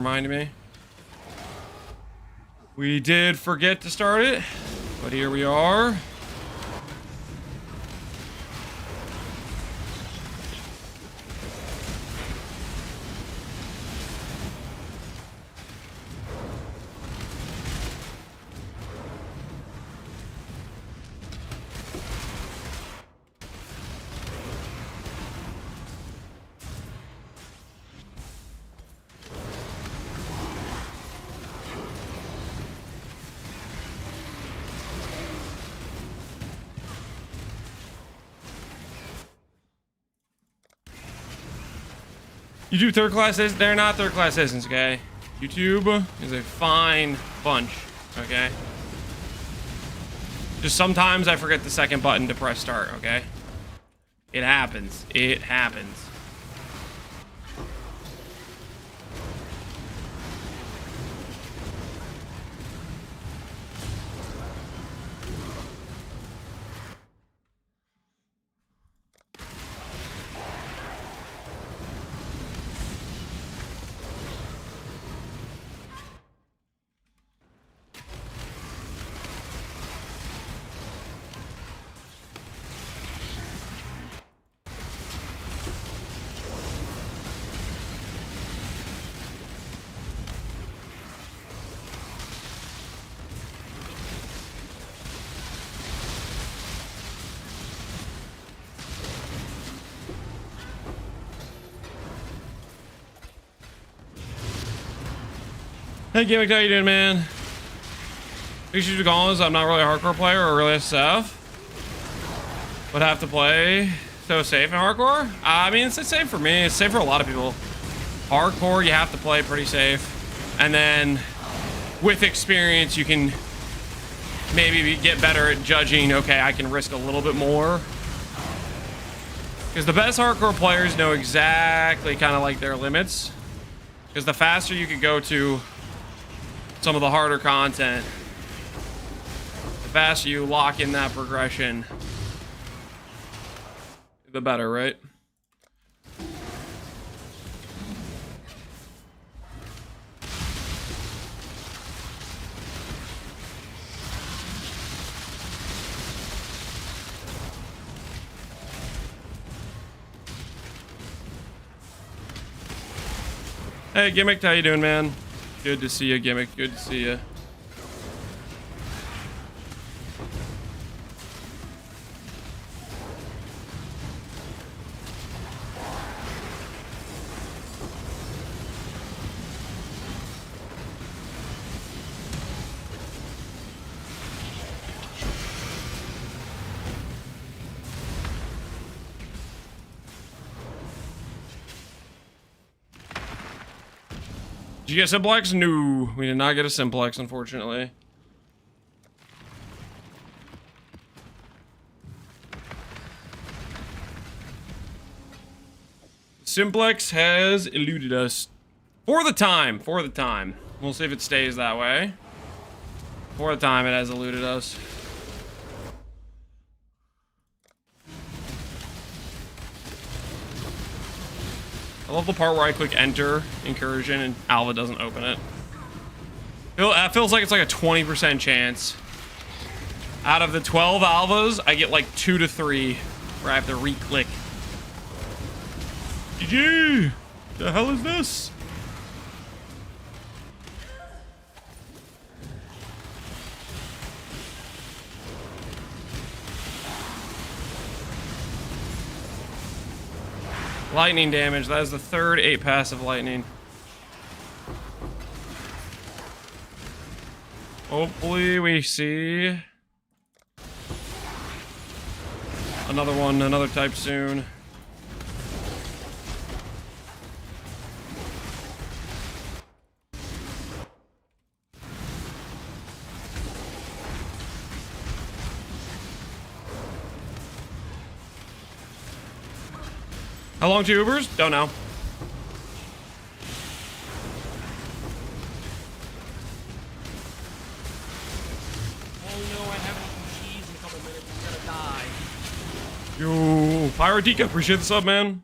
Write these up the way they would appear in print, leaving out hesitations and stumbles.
Remind me. We did forget to start it, but here we are. YouTube third class citizens, they're not third class citizens, okay? YouTube is a fine bunch, okay? Just sometimes I forget the second button to press start, okay? It happens. It happens. Hey Gimmick, how you doing, man? Big shoes to call is I'm not really a hardcore player or really SF, but have to play so safe in hardcore. I mean, it's safe for me. It's safe for a lot of people. Hardcore, you have to play pretty safe, and then with experience, you can maybe get better at judging. Okay, I can risk a little bit more, because the best hardcore players know exactly kind of like their limits. Because the faster you can go to some of the harder content, the faster you lock in that progression, the better, right? Hey Gimmick, how you doing, man? Good to see you, Gimmick. Good to see you. Did you get simplex? No, we did not get a simplex, unfortunately. Simplex has eluded us for the time. For the time. We'll see if it stays that way. For the time, it has eluded us. I love the part where I click enter incursion and Alva doesn't open it. It feels like it's like a 20% chance. Out of the 12 Alvas, I get like 2 to 3 where I have to re-click. GG! The hell is this? Lightning damage. That is the third 8 passive lightning. Hopefully we see another one, another type soon. How long to Ubers? Don't know. Oh no, I haven't eaten cheese in a couple minutes. I'm gonna die. Yo, Pyrotica, appreciate the sub, man.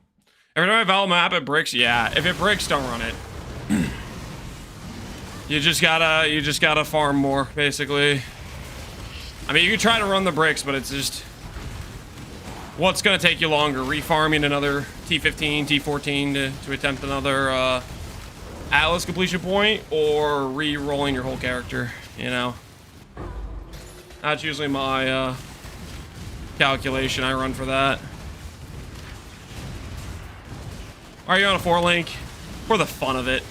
Every time I valve map, it breaks. Yeah, if it breaks, don't run it. You just gotta farm more, basically. I mean, you can try to run the bricks, but it's just... What's gonna take you longer? Refarming another T15, T14 to attempt another Atlas completion point, or re-rolling your whole character, you know? That's usually my calculation I run for that. Are you on a 4-link? For the fun of it.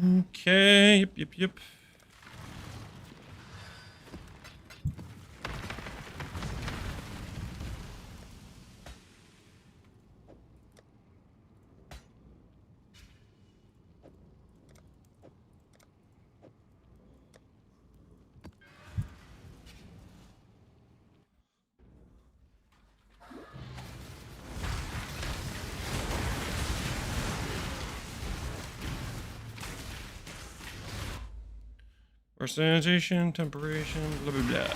Okay, yep. Personalization, temperation, blah blah blah.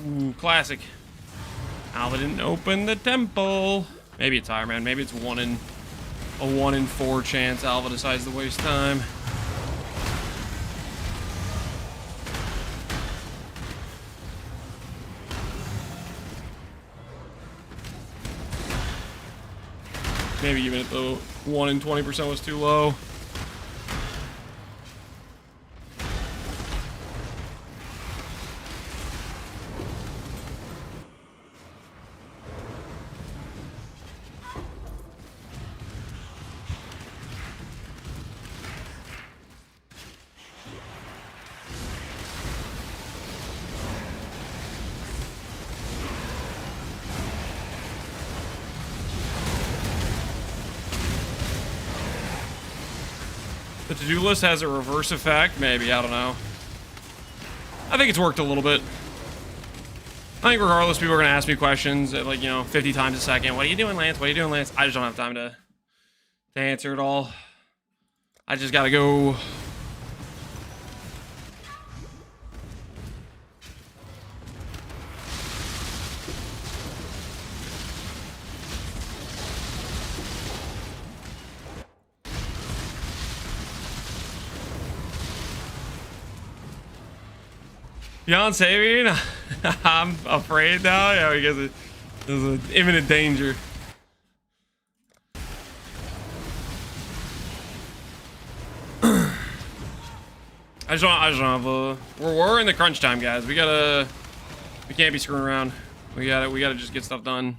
Ooh, classic. Alva didn't open the temple. Maybe it's Iron Man. Maybe it's a 1 in 4 chance Alva decides to waste time. Maybe even if the 1 in 20% was too low. The to-do list has a reverse effect, maybe, I don't know. I think it's worked a little bit. I think regardless, people are going to ask me questions at, like, you know, 50 times a second. What are you doing, Lance? What are you doing, Lance? I just don't have time to answer it all. I just got to go. Beyond saving, I'm afraid now. Yeah, because there's an imminent danger. I just don't have we're in the crunch time, guys. We can't be screwing around. We gotta just get stuff done.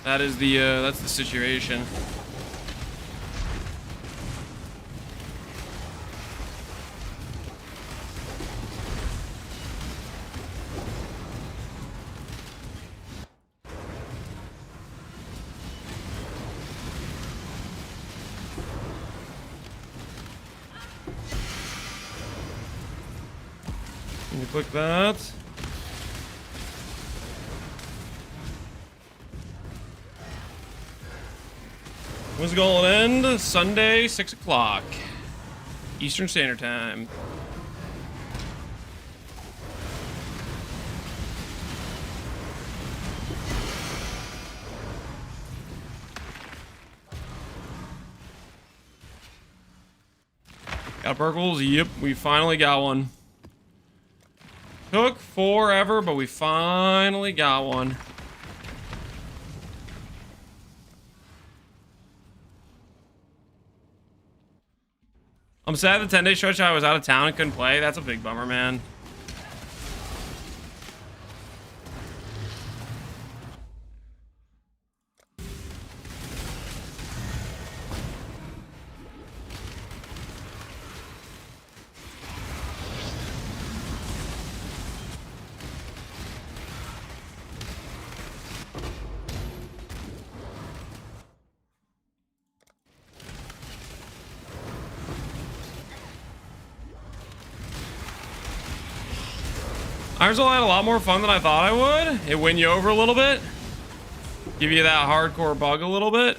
That's the situation. Click that. When's the Gauntlet end? Sunday, 6 o'clock. Eastern Standard Time. Got Burkles? Yep, we finally got one. Took forever, but we finally got one. I'm sad the 10-day stretch I was out of town and couldn't play. That's a big bummer, man. Ironsoul had a lot more fun than I thought I would. It win you over a little bit. Give you that hardcore bug a little bit.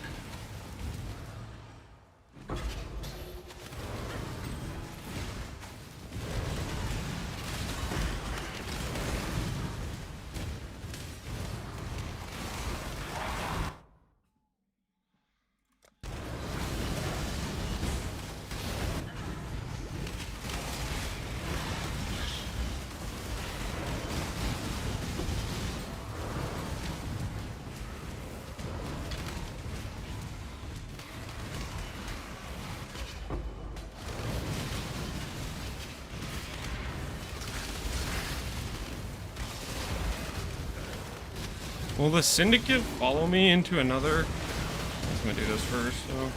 Will the Syndicate follow me into another? I'm gonna do this first, so.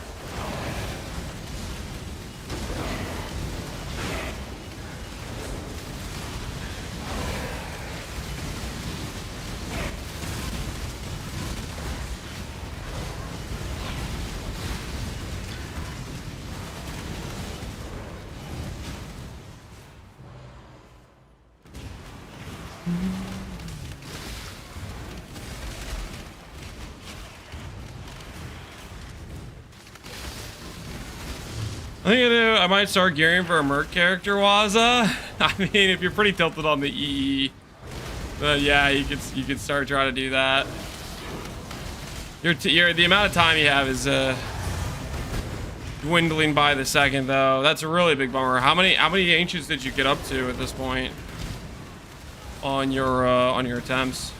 I think I might start gearing for a Merc character, Waza. I mean, if you're pretty tilted on the EE, but yeah, you could start trying to do that. The amount of time you have is dwindling by the second, though. That's a really big bummer. How many ancients did you get up to at this point on your attempts?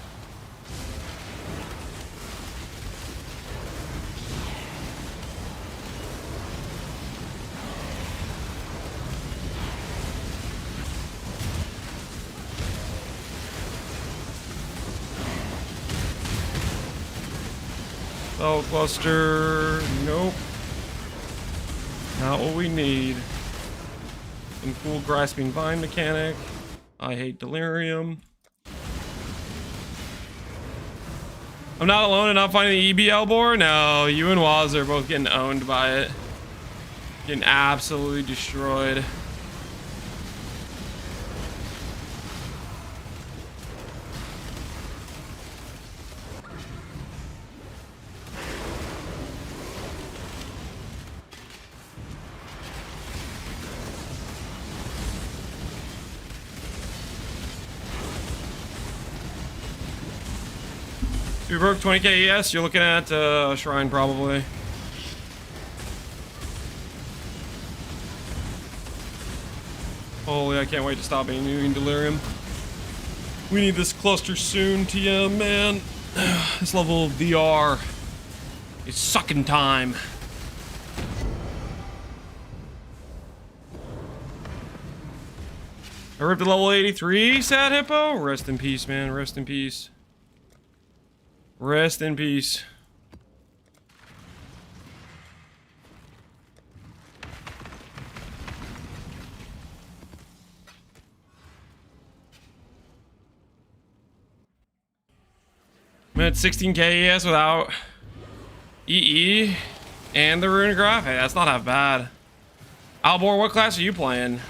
Oh, cluster. Nope. Not what we need. Some cool grasping vine mechanic. I hate Delirium. I'm not alone in not finding the EBL board. No, you and Waz are both getting owned by it. Getting absolutely destroyed. If you broke 20k ES, you're looking at Shrine probably. Holy, I can't wait to stop doing Delirium. We need this cluster soon, TM, man. This level of VR is sucking time. I ripped to level 83, Sad Hippo. Rest in peace, man. Rest in peace. Rest in peace. I'm at 16k ES without EE and the rune graphic. Hey, that's not half bad. Albor, what class are you playing?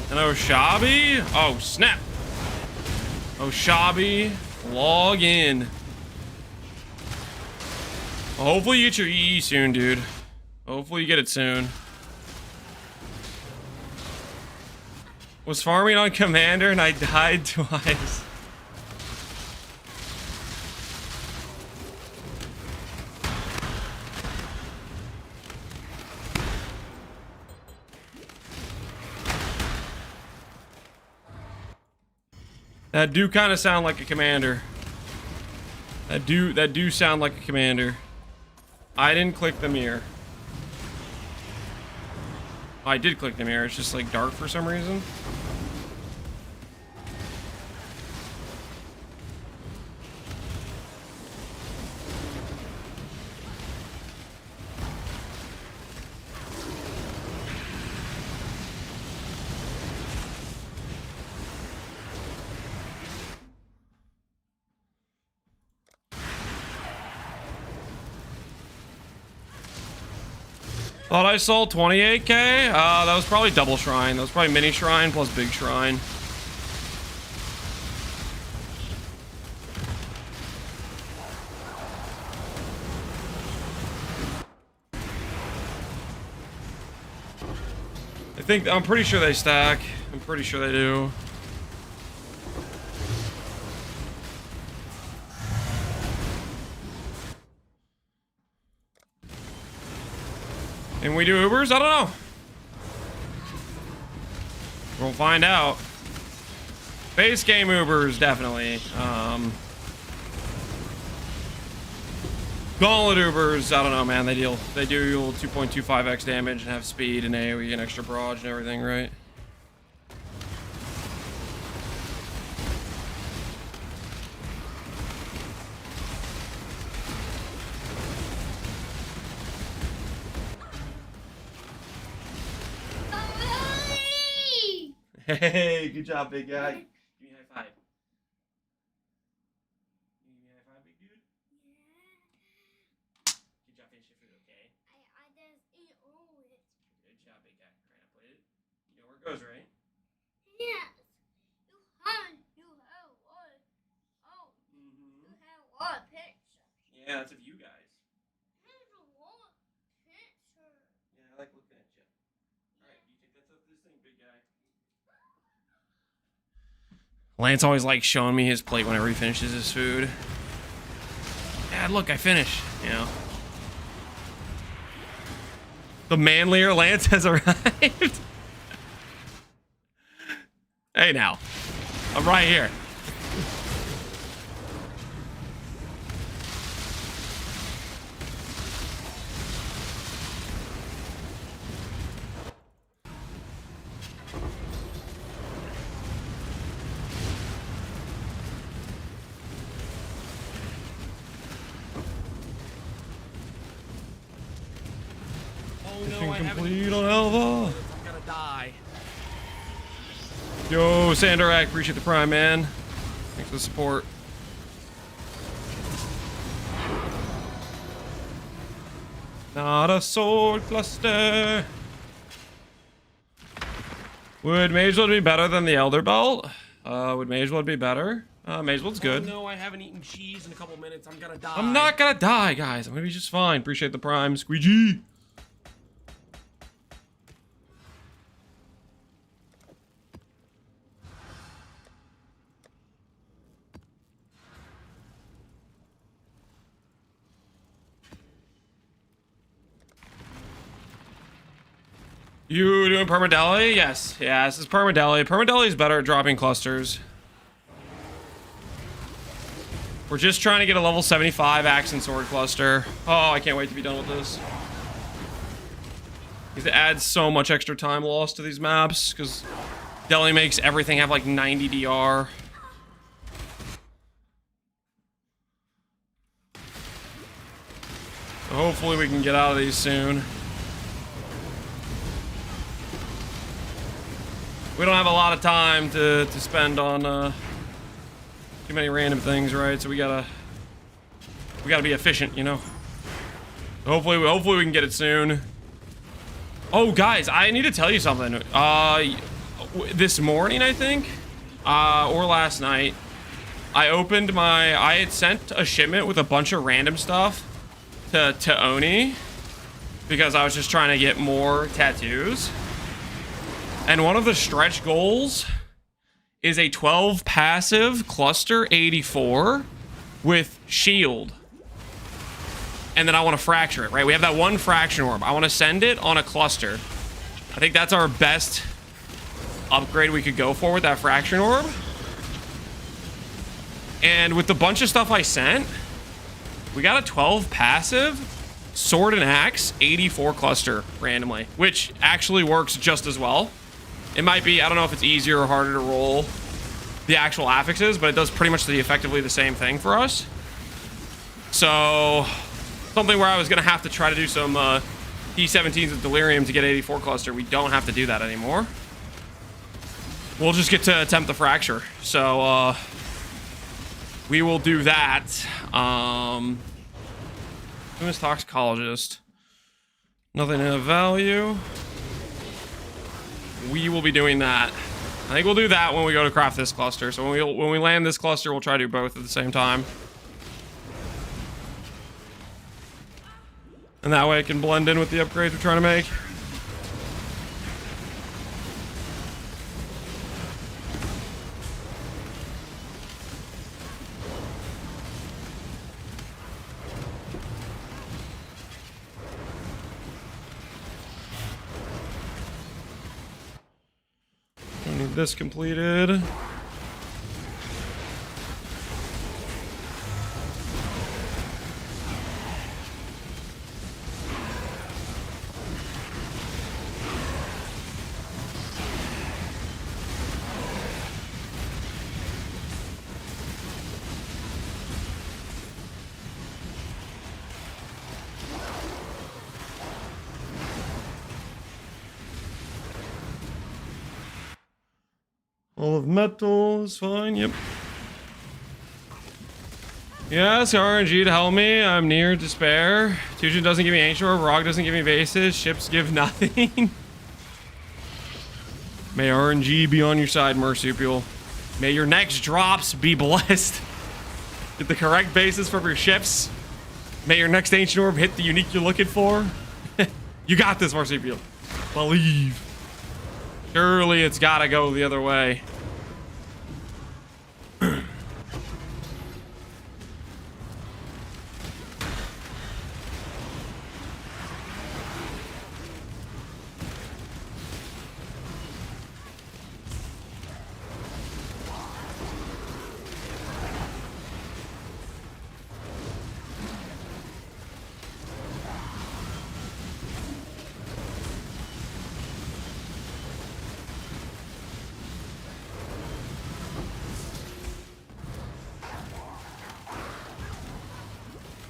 And Oshabi? Oh, snap. Oshabi, log in. Well, hopefully you get your EE soon, dude. Hopefully you get it soon. Was farming on Commander and I died twice. That do kind of sound like a commander. That do sound like a commander. I didn't click the mirror. Oh, I did click the mirror. It's just like dark for some reason. Thought I sold 28k? That was probably double shrine. That was probably mini shrine plus big shrine. I'm pretty sure they stack. I'm pretty sure they do. And we do Ubers? I don't know. We'll find out. Base game Ubers, definitely. Gauntlet Ubers, I don't know, man. They do 2.25x damage and have speed and AoE and extra barrage and everything, right? Hey, good job, big guy. Give me a high five. Give me a high five, big dude. Yeah. Good job finishing food, okay? I just eat all of it. Good job, big guy. Right, I played it. You know where it goes, right? Yes. You have one. Oh. You have one picture. Yeah, that's of you guys. Here's one picture. Yeah, I like looking at you. Alright, you take that stuff to this thing, big guy. Lance always likes showing me his plate whenever he finishes his food. Dad, look, I finished. You know. The manlier Lance has arrived. Hey now. I'm right here. No, I haven't Complete on Alva. I'm gonna die. Yo, Sandarak, appreciate the prime, man. Thanks for the support. Not a sword cluster. Would Mageblood be better than the Elder Belt? Would Mageblood be better? Mageblood's good. Oh, no, I haven't eaten cheese in a couple minutes. I'm gonna die. I'm not gonna die, guys. I'm gonna be just fine. Appreciate the prime. Squeegee. You doing Permadeli? Yes. Yeah, this is Permadeli. Permadeli is better at dropping clusters. We're just trying to get a level 75 axe and sword cluster. Oh, I can't wait to be done with this. It adds so much extra time lost to these maps because Deli makes everything have like 90 DR. So hopefully we can get out of these soon. We don't have a lot of time to spend on too many random things, right? So we gotta be efficient, you know. Hopefully we can get it soon. Oh, guys, I need to tell you something. this morning, I think, or last night, I had sent a shipment with a bunch of random stuff to Oni because I was just trying to get more tattoos. And one of the stretch goals is a 12 passive cluster 84 with shield. And then I want to fracture it, right? We have that one fraction orb. I want to send it on a cluster. I think that's our best upgrade we could go for with that fraction orb. And with the bunch of stuff I sent, we got a 12 passive sword and axe 84 cluster randomly, which actually works just as well. It might be, I don't know if it's easier or harder to roll the actual affixes, but it does pretty much effectively the same thing for us. So, something where I was going to have to try to do some E17s with Delirium to get 84 cluster. We don't have to do that anymore. We'll just get to attempt the fracture. So, we will do that. Famous toxicologist. Nothing of value. We will be doing that. I think we'll do that when we go to craft this cluster. So when we land this cluster, we'll try to do both at the same time. And that way it can blend in with the upgrades we're trying to make. Need this completed. All of metal is fine, yep. Yes, RNG to help me. I'm near despair. Fusion doesn't give me ancient orb, Rock doesn't give me bases, ships give nothing. May RNG be on your side, Marsupial. May your next drops be blessed. Get the correct bases from your ships. May your next ancient orb hit the unique you're looking for. You got this, Marsupial. Believe. Surely it's gotta go the other way.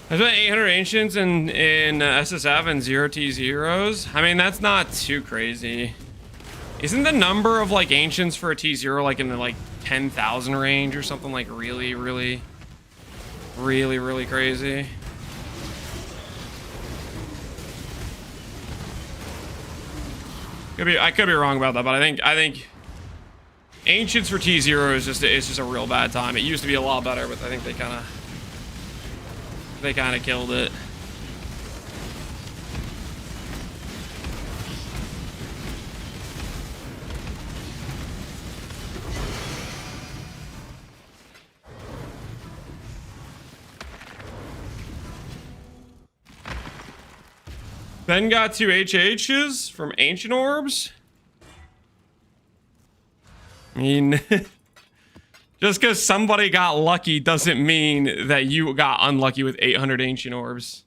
I spent 800 ancients in SSF and 0 T0s. I mean, that's not too crazy. Isn't the number of like ancients for a T0 like in the like 10,000 range or something like really crazy? I could be wrong about that, but I think ancients for T0 is just a real bad time. It used to be a lot better, but I think they kind of killed it. Ben got 2 HHs from ancient orbs. I mean, just because somebody got lucky doesn't mean that you got unlucky with 800 ancient orbs.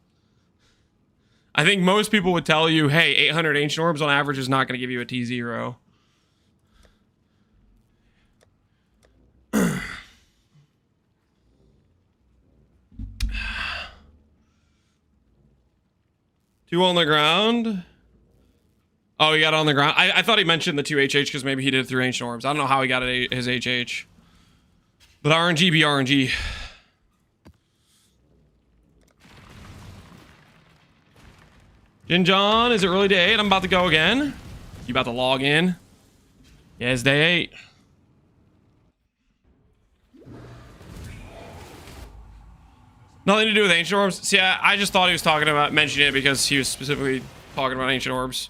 I think most people would tell you, hey, 800 ancient orbs on average is not going to give you a T0. Two on the ground. Oh, he got it on the ground. I thought he mentioned the 2 HH because maybe he did it through ancient orbs. I don't know how he got his HH. But RNG be RNG. Jin John, is it early day 8? I'm about to go again. You about to log in? Yeah, it's day 8. Nothing to do with ancient orbs. See, I just thought he was talking about mentioning it because he was specifically talking about ancient orbs.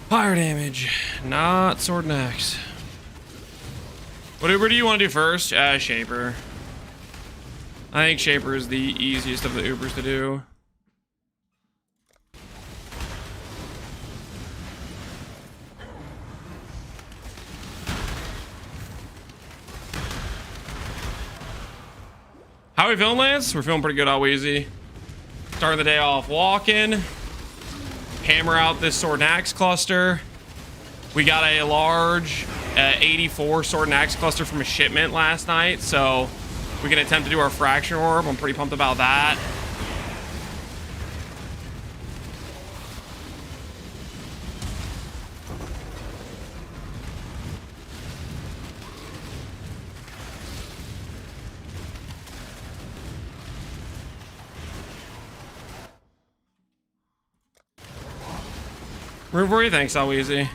Fire damage, not sword and axe. What Uber do you want to do first? Shaper. I think Shaper is the easiest of the Ubers to do. How are we feeling, Lance? We're feeling pretty good, all easy. Starting the day off walking. Hammer out this sword and axe cluster. We got a large 84 sword and axe cluster from a shipment last night, so we can attempt to do our fraction orb. I'm pretty pumped about that. Room for you, thanks, all easy.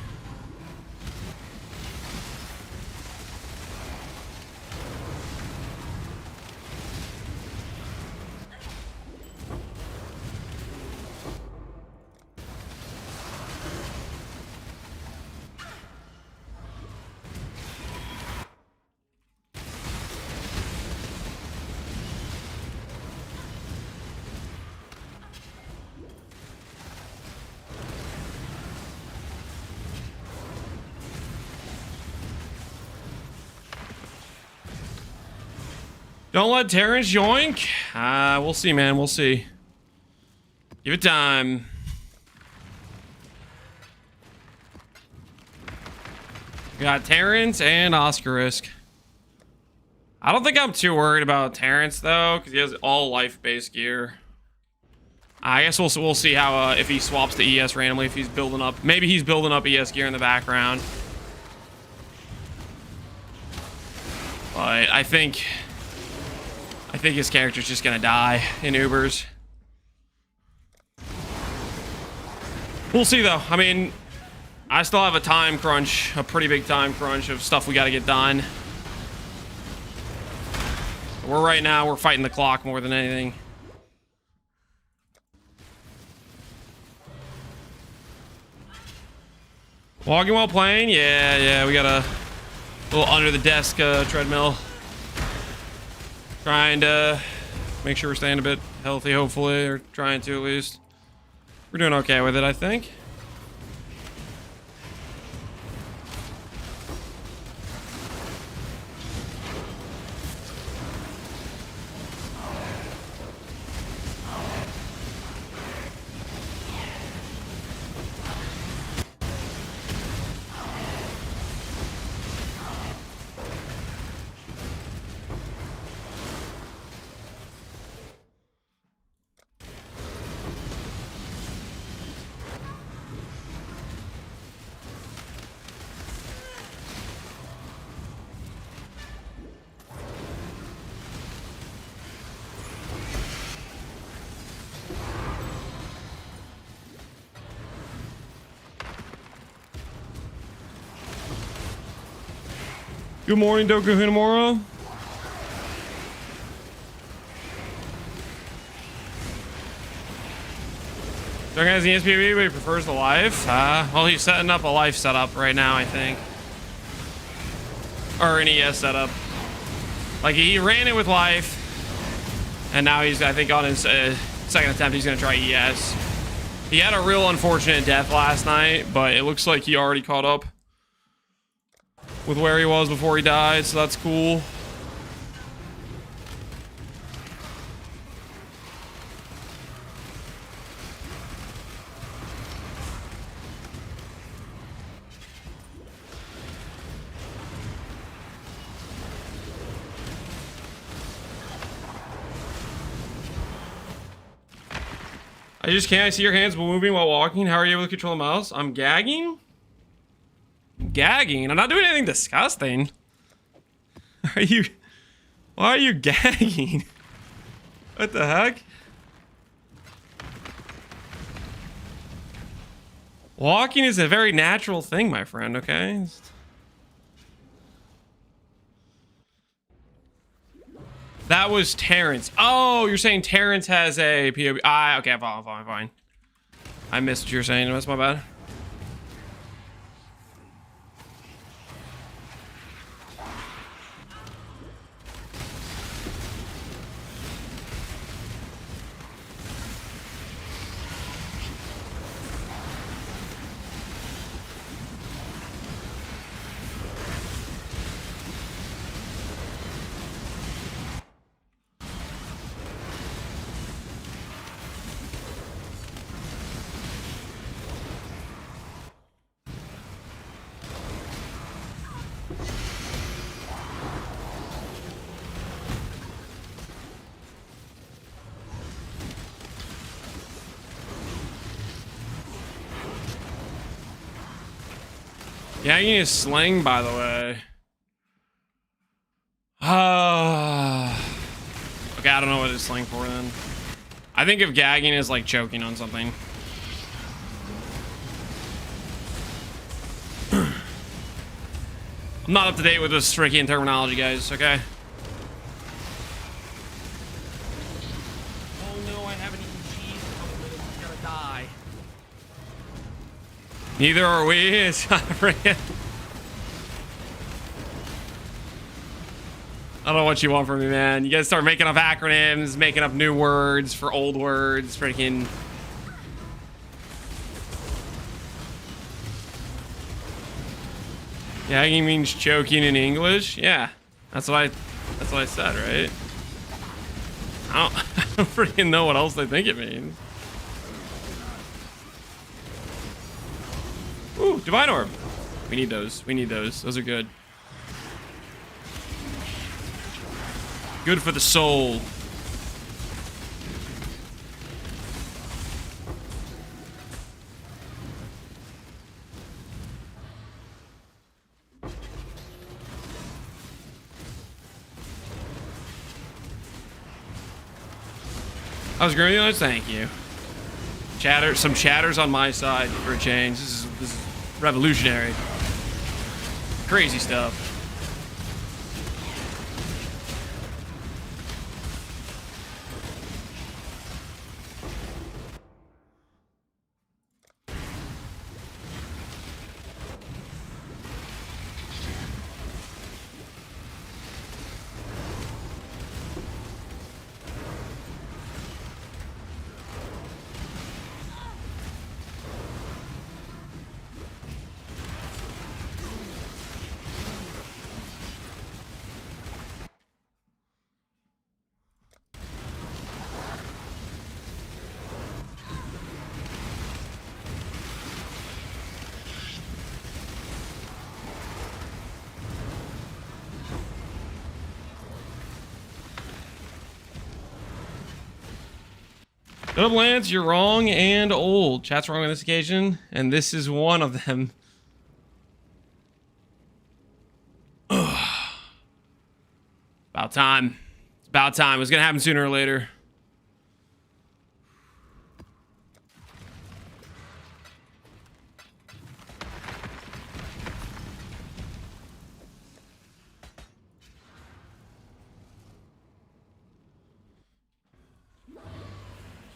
Don't let Terrence yoink. We'll see, man. We'll see. Give it time. We got Terrence and Oscar Risk. I don't think I'm too worried about Terrence though, because he has all life-based gear. I guess we'll see how if he swaps to ES randomly, if he's building up. Maybe he's building up ES gear in the background. But I think his character's just gonna die in Ubers. We'll see though. I mean, I still have a time crunch, a pretty big time crunch of stuff we gotta get done. We're fighting the clock more than anything. Walking while playing? Yeah, we got a little under the desk treadmill. Trying to make sure we're staying a bit healthy, hopefully, or trying to at least. We're doing okay with it, I think. Good morning, Doku Hinamura. Doug has the SPV, but he prefers the life. Well, he's setting up a life setup right now, I think. Or an ES setup. Like, he ran it with life. And now he's, I think, on his second attempt, he's going to try ES. He had a real unfortunate death last night, but it looks like he already caught up with where he was before he died, so that's cool. I just can't. I see your hands moving while walking. How are you able to control the mouse? I'm gagging? Gagging? I'm not doing anything disgusting. Are you... Why are you gagging? What the heck? Walking is a very natural thing, my friend, okay? That was Terrence. Oh, you're saying Terrence has a POV. Ah, okay, fine. I missed what you were saying. That's my bad. Yeah, you need a sling, by the way. Okay, I don't know what it's sling for then. I think of gagging as like choking on something. I'm not up to date with this freaking terminology, guys, okay? Oh no, I haven't eaten cheese in a couple minutes. I'm gonna die. Neither are we. It's freaking... I don't know what you want from me, man. You guys start making up acronyms, making up new words for old words, freaking... Gagging means choking in English? Yeah. That's what I said, right? I don't freaking know what else they think it means. Ooh, Divine Orb. We need those. We need those. Those are good. Good for the soul. I was agreeing with you. Thank you. Chatter, some chatters on my side for a change. This is revolutionary. Crazy stuff. Shut up, Lance. You're wrong and old. Chat's wrong on this occasion, and this is one of them. About time. It's about time. It was gonna happen sooner or later.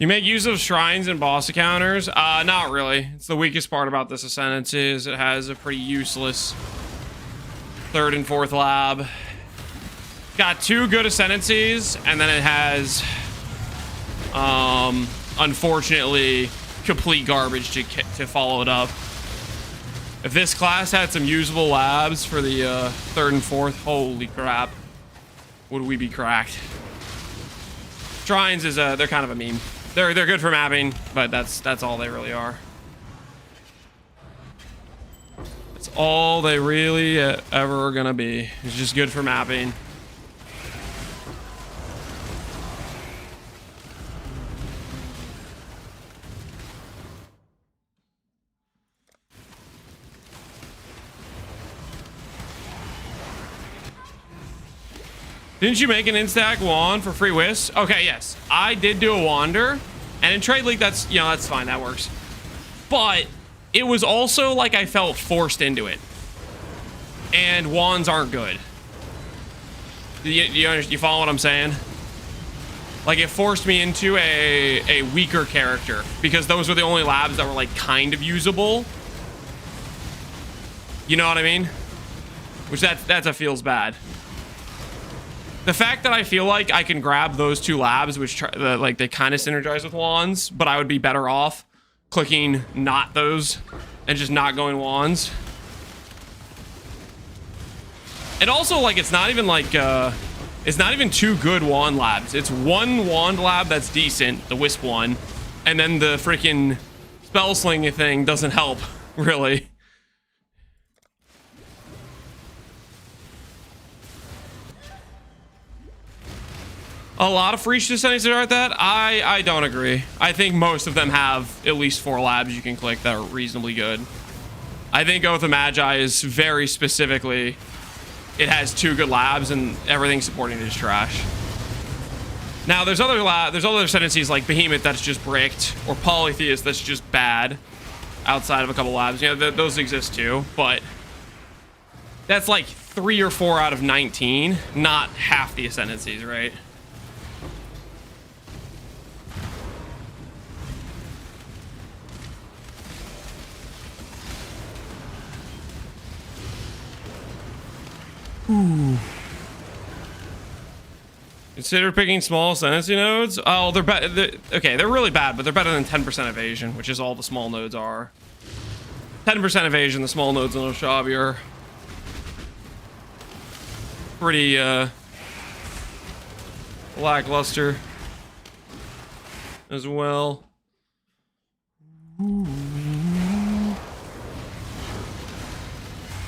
You make use of shrines and boss encounters? Not really. It's the weakest part about this Ascendancy is it has a pretty useless 3rd and 4th lab. Got 2 good Ascendancies, and then it has, unfortunately, complete garbage to follow it up. If this class had some usable labs for the 3rd and 4th, holy crap, would we be cracked. Shrines is they're kind of a meme. They're good for mapping, but that's all they really are. That's all they really ever are gonna be. It's just good for mapping. Didn't you make an instack wand for free whisk? Okay, yes. I did do a wander. And in Trade League, that's, you know, that's fine. That works. But it was also like I felt forced into it. And wands aren't good. You follow what I'm saying? Like, it forced me into a weaker character. Because those were the only labs that were, like, kind of usable. You know what I mean? Which that's a feels bad. The fact that I feel like I can grab those two labs, which like they kind of synergize with wands, but I would be better off clicking not those and just not going wands. And also, like, it's not even like it's not even two good wand labs. It's one wand lab that's decent, the wisp one, and then the freaking spell slinging thing doesn't help really. A lot of free Ascendancy Art that? I don't agree. I think most of them have at least 4 labs you can click that are reasonably good. I think Oath of Magi is very specifically, it has 2 good labs and everything supporting it is trash. Now there's other ascendancies like Behemoth that's just bricked, or Polytheist that's just bad outside of a couple labs. You know, those exist too, but that's like 3 or 4 out of 19, not half the ascendancies, right? Ooh. Consider picking small ascendancy nodes. Oh, they're bad. Okay, they're really bad, but they're better than 10% evasion, which is all the small nodes are. 10% evasion, the small nodes in Oshabi are pretty lackluster as well. Ooh.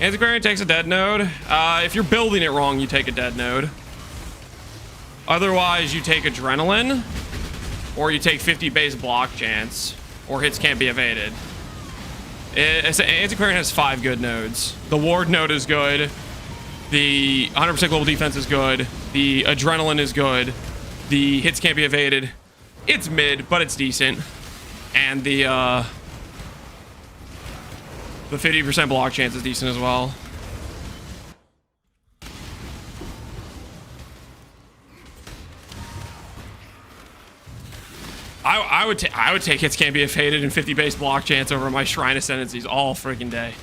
Antiquarian takes a dead node. If you're building it wrong, you take a dead node. Otherwise, you take Adrenaline, or you take 50 base block chance, or hits can't be evaded. Antiquarian has 5 good nodes. The Ward node is good. The 100% global defense is good. The Adrenaline is good. The hits can't be evaded. It's mid, but it's decent. And the 50% block chance is decent as well. I would take hits can't be evaded and 50 base block chance over my Shrine Ascendancies all freaking day.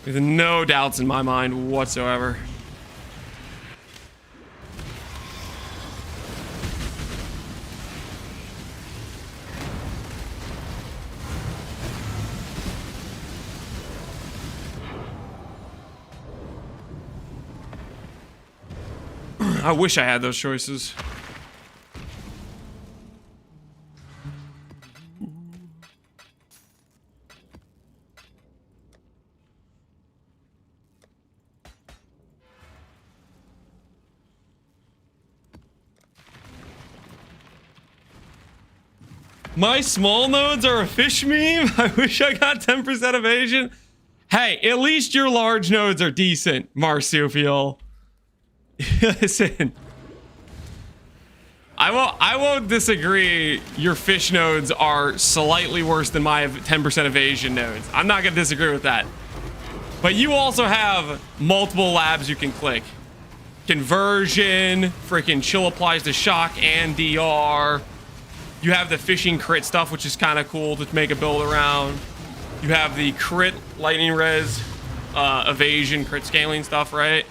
With no doubts in my mind whatsoever. I wish I had those choices. My small nodes are a fish meme? I wish I got 10% evasion. Hey, at least your large nodes are decent, Marsupial. Listen, I won't disagree. Your fish nodes are slightly worse than my 10% evasion nodes. I'm not gonna disagree with that. But you also have multiple labs you can click. Conversion, freaking chill applies to shock and DR. You have the fishing crit stuff, which is kind of cool to make a build around. You have the crit lightning res, evasion, crit scaling stuff, right?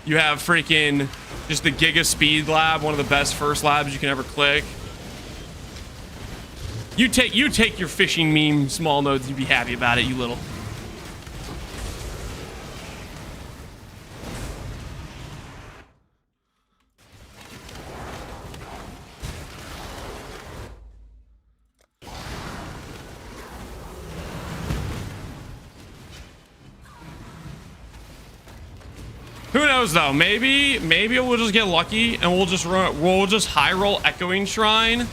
You have freaking just the Giga Speed lab, one of the best first labs you can ever click. You take your fishing meme small nodes, you'd be happy about it, you little. Who knows though? Maybe we'll just get lucky and we'll just high roll Echoing Shrine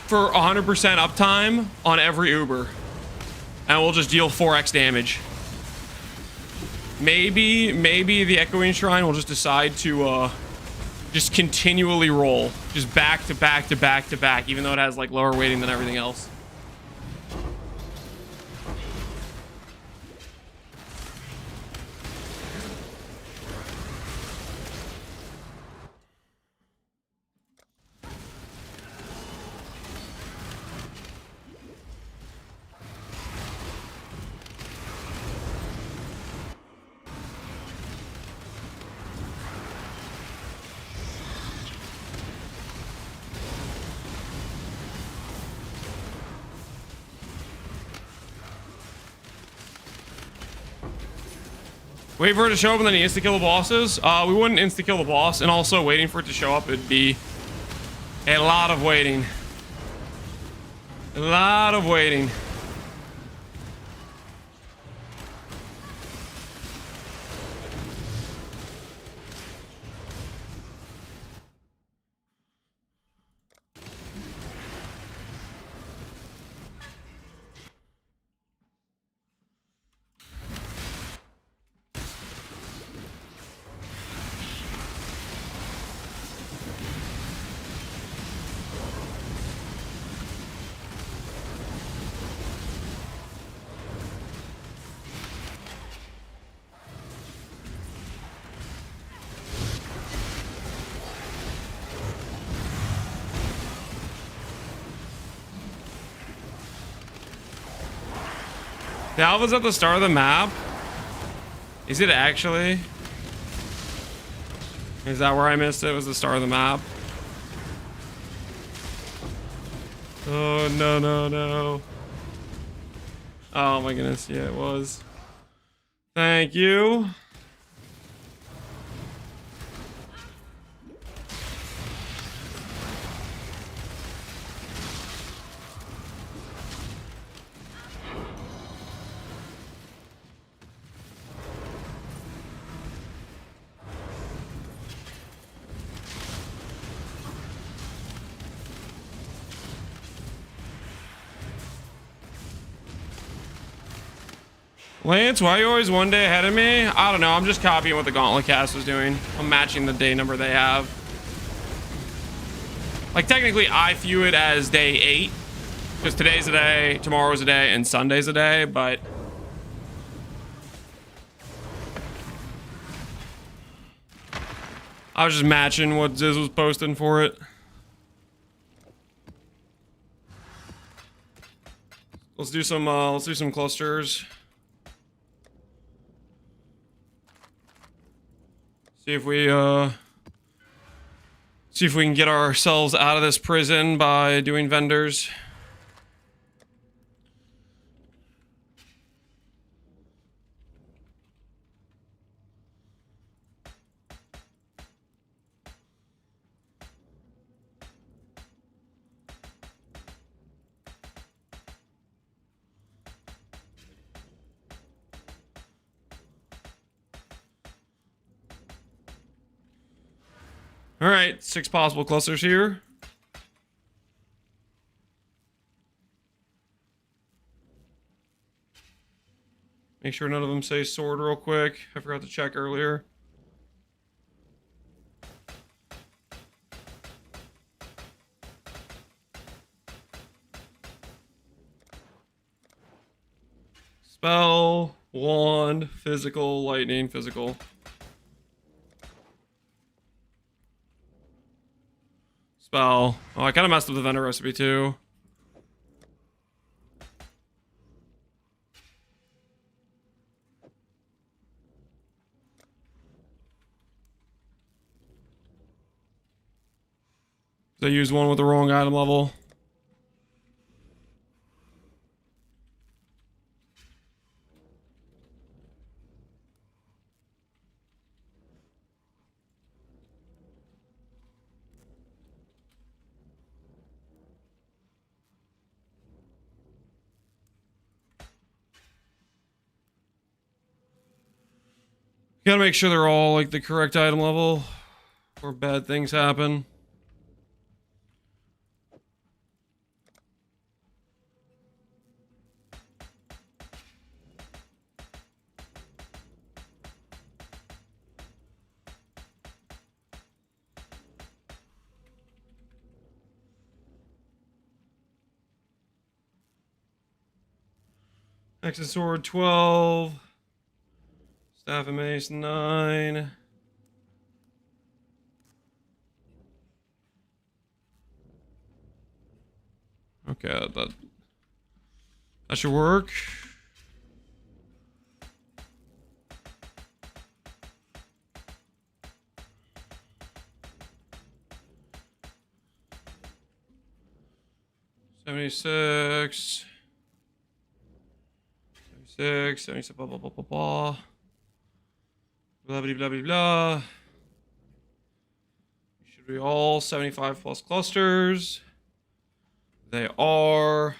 for 100% uptime on every Uber, and we'll just deal 4x damage. Maybe the Echoing Shrine will just decide to just continually roll, just back to back to back to back, even though it has like lower weighting than everything else. Wait for it to show up and then you insta-kill the bosses? We wouldn't insta-kill the boss, and also waiting for it to show up, it'd be a lot of waiting. A lot of waiting. The alpha's at the start of the map? Is it actually? Is that where I missed it? Was the start of the map? Oh, no, no, no. Oh my goodness, yeah, it was. Thank you. Lance, why are you always one day ahead of me? I don't know. I'm just copying what the Gauntlet cast was doing. I'm matching the day number they have. Like, technically, I view it as day 8. Because today's a day, tomorrow's a day, and Sunday's a day, but... I was just matching what Ziz was posting for it. Let's do some clusters. See if we can get ourselves out of this prison by doing vendors. All right, 6 possible clusters here. Make sure none of them say sword real quick. I forgot to check earlier. Spell, wand, physical, lightning, physical. Spell. Oh, I kind of messed up the vendor recipe too. I used one with the wrong item level. You gotta make sure they're all like the correct item level, or bad things happen. Axe and sword 12. Staff and mace 9. Okay, that should work. $76. 76, blah, blah, blah, blah, blah. Blah, blah, blah, blah, blah. Should be all 75 plus clusters. They are.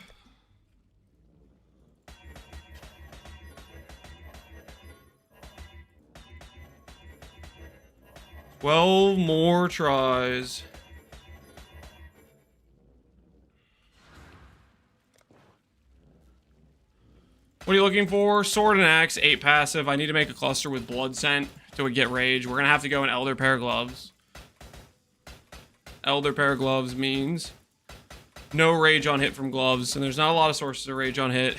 Well, more tries. What are you looking for? Sword and axe, 8 passive. I need to make a cluster with blood scent to get rage. We're gonna have to go in elder pair of gloves. Elder pair of gloves means no rage on hit from gloves, and there's not a lot of sources of rage on hit.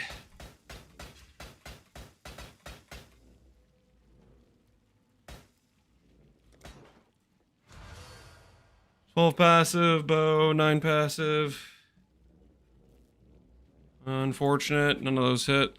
$12 passive, bow, 9 passive. Unfortunate, none of those hit.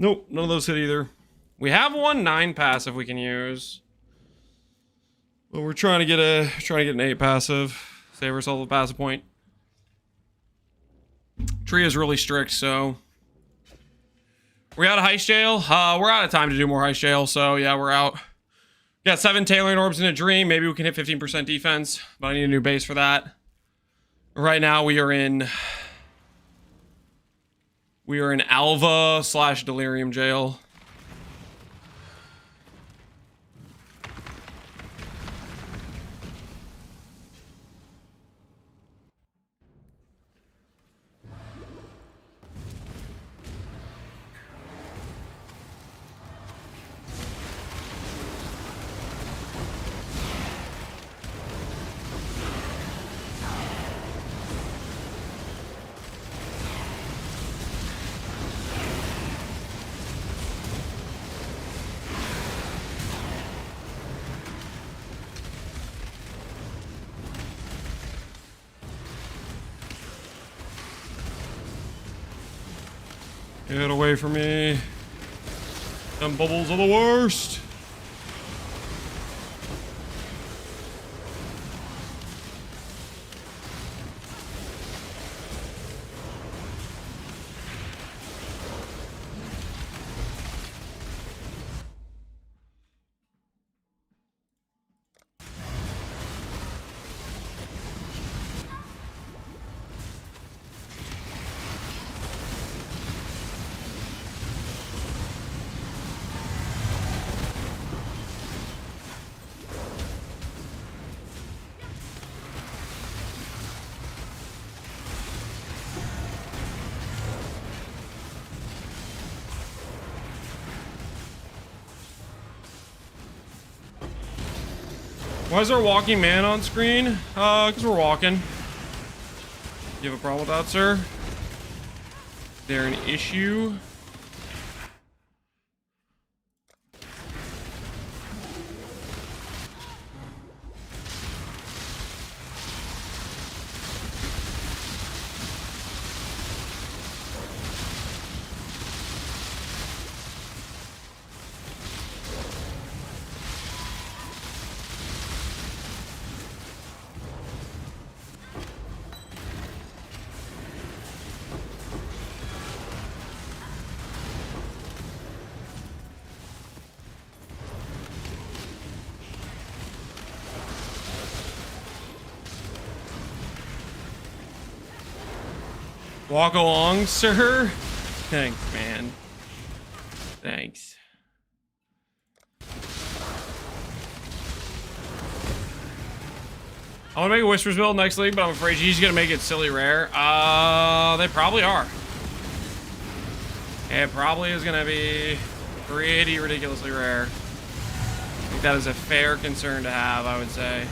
Nope, none of those hit either. We have one 9 passive we can use. But we're trying to get an 8 passive. Save ourselves a passive point. Tree is really strict, so we're out of heist jail. We're out of time to do more heist jail, so yeah, we're out. Got 7 tailoring orbs in a dream. Maybe we can hit 15% defense, but I need a new base for that. Right now we are in Alva / Delirium jail. Get away from me. Them bubbles are the worst. Why is our walking man on screen? Because we're walking. You have a problem with that, sir? Is there an issue? Walk along, sir. Thanks, man. Thanks. I want to make a Whispers build next league, but I'm afraid he's gonna make it silly rare. They probably are. It probably is gonna be pretty ridiculously rare. I think that is a fair concern to have, I would say.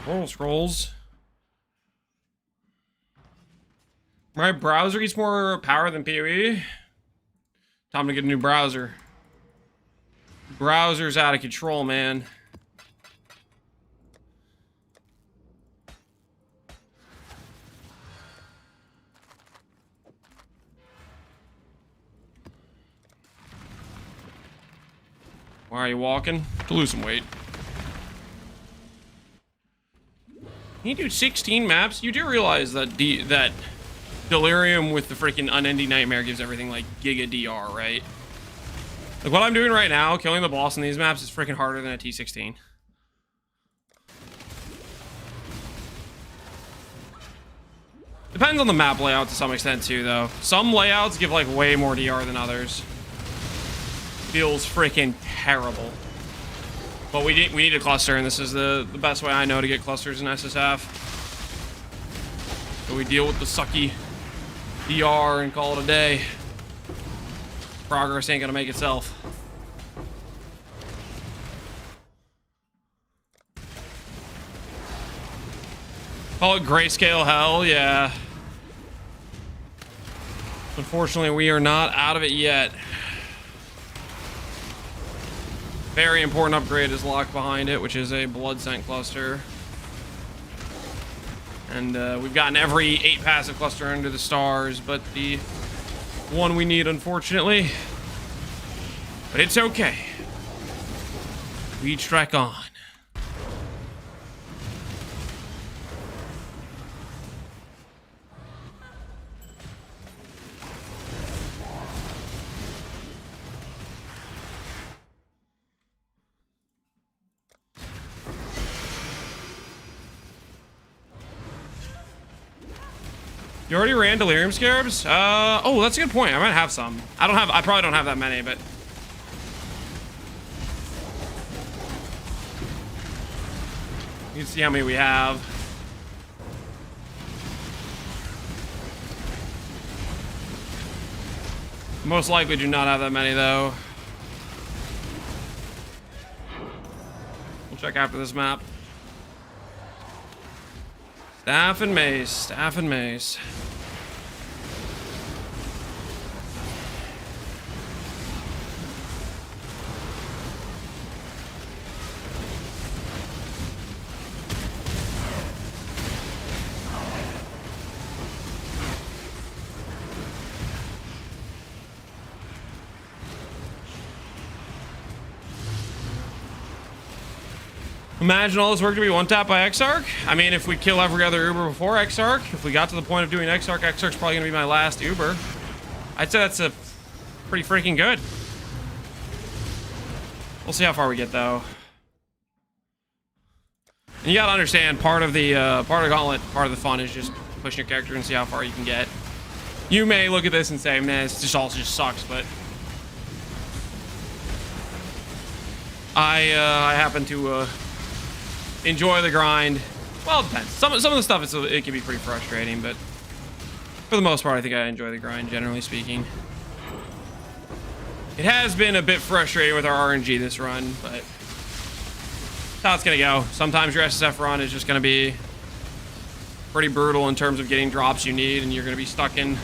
Portal scrolls. My browser gets more power than PoE. Time to get a new browser. Browser's out of control, man. Why are you walking? To lose some weight. You do 16 maps? You do realize that that Delirium with the freaking Unending Nightmare gives everything like Giga DR, right? Like what I'm doing right now, killing the boss in these maps is freaking harder than a T16. Depends on the map layout to some extent too, though. Some layouts give like way more DR than others. Feels freaking terrible. But we need a cluster, and this is the best way I know to get clusters in SSF. So we deal with the sucky DR and call it a day. Progress ain't gonna make itself. Call it grayscale hell, yeah. Unfortunately, we are not out of it yet. Very important upgrade is locked behind it, which is a blood scent cluster. And we've gotten every 8 passive cluster under the stars, but the one we need, unfortunately. But it's okay. We trek on. You already ran Delirium Scarabs? Oh, that's a good point. I might have some. I probably don't have that many, but... You can see how many we have. Most likely do not have that many, though. We'll check after this map. Staff and mace, staff and mace. Imagine all this work to be one tap by Exarch. I mean, if we kill every other Uber before Exarch, if we got to the point of doing Exarch, Exarch's probably gonna be my last Uber. I'd say that's a pretty freaking good. We'll see how far we get though. And you gotta understand, part of Gauntlet, part of the fun is just pushing your character and see how far you can get. You may look at this and say, man, this just all just sucks, but I happen to enjoy the grind. Well, it depends. Some of the stuff it can be pretty frustrating, but for the most part, I think I enjoy the grind, generally speaking. It has been a bit frustrating with our RNG this run, but how it's gonna go. Sometimes your SSF run is just gonna be pretty brutal in terms of getting drops you need, and you're gonna be stuck in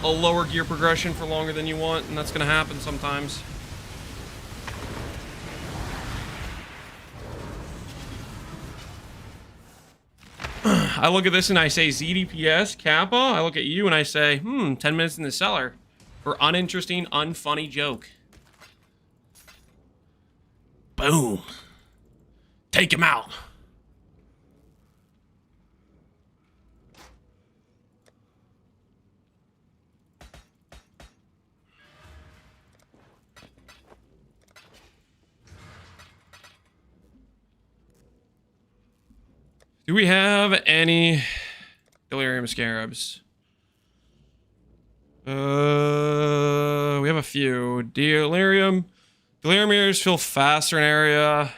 a lower gear progression for longer than you want, and that's gonna happen sometimes. I look at this and I say ZDPS, Kappa. I look at you and I say, 10 minutes in the cellar for uninteresting, unfunny joke. Boom. Take him out. Do we have any Delirium Scarabs? We have a few. Delirium mirrors feel faster in area.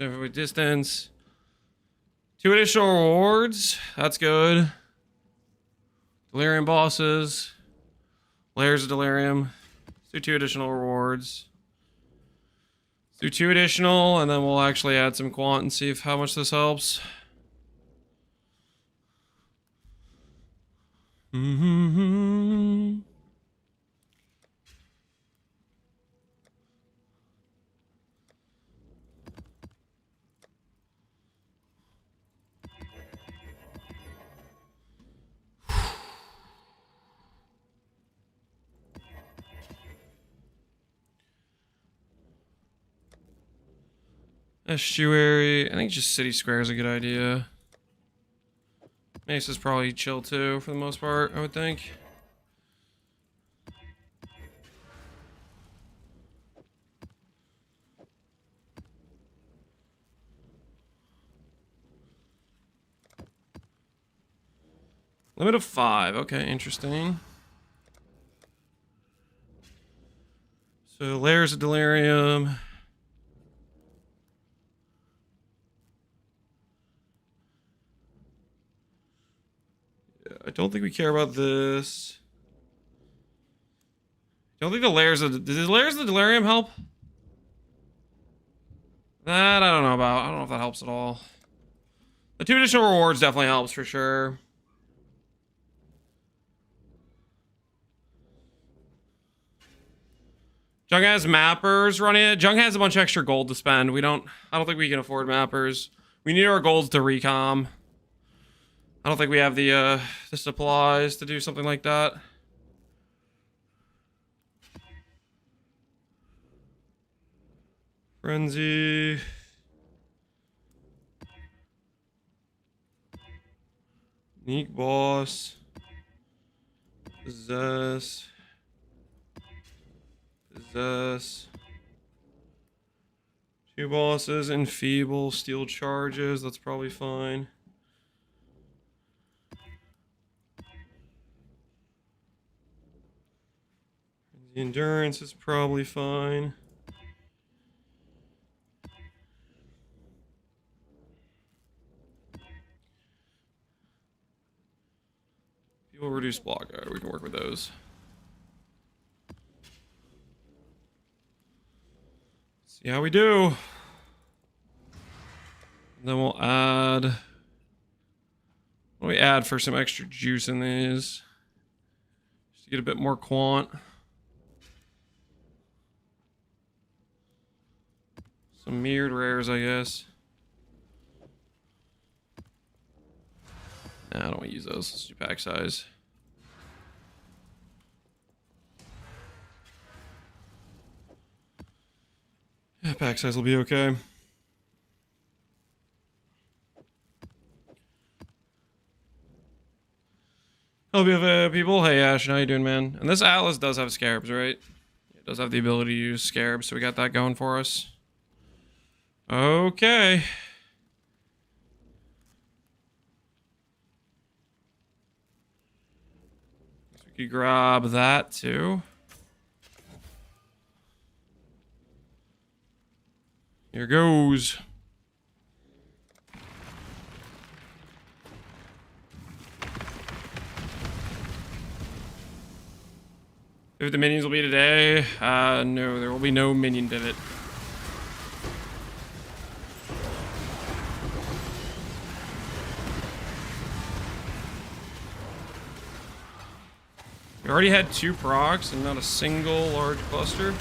With distance. 2 additional rewards. That's good. Delirium bosses. Layers of Delirium. Let's do 2 additional rewards. Do 2 additional, and then we'll actually add some quant and see if how much this helps. Estuary. I think just City Square is a good idea. Mesa's probably chill too, for the most part, I would think. Limit of 5. Okay, interesting. So, layers of Delirium. I don't think we care about this. I don't think the layers of the Delirium help? That I don't know about. I don't know if that helps at all. The 2 additional rewards definitely helps for sure. Jung has mappers running it. Jung has a bunch of extra gold to spend. I don't think we can afford mappers. We need our golds to recom. I don't think we have the supplies to do something like that. Frenzy. Unique boss. Possess. Possess. 2 bosses. Enfeeble. Steel charges. That's probably fine. The endurance is probably fine. People reduce block. Alright, we can work with those. See how we do. And then we'll add. What do we add for some extra juice in these? Just to get a bit more quant. Some mirrored rares, I guess. Nah, I don't want to use those. Let's do pack size. Yeah, pack size will be okay. Hello, BFA people. Hey, Ash, how you doing, man? And this Atlas does have scarabs, right? It does have the ability to use scarabs, so we got that going for us. Okay. We could grab that too. Here goes. If the minions will be today, no, there will be no minion pivot. We already had 2 procs and not a single large cluster.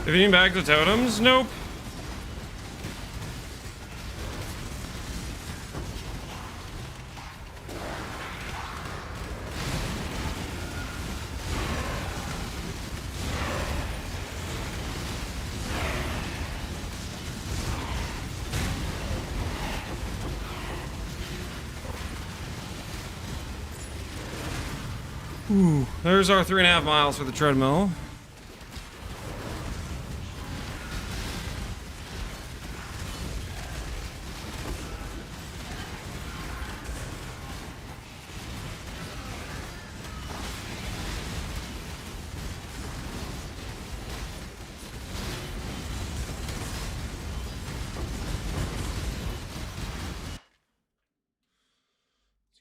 Pivoting back to totems? Nope. Ooh, there's our 3.5 miles for the treadmill.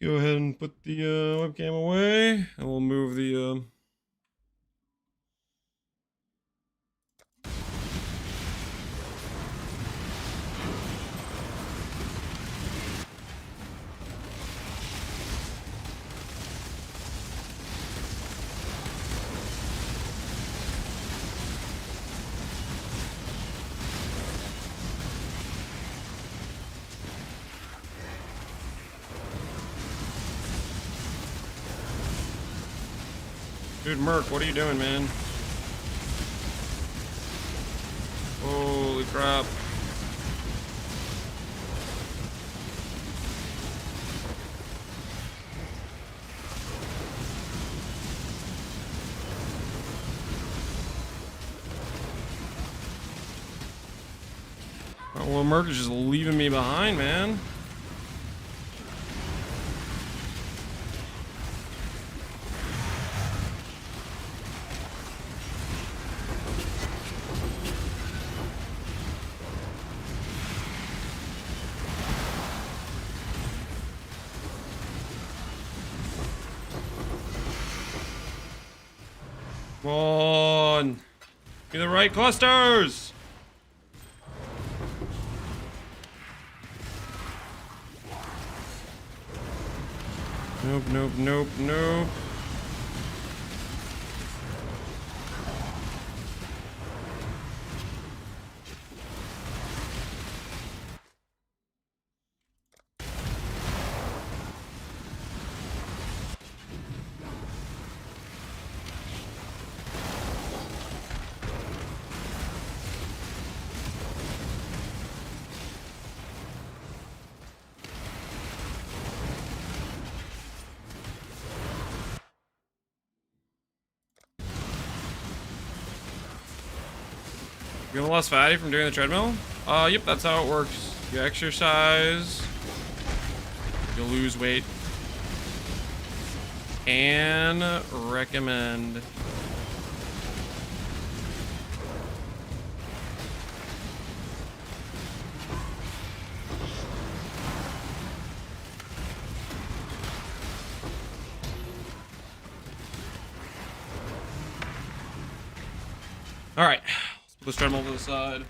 Go ahead and put the webcam away, and we'll move the Dude, Merc, what are you doing, man? Holy crap. Oh, well, Merc is just leaving me behind, man. Come on! Be the right clusters! Nope, nope, nope, nope. You get less fatty from doing the treadmill? Yep, that's how it works. You exercise, you lose weight. And recommend. All right. Let's treadmill to the side.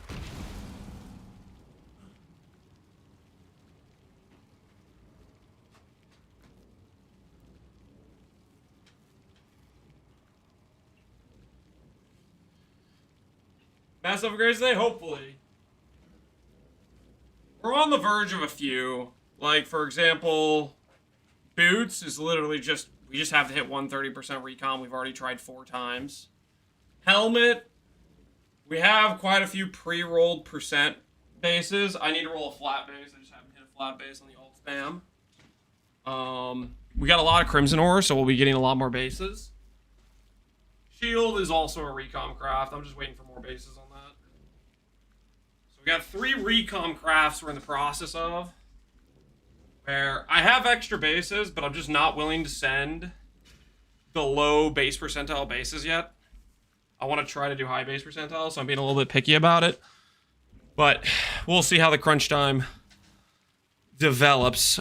Massive upgrades today? Hopefully. We're on the verge of a few. Like, for example, Boots is literally just, we just have to hit 130% recon. We've already tried 4 times. Helmet, we have quite a few pre-rolled percent bases. I need to roll a flat base. I just haven't hit a flat base on the alt spam. We got a lot of Crimson Ore, so we'll be getting a lot more bases. Shield is also a recom craft. I'm just waiting for more bases on that. So we got 3 recom crafts we're in the process of. Where I have extra bases, but I'm just not willing to send the low base percentile bases yet. I want to try to do high base percentile, so I'm being a little bit picky about it. But we'll see how the crunch time develops.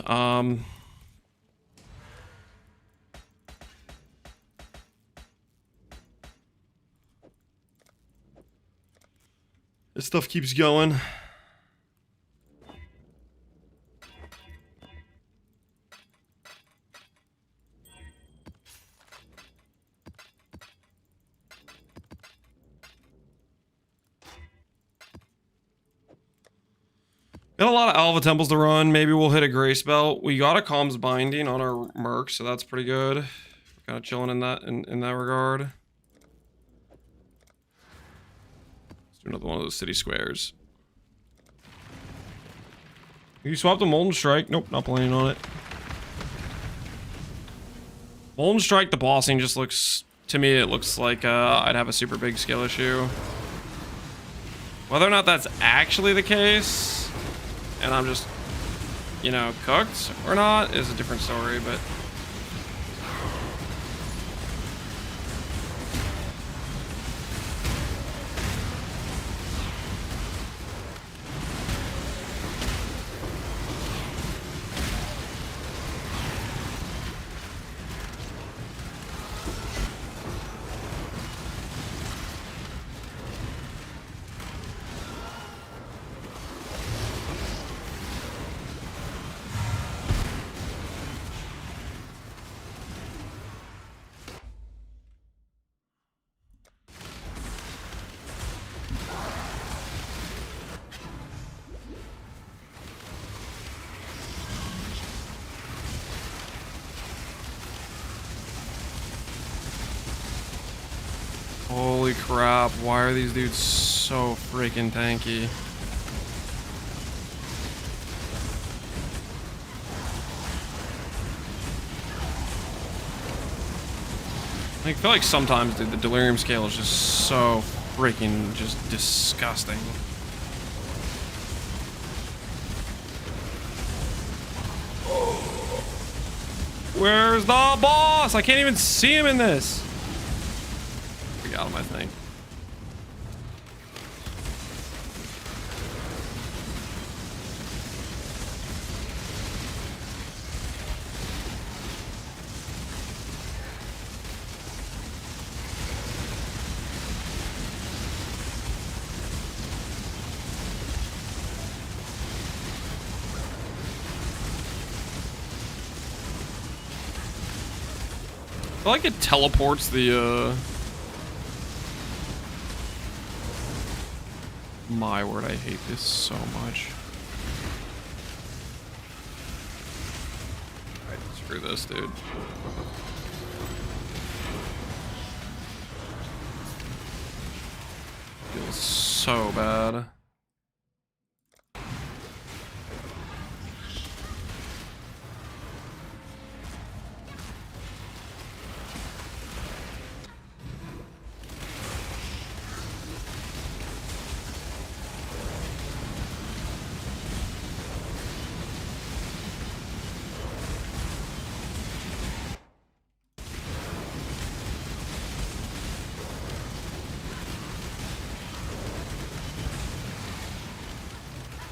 This stuff keeps going. Got a lot of Alva Temples to run. Maybe we'll hit a Grace Belt. We got a Comms Binding on our Merc, so that's pretty good. We're kind of chilling in that regard. Let's do another one of those city squares. You swapped the Molten Strike? Nope, not planning on it. Molten Strike, the bossing just looks, to me, it looks like I'd have a super big skill issue. Whether or not that's actually the case, and I'm just, you know, cooked or not is a different story, but... Holy crap, why are these dudes so freaking tanky? I feel like sometimes, dude, the Delirium scale is just so freaking just disgusting. Where's the boss? I can't even see him in this. Out of my thing. I feel like it teleports the my word, I hate this so much. Alright, screw this, dude. Feels so bad.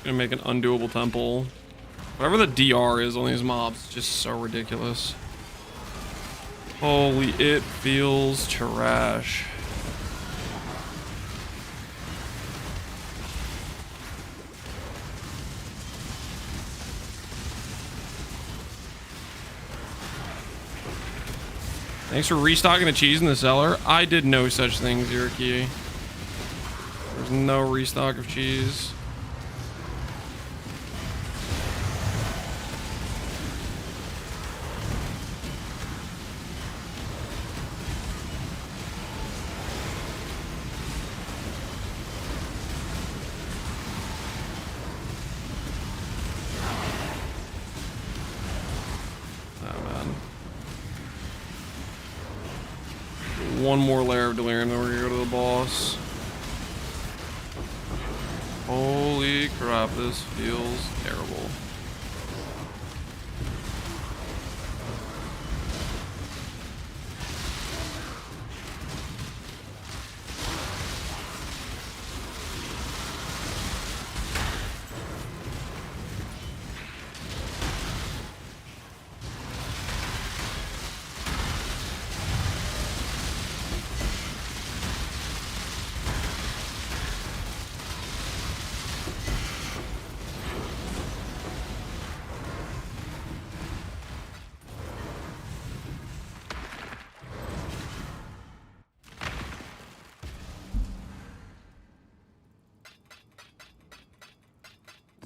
Gonna make an undoable temple. Whatever the DR is on these mobs, is just so ridiculous. Holy, it feels trash. Thanks for restocking the cheese in the cellar. I did no such thing, Zeraki. There's no restock of cheese. one more layer of Delirium, then we're gonna go to the boss. Holy crap, this feels terrible.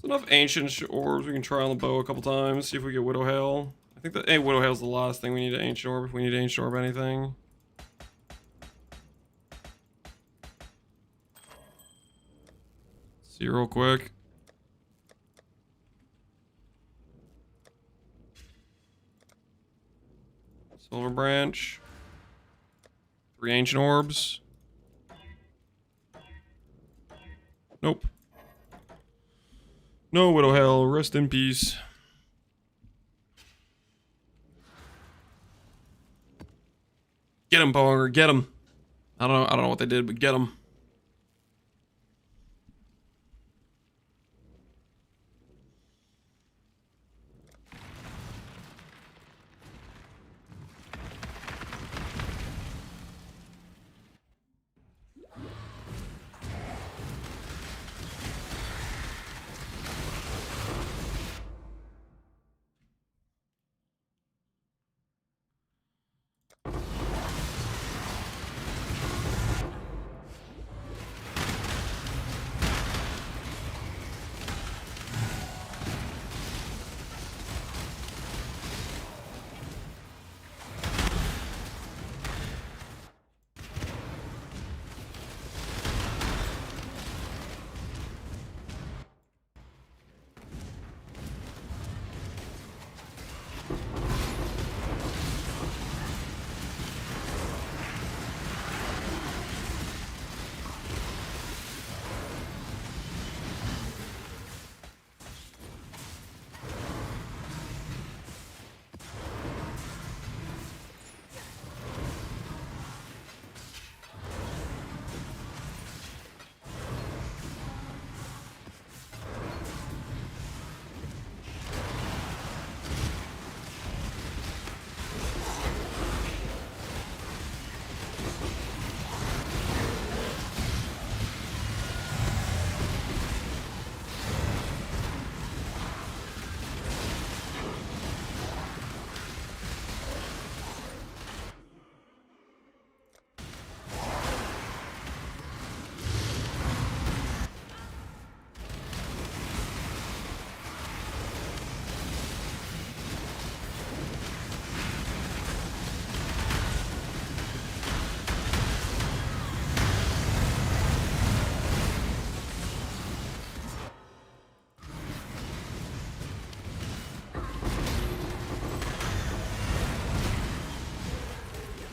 Enough ancient orbs. We can try on the bow a couple times, see if we get Widow Hail. I think that Widow Hail's the last thing we need to ancient orb if we need to ancient orb anything. See real quick. Silver branch. 3 ancient orbs. Nope. No, Widow Hail, rest in peace. Get him, Ponger, get him. I don't know what they did, but get him.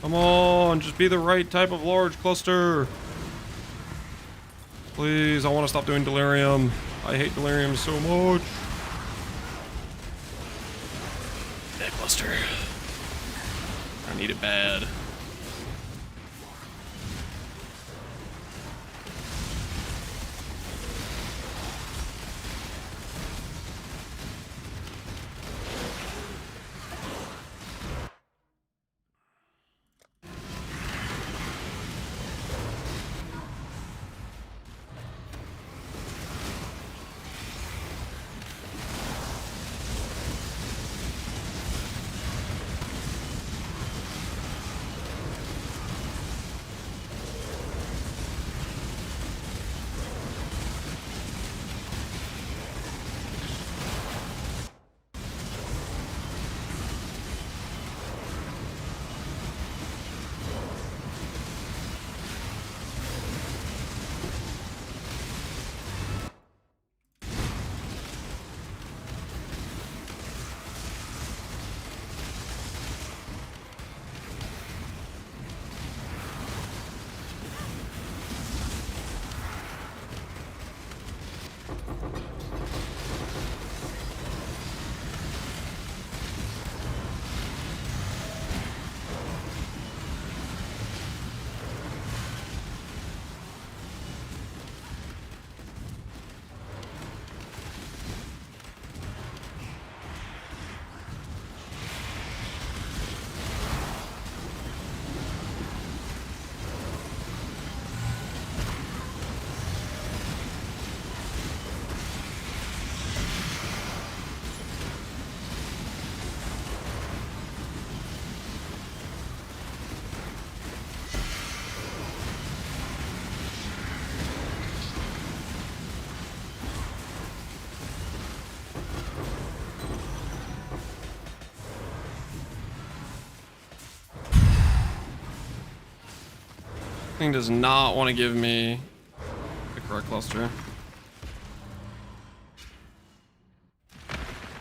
Come on, just be the right type of large cluster. Please, I want to stop doing Delirium. I hate Delirium so much. That cluster. I need it bad. Thing does not want to give me the correct cluster.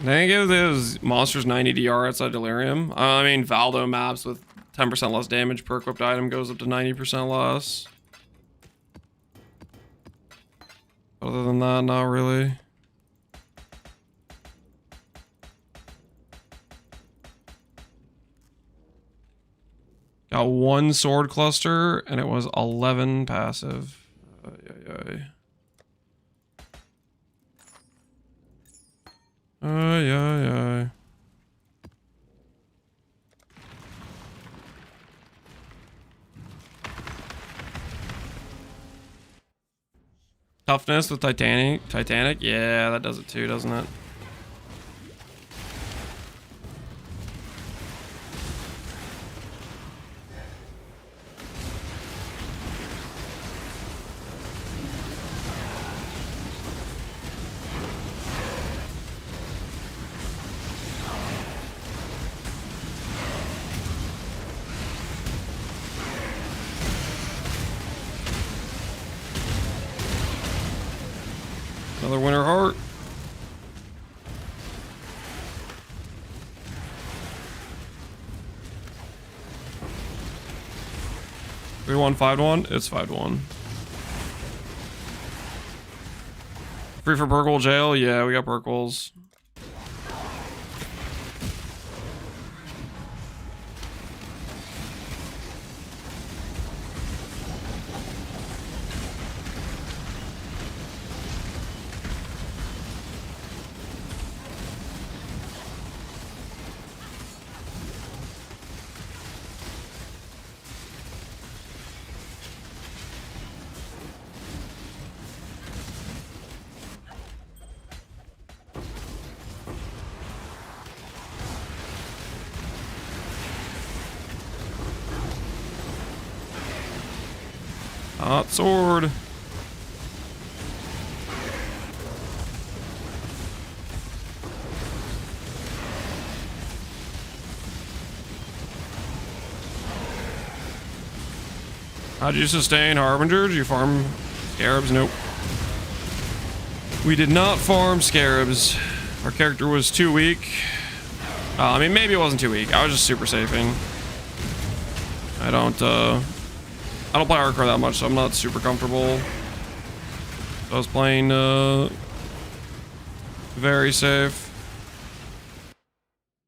They give those monsters 90 DR outside Delirium. I mean, Valdo maps with 10% less damage per equipped item goes up to 90% less. Other than that, not really. Got one sword cluster, and it was 11 passive. Ay. Toughness with Titanic? Yeah, that does it too, doesn't it? Another winter heart. We won 5-1. It's 5-1. Free for Burgle jail? Yeah, we got Burgles. Hot sword. How'd you sustain Harbinger? Did you farm Scarabs? Nope. We did not farm Scarabs. Our character was too weak. I mean, maybe it wasn't too weak. I was just super safing. I don't play hardcore that much, so I'm not super comfortable. I was playing very safe.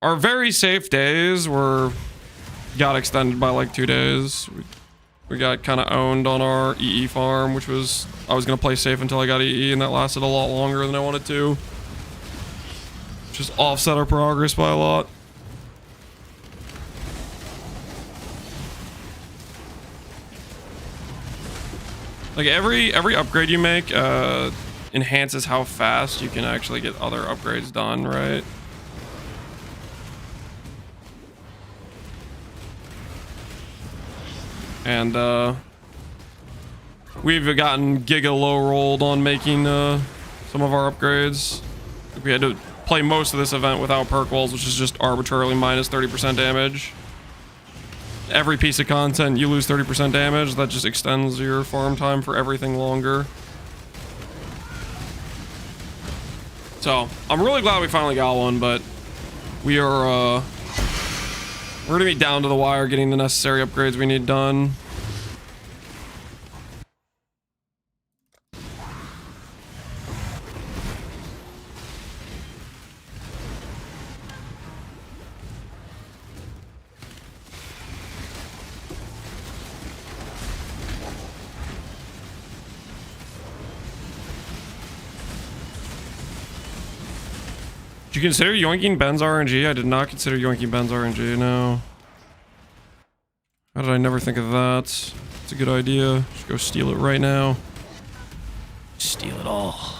Our very safe days got extended by like 2 days. We got kind of owned on our EE farm, which was, I was gonna play safe until I got EE, and that lasted a lot longer than I wanted to. Just offset our progress by a lot. Like every upgrade you make enhances how fast you can actually get other upgrades done, right? And we've gotten giga low rolled on making some of our upgrades. We had to play most of this event without perk walls, which is just arbitrarily minus 30% damage. Every piece of content you lose 30% damage. That just extends your farm time for everything longer. So I'm really glad we finally got one, but we are we're gonna be down to the wire getting the necessary upgrades we need done. Did you consider yoinking Ben's RNG? I did not consider yoinking Ben's RNG, no. How did I never think of that? It's a good idea. Just go steal it right now. Steal it all.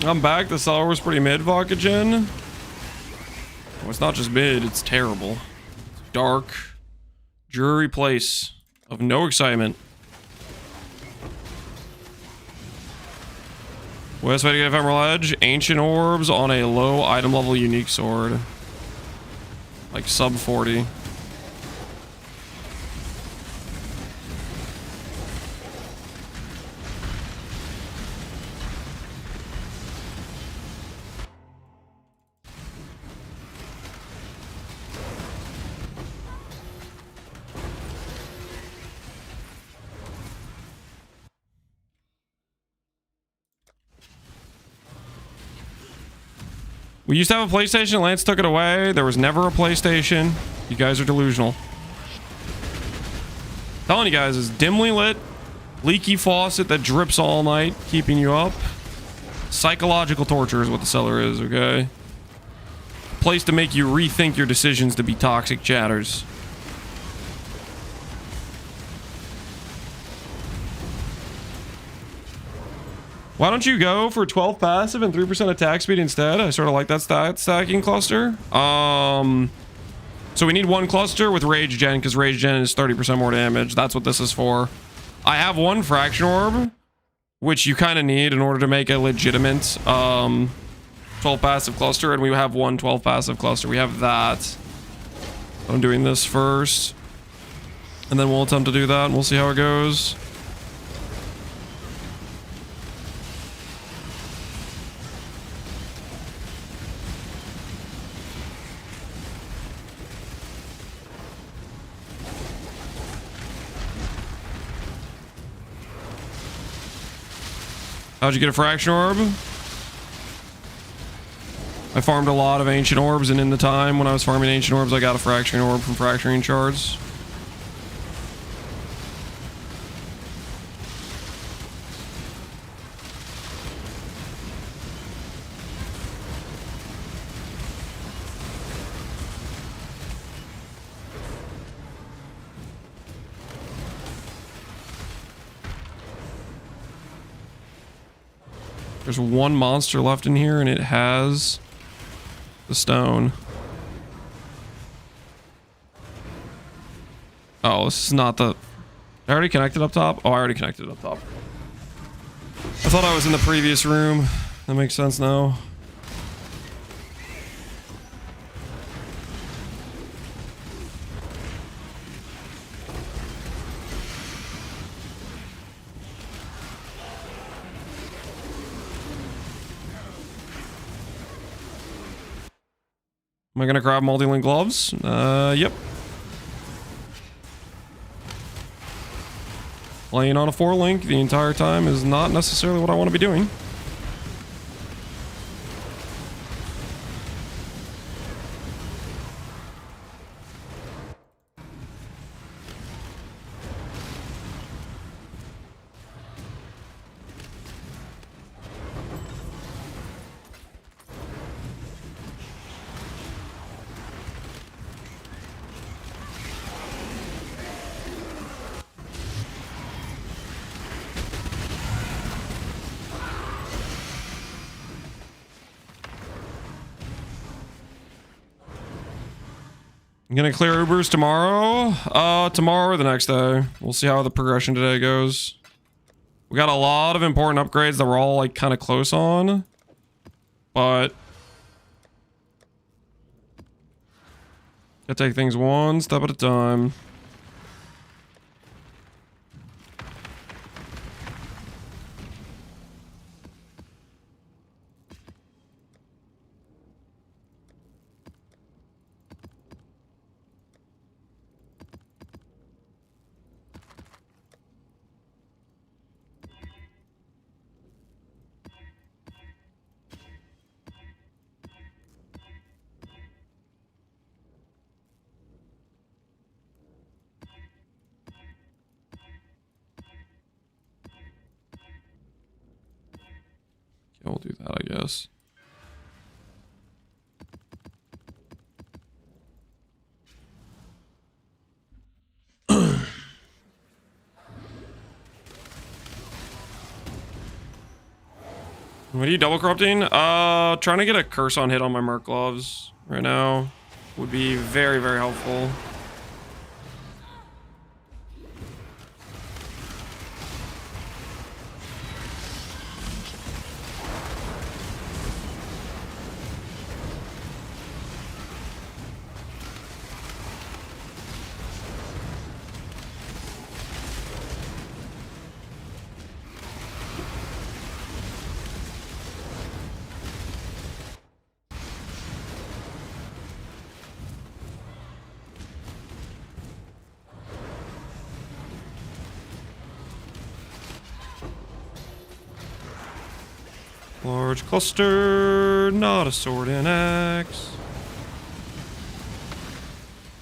I'm back. The Cellar was pretty mid, Vodka Gin. Well, it's not just mid, it's terrible. Dark, dreary place of no excitement. Best way to get Ephemeral Edge? Ancient Orbs on a low item level unique sword. Like sub 40. We used to have a PlayStation, Lance took it away. There was never a PlayStation. You guys are delusional. Telling you guys, it's dimly lit, leaky faucet that drips all night, keeping you up. Psychological torture is what the Cellar is, okay? A place to make you rethink your decisions to be toxic chatters. Why don't you go for 12 passive and 3% attack speed instead? I sort of like that stacking cluster. So we need one cluster with Rage Gen because Rage Gen is 30% more damage. That's what this is for. I have one Fraction Orb, which you kind of need in order to make a legitimate 12 passive cluster, and we have one 12 passive cluster. We have that. I'm doing this first, and then we'll attempt to do that, and we'll see how it goes. How'd you get a Fraction Orb? I farmed a lot of Ancient Orbs, and in the time when I was farming Ancient Orbs, I got a Fraction Orb from Fracturing Shards. There's one monster left in here, and it has the stone. Oh, this is not the... I already connected up top? Oh, I already connected up top. I thought I was in the previous room. That makes sense now. Am I gonna grab multi-link gloves? Yep. Playing on a 4-link the entire time is not necessarily what I want to be doing. I'm gonna clear Ubers tomorrow. Tomorrow or the next day. We'll see how the progression today goes. We got a lot of important upgrades that we're all like kind of close on, but gotta take things one step at a time. We'll do that, I guess. What are you double corrupting? Trying to get a curse on hit on my Merc gloves right now would be very, very helpful. Large cluster, not a sword and axe.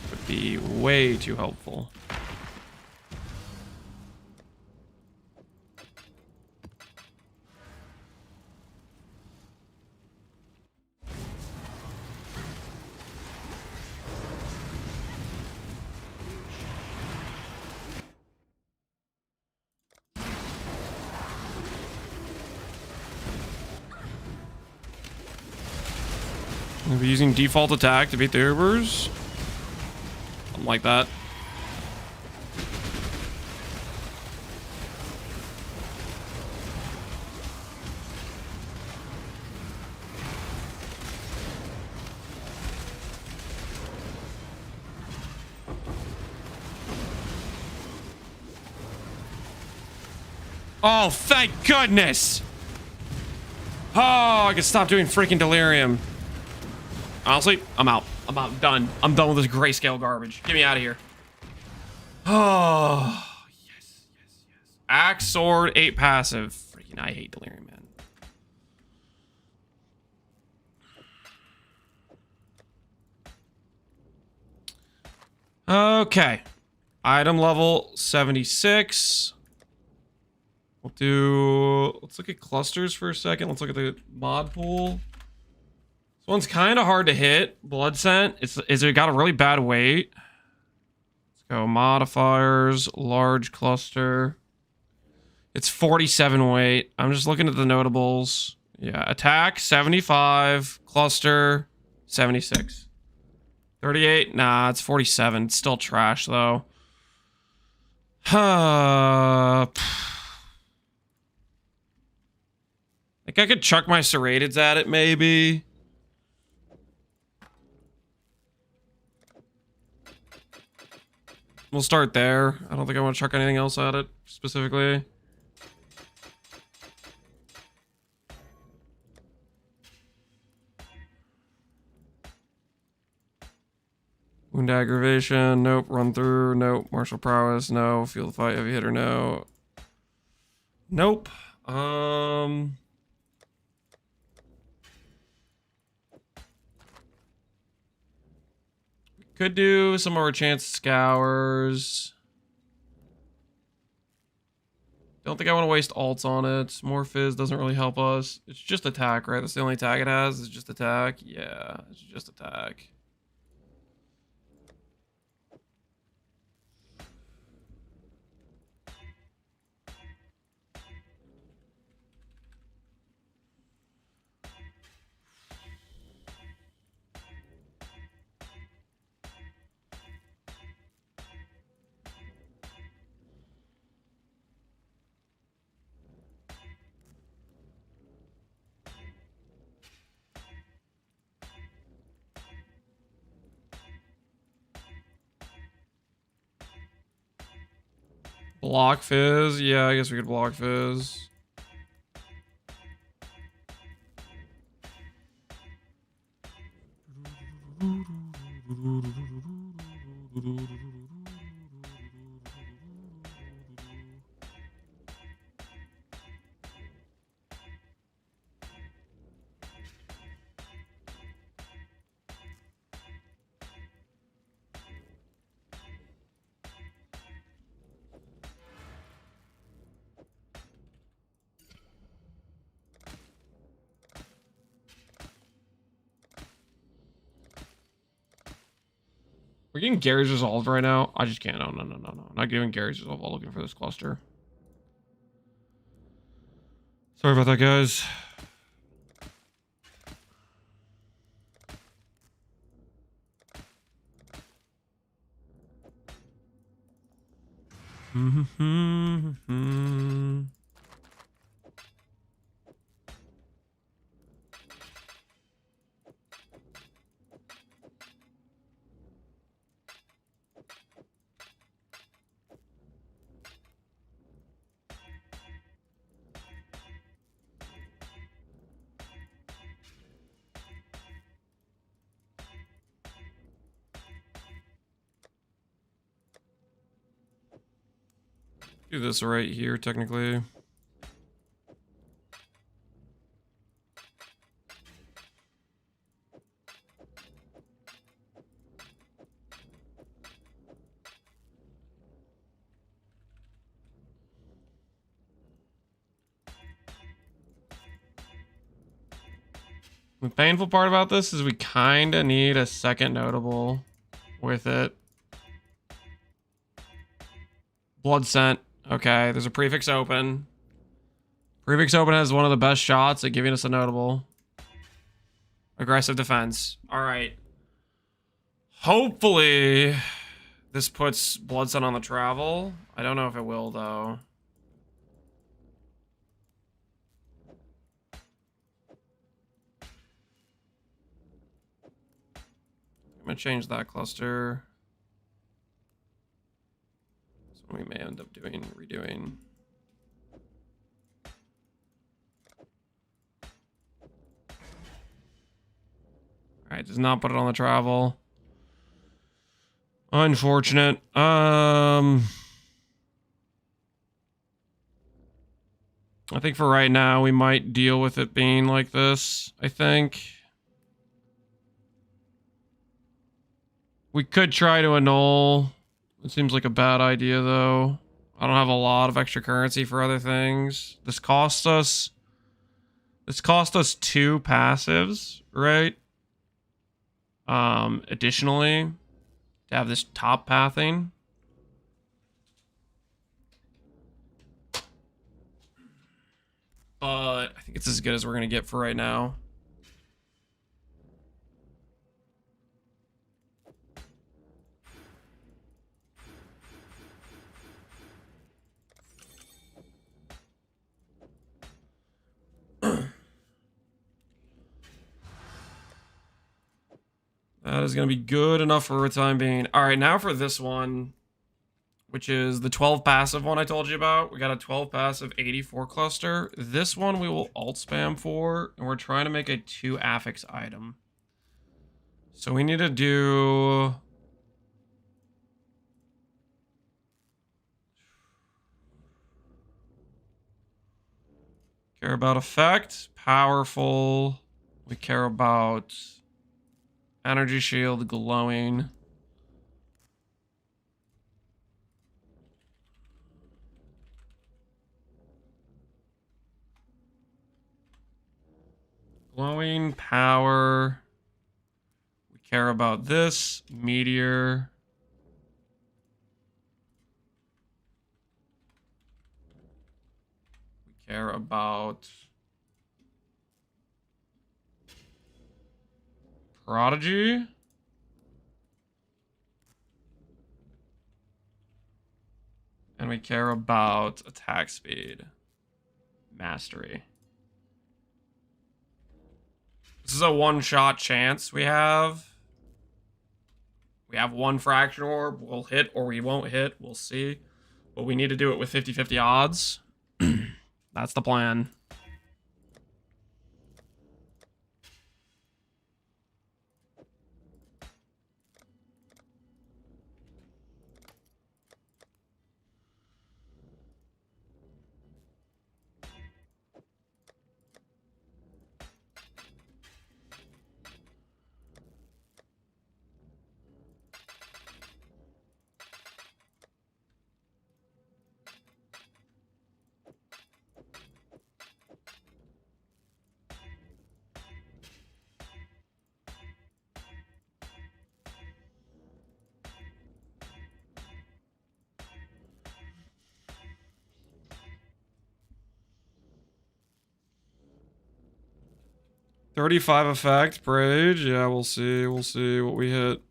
Would be way too helpful. I'll be using default attack to beat the Ubers. Something like that. Oh, thank goodness! Oh, I can stop doing freaking Delirium. Honestly, I'm out. I'm out. Done. I'm done with this grayscale garbage. Get me out of here. Oh, yes, yes, yes. Axe, sword, 8 passive. Freaking, I hate Delirium, man. Okay. Item level 76. We'll do... Let's look at clusters for a second. Let's look at the mod pool. This one's kind of hard to hit. Blood scent. Is it got a really bad weight? Let's go modifiers. Large cluster. It's 47 weight. I'm just looking at the notables. Yeah. Attack 75. Cluster 76. 38. Nah, it's 47. It's still trash though. Think I could chuck my serrateds at it, maybe. We'll start there. I don't think I want to chuck anything else at it, specifically. Wound aggravation, nope. Run through, nope. Martial prowess, no. Feel the fight, heavy hitter, no. Nope. Could do some more chance scours. Don't think I want to waste alts on it. More fizz doesn't really help us. It's just attack, right? That's the only attack it has. It's just attack. Yeah, it's just attack. Block fizz? Yeah, I guess we could block fizz. We're getting Gary's resolved right now. I just can't. No. I'm not giving Gary's resolve while looking for this cluster. Sorry about that, guys. Do this right here, technically. The painful part about this is we kind of need a second notable with it. Blood scent. Okay, there's a prefix open. Prefix open has one of the best shots at giving us a notable. Aggressive defense. All right. Hopefully, this puts blood scent on the travel. I don't know if it will, though. I'm gonna change that cluster. So we may end up redoing. Alright, does not put it on the travel. Unfortunate. I think for right now we might deal with it being like this, I think. We could try to annul. It seems like a bad idea, though. I don't have a lot of extra currency for other things. This cost us 2 passives, right? Additionally, to have this top pathing. But I think it's as good as we're gonna get for right now. That is going to be good enough for the time being. All right, now for this one, which is the 12 passive one I told you about. We got a 12 passive 84 cluster. This one we will alt spam for, and we're trying to make a 2 affix item. So we need to do... Care about effect, powerful. We care about... Energy shield, glowing. Glowing, power. We care about this, meteor. We care about... Prodigy. And we care about attack speed. Mastery. This is a one-shot chance we have. We have 1 fraction orb. We'll hit or we won't hit. We'll see. But we need to do it with 50-50 odds. That's the plan. $35 effect per age. Yeah, we'll see. We'll see what we hit.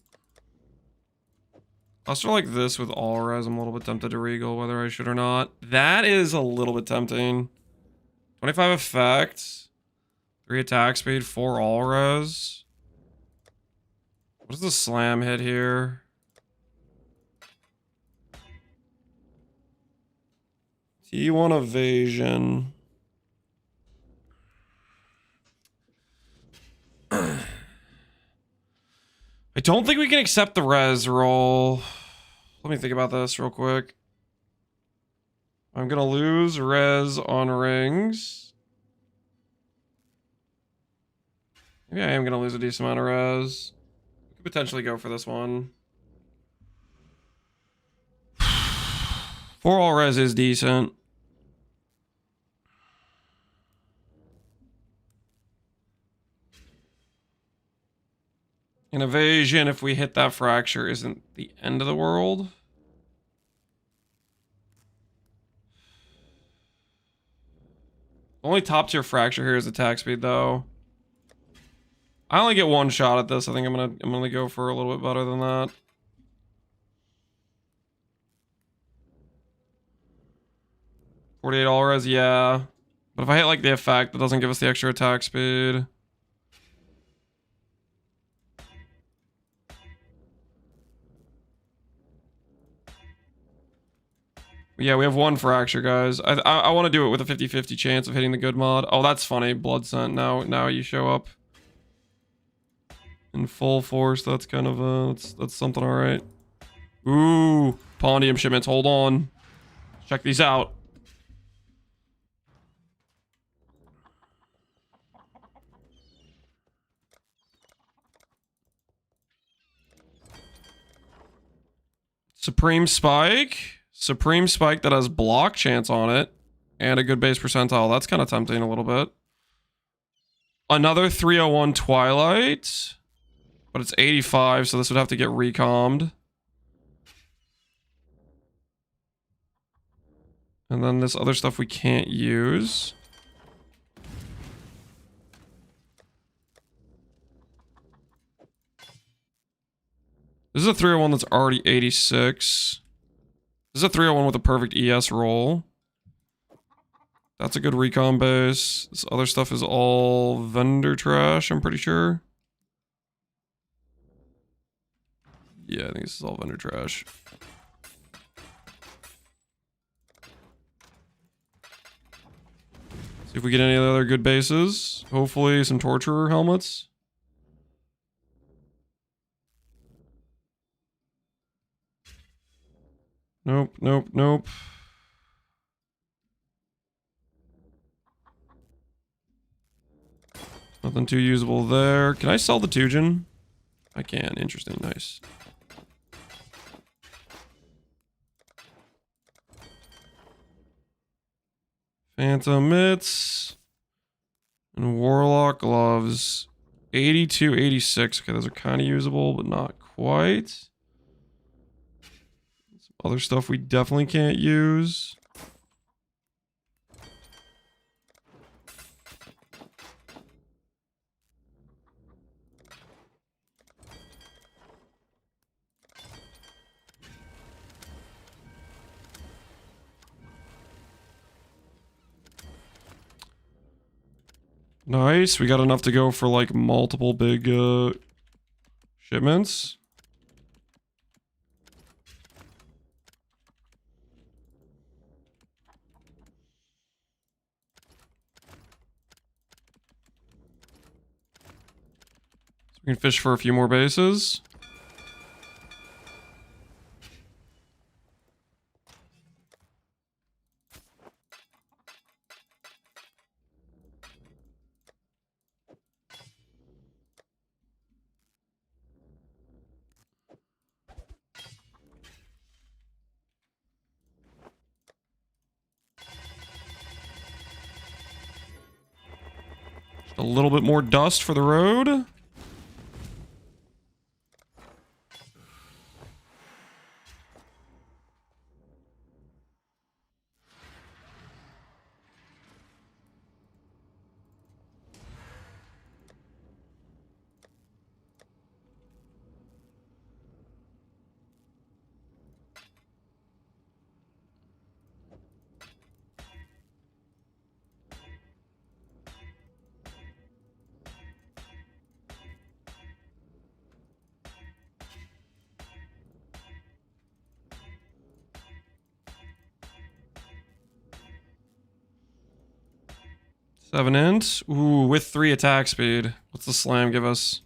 Cluster like this with all res, I'm a little bit tempted to regal, whether I should or not. That is a little bit tempting. 25 effect, 3 attack speed, 4 all res. What does the slam hit here? T1 evasion. I don't think we can accept the res roll. Let me think about this real quick. I'm gonna lose res on rings. Maybe I am gonna lose a decent amount of res. We could potentially go for this one. 4 all res is decent. An evasion, if we hit that fracture, isn't the end of the world. Only top tier fracture here is attack speed, though. I only get 1 shot at this. I think I'm gonna go for a little bit better than that. $48 all res, yeah. But if I hit like the effect, that doesn't give us the extra attack speed. Yeah, we have 1 fracture, guys. I want to do it with a 50-50 chance of hitting the good mod. Oh, that's funny. Blood scent. Now you show up in full force. That's kind of that's something, all right. Ooh, Pondium shipments. Hold on. Check these out. Supreme Spike. Supreme Spike that has block chance on it. And a good base percentile. That's kind of tempting a little bit. Another 301 Twilight. But it's 85, so this would have to get recommed. And then this other stuff we can't use. This is a 301 that's already 86. This is a 301 with a perfect ES roll. That's a good recon base. This other stuff is all vendor trash, I'm pretty sure. Yeah, I think this is all vendor trash. See if we get any other good bases. Hopefully some torturer helmets. Nope, nope, nope. Nothing too usable there. Can I sell the Tujin? I can. Interesting. Nice. Phantom mitts. And Warlock gloves. 82, 86. Okay, those are kind of usable, but not quite. Other stuff we definitely can't use. Nice. We got enough to go for like multiple big shipments. We can fish for a few more bases. Just a little bit more dust for the road. 7 int. Ooh, with 3 attack speed. What's the slam give us?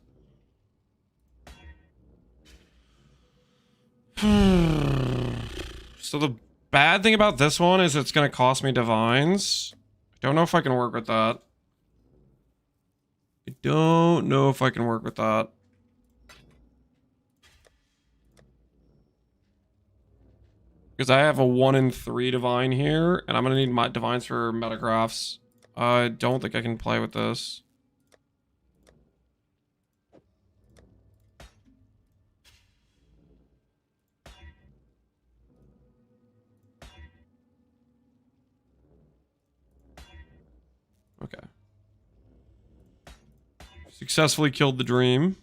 So the bad thing about this one is it's going to cost me divines. I don't know if I can work with that. I don't know if I can work with that. Because I have a 1 in 3 divine here, and I'm going to need my divines for metagraphs. I don't think I can play with this. Okay. Successfully killed the dream.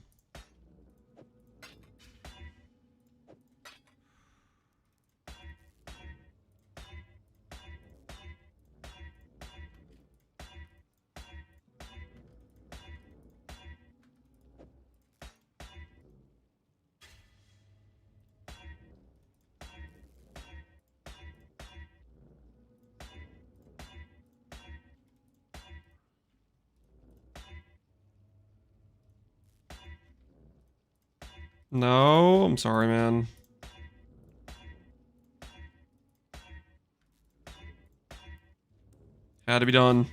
No, I'm sorry, man. Had to be done.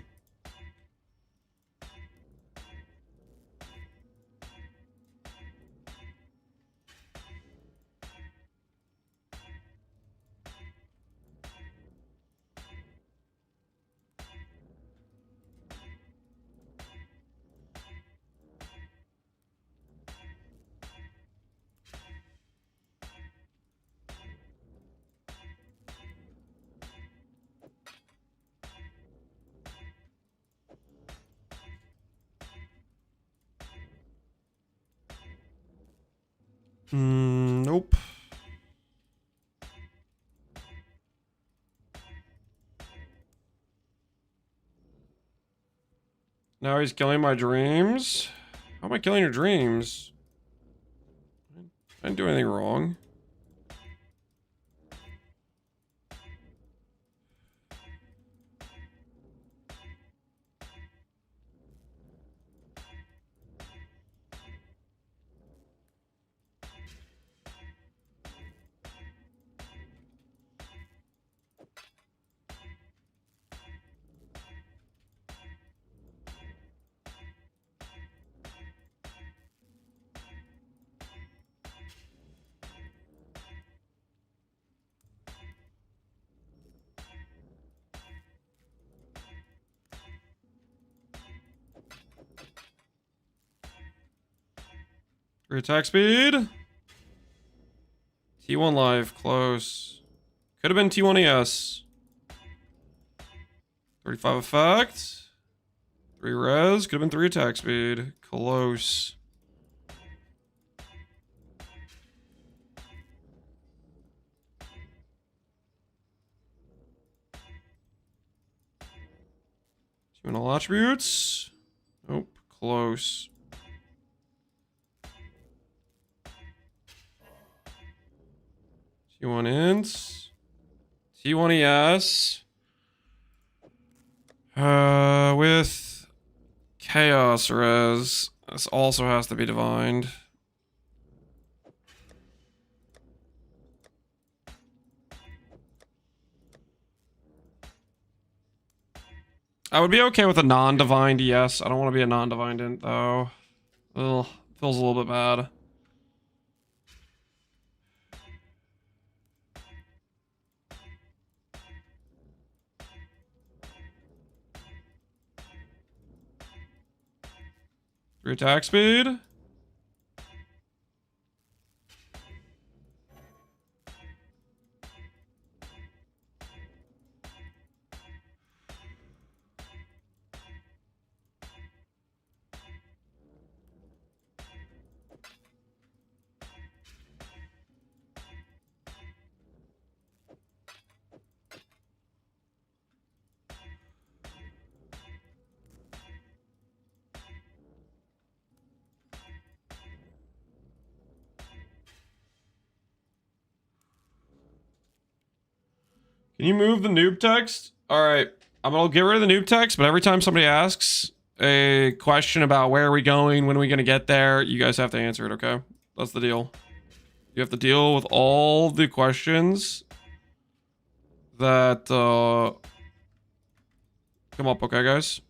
Nope. Now he's killing my dreams. How am I killing your dreams? I didn't do anything wrong. Free attack speed. T1 live, close. Could have been T1 ES. 35 effect. 3 res. Could have been 3 attack speed. Close. T1 all attributes. Nope. Close. T1 ints. T1 ES. With chaos res. This also has to be divined. I would be okay with a non-divined ES. I don't want to be a non-divined int though. Ugh, feels a little bit bad. Free attack speed. Can you move the noob text? All right. I'm gonna get rid of the noob text, but every time somebody asks a question about where are we going, when are we gonna get there, you guys have to answer it, okay? That's the deal. You have to deal with all the questions that come up, okay, guys?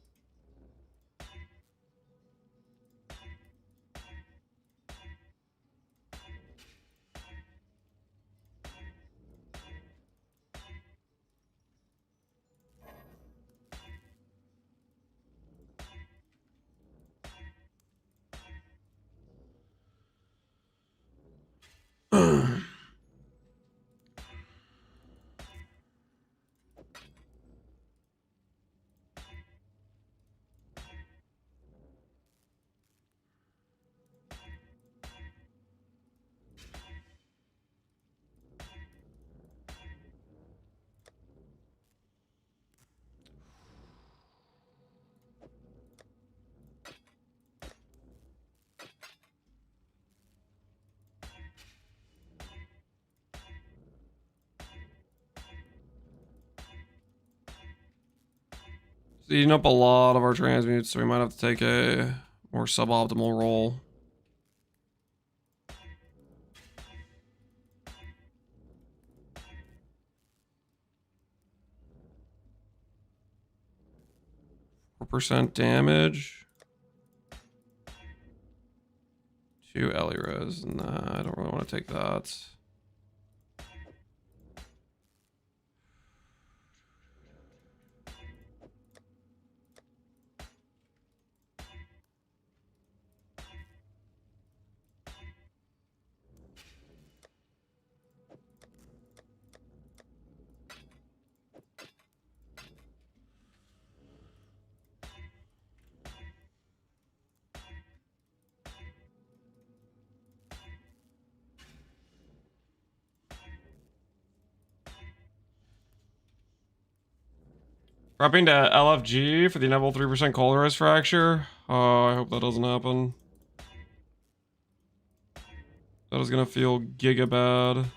Eating up a lot of our transmutes, so we might have to take a more suboptimal roll. % damage. 2 Ellie res. Nah, I don't really want to take that. Dropping to LFG for the inevitable 3% Colarized fracture. Oh, I hope that doesn't happen. That is gonna feel giga bad.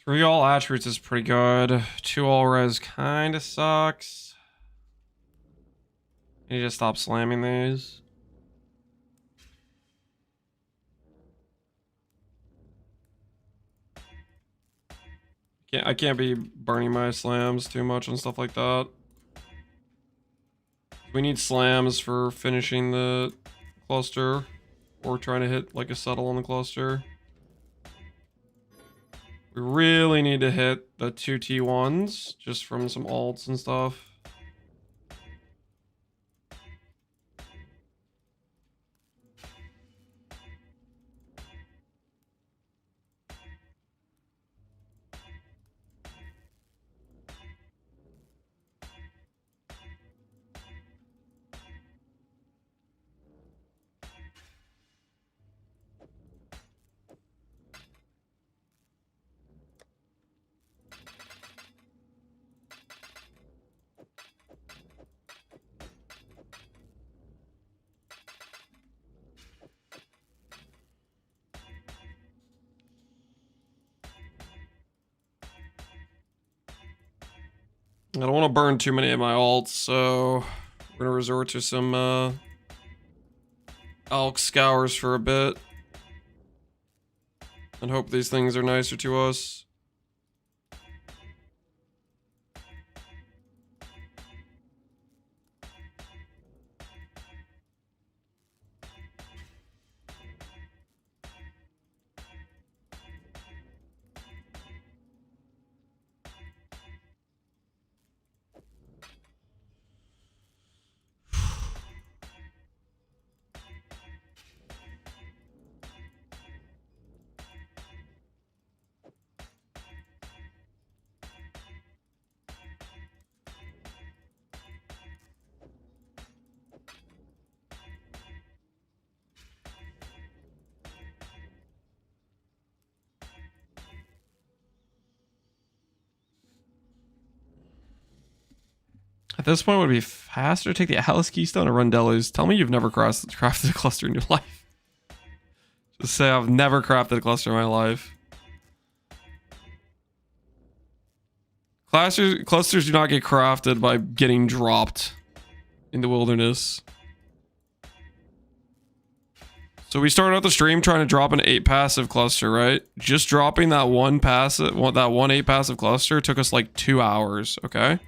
Three all attributes is pretty good. 2 all res kind of sucks. I need to stop slamming these. I can't be burning my slams too much and stuff like that. We need slams for finishing the cluster or trying to hit like a settle on the cluster. We really need to hit the 2 T1s just from some alts and stuff. I don't want to burn too many of my alts, so we're gonna resort to some Alk Scours for a bit. And hope these things are nicer to us. At this point, would it be faster to take the Alice Keystone or run Delos? Tell me you've never crafted a cluster in your life. Just say I've never crafted a cluster in my life. Clusters do not get crafted by getting dropped in the wilderness. So we started out the stream trying to drop an 8 passive cluster, right? Just dropping that one 8 passive cluster took us like 2 hours, okay?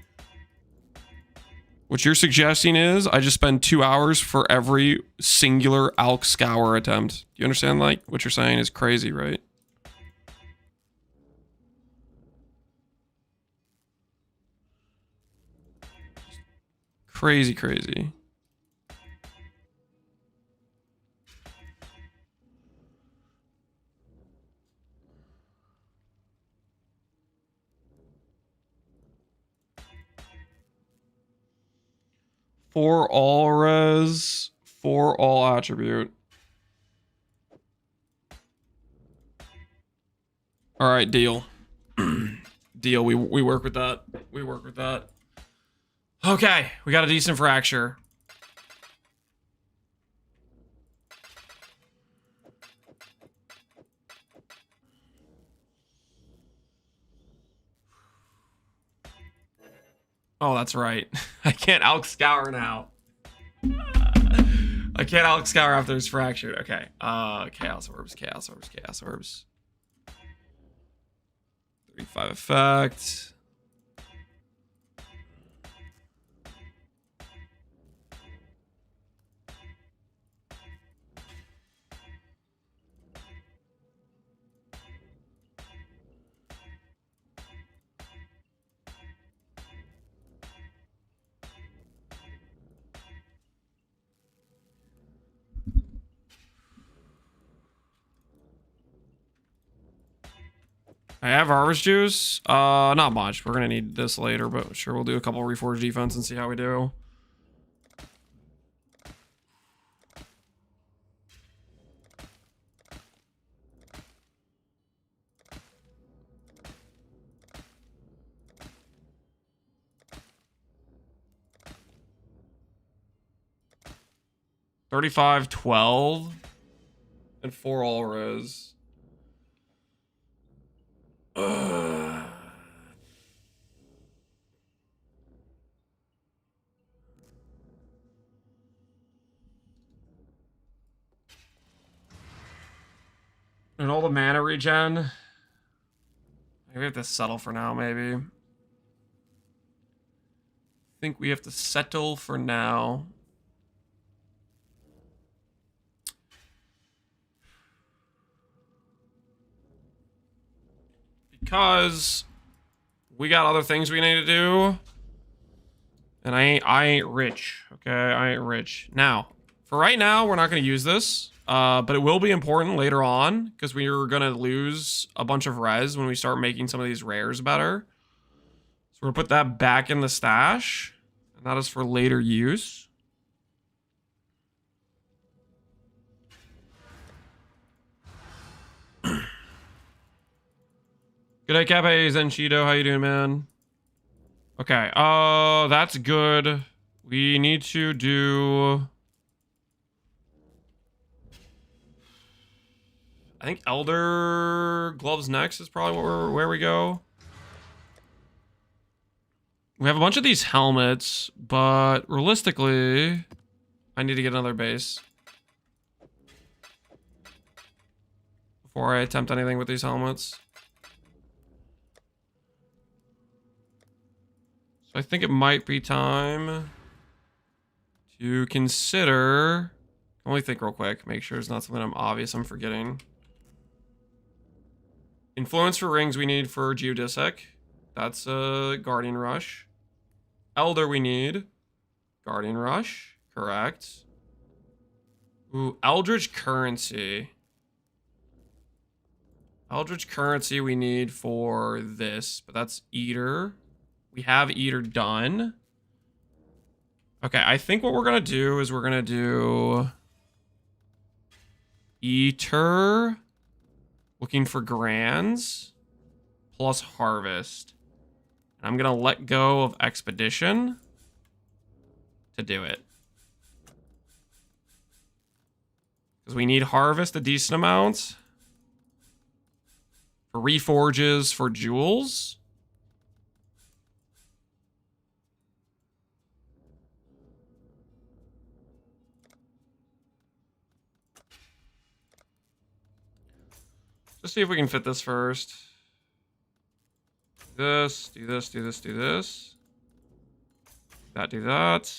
What you're suggesting is I just spend 2 hours for every singular Alk Scour attempt. You understand, like, what you're saying is crazy, right? Crazy, crazy. For all res, for all attribute. All right, deal. Deal. We work with that. We work with that. Okay, we got a decent fracture. Oh, that's right. I can't Alk Scour now. I can't Alk Scour after it's fractured. Okay. Chaos Orbs, Chaos Orbs, Chaos Orbs. 35 effect. I have Harvest Juice. Not much. We're gonna need this later, but sure, we'll do a couple Reforge defense and see how we do. $35, $12, and 4 all res. And all the mana regen. Maybe we have to settle for now, maybe. I think we have to settle for now. Because we got other things we need to do. And I ain't rich, okay? I ain't rich. Now, for right now, we're not going to use this. But it will be important later on, because we are going to lose a bunch of res when we start making some of these rares better. So we're going to put that back in the stash. And that is for later use. Good day, Cape Zenchido. How you doing, man? Okay, that's good. We need to do... I think Elder Gloves next is probably where we go. We have a bunch of these helmets, but realistically, I need to get another base before I attempt anything with these helmets. So I think it might be time to consider... Only think real quick, make sure it's not something I'm forgetting. Influence for rings we need for Geodesic. That's a Guardian Rush. Elder we need. Guardian Rush. Correct. Ooh, Eldritch Currency. Eldritch Currency we need for this, but that's Eater. We have Eater done. Okay, I think what we're going to do is we're going to do... Eater... Looking for Grands plus Harvest. And I'm going to let go of Expedition. to do it. Because we need harvest a decent amount. For reforges, for jewels. Let's see if we can fit this first. This, do this, do this, do this. That, do that.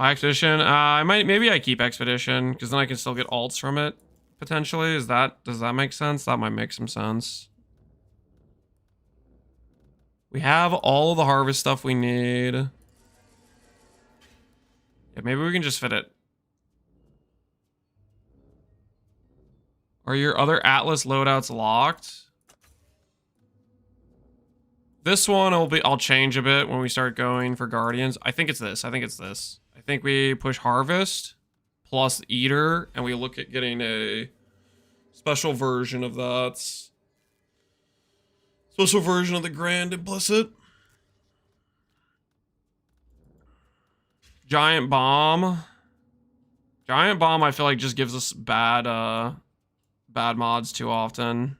Expedition. Maybe I keep Expedition because then I can still get alts from it potentially. Does that make sense? That might make some sense. We have all of the harvest stuff we need. Yeah, maybe we can just fit it. Are your other Atlas loadouts locked? This one I'll change a bit when we start going for Guardians. I think it's this. I think we push Harvest plus Eater, and we look at getting a special version of that. Special version of the Grand Implicit. Giant Bomb. Giant Bomb I feel like just gives us bad mods too often.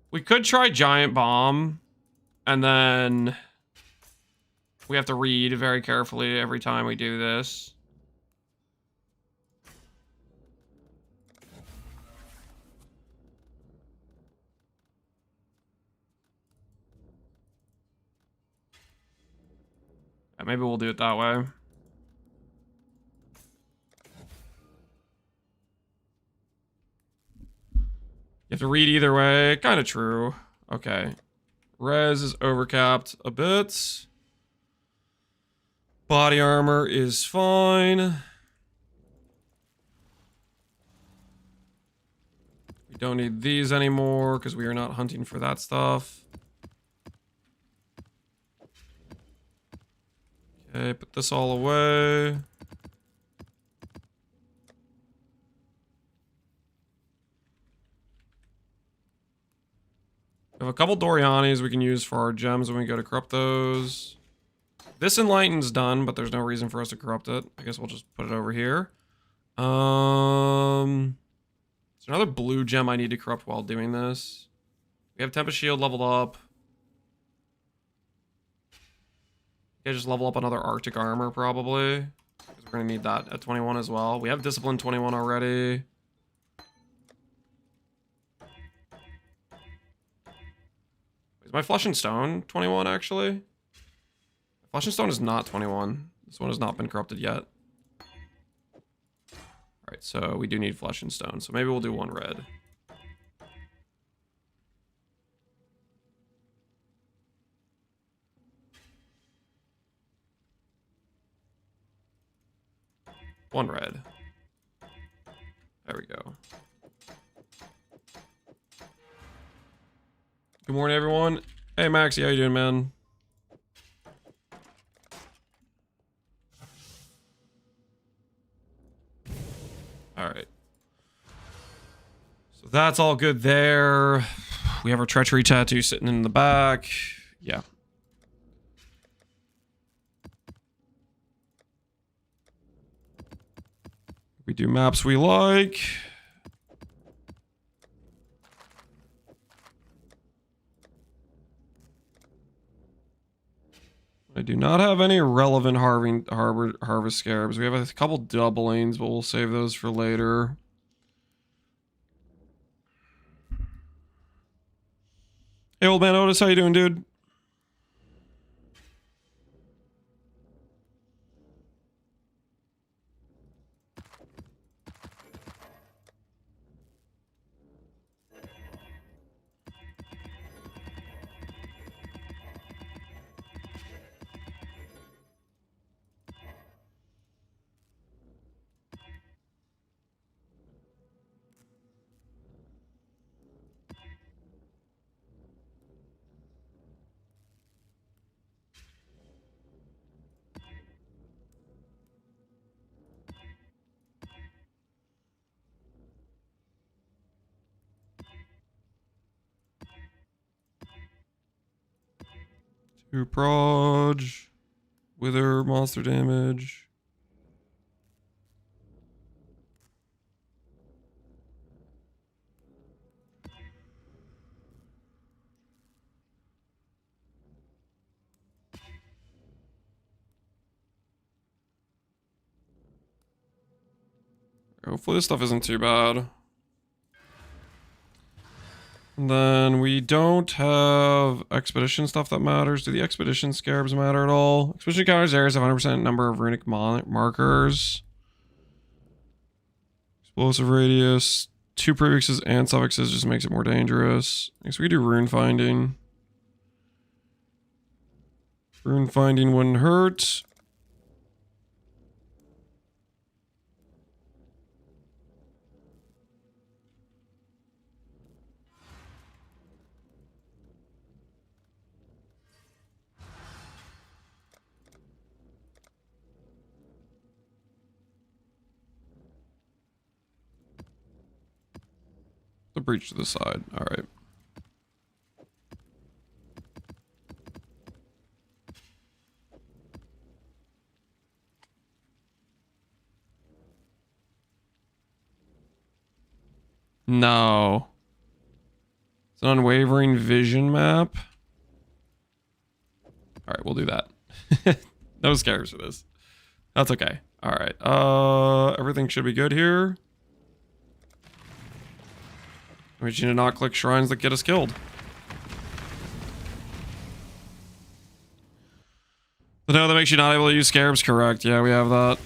We could try Giant Bomb, and then we have to read very carefully every time we do this. Yeah, maybe we'll do it that way. You have to read either way. Kind of true. Okay. Res is overcapped a bit. Body armor is fine. We don't need these anymore because we are not hunting for that stuff. Okay, put this all away. We have a couple Dorianis we can use for our gems when we go to corrupt those. This Enlighten's done, but there's no reason for us to corrupt it. I guess we'll just put it over here. There's another blue gem I need to corrupt while doing this. We have Tempest Shield leveled up. Yeah, just level up another Arctic Armor, probably. Because we're going to need that at 21 as well. We have Discipline 21 already. Is my Flesh and Stone 21, actually? Flesh and Stone is not 21. This one has not been corrupted yet. Alright, so we do need Flesh and Stone. So maybe we'll do one red. One red. There we go. Good morning, everyone. Hey, Maxie, how you doing, man? All right. So that's all good there. We have our treachery tattoo sitting in the back. Yeah. We do maps we like. I do not have any relevant harvest scarabs. We have a couple doublings, but we'll save those for later. Hey, old man Otis, how you doing, dude? 2 proj. Wither, monster damage. Hopefully this stuff isn't too bad. And then we don't have expedition stuff that matters. Do the expedition scarabs matter at all? Expedition counters areas have 100% number of runic markers. Explosive radius. 2 prefixes and suffixes just makes it more dangerous. I guess we could do rune finding. Rune finding wouldn't hurt. The breach to the side. All right. No. It's an unwavering vision map. All right, we'll do that. No scares for this. That's okay. All right. Everything should be good here. We just need to not click shrines that get us killed. So no, that makes you not able to use scarabs, correct? Yeah, we have that.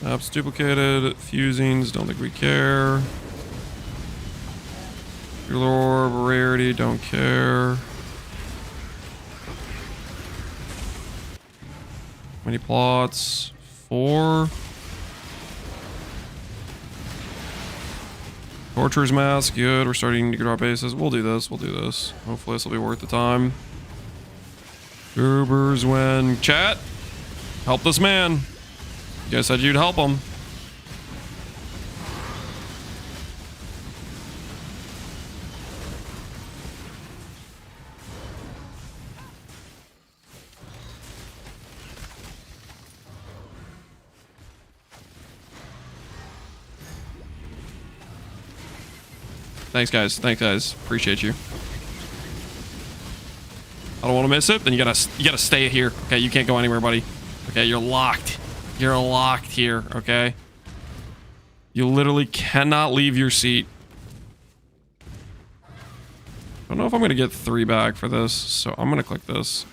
Maps duplicated, fusings, don't think we care. Orb, rarity, don't care. Many plots? 4. Torture's mask, good. We're starting to get our bases. We'll do this, we'll do this. Hopefully this will be worth the time. Goobers when chat. Help this man. You guys said you'd help him. Thanks guys. Appreciate you. I don't want to miss it. Then you gotta stay here. Okay, you can't go anywhere, buddy. Okay, you're locked. You're locked here. Okay. You literally cannot leave your seat. I don't know if I'm gonna get 3 back for this, so I'm gonna click this.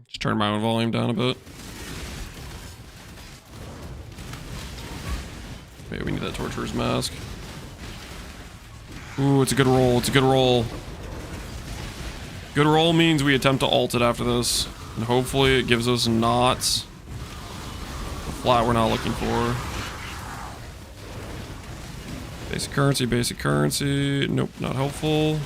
Just turn my own volume down a bit. Maybe we need that Torturer's Mask. Ooh, it's a good roll. It's a good roll. Good roll means we attempt to ult it after this. And hopefully it gives us not the flat we're not looking for. Basic currency, basic currency. Nope, not helpful.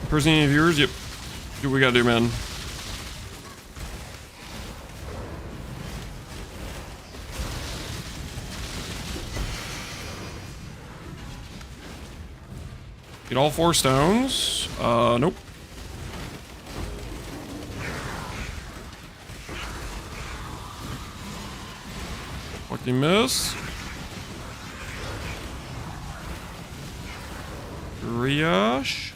Person, any viewers? Yep. Do what we gotta do, man. Get all 4 stones. Nope. Lucky miss. Brioche.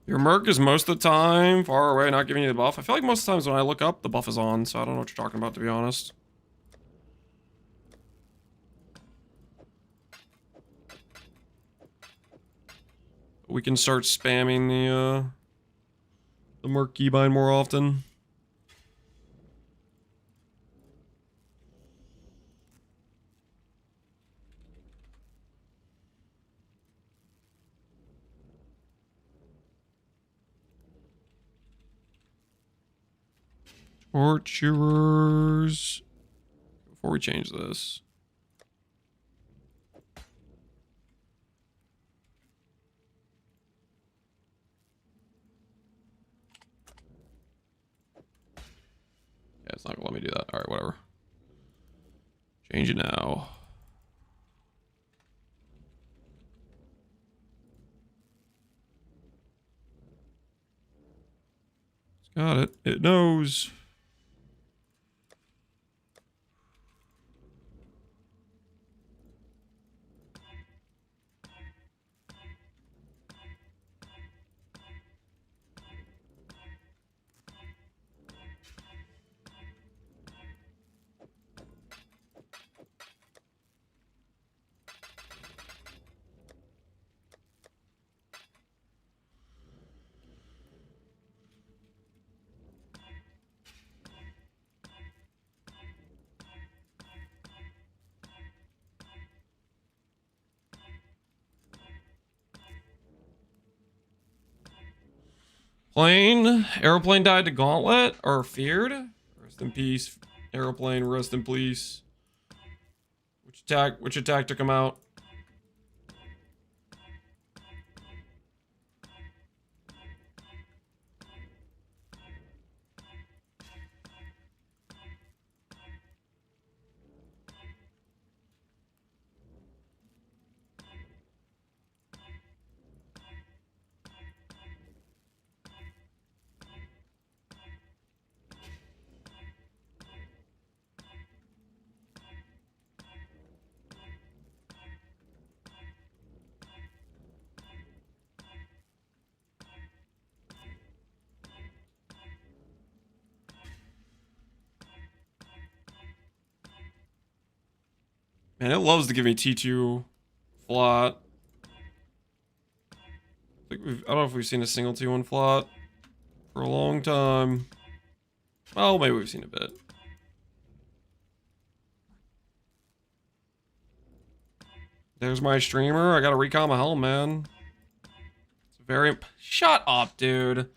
Your Merc is most of the time far away, not giving you the buff. I feel like most of the times when I look up, the buff is on, so I don't know what you're talking about, to be honest. We can start spamming the Merc keybind more often. Torturers. Before we change this. Yeah, it's not gonna let me do that. Alright, whatever. Change it now. It's got it. It knows. Aeroplane died to Gauntlet, or feared. Rest in peace, aeroplane. Rest in peace. Which attack took him out? Man, it loves to give me T2 flat. I don't know if we've seen a single T1 flat for a long time. Well, maybe we've seen a bit. There's my streamer. I gotta recon my helm, man. It's very... Shut up, dude.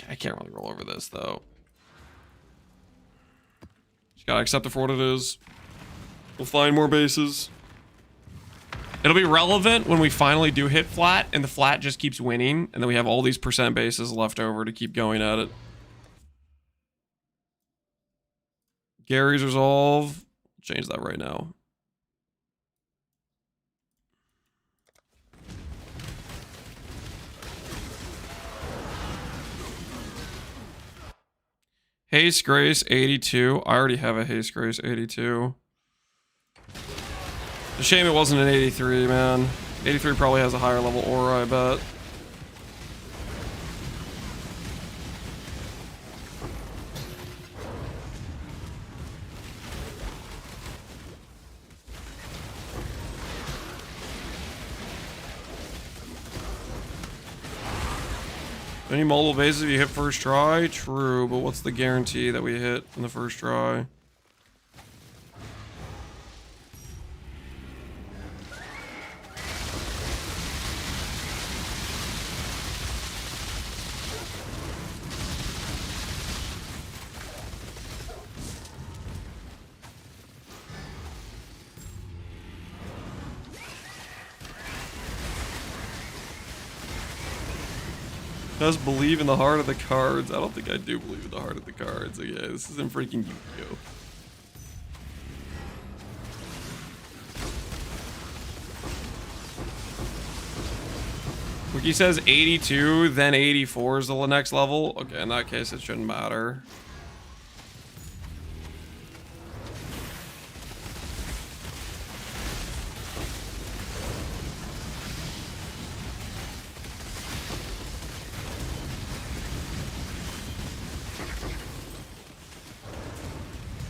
I can't really roll over this, though. Just gotta accept it for what it is. We'll find more bases. It'll be relevant when we finally do hit flat, and the flat just keeps winning, and then we have all these percent bases left over to keep going at it. Gary's Resolve. Change that right now. Haste Grace 82. I already have a Haste Grace 82. It's a shame it wasn't an 83, man. 83 probably has a higher level aura, I bet. Any multiple bases if you hit first try? True, but what's the guarantee that we hit in the first try? Does believe in the heart of the cards. I don't think I do believe in the heart of the cards. Okay, this isn't freaking Yu-Gi-Oh! Wiki says 82, then 84 is the next level. Okay, in that case, it shouldn't matter.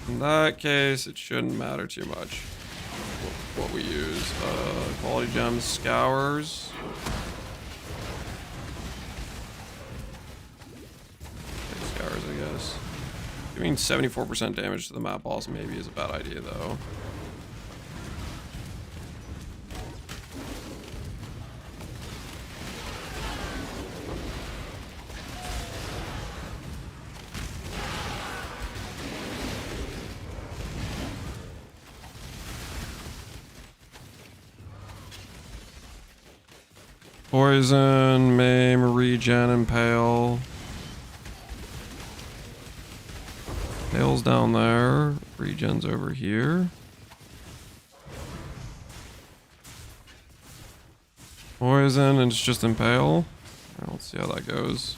In that case, it shouldn't matter too much what we use. Quality gems, scours. Scours, I guess. Giving 74% damage to the map boss maybe is a bad idea, though. Poison, maim, regen, impale. Impale's down there. Regen's over here. Poison, and it's just impale. Alright, let's see how that goes.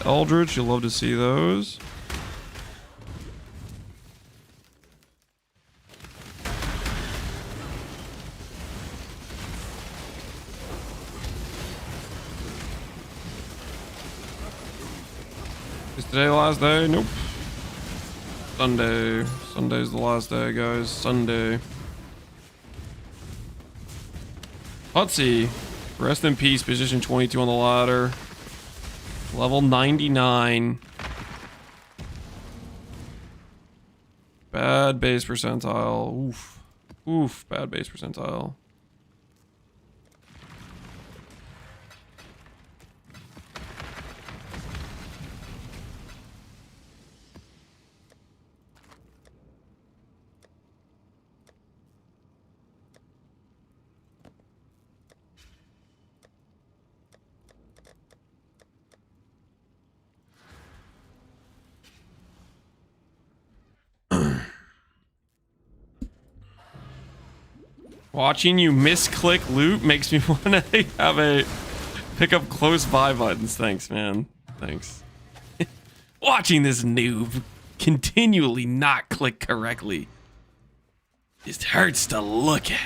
Eldritch, you'll love to see those. Is today the last day? Nope. Sunday. Sunday's the last day, guys. Sunday. Hutsy. Rest in peace. Position 22 on the ladder. Level 99. Bad base percentile. Oof. Oof. Bad base percentile. Watching you misclick loot makes me want to have a pick up close by buttons. Thanks, man. Thanks. Watching this noob continually not click correctly just hurts to look at.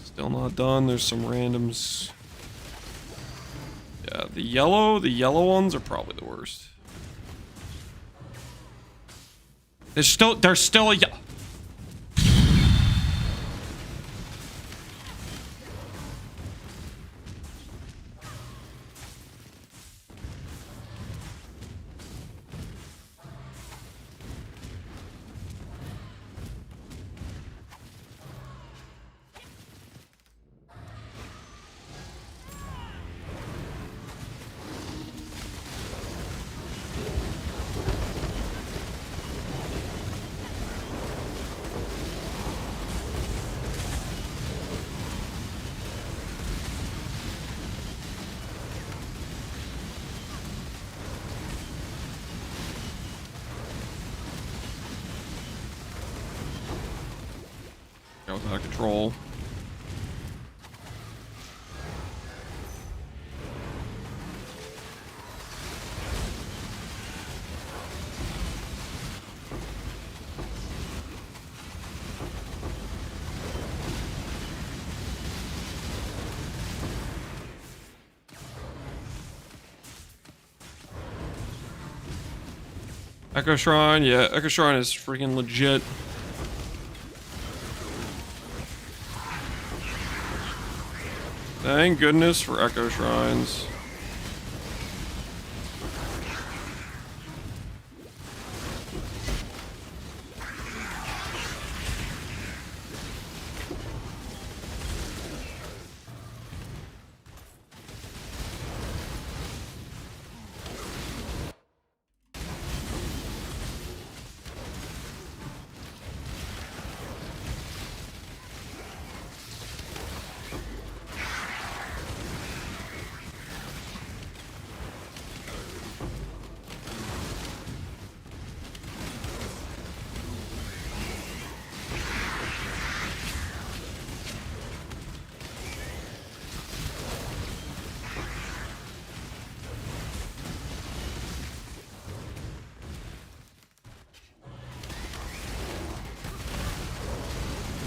Still not done. There's some randoms. Yeah, the yellow ones are probably the worst. There's still a growth out of control. Echo Shrine, yeah, Echo Shrine is freaking legit. Thank goodness for Echo Shrines.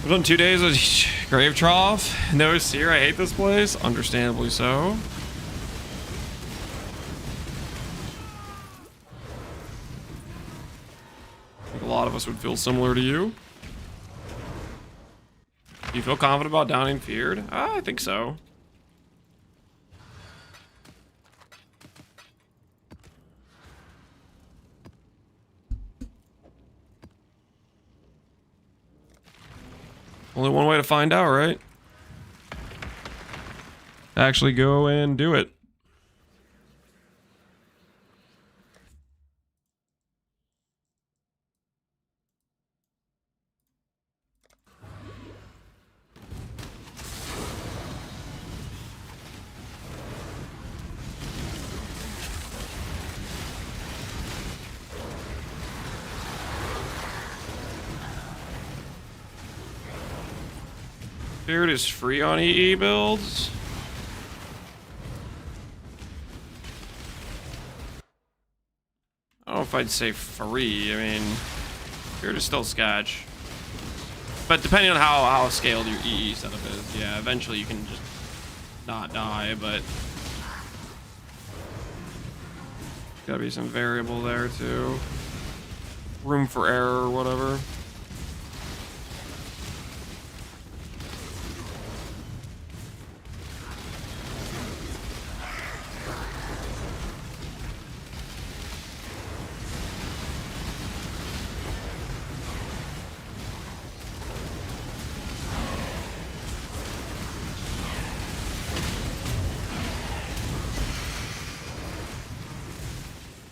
I've done 2 days of Grave Trough. No seer, I hate this place. Understandably so. I think a lot of us would feel similar to you. Do you feel confident about downing Feared? I think so. Only one way to find out, right? Actually go and do it. Feared is free on EE builds. I don't know if I'd say free. I mean, Feared is still sketch. But depending on how scaled your EE setup is, yeah, eventually you can just not die, but gotta be some variable there too. Room for error or whatever.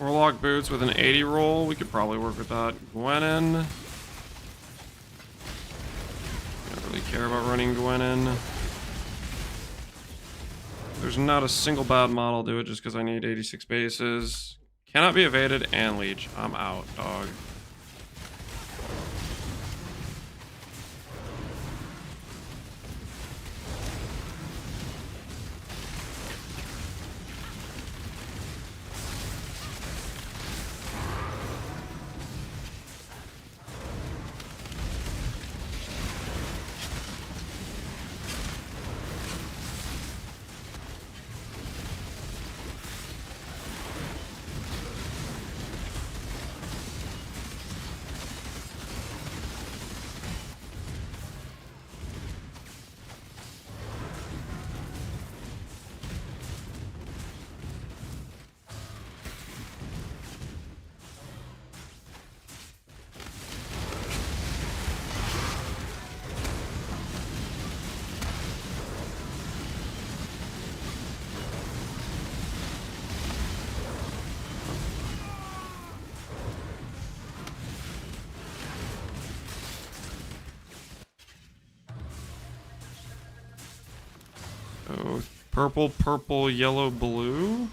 Warlock boots with an 80 roll. We could probably work with that. Gwenin. Don't really care about running Gwenin. There's not a single bad model. Do it just because I need 86 bases. Cannot be evaded and leech. I'm out, dog. Oh, purple, purple, yellow, blue.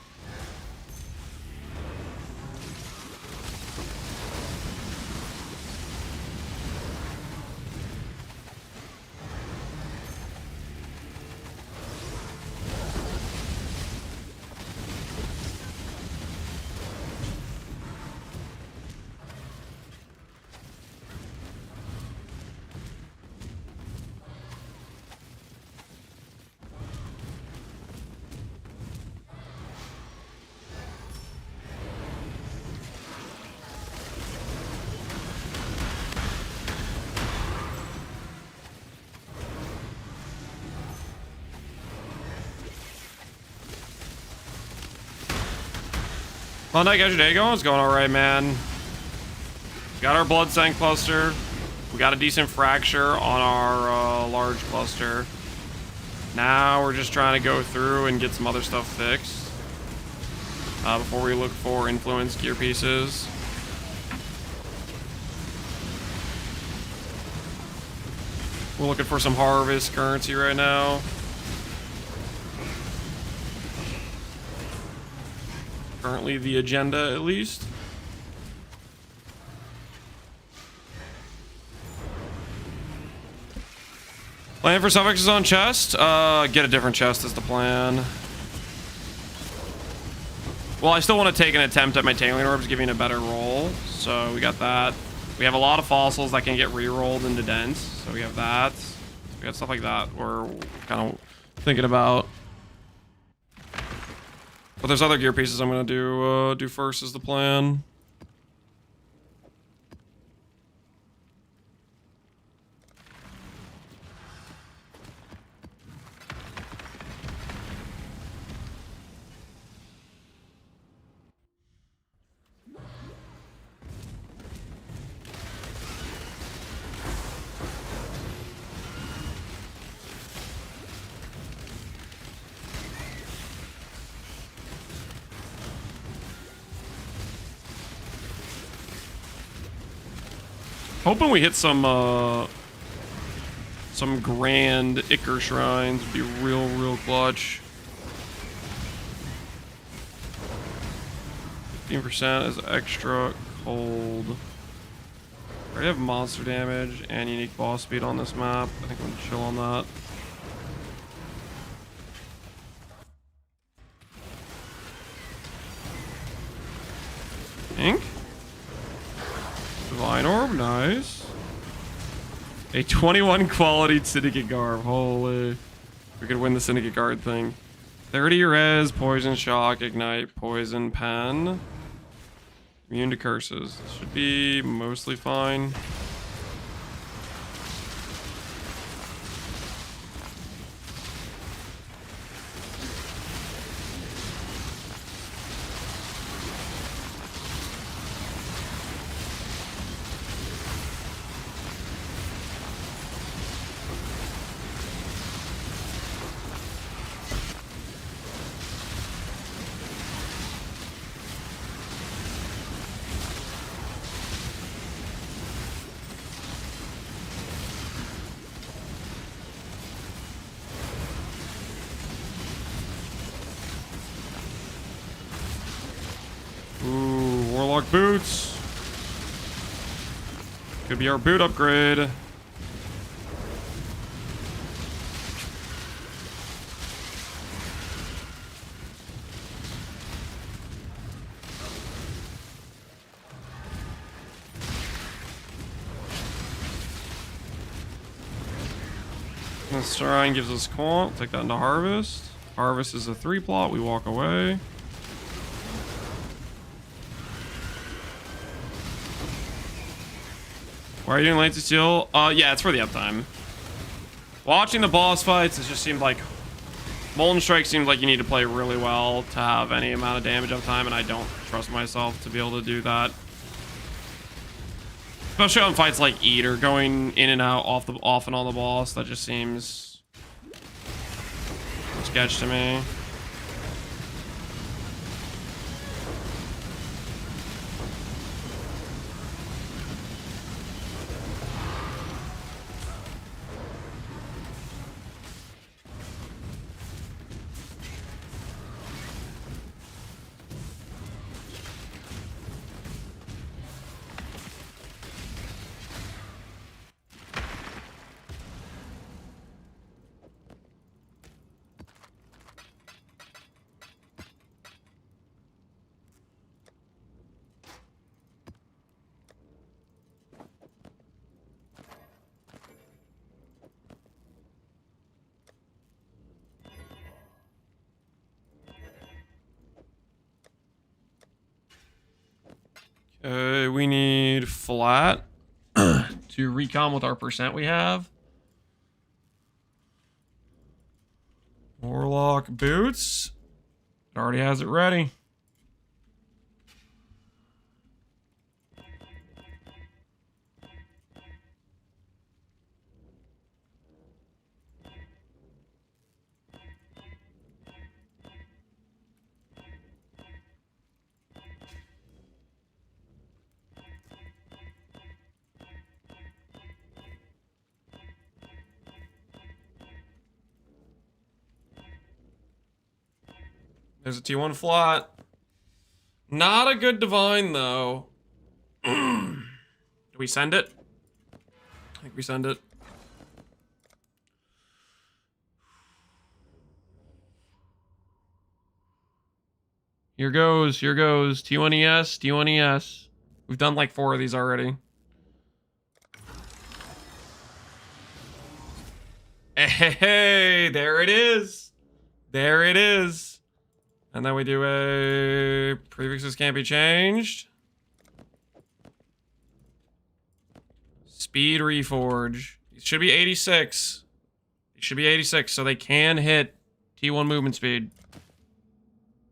Klondike, how's your day going? It's going alright, man. We got our blood sank cluster. We got a decent fracture on our large cluster. Now we're just trying to go through and get some other stuff fixed before we look for influence gear pieces. We're looking for some harvest currency right now. Currently the agenda, at least. Plan for suffixes on chest? Get a different chest is the plan. Well, I still want to take an attempt at my tailing orbs, giving a better roll. So we got that. We have a lot of fossils that can get re-rolled into dents. So we have that. We got stuff like that we're kind of thinking about. But there's other gear pieces I'm going to do first is the plan. Hoping we hit some grand Icar shrines would be real clutch. 15% is extra cold. I already have monster damage and unique boss speed on this map. I think I'm gonna chill on that. Ink? Divine Orb, nice. A 21 quality Syndicate Garb. Holy. We could win the Syndicate Guard thing. 30 res, Poison Shock, Ignite, Poison Pen. Immune to curses. This should be mostly fine. Boots. Could be our boot upgrade. This shrine gives us quant. Take that into harvest. Harvest is a 3 plot. We walk away. Why are you doing late to steal? Yeah, it's for the uptime. Watching the boss fights, it just seemed like Molten Strike seemed like you need to play really well to have any amount of damage uptime, and I don't trust myself to be able to do that. Especially on fights like Eater, going in and out off and on the boss, that just seems sketch to me. We need flat to recon with our percent we have. Warlock boots. It already has it ready. There's a T1 flat. Not a good divine, though. Do we send it? I think we send it. Here goes, here goes. T1ES, T1ES. We've done like 4 of these already. Hey, there it is. There it is. And then we do a prefixes can't be changed. Speed reforge. It should be 86. It should be 86, so they can hit T1 movement speed.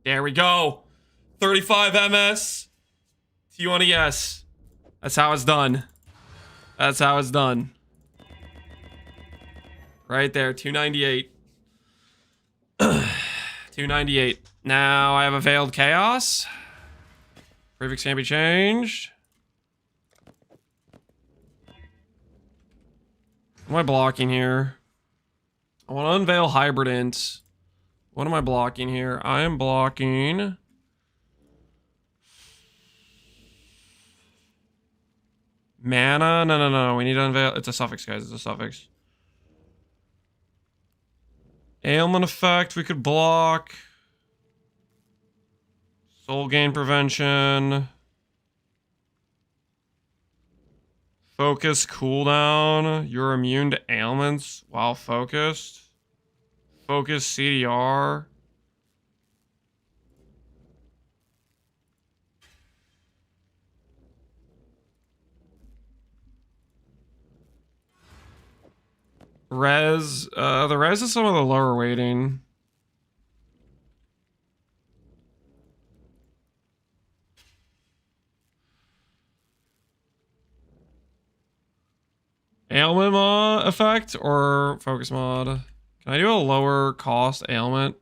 There we go. 35 MS. T1 ES. That's how it's done. That's how it's done. Right there, 298. 298. Now I have a Veiled Chaos. Prefix can't be changed. What am I blocking here? I want to unveil Hybrid Int. What am I blocking here? I am blocking... Mana? No. We need to unveil... It's a suffix, guys. It's a suffix. Ailment effect. We could block. Soul gain prevention. Focus cooldown. You're immune to ailments while focused. Focus CDR. Res. The res is some of the lower weighting. Ailment mod effect or focus mod? Can I do a lower cost ailment?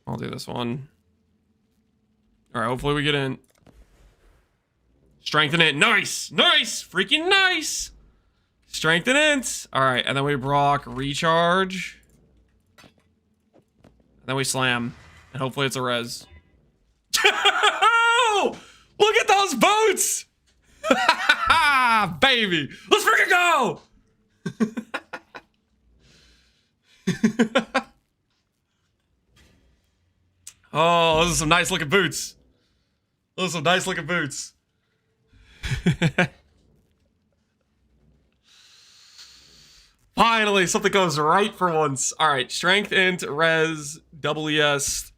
I'll do this one. Alright, hopefully we get in. Strengthen it. Nice! Nice! Freaking nice! Strengthen it! Alright, and then we block recharge. And then we slam. And hopefully it's a res. Look at those boots! Baby! Let's freaking go! Oh, those are some nice looking boots. Those are some nice looking boots. Finally, something goes right for once. Alright, strength int, res, double ES.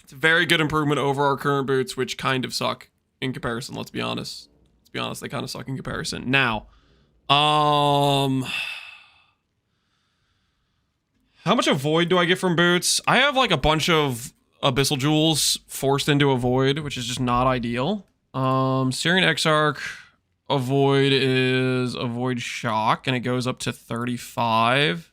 It's a very good improvement over our current boots, which kind of suck in comparison, let's be honest. Let's be honest, they kind of suck in comparison. Now, how much of void do I get from boots? I have like a bunch of abyssal jewels forced into a void, which is just not ideal. Syrian Exarch, a void is a void shock, and it goes up to 35.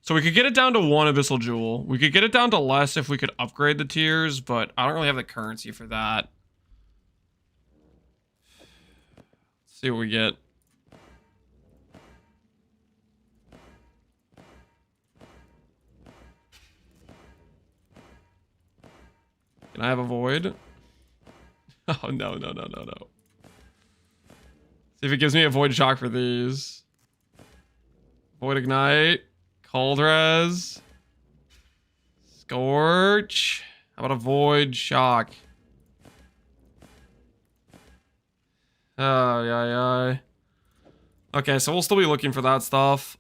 So we could get it down to 1 abyssal jewel. We could get it down to less if we could upgrade the tiers, but I don't really have the currency for that. Let's see what we get. Can I have a void? Oh, no. See if it gives me a void shock for these. Void ignite. Cold res. Scorch. How about a void shock? Oh, yeah. Okay, so we'll still be looking for that stuff.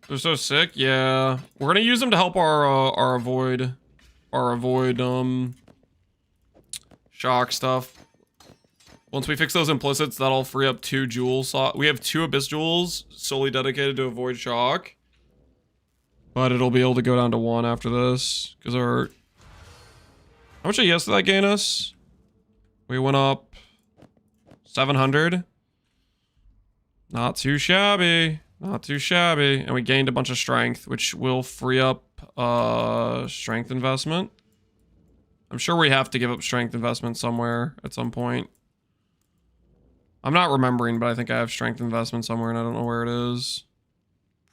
They're so sick. Yeah, we're gonna use them to help our avoid shock stuff. Once we fix those implicits, that'll free up 2 jewels. We have 2 abyss jewels solely dedicated to avoid shock. But it'll be able to go down to 1 after this. Because our... How much AES did that gain us? We went up 700. Not too shabby. Not too shabby. And we gained a bunch of strength, which will free up strength investment. I'm sure we have to give up strength investment somewhere at some point. I'm not remembering, but I think I have strength investment somewhere and I don't know where it is.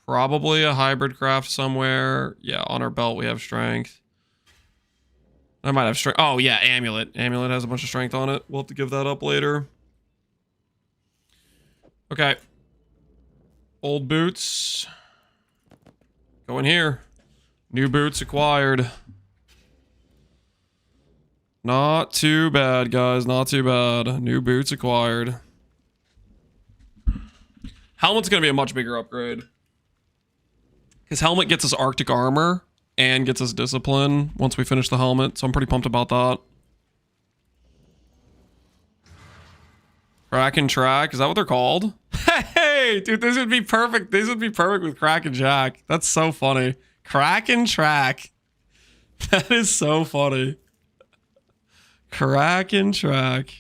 Probably a hybrid craft somewhere. Yeah, on our belt we have strength. I might have strength. Oh, yeah, amulet. Amulet has a bunch of strength on it. We'll have to give that up later. Okay. Old boots. Go in here. New boots acquired. Not too bad, guys. Not too bad. New boots acquired. Helmet's going to be a much bigger upgrade. Because helmet gets us Arctic armor and gets us discipline once we finish the helmet. So I'm pretty pumped about that. Kraken track. Is that what they're called? Hey, dude, this would be perfect. This would be perfect with Kraken Jack. That's so funny. Kraken track. That is so funny. Kraken track.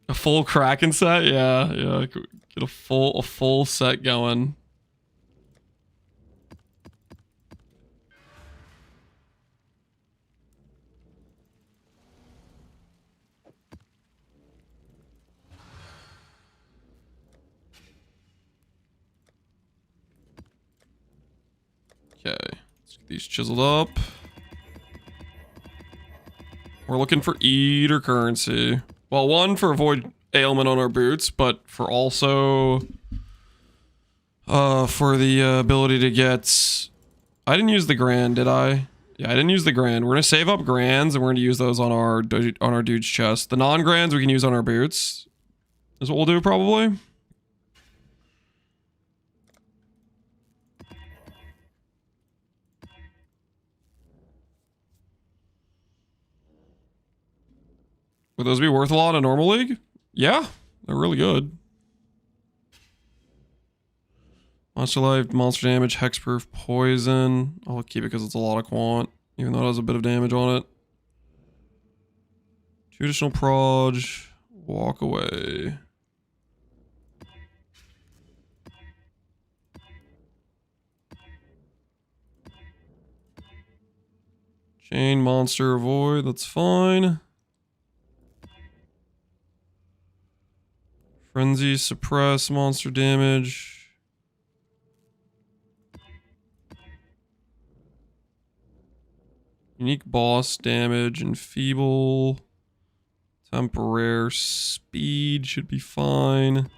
A full Kraken set? Yeah, yeah. Get a full set going. Okay, let's get these chiseled up. We're looking for eater currency. Well, one, for avoid ailment on our boots, but for also... for the ability to get... I didn't use the grand, did I? Yeah, I didn't use the grand. We're gonna save up grands, and we're gonna use those on our dude's chest. The non-grands we can use on our boots. Is what we'll do, probably. Would those be worth a lot in normal league? Yeah, they're really good. Monster life, monster damage, hexproof, poison. I'll keep it because it's a lot of quant, even though it has a bit of damage on it. 2 additional proj, walk away. Chain, monster, avoid, that's fine. Frenzy, suppress, monster damage. Unique boss damage, enfeeble. Temporary speed should be fine.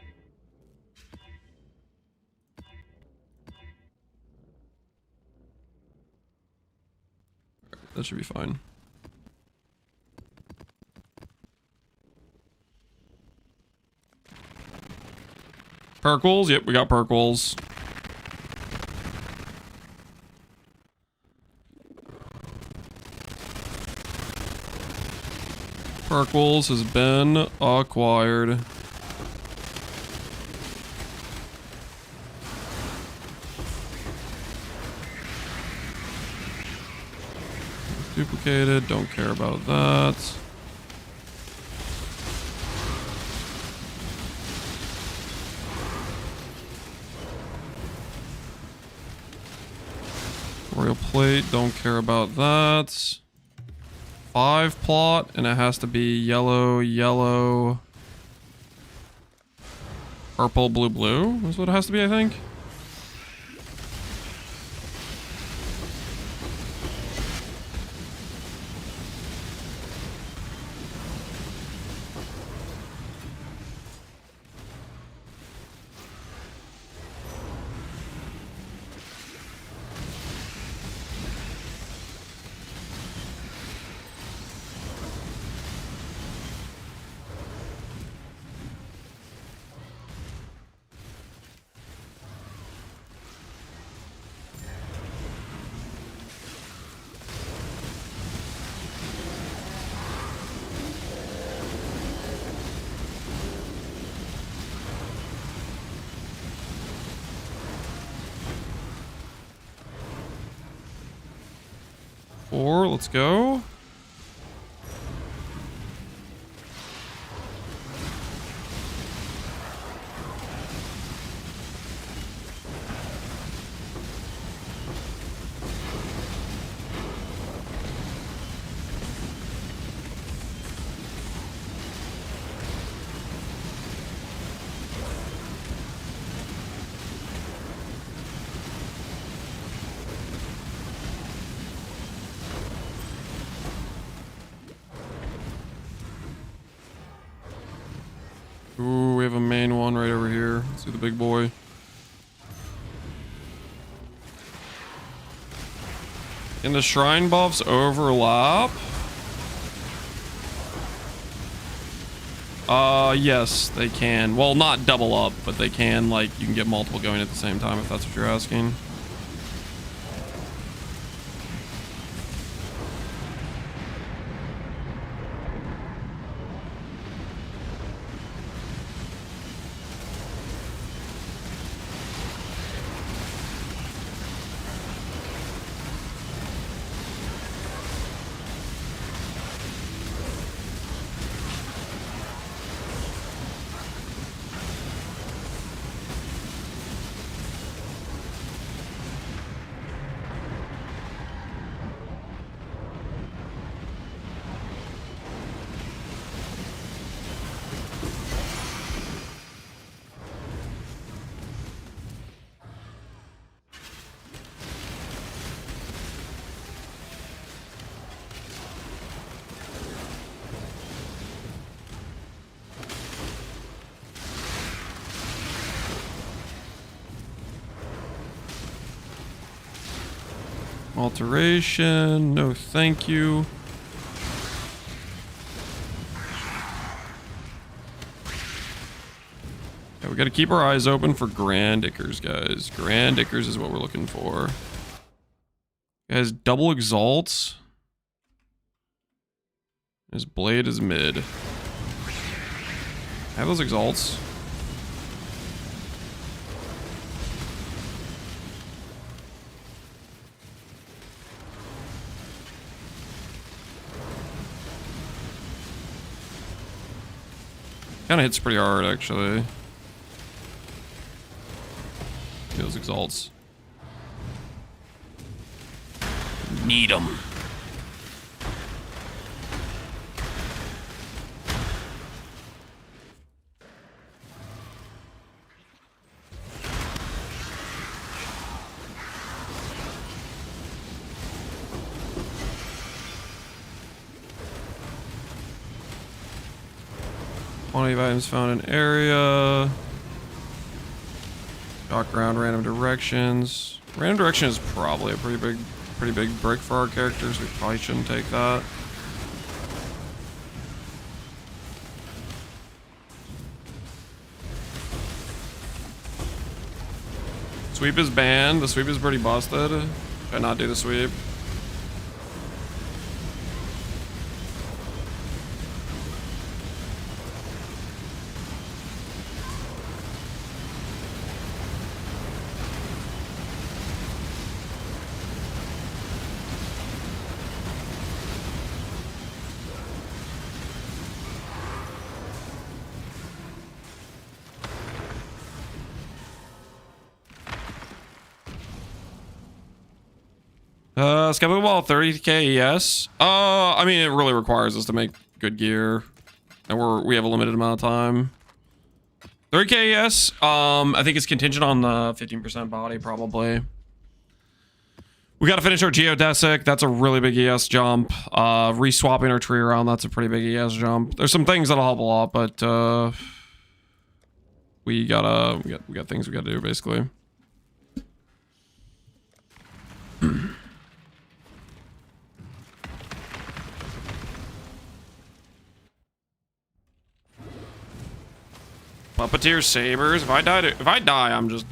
That should be fine. Perkles? Yep, we got Perkles. Perkles has been acquired. Duplicated, don't care about that. Royal plate, don't care about that. 5 plot, and it has to be yellow, yellow, purple, blue, blue. That's what it has to be, I think. 4. Let's go. Ooh, we have a main one right over here. Let's do the big boy. Can the shrine buffs overlap? Yes, they can. Well, not double up, but they can, like, you can get multiple going at the same time if that's what you're asking. Alteration, no thank you. Yeah, we gotta keep our eyes open for Grand Ickers, guys. Grand Ickers is what we're looking for. Guys, double exalts. His blade is mid. Have those exalts. Kind of hits pretty hard, actually. Those exalts. Need them. Quantity of items found in area. Shock around random directions. Random direction is probably a pretty big brick for our characters. We probably shouldn't take that. Sweep is banned. The sweep is pretty busted. Should I not do the sweep? Skeptical ball 30k ES. I mean, it really requires us to make good gear, and we have a limited amount of time. 30k ES. I think it's contingent on the 15% body, probably. We got to finish our geodesic. That's a really big ES jump. Reswapping our tree around. That's a pretty big ES jump. There's some things that'll help a lot, but we got things we gotta do basically. Puppeteer sabers. If I die, I'm just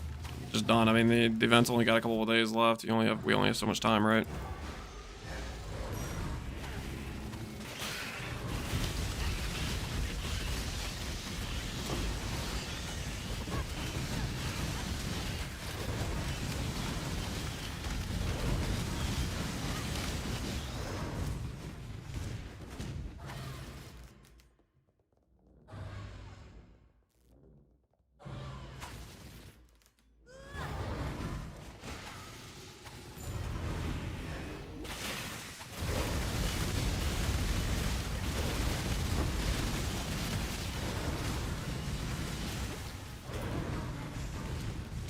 done. I mean, the event's only got a couple of days left. We only have so much time, right?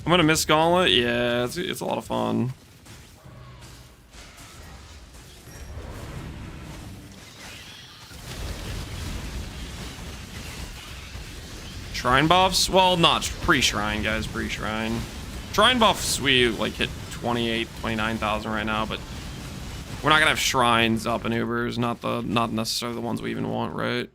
I'm gonna miss Gauntlet. Yeah, it's a lot of fun. Shrine buffs? Well, not pre-shrine, guys. Pre-shrine. Shrine buffs, we like hit 28, 29,000 right now, but we're not gonna have shrines up in Ubers. Not necessarily the ones we even want, right?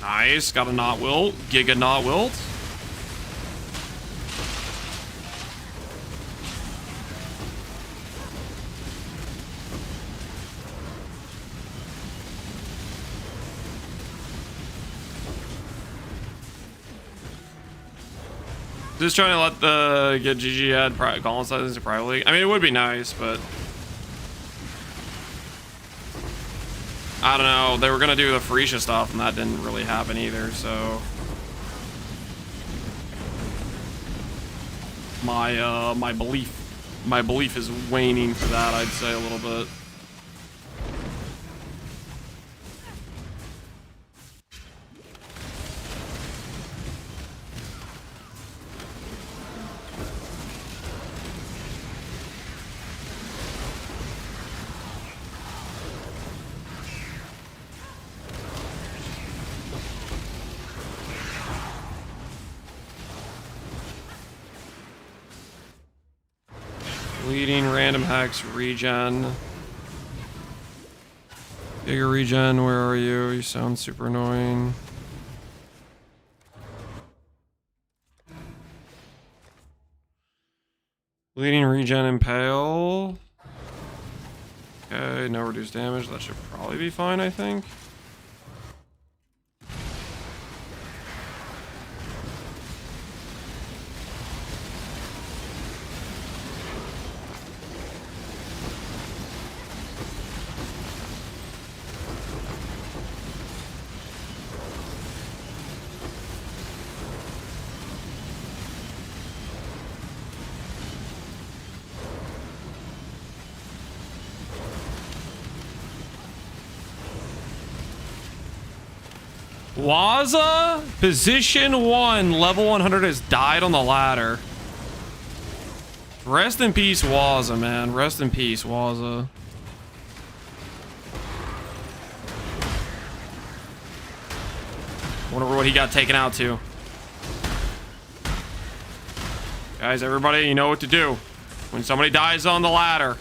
Nice, got a not wilt, giga not wilt. Just trying to let the get GG add Gauntlet sizes to private league. I mean, it would be nice, but I don't know. They were gonna do the Phoresia stuff, and that didn't really happen either. So my belief is waning for that. I'd say a little bit. Leading random hex regen. Bigger regen, where are you? You sound super annoying. Leading regen impale. Okay, no reduced damage. That should probably be fine, I think. Waza, position 1, level 100 has died on the ladder. Rest in peace, Waza, man. Rest in peace, Waza. Wonder what he got taken out to. Guys, everybody, you know what to do when somebody dies on the ladder.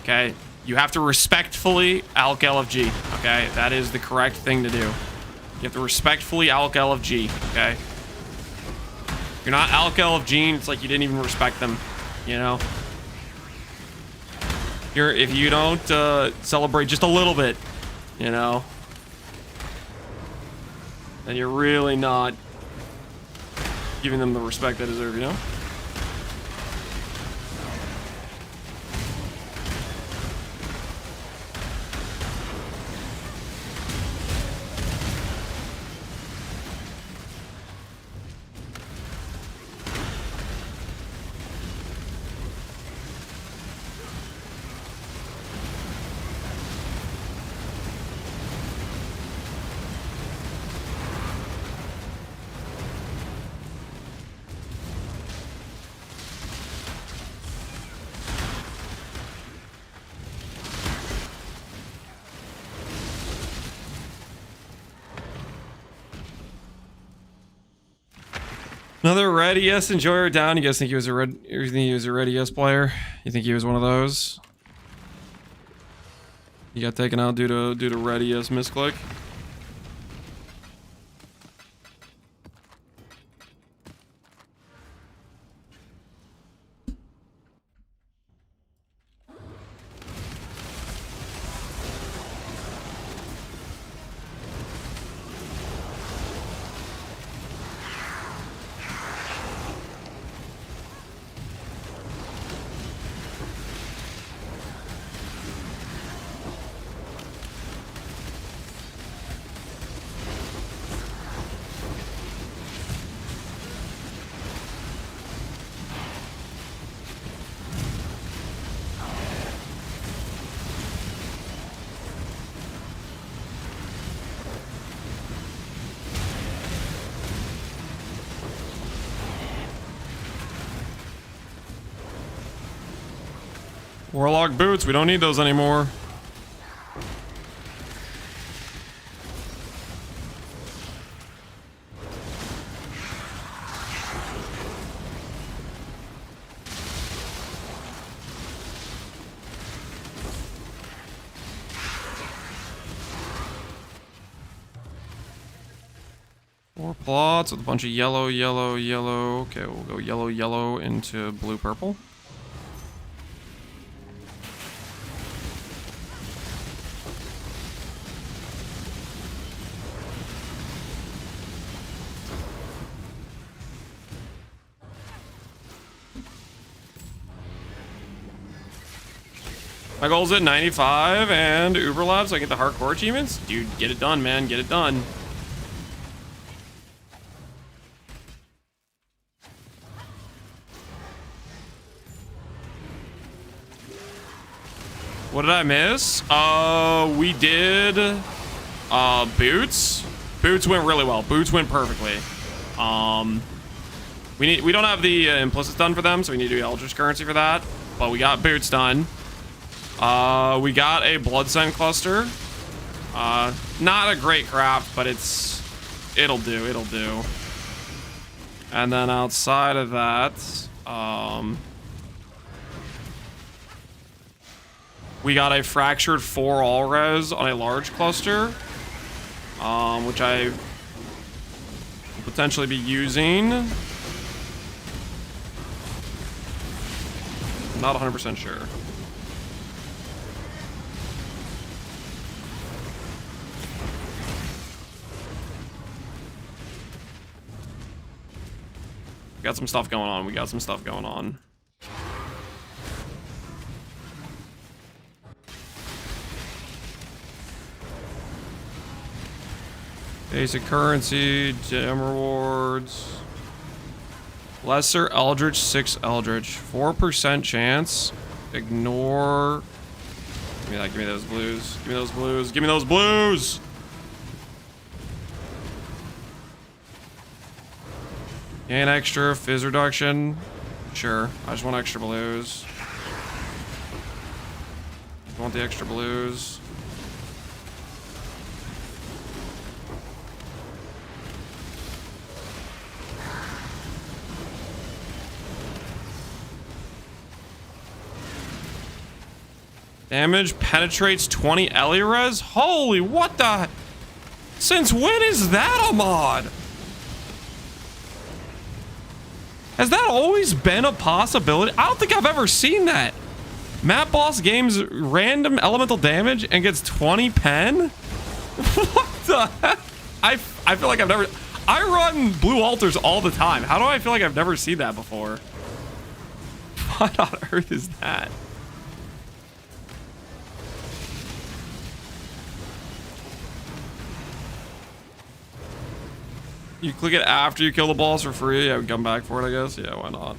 Okay? You have to respectfully alk LFG, okay? That is the correct thing to do. You have to respectfully alk LFG, okay? If you're not alk LFG, it's like you didn't even respect them, you know? If you don't celebrate just a little bit, you know? Then you're really not giving them the respect they deserve, you know? Another red ES enjoyer down. You guys think he was a red? You think he was a red ES player? You think he was one of those? He got taken out due to red ES misclick. Warlock boots, we don't need those anymore. Four plots with a bunch of yellow, yellow, yellow. Okay, we'll go yellow, yellow into blue, purple. My goal's at 95 and Uber Labs so I get the hardcore achievements. Dude, get it done, man. Get it done. What did I miss? We did boots. Boots went really well. Boots went perfectly. We don't have the implicit done for them, so we need to do Eldritch currency for that. But we got boots done. We got a blood scent cluster. Not a great craft, but it'll do. And then outside of that, we got a fractured 4 all res on a large cluster, which I will potentially be using. Not 100% sure. We got some stuff going on. Basic currency, gem rewards. Lesser Eldritch, 6 Eldritch. 4% chance. Ignore. Give me that, give me those blues. Give me those blues. Give me those blues! Gain extra, fizz reduction. Sure, I just want extra blues. I want the extra blues. Damage penetrates 20 Elires? Holy, what the? Since when is that a mod? Has that always been a possibility? I don't think I've ever seen that. Map boss games random elemental damage and gets 20 pen? What the heck? I feel like I've never... I run blue altars all the time. How do I feel like I've never seen that before? What on earth is that? You click it after you kill the boss for free. Yeah, we come back for it, I guess. Yeah, why not?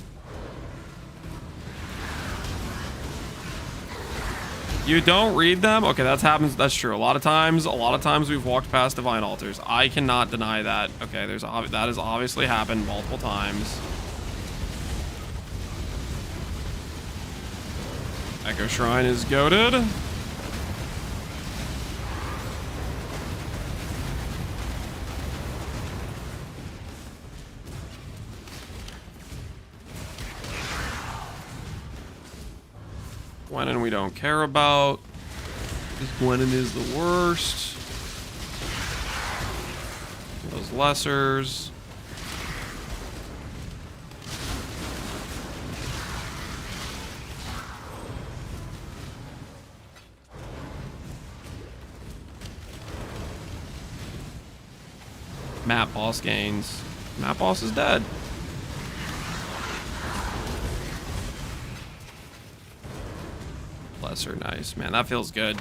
You don't read them? Okay, that happens. That's true. A lot of times we've walked past divine altars. I cannot deny that. Okay, that has obviously happened multiple times. Echo Shrine is goated. Gwenin we don't care about. This Gwenin is the worst. Those lessers. Map boss gains. Map boss is dead. Lesser, nice. Man, that feels good.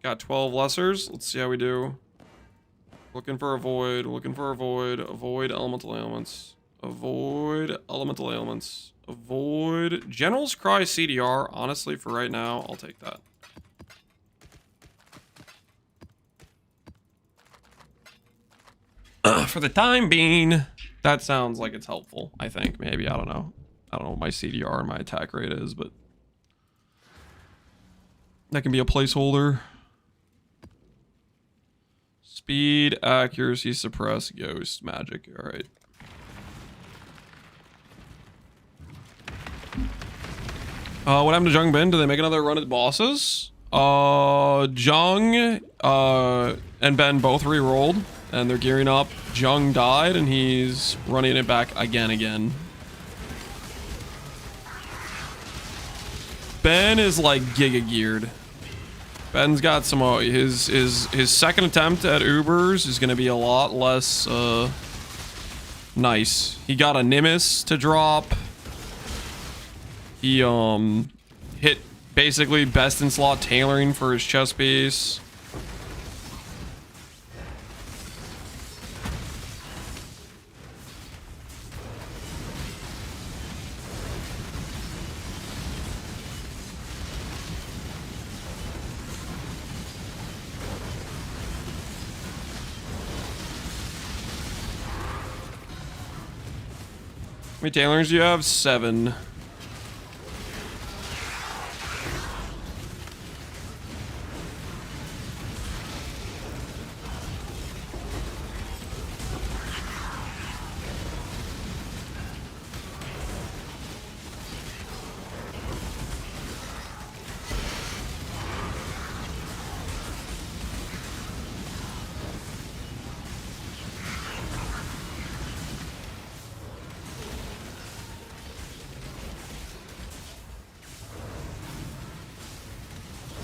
Got 12 lessers. Let's see how we do. Looking for a void. Looking for a void. Avoid elemental ailments. Avoid elemental ailments. Avoid General's Cry CDR. Honestly, for right now, I'll take that. For the time being, that sounds like it's helpful. I think maybe I don't know. I don't know what my CDR and my attack rate is, but that can be a placeholder. Speed, accuracy, suppress, ghost, magic. All right. What happened to Jung Bin? Did they make another run at bosses? Jung and Ben both re-rolled, and they're gearing up. Jung died, and he's running it back again. Ben is like giga geared. Ben's got some his second attempt at Ubers is gonna be a lot less nice. He got a Nemesis to drop. He hit basically best in slot tailoring for his chest piece. How many tailorings do you have? 7.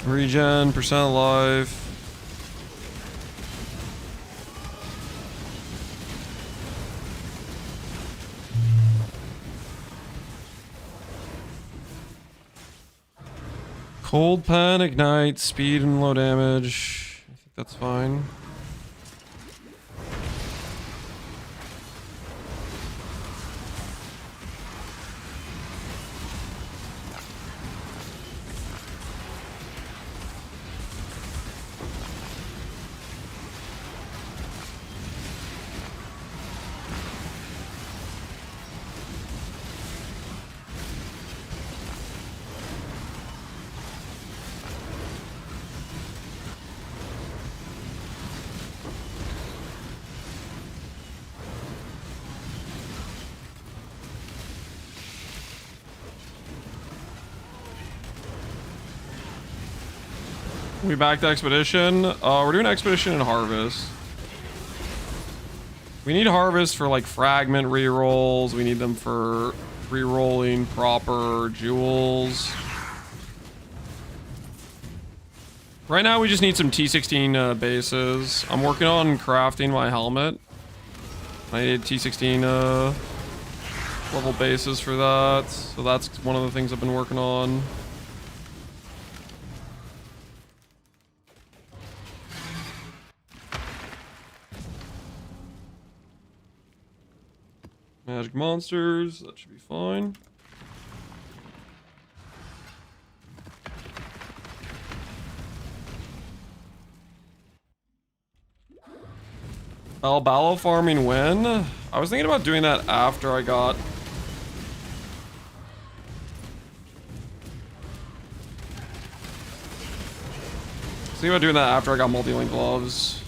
Regen, percent alive. Cold pen, ignite, speed and low damage. I think that's fine. We back to Expedition. We're doing Expedition and Harvest. We need Harvest for like fragment rerolls. We need them for rerolling proper jewels. Right now we just need some T16 bases. I'm working on crafting my helmet. I need T16 level bases for that. So that's one of the things I've been working on. Magic monsters, that should be fine. Balballo farming when? I was thinking about doing that after I got... Thinking about doing that after I got multi-link gloves.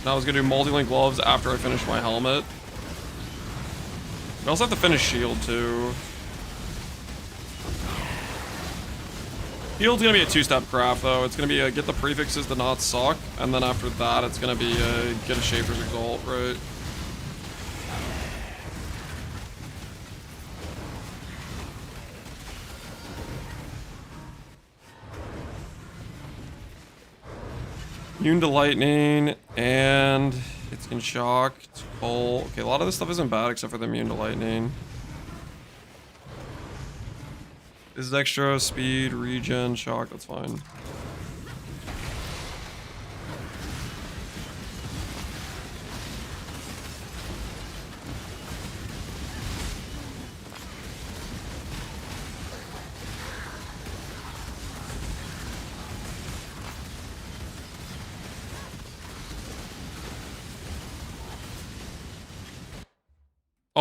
Now I was gonna do multi-link gloves after I finish my helmet. I also have to finish shield too. Shield's gonna be a 2-step craft though. It's gonna be get the prefixes to not suck, and then after that it's gonna be get a Shaper's Exalt, right? Immune to lightning, and it's in shock, it's cold. Okay, a lot of this stuff isn't bad except for the immune to lightning. This is extra speed, regen, shock, that's fine.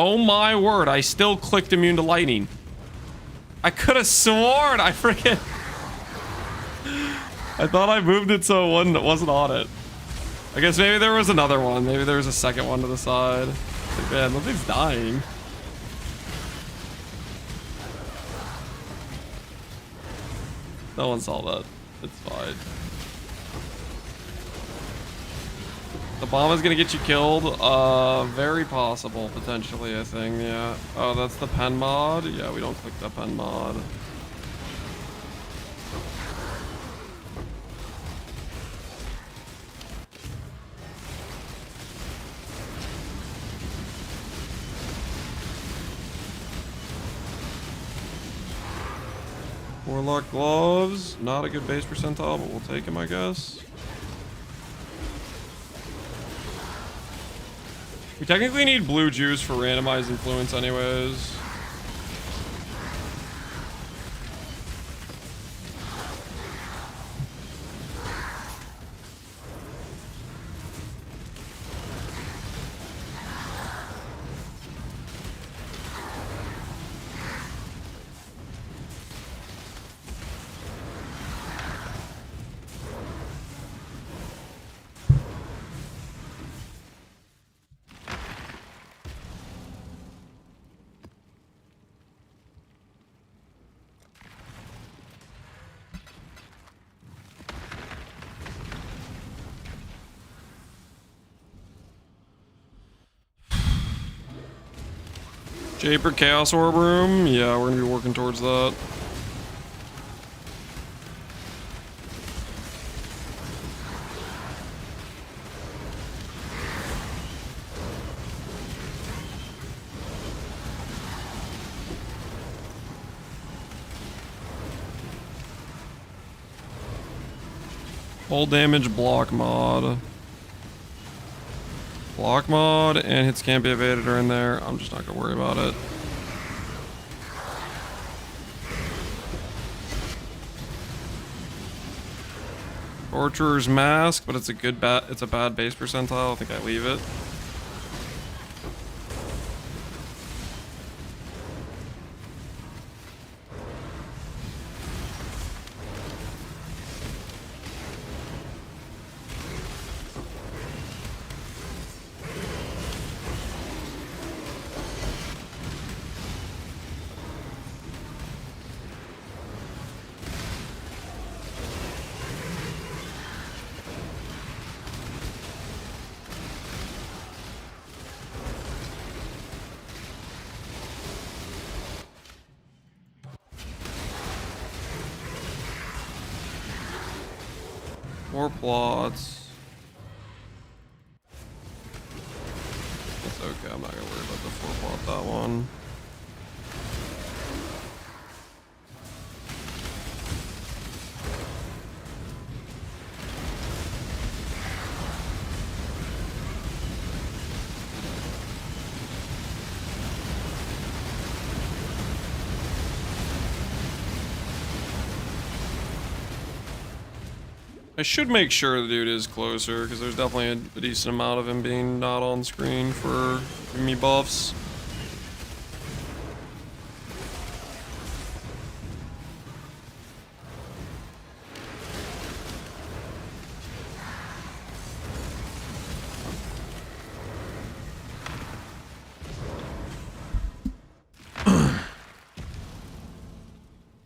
Oh my word, I still clicked immune to lightning. I could have sworn I freaking... I thought I moved it so it wasn't on it. I guess maybe there was another one. Maybe there was a second one to the side. Like, man, nothing's dying. No one saw that. It's fine. The bomb is gonna get you killed. Very possible, potentially, I think, yeah. Oh, that's the pen mod? Yeah, we don't click that pen mod. Warlock gloves, not a good base percentile, but we'll take him, I guess. We technically need blue juice for randomized influence anyways. Japer Chaos Orb Room? Yeah, we're gonna be working towards that. Full damage block mod. Block mod and hits can't be evaded are in there. I'm just not gonna worry about it. Torturer's Mask, but it's a bad base percentile. I think I leave it. More plots. That's okay, I'm not gonna worry about the 4 plot that one. I should make sure the dude is closer, because there's definitely a decent amount of him being not on screen for me buffs.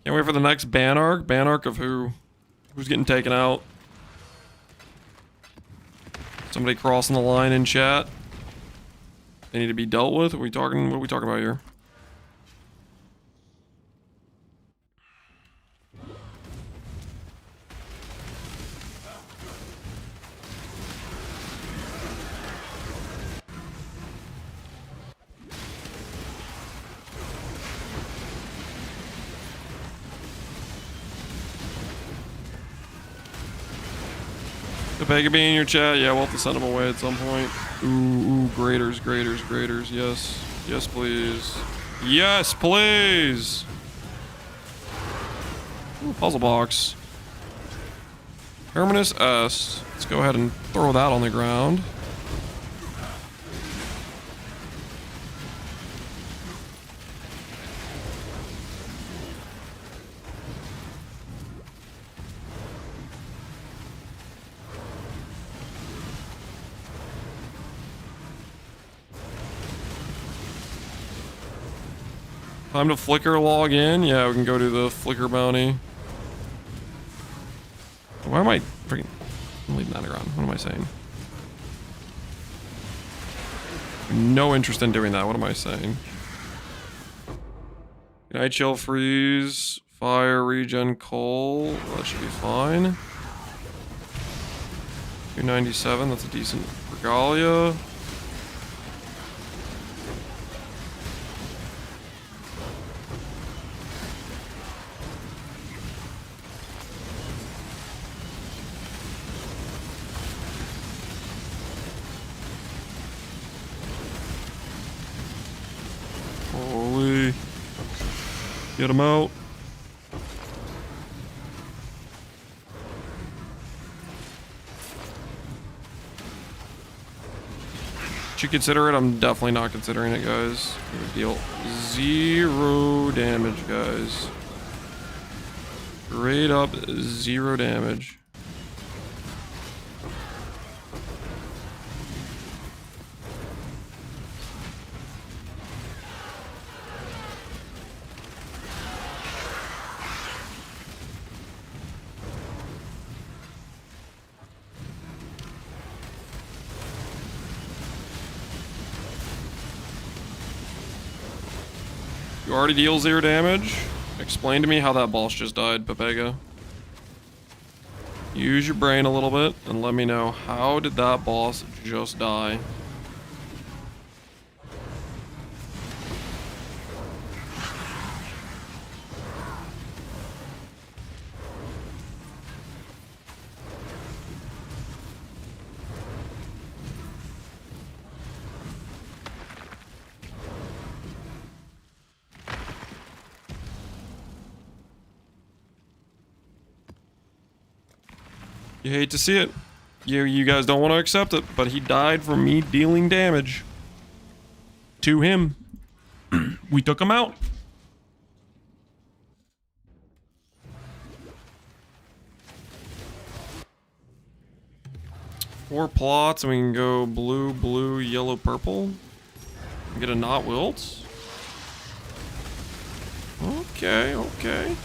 Can't wait for the next ban arc. Ban arc of who? Who's getting taken out? Somebody crossing the line in chat. They need to be dealt with. What are we talking about here? Vega be in your chat? Yeah, we'll have to send him away at some point. Ooh, graders, yes. Yes, please. Yes, please! Ooh, puzzle box. Terminus S. Let's go ahead and throw that on the ground. Time to flicker log in. Yeah, we can go to the flicker bounty. Why am I freaking... I'm leaving that around. What am I saying? No interest in doing that. What am I saying? Night chill freeze. Fire regen coal. That should be fine. 297. That's a decent regalia. Holy. Get him out. Should you consider it? I'm definitely not considering it, guys. Gonna deal 0 damage, guys. Straight up 0 damage. You already deal 0 damage? Explain to me how that boss just died, Pepega. Use your brain a little bit and let me know, how did that boss just die? You hate to see it. You guys don't want to accept it, but he died from me dealing damage to him. We took him out. Four plots, and we can go blue, blue, yellow, purple. Get a not wilt. Okay, okay.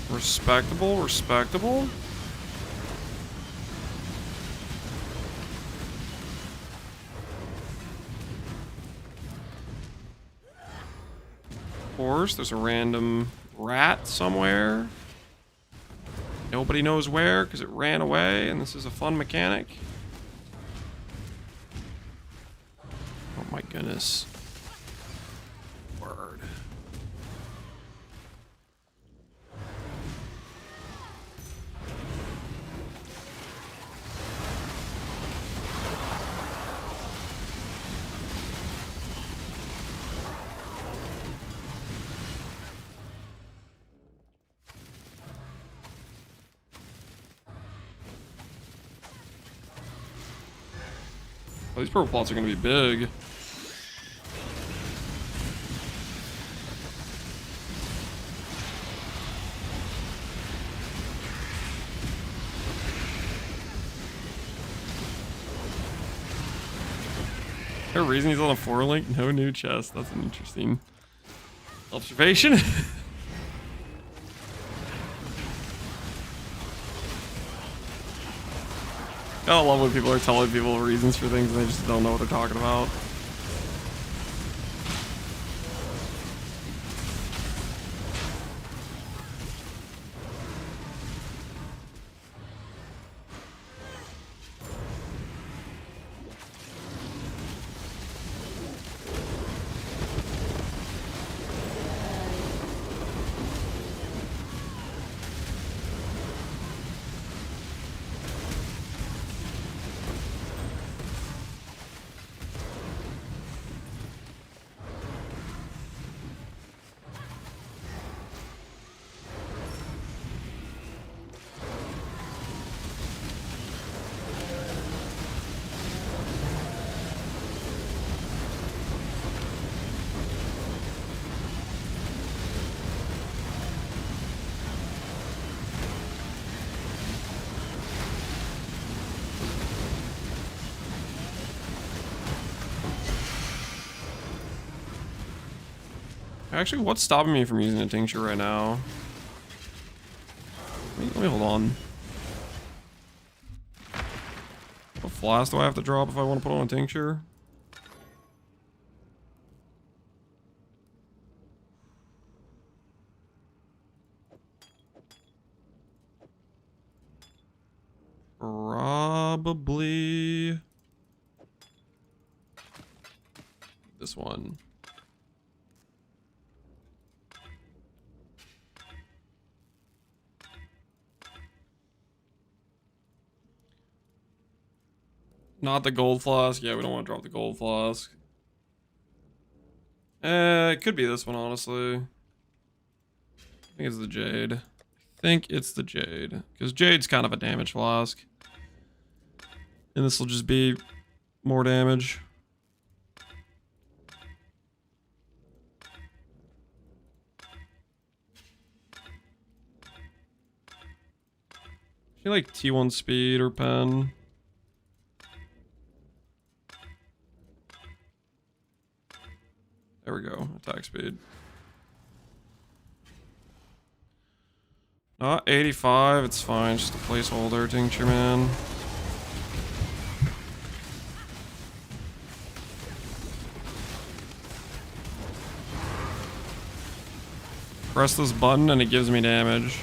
Respectable, respectable. Of course, there's a random rat somewhere. Nobody knows where because it ran away, and this is a fun mechanic. Oh my goodness. Word. Oh, these purple plots are going to be big. Is there a reason he's on a 4-link? No new chest. That's an interesting observation. I don't love when people are telling people reasons for things and they just don't know what they're talking about. Actually, what's stopping me from using a tincture right now? Let me hold on. What flask do I have to drop if I want to put on a tincture? Probably this one. Not the gold flask. Yeah, we don't want to drop the gold flask. It could be this one, honestly. I think it's the jade. Because jade's kind of a damage flask. And this will just be more damage. I feel like T1 speed or pen. There we go. Attack speed. Not 85. It's fine. Just a placeholder tincture, man. Press this button and it gives me damage.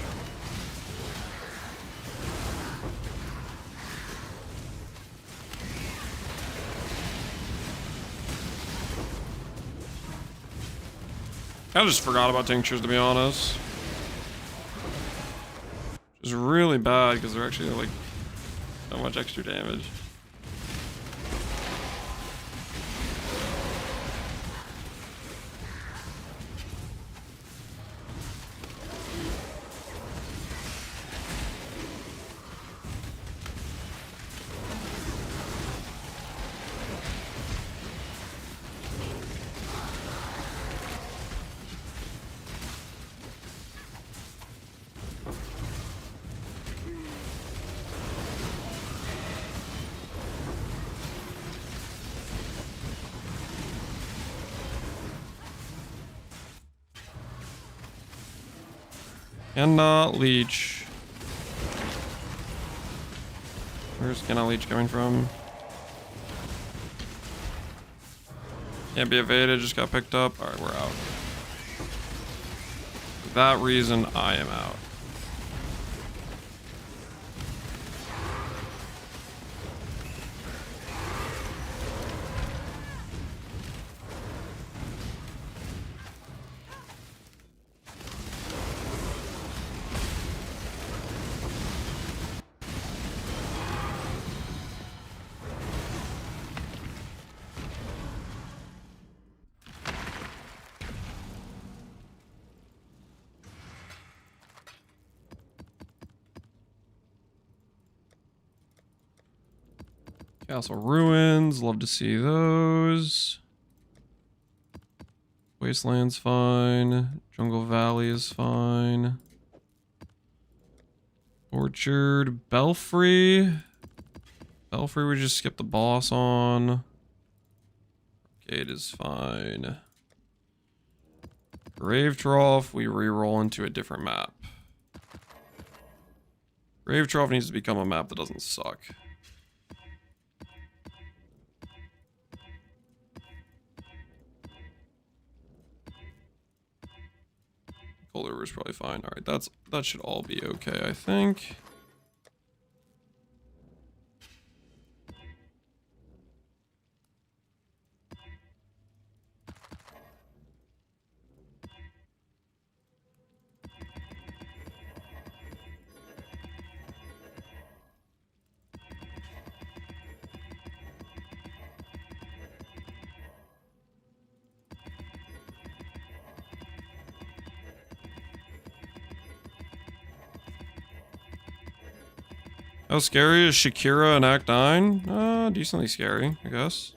I just forgot about tinctures, to be honest. It's really bad because they're actually like so much extra damage. Cannot leech. Where's cannot leech coming from? Can't be evaded, just got picked up. Alright, we're out. For that reason, I am out. Castle Ruins, love to see those. Wasteland's fine. Jungle Valley is fine. Orchard, Belfry. Belfry we just skip the boss on. Arcade is fine. Grave Trough, we re-roll into a different map. Grave Trough needs to become a map that doesn't suck. Cold River is probably fine. All right, that should all be okay, I think. How scary is Shakira in Act 9? Decently scary, I guess.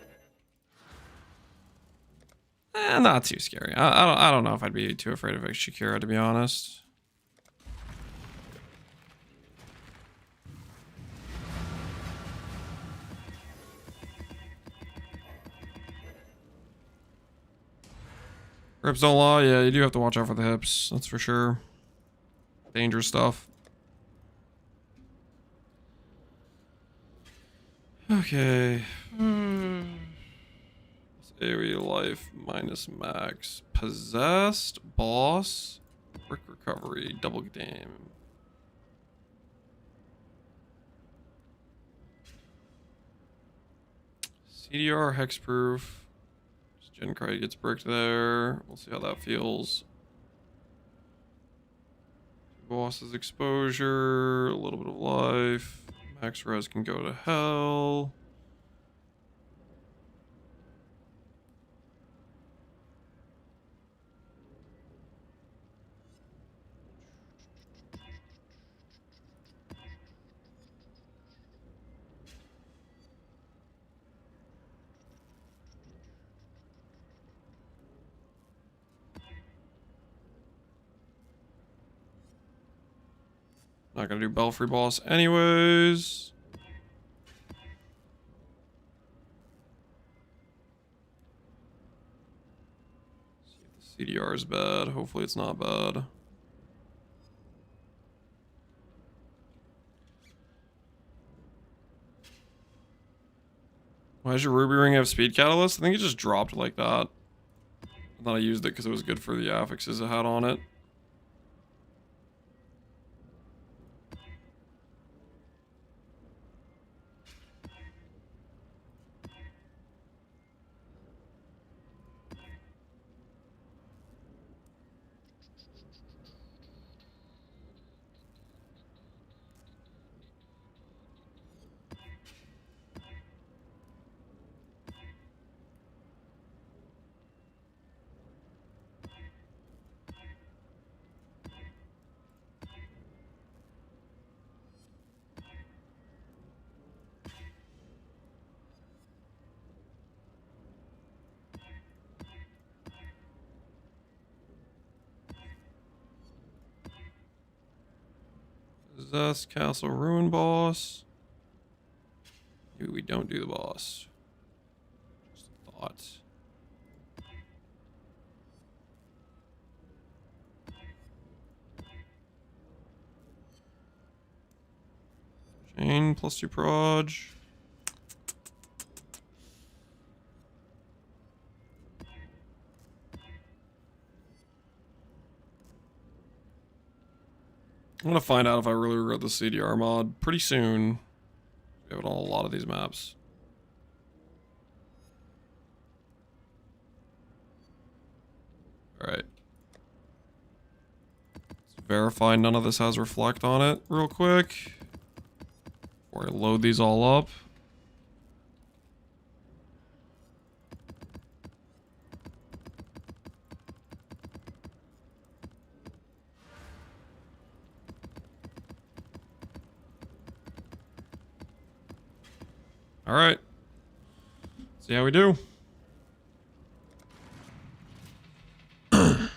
Not too scary. I don't know if I'd be too afraid of Shakira, to be honest. Hips don't lie. Yeah, you do have to watch out for the hips. That's for sure. Dangerous stuff. Okay. AoE life minus max. Possessed. Boss. Brick recovery. Double game. CDR hexproof. Gen Cry gets bricked there. We'll see how that feels. Boss's exposure. A little bit of life. Max res can go to hell. Not gonna do Belfry boss anyways. See if the CDR is bad. Hopefully it's not bad. Why does your Ruby Ring have speed catalyst? I think it just dropped like that. I thought I used it because it was good for the affixes it had on it. Possess Castle Ruin boss. Maybe we don't do the boss. Just thoughts. Chain plus 2 proj. I'm gonna find out if I really regret the CDR mod pretty soon. We have it on a lot of these maps. Alright. Let's verify none of this has reflect on it real quick. Before I load these all up. All right. See how we do. For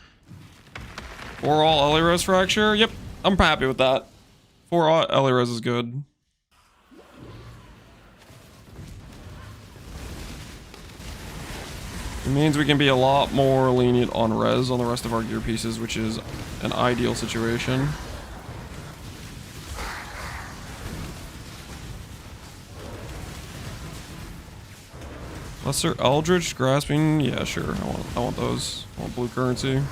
all Ellie fracture. Yep, I'm happy with that. For all Ellie is good. It means we can be a lot more lenient on res on the rest of our gear pieces, which is an ideal situation. Lesser Eldritch grasping, yeah, sure. I want those. I want blue currency.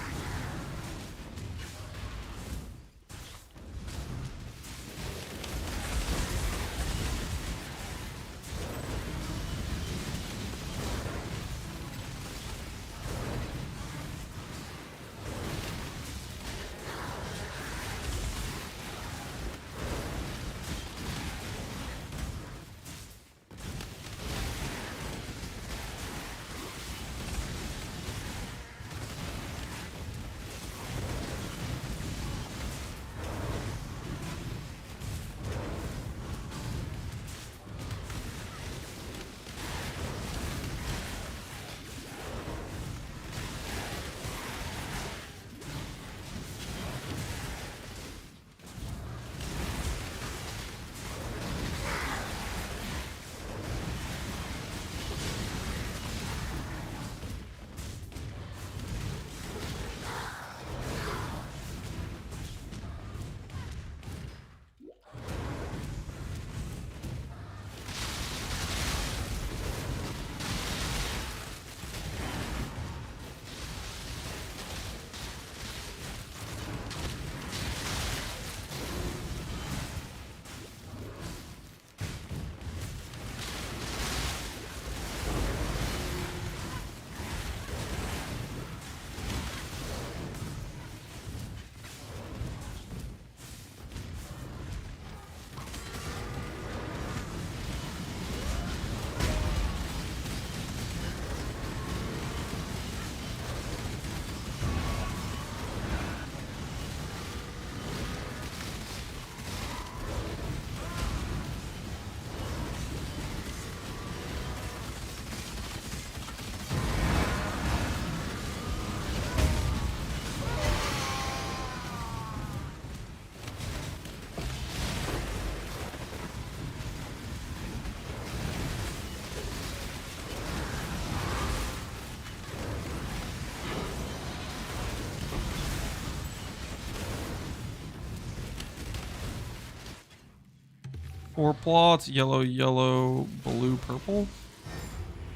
4 plots, yellow, yellow, blue, purple.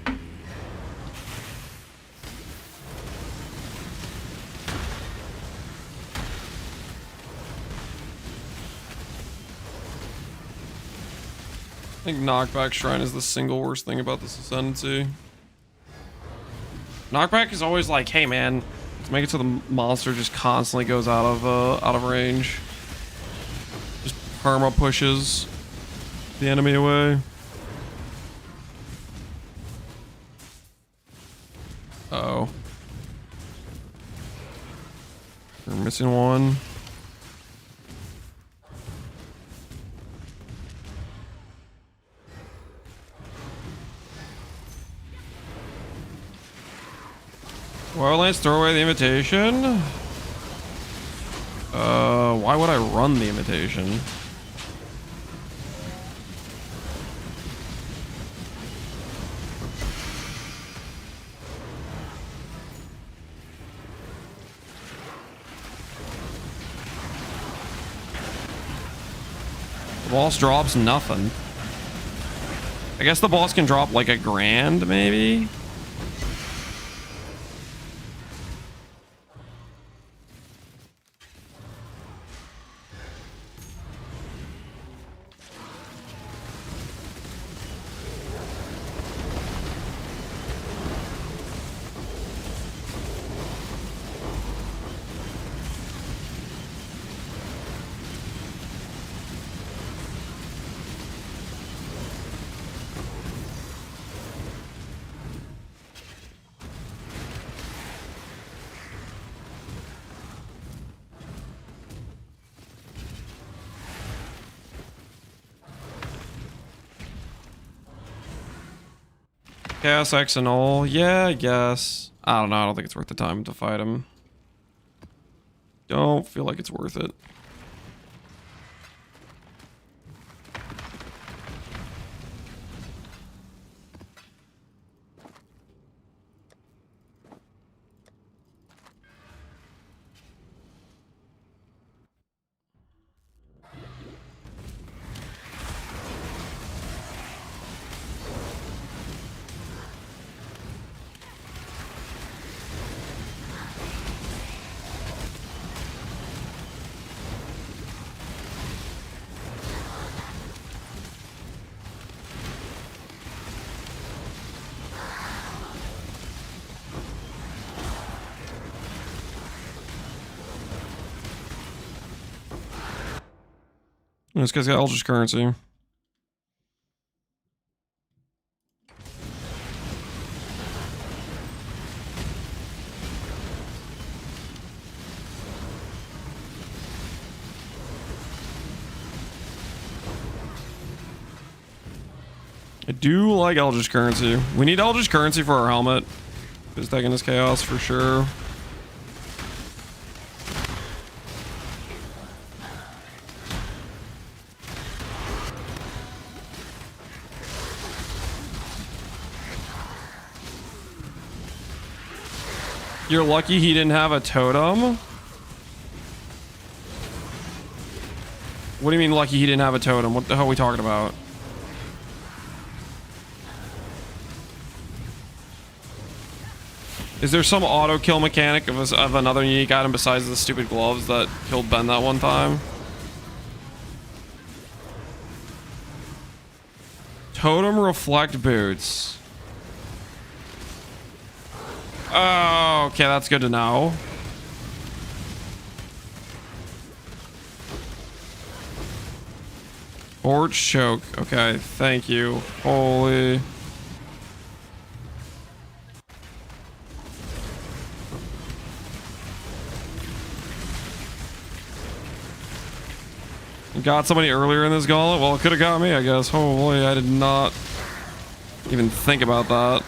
I think knockback shrine is the single worst thing about this Ascendancy. Knockback is always like, hey man, let's make it so the monster just constantly goes out of range. Just perma pushes the enemy away. Uh-oh. We're missing one. Wildlands, throw away the invitation. Why would I run the invitation? The boss drops nothing. I guess the boss can drop like $1,000 maybe? Chaos X and all. Yeah, I guess. I don't know. I don't think it's worth the time to fight him. Don't feel like it's worth it. This guy's got Eldritch currency. I do like Eldritch currency. We need Eldritch currency for our helmet. Who's taking this chaos for sure. You're lucky he didn't have a totem? What do you mean lucky he didn't have a totem? What the hell are we talking about? Is there some auto kill mechanic of another unique item besides the stupid gloves that killed Ben that one time? Totem reflect boots. Oh, okay, that's good to know. Forge choke. Okay, thank you. Holy. Got somebody earlier in this gauntlet? Well, it could have got me, I guess. Holy, I did not even think about that.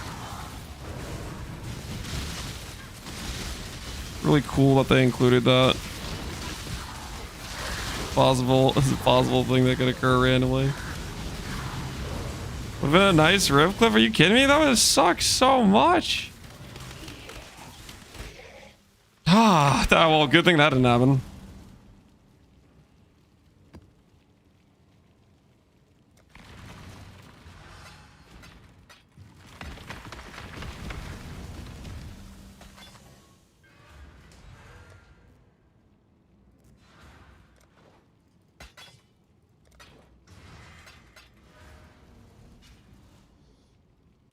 Really cool that they included that. Possible, it's a possible thing that could occur randomly. Would have been a nice rift clip. Are you kidding me? That would have sucked so much. Ah, well, good thing that didn't happen.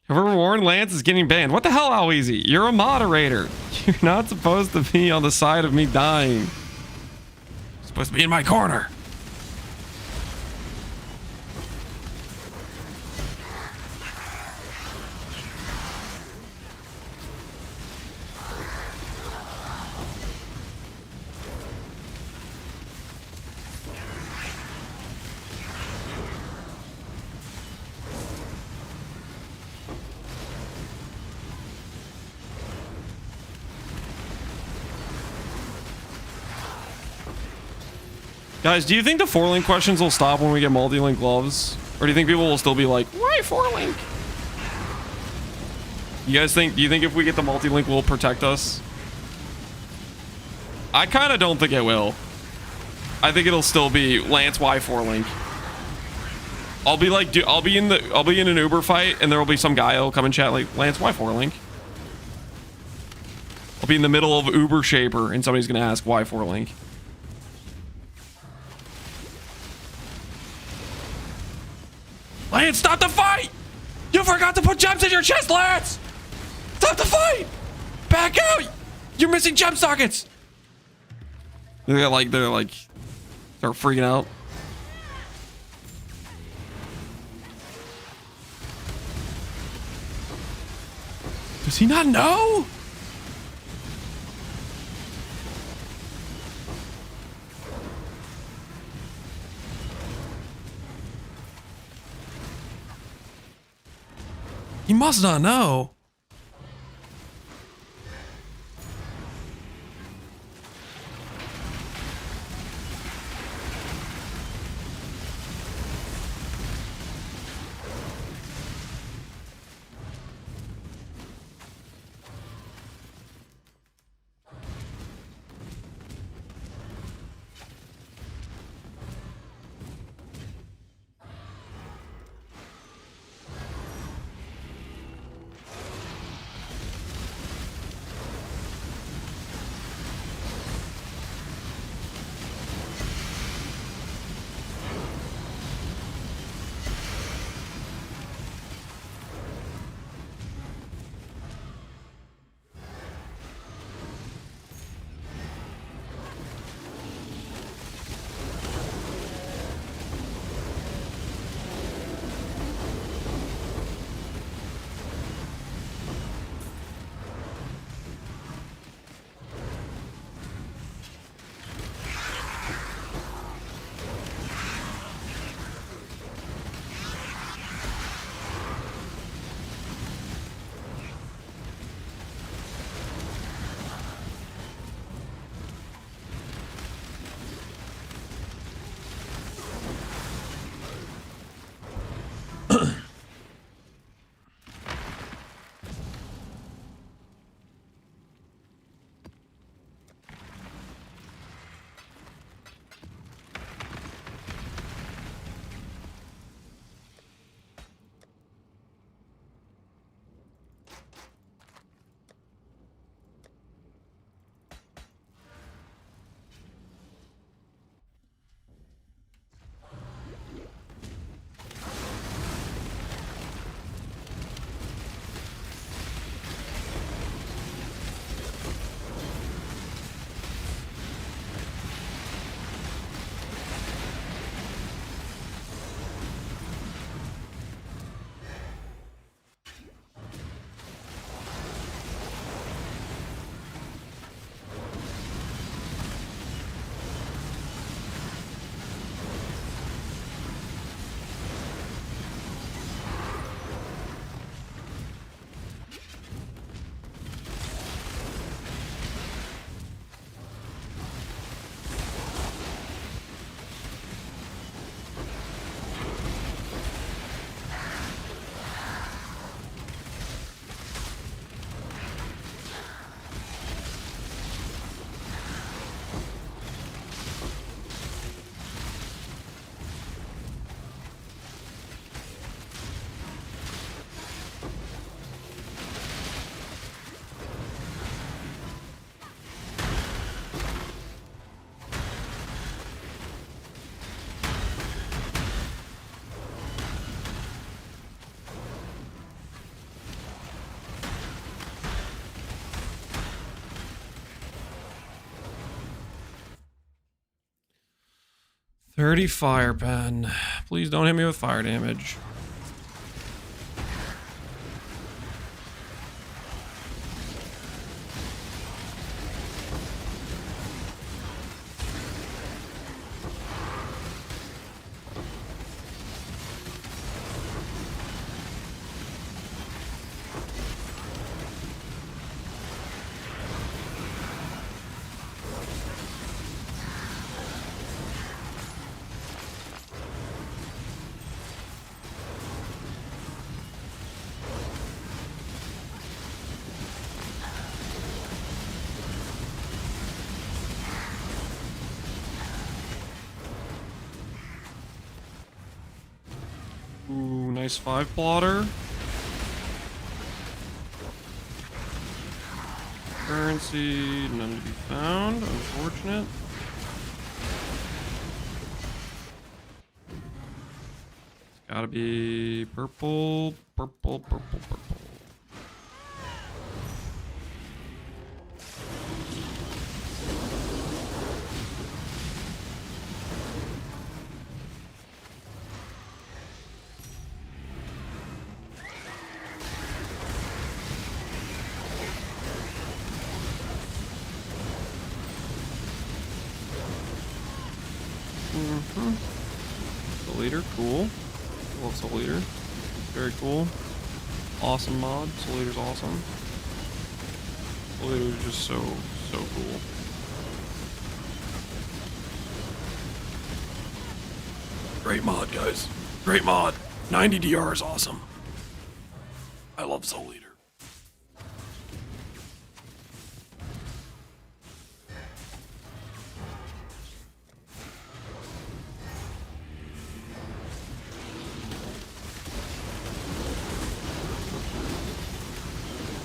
Whoever warned Lance is getting banned. What the hell, how easy? You're a moderator. You're not supposed to be on the side of me dying. You're supposed to be in my corner. Guys, do you think the 4-link questions will stop when we get multi-link gloves? Or do you think people will still be like, why 4-link? You guys think, do you think if we get the multi-link will protect us? I kind of don't think it will. I think it'll still be Lance Y 4-link. I'll be like, I'll be in an Uber fight and there will be some guy who'll come and chat like, Lance Y 4-link. I'll be in the middle of Uber Shaper and somebody's going to ask why 4-link. Lance, stop the fight! You forgot to put gems in your chest, Lance! Stop the fight! Back out! You're missing gem sockets! They're like, start freaking out. Does he not know? He must not know. 30 fire pen. Please don't hit me with fire damage. Ooh, nice 5 plotter. Currency, none to be found. Unfortunate. It's gotta be purple, purple, purple, purple. Soul Eater, cool. Love Soul Eater. Very cool. Awesome mod. Soul Eater's awesome. Soul Eater's just so cool. Great mod, guys. Great mod. 90 DR is awesome. I love Soul Eater.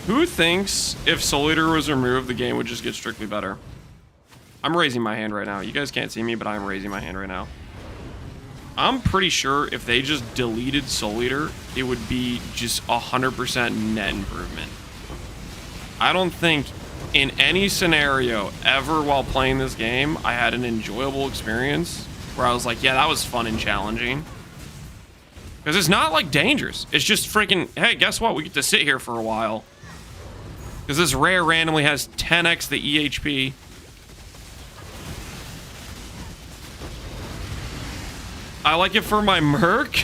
Who thinks if Soul Eater was removed, the game would just get strictly better? I'm raising my hand right now. You guys can't see me, but I'm raising my hand right now. I'm pretty sure if they just deleted Soul Eater, it would be just 100% net improvement. I don't think in any scenario ever while playing this game, I had an enjoyable experience where I was like, yeah, that was fun and challenging. Because it's not like dangerous. It's just freaking, hey, guess what? We get to sit here for a while. Because this rare randomly has 10x the EHP. I like it for my merc.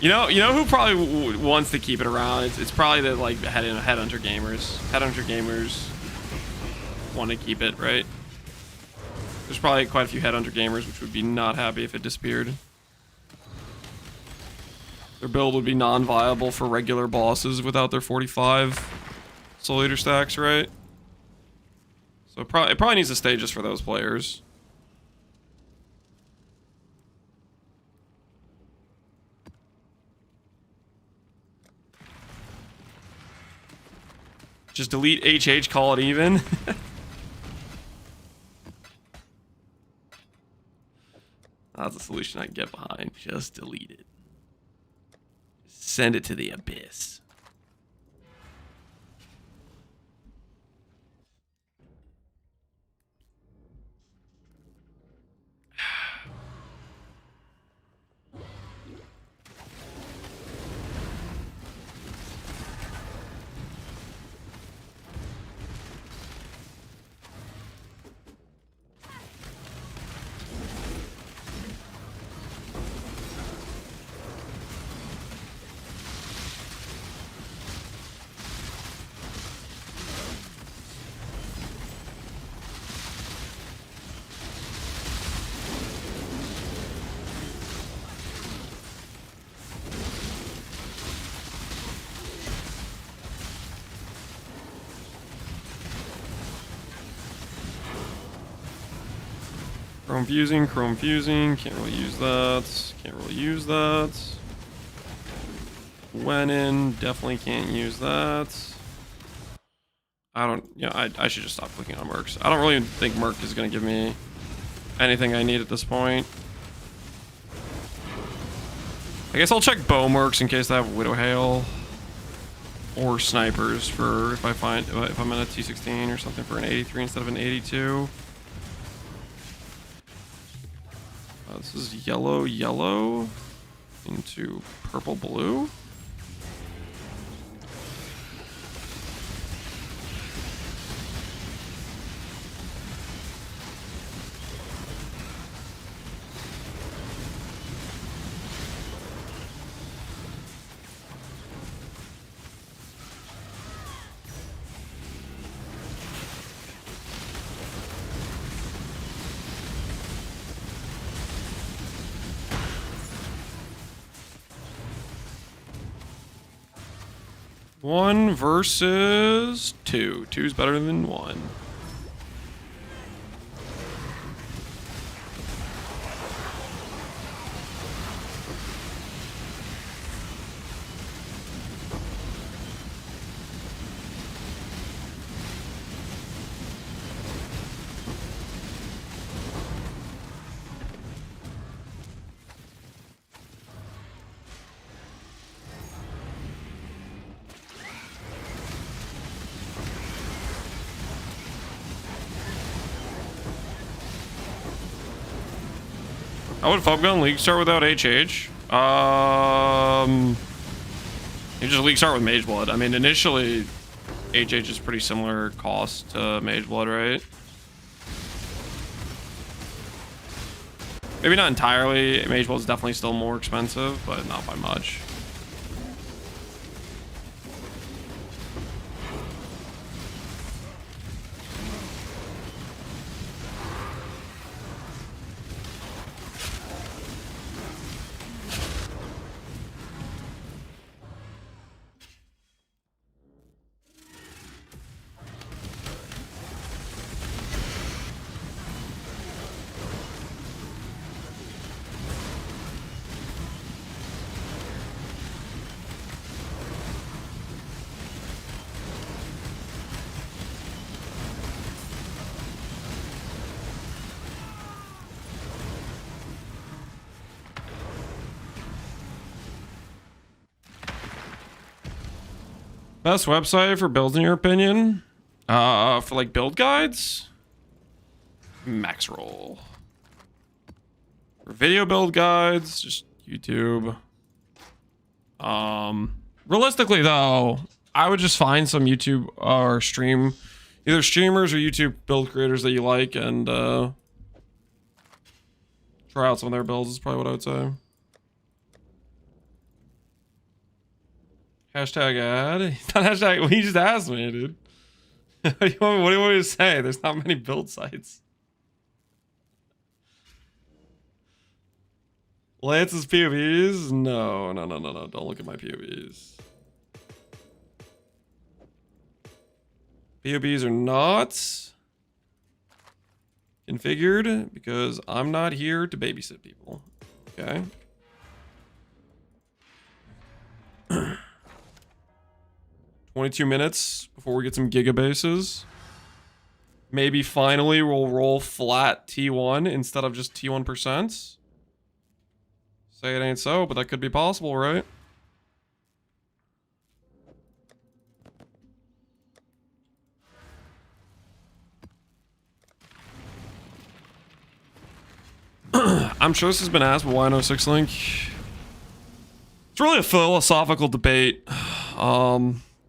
you know who probably wants to keep it around? It's probably the like headhunter gamers. Headhunter gamers want to keep it, right? There's probably quite a few headhunter gamers which would be not happy if it disappeared. Their build would be non-viable for regular bosses without their 45 Soul Eater stacks, right? So it probably needs to stay just for those players. Just delete HH, call it even. That's a solution I can get behind. Just delete it. Send it to the abyss. Chrome fusing, can't really use that. Can't really use that. Wenin, definitely can't use that. I should just stop clicking on mercs. I don't really think merc is gonna give me anything I need at this point. I guess I'll check bow mercs in case I have Widow Hail or snipers for if I'm in a T16 or something for an 83 instead of an 82. This is yellow, yellow into purple, blue. One versus two. Two's better than one. How would Fubgun League start without HH? You just League start with Mageblood. I mean, initially, HH is pretty similar cost to Mageblood, right? Maybe not entirely. Mageblood is definitely still more expensive, but not by much. Best website for builds in your opinion? For like build guides? Maxroll. For video build guides, just YouTube. Realistically though, I would just find some YouTube or stream, either streamers or YouTube build creators that you like and try out some of their builds is probably what I would say. Hashtag ad. It's not hashtag. Well, he just asked me, dude. What do you want me to say? There's not many build sites. Lance's POVs? No. Don't look at my POVs. POVs are not configured because I'm not here to babysit people. Okay. 22 minutes before we get some gigabases. Maybe finally we'll roll flat T1 instead of just T1%. Say it ain't so, but that could be possible, right? I'm sure this has been asked, but why no 6-link? It's really a philosophical debate.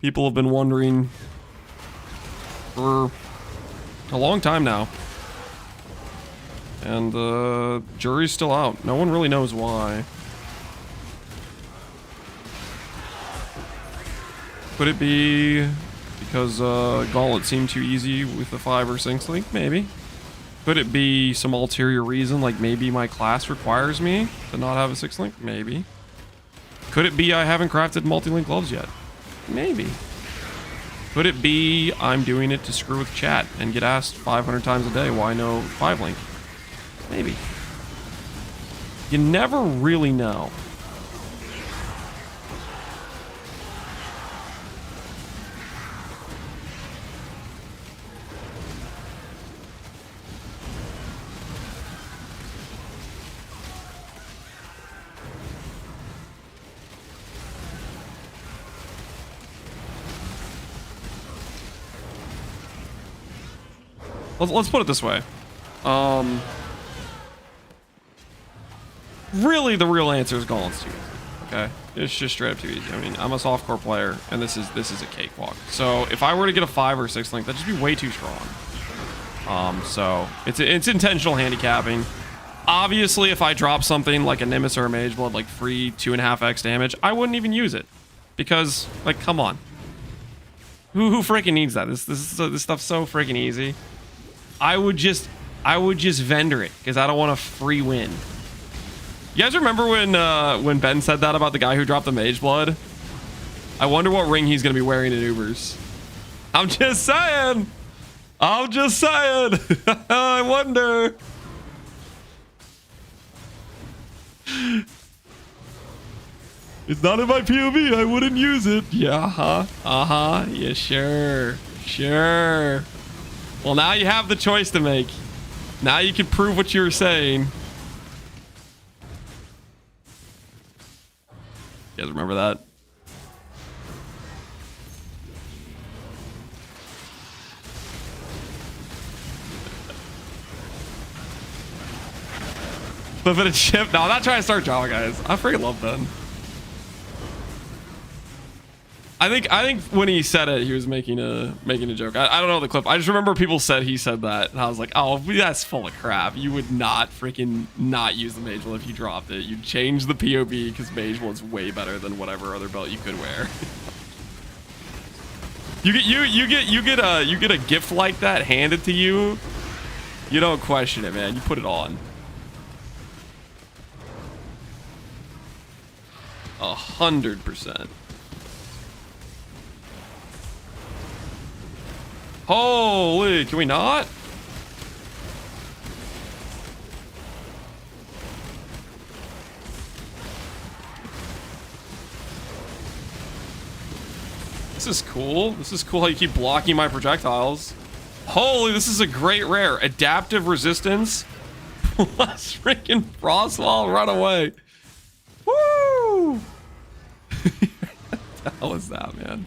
People have been wondering for a long time now. And the jury's still out. No one really knows why. Could it be because Gauntlet seemed too easy with the 5 or 6-link? Maybe. Could it be some ulterior reason, like maybe my class requires me to not have a 6-link? Maybe. Could it be I haven't crafted multi-link gloves yet? Maybe. Could it be I'm doing it to screw with chat and get asked 500 times a day why no 5-link? Maybe. You never really know. Let's put it this way. really the real answer is Gauntlet's too easy. Okay, it's just straight up too easy. I mean, I'm a softcore player, and this is a cakewalk. So if I were to get a 5 or 6 link, that'd just be way too strong. So it's intentional handicapping. Obviously, if I drop something like a Nemesis or a Mageblood, like free 2.5x damage, I wouldn't even use it because, like, come on, who freaking needs that? This stuff's so freaking easy. I would just vendor it because I don't want a free win. You guys remember when Ben said that about the guy who dropped the Mageblood? I wonder what ring he's gonna be wearing in Ubers. I'm just saying. I wonder. It's not in my POV. I wouldn't use it. Yeah, yeah, sure. Well, now you have the choice to make. Now you can prove what you were saying. You guys remember that? Flip it a chip. No, I'm not trying to start drama, guys. I freaking love Ben. I think when he said it, he was making a joke. I don't know the clip. I just remember people said he said that, and I was like, oh, that's full of crap. You would not freaking not use the Mageblood if you dropped it. You'd change the POV because Mageblood's way better than whatever other belt you could wear. you get a gift like that handed to you. You don't question it, man. You put it on. 100%. Holy, can we not? This is cool. This is cool how you keep blocking my projectiles. Holy, this is a great rare. Adaptive resistance plus freaking frostwall run away. Woo! What the hell is that, man?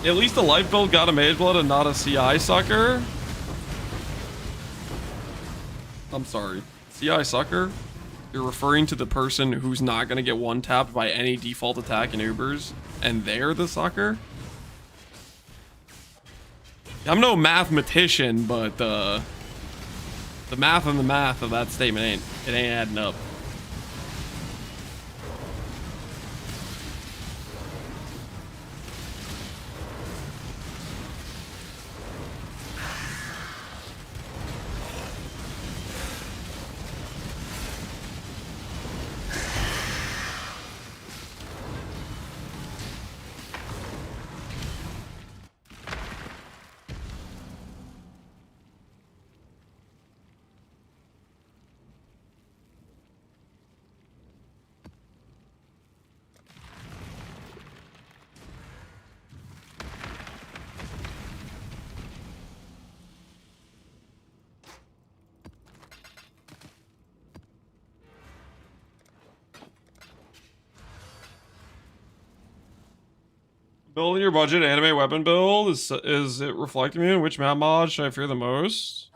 At least the life build got a Mageblood and not a CI sucker. I'm sorry. CI sucker? You're referring to the person who's not going to get one tapped by any default attack in Ubers, and they're the sucker? I'm no mathematician, but the math and the math of that statement ain't adding up. Building your budget anime weapon build, is it reflect immune? Which map mod should I fear the most?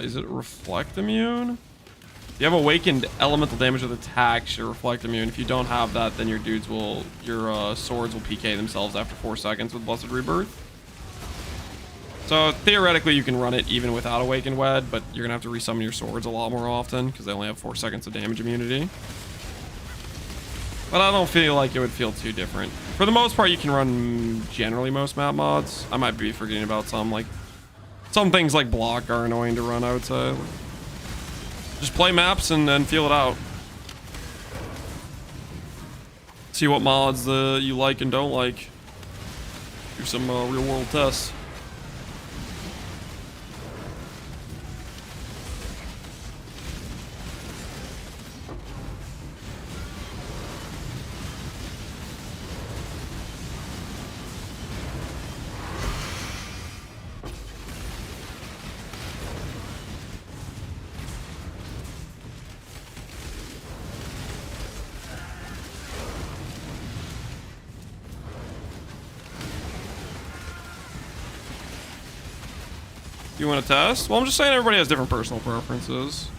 Is it reflect immune? If you have awakened elemental damage with attack, should reflect immune. If you don't have that, then your swords will PK themselves after 4 seconds with Blessed Rebirth. So theoretically you can run it even without awakened wed, but you're gonna have to resummon your swords a lot more often because they only have 4 seconds of damage immunity. But I don't feel like it would feel too different. For the most part, you can run generally most map mods. I might be forgetting about some, like some things like block are annoying to run, I would say. Just play maps and then feel it out. See what mods you like and don't like. Do some real world tests. You want to test? Well, I'm just saying everybody has different personal preferences.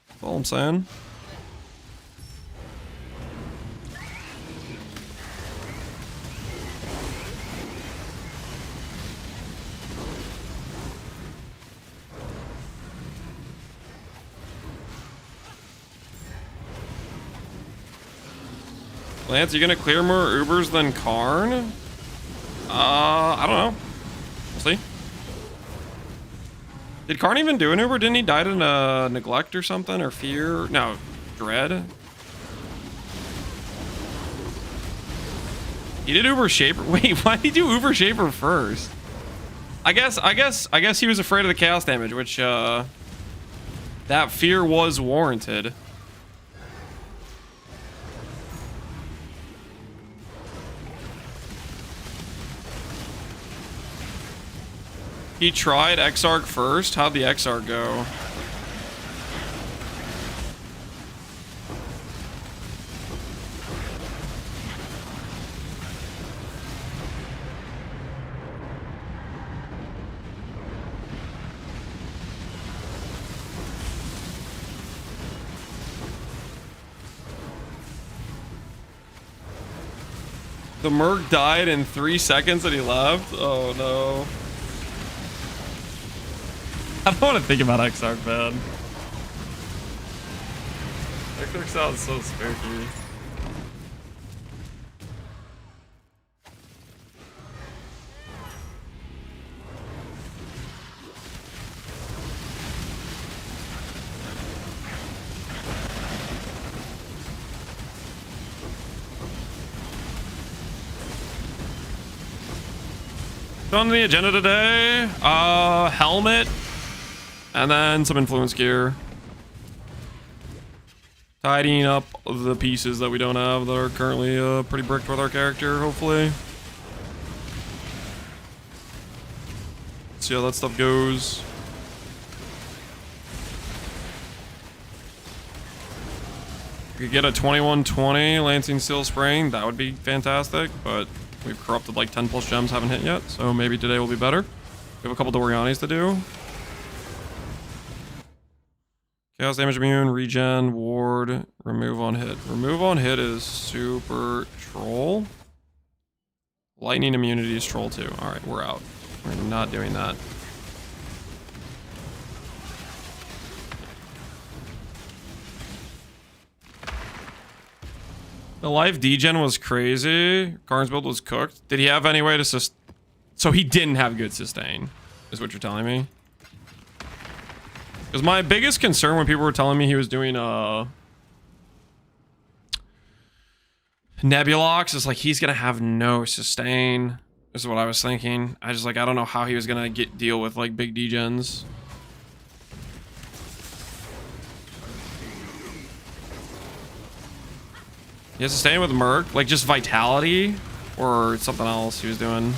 That's all I'm saying. Lance, you gonna clear more Ubers than Karn? I don't know. We'll see. Did Karn even do an Uber? Didn't he die to neglect or something? Or fear? No, dread? He did Uber Shaper. Wait, why did he do Uber Shaper first? I guess he was afraid of the chaos damage, which that fear was warranted. He tried Exarch first? How'd the Exarch go? The Merc died in 3 seconds and he left? Oh no. I don't want to think about Exarch, man. Exarch sounds so spooky. On the agenda today, helmet. And then some influence gear. Tidying up the pieces that we don't have that are currently pretty bricked with our character, hopefully. See how that stuff goes. We could get a 2120 Lancing Steel Spring, that would be fantastic, but we've corrupted like 10 plus gems, haven't hit yet, so maybe today will be better. We have a couple Dorianis to do. Chaos damage immune, regen, ward, remove on hit. Remove on hit is super troll. Lightning immunity is troll too. Alright, we're out. We're not doing that. The life degen was crazy. Karn's build was cooked. Did he have any way to so he didn't have good sustain, is what you're telling me? Because my biggest concern when people were telling me he was doing Nebulox is like he's gonna have no sustain, is what I was thinking. I don't know how he was gonna deal with like big degens. He has sustain with Merc, like just vitality or something else he was doing.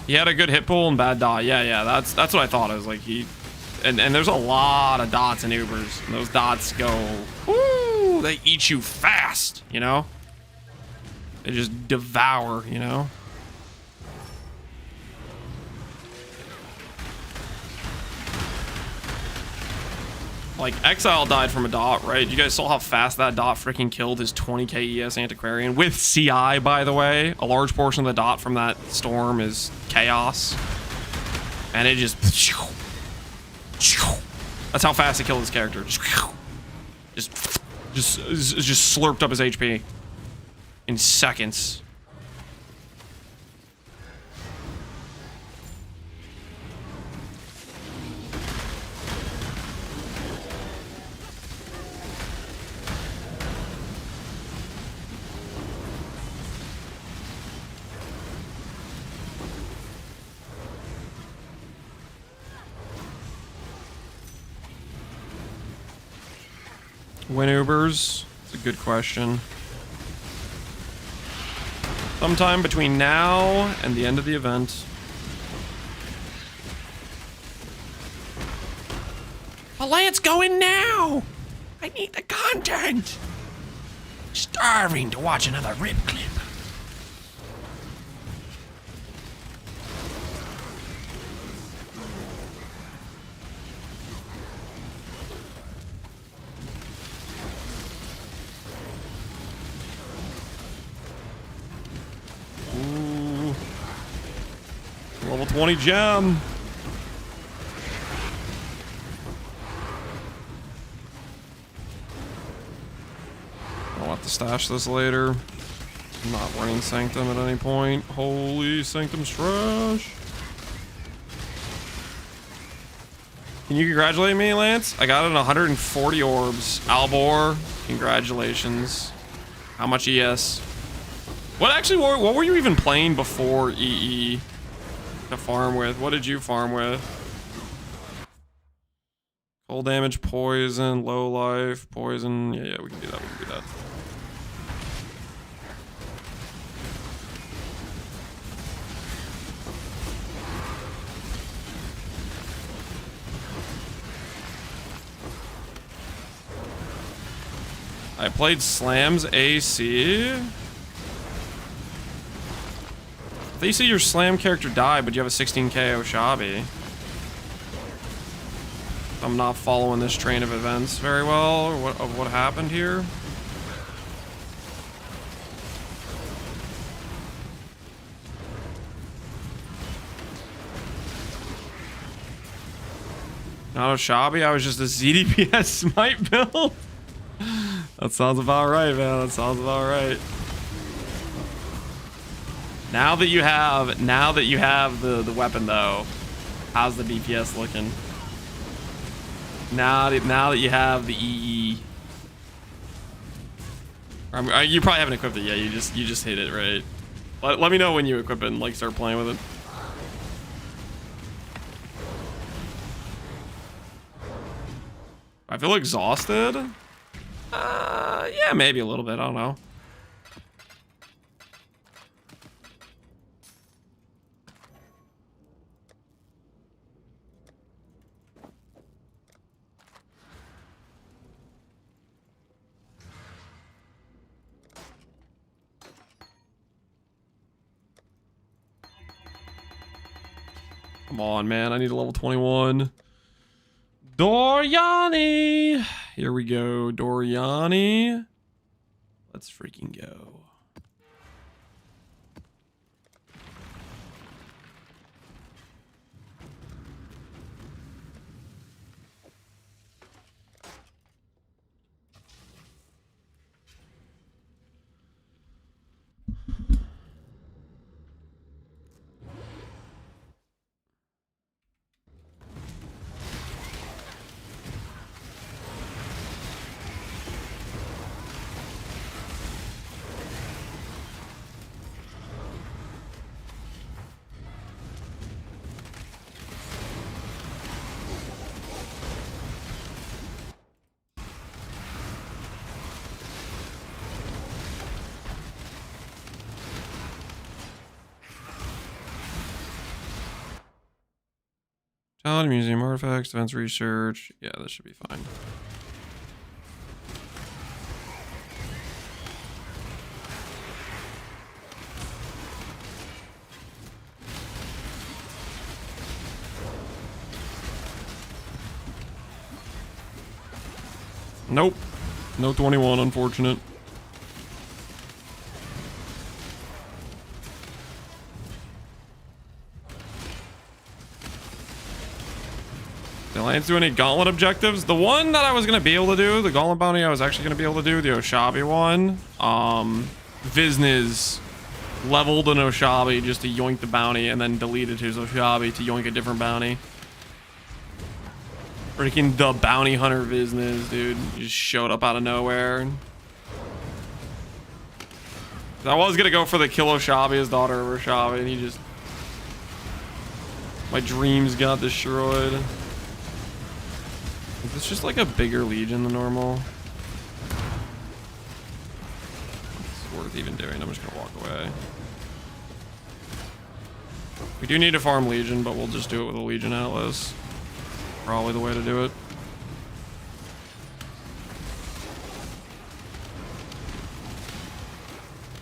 He had a good hit pool and bad dot. Yeah, that's what I thought. I was like and there's a lot of dots in Ubers. And those dots go, woo, they eat you fast, you know? They just devour, you know? Like, Exile died from a dot, right? You guys saw how fast that dot freaking killed his 20k ES Antiquarian. With CI, by the way. A large portion of the dot from that storm is chaos. And it just... That's how fast it killed his character. Just slurped up his HP. In seconds. When Ubers? It's a good question. Sometime between now and the end of the event. Well, let's go in now! I need the content! Starving to watch another rip clip. 20 gem. I'll have to stash this later. I'm not running Sanctum at any point. Holy Sanctum's trash. Can you congratulate me, Lance? I got it in 140 orbs. Albor, congratulations. How much ES? What were you even playing before EE to farm with? What did you farm with? Cold damage, poison, low life, poison. Yeah, we can do that. We can do that. I played Slam's AC. I thought you said your Slam character died, but you have a 16k Oshabi. I'm not following this train of events very well, or what happened here. Not Oshabi, I was just a ZDPS smite build. That sounds about right, man. That sounds about right. Now that you have the weapon though, how's the DPS looking? Now that you have the EE, you probably haven't equipped it yet. You just hit it, right? Let me know when you equip it and like start playing with it. I feel exhausted. Yeah, maybe a little bit. I don't know. Come on, man. I need a level 21. Doriani. Here we go, Doriani. Let's freaking go. Talent, museum artifacts, defense research. Yeah, this should be fine. Nope. No 21, unfortunate. Did I do any Gauntlet objectives? The one that I was going to be able to do, the Gauntlet bounty I was actually going to be able to do, the Oshabi one. Vizniz leveled an Oshabi just to yoink the bounty and then deleted his Oshabi to yoink a different bounty. Freaking the bounty hunter Vizniz, dude. He just showed up out of nowhere. I was going to go for the kill Oshabi, his daughter of Oshabi, and he just... My dreams got destroyed. Is this just like a bigger legion than normal? It's worth even doing. I'm just gonna walk away. We do need to farm legion, but we'll just do it with a legion atlas. Probably the way to do it.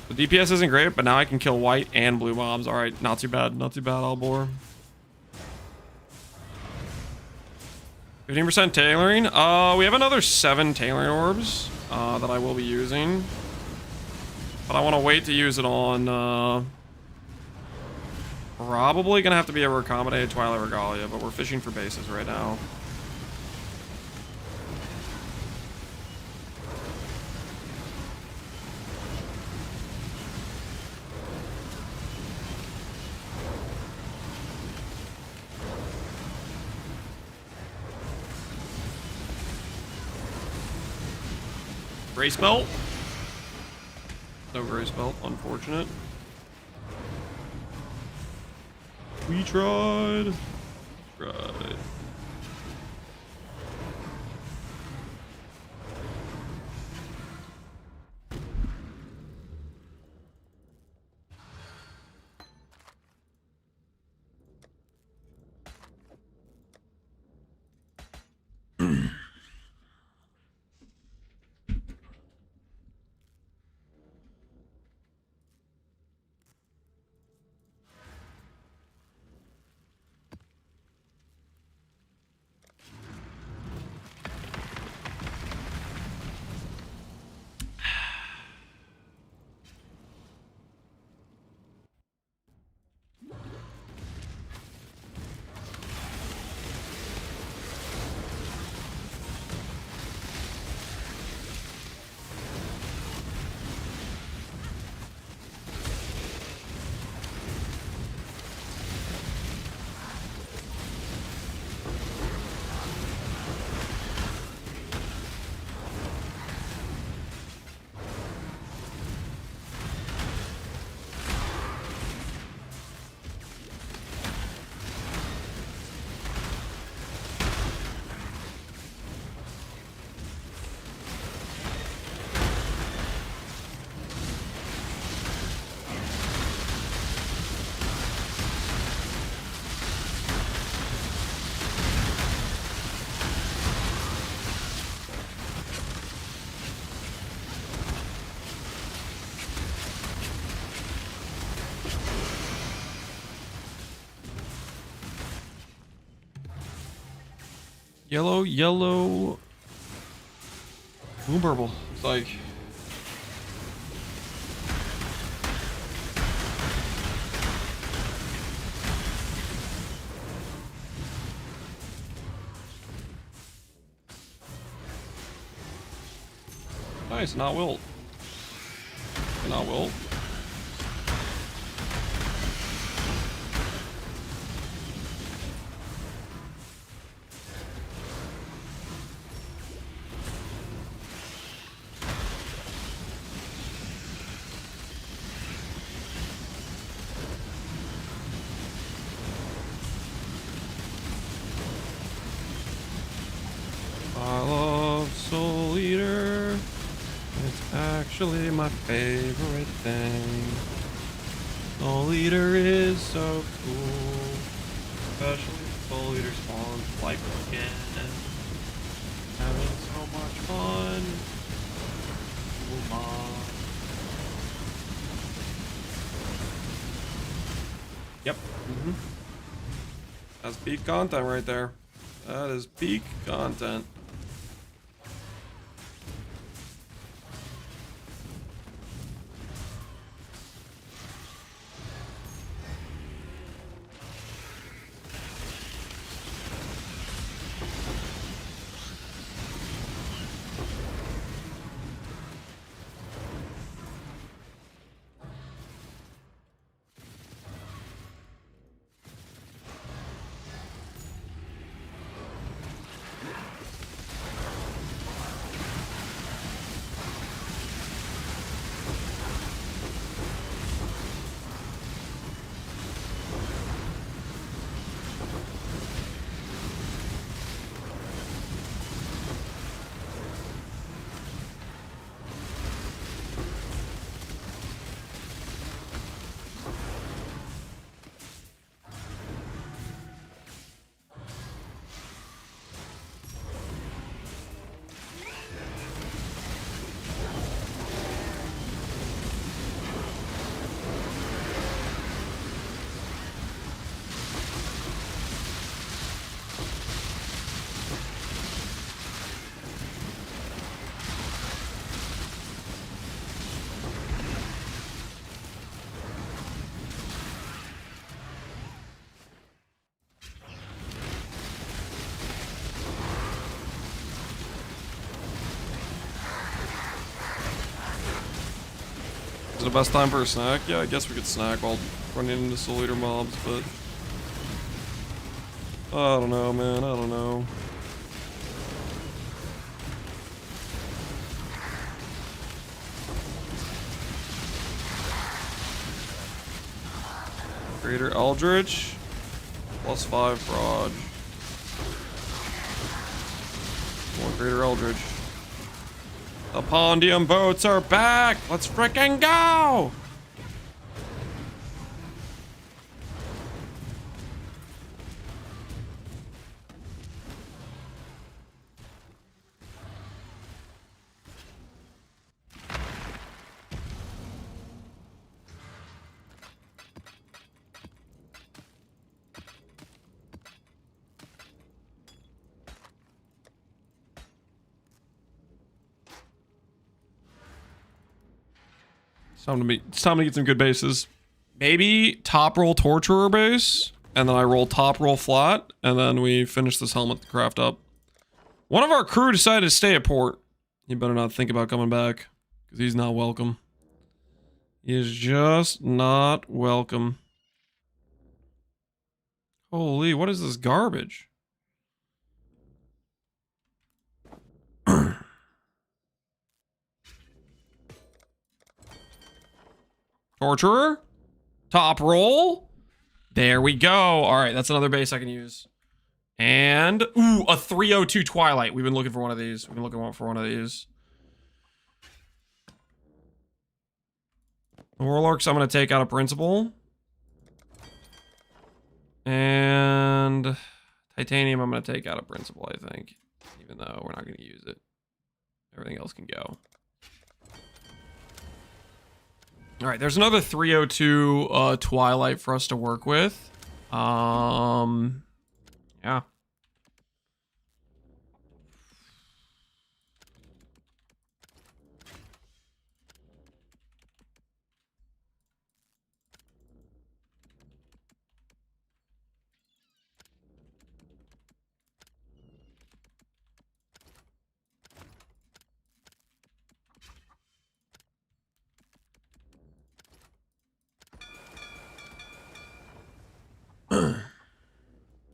The DPS isn't great, but now I can kill white and blue mobs. All right, not too bad. Not too bad, Albor. 15% tailoring. We have another 7 tailoring orbs that I will be using, but I want to wait to use it on Probably gonna have to be a Recombinated Twilight Regalia, but we're fishing for bases right now. Grace Belt? No Grace Belt, unfortunate. We tried. Tried. Yellow, yellow. Moon purple. It's like. Nice, not wilt. Not wilt. I love Soul Eater. It's actually my favorite thing. Soul Eater is so cool. Especially Soul Eater spawns like again. Having so much fun. Move on. Yep. That's peak content right there. That is peak content. Is it the best time for a snack? Yeah, I guess we could snack while running into soul eater mobs, but I don't know, man. I don't know. Greater Eldritch, +5 fraud. More Greater Eldritch. The Pondium boats are back! Let's frickin' go! It's time to get some good bases. Maybe top roll Torturer base, and then I roll top roll flat, and then we finish this helmet craft up. One of our crew decided to stay at port. He better not think about coming back, because he's not welcome. He is just not welcome. Holy, what is this garbage? Torturer? Top roll? There we go. All right, that's another base I can use. And, ooh, a 302 Twilight. We've been looking for one of these. We've been looking for one of these. Warlorks, I'm going to take out a Principal. And Titanium, I'm going to take out a Principal, I think. Even though we're not going to use it. Everything else can go. All right, there's another 302 Twilight for us to work with. Yeah.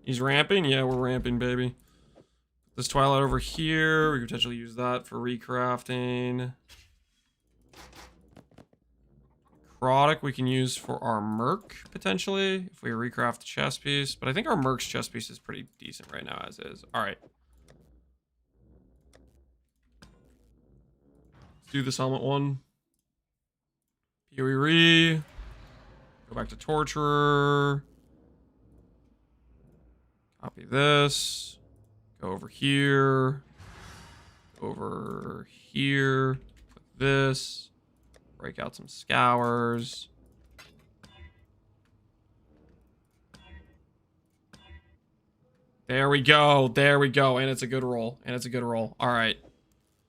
He's ramping? Yeah, we're ramping, baby. This Twilight over here, we could potentially use that for recrafting. Necrotic we can use for our Merc, potentially, if we recraft the chest piece. But I think our Merc's chest piece is pretty decent right now, as is. Alright. Let's do this helmet one. PoE. Go back to Torturer. Copy this. Go over here. Over here. Put this. Break out some scours. There we go. There we go. And it's a good roll. And it's a good roll. All right.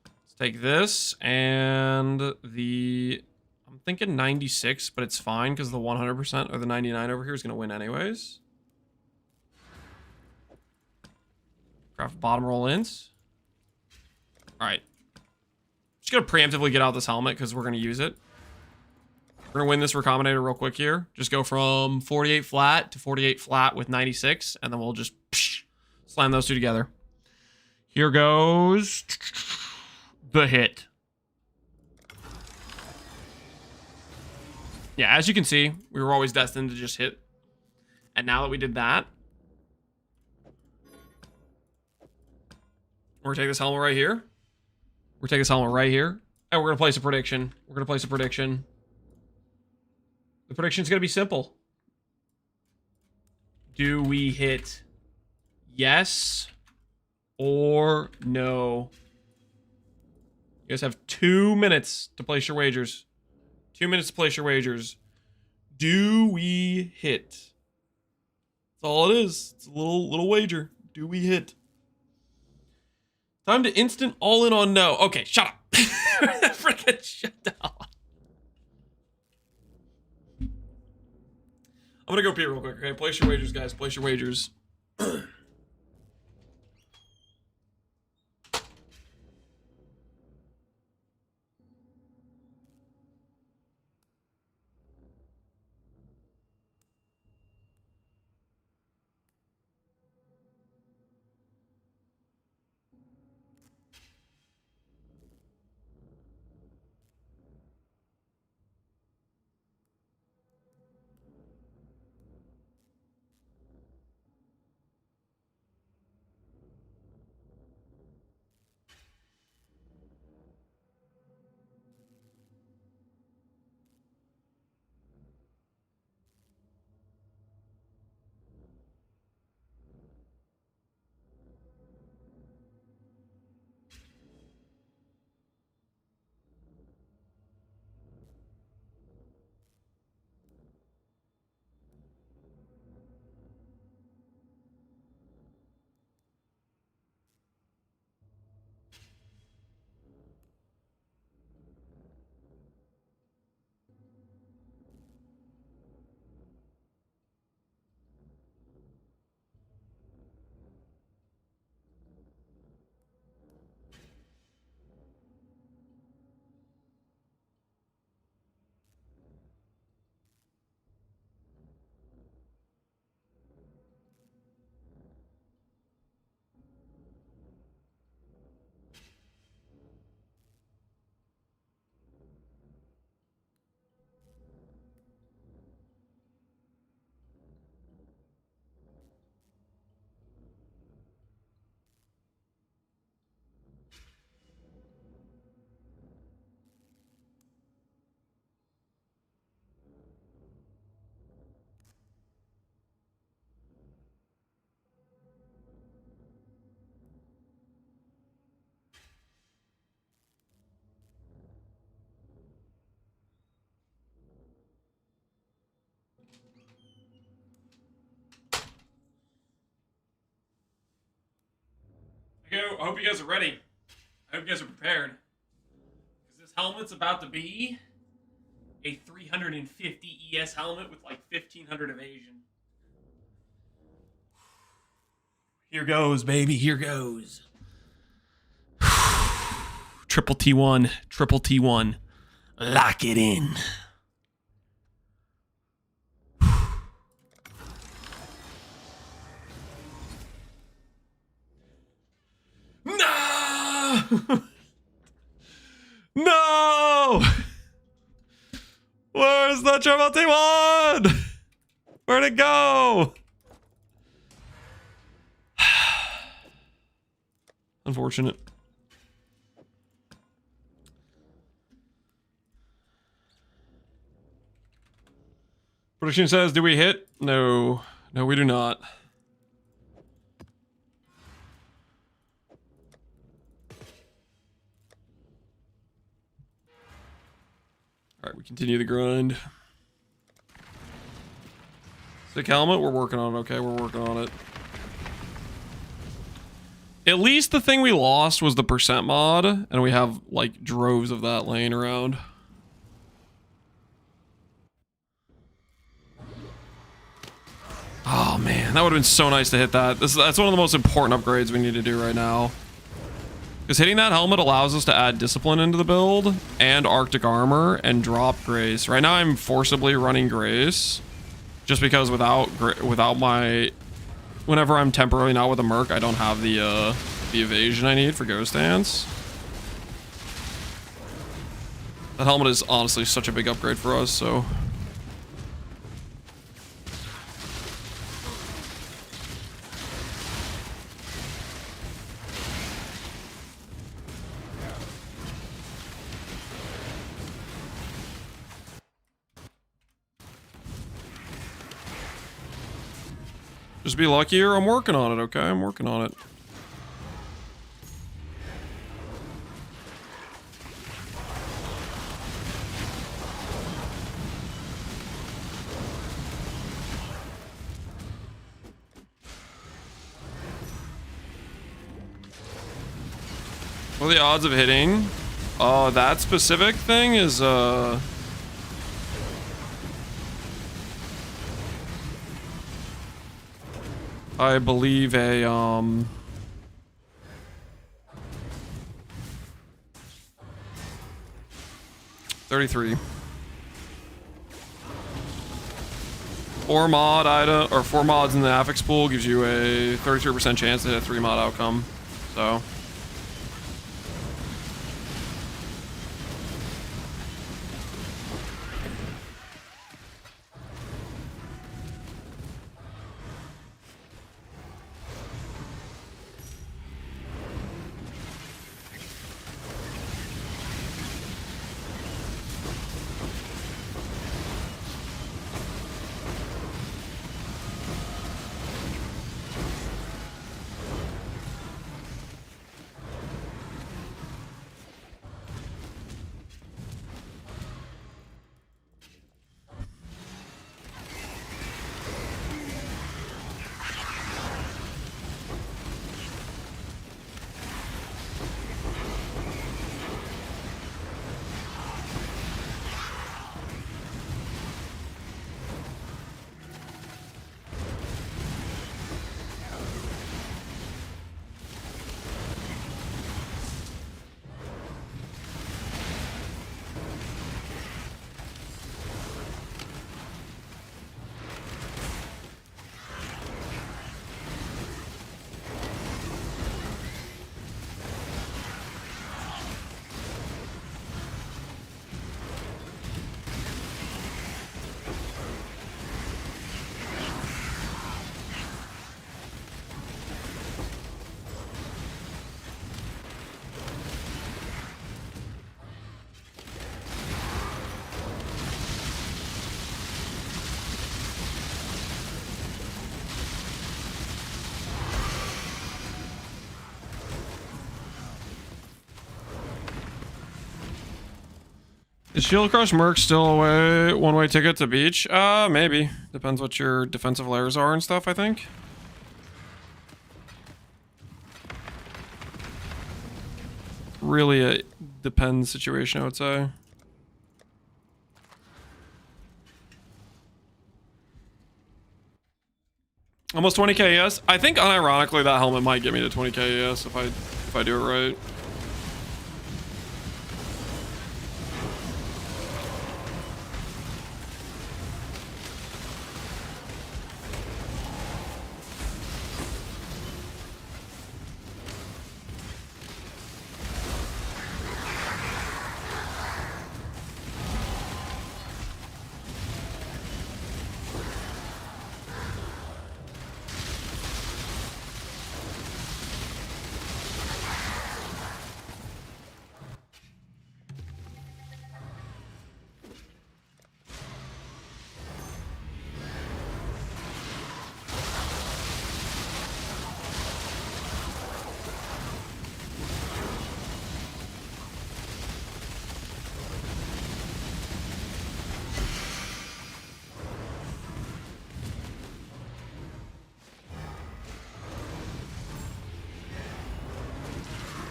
Let's take this and the... I'm thinking 96, but it's fine because the 100% or the 99 over here is going to win anyways. Craft bottom roll ins. Alright. Just gonna preemptively get out this helmet because we're gonna use it. We're gonna win this Recombinator real quick here. Just go from 48 flat to 48 flat with 96, and then we'll just slam those two together. Here goes the hit. Yeah, as you can see, we were always destined to just hit. And now that we did that, we're gonna take this helmet right here. We're gonna take this helmet right here. And we're gonna place a prediction. We're gonna place a prediction. The prediction's gonna be simple. Do we hit yes or no? You guys have 2 minutes to place your wagers. 2 minutes to place your wagers. Do we hit? That's all it is. It's a little wager. Do we hit? Time to instant all in on no. Okay, shut up. Freaking shut down. I'm gonna go pee real quick, okay? Place your wagers, guys. Place your wagers. I hope you guys are ready. I hope you guys are prepared. Because this helmet's about to be a 350 ES helmet with like 1500 evasion. Here goes, baby. Here goes. Triple T1. Triple T1. Lock it in. No! No! Where's the Triple T1? Where'd it go? Unfortunate. Prediction says, do we hit? No. No, we do not. Alright, we continue the grind. Sick helmet, we're working on it, okay? We're working on it. At least the thing we lost was the percent mod, and we have, like, droves of that laying around. Oh, man, that would have been so nice to hit that. That's one of the most important upgrades we need to do right now. Because hitting that helmet allows us to add discipline into the build, and Arctic armor, and drop grace. Right now I'm forcibly running grace, just because without my... Whenever I'm temporarily not with a merc, I don't have the evasion I need for Ghost Dance. That helmet is honestly such a big upgrade for us, so... Just be luckier. I'm working on it, okay? I'm working on it. What are the odds of hitting? That specific thing is, I believe a, 33. 4 mod item, or 4 mods in the affix pool gives you a 33% chance to hit a 3 mod outcome, so. Is Shield Crush Merc still a one-way ticket to beach? Maybe. Depends what your defensive layers are and stuff, I think. really a depends situation, I would say. Almost 20k, yes. I think unironically that helmet might get me to 20k, yes, if I do it right.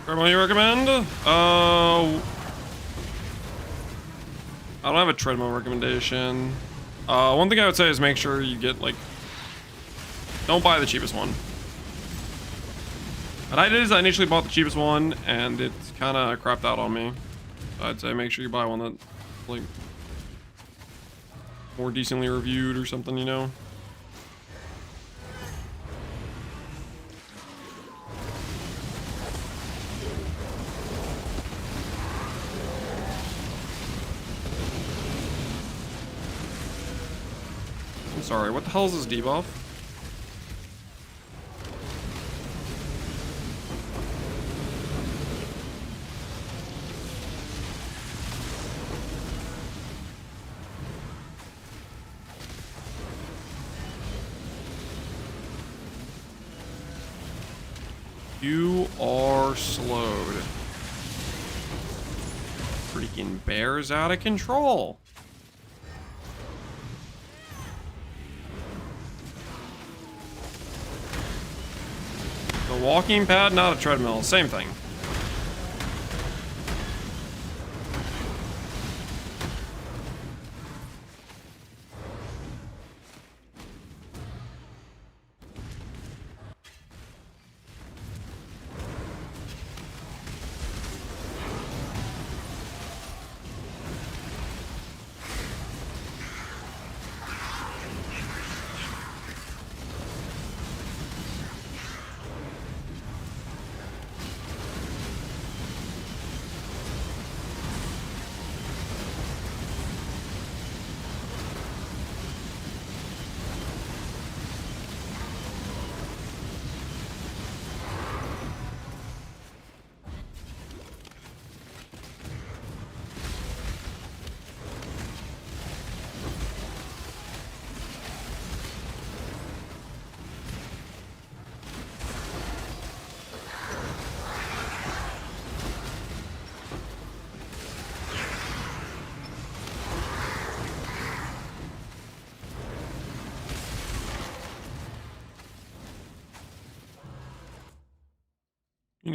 Treadmill you recommend? I don't have a treadmill recommendation. One thing I would say is make sure you get, like, don't buy the cheapest one. What I did is I initially bought the cheapest one, and it's kind of crapped out on me. So I'd say make sure you buy one that's, like, more decently reviewed or something, you know? Sorry, what the hell is this debuff? You are slowed. Freaking bear's out of control. A walking pad, not a treadmill. Same thing.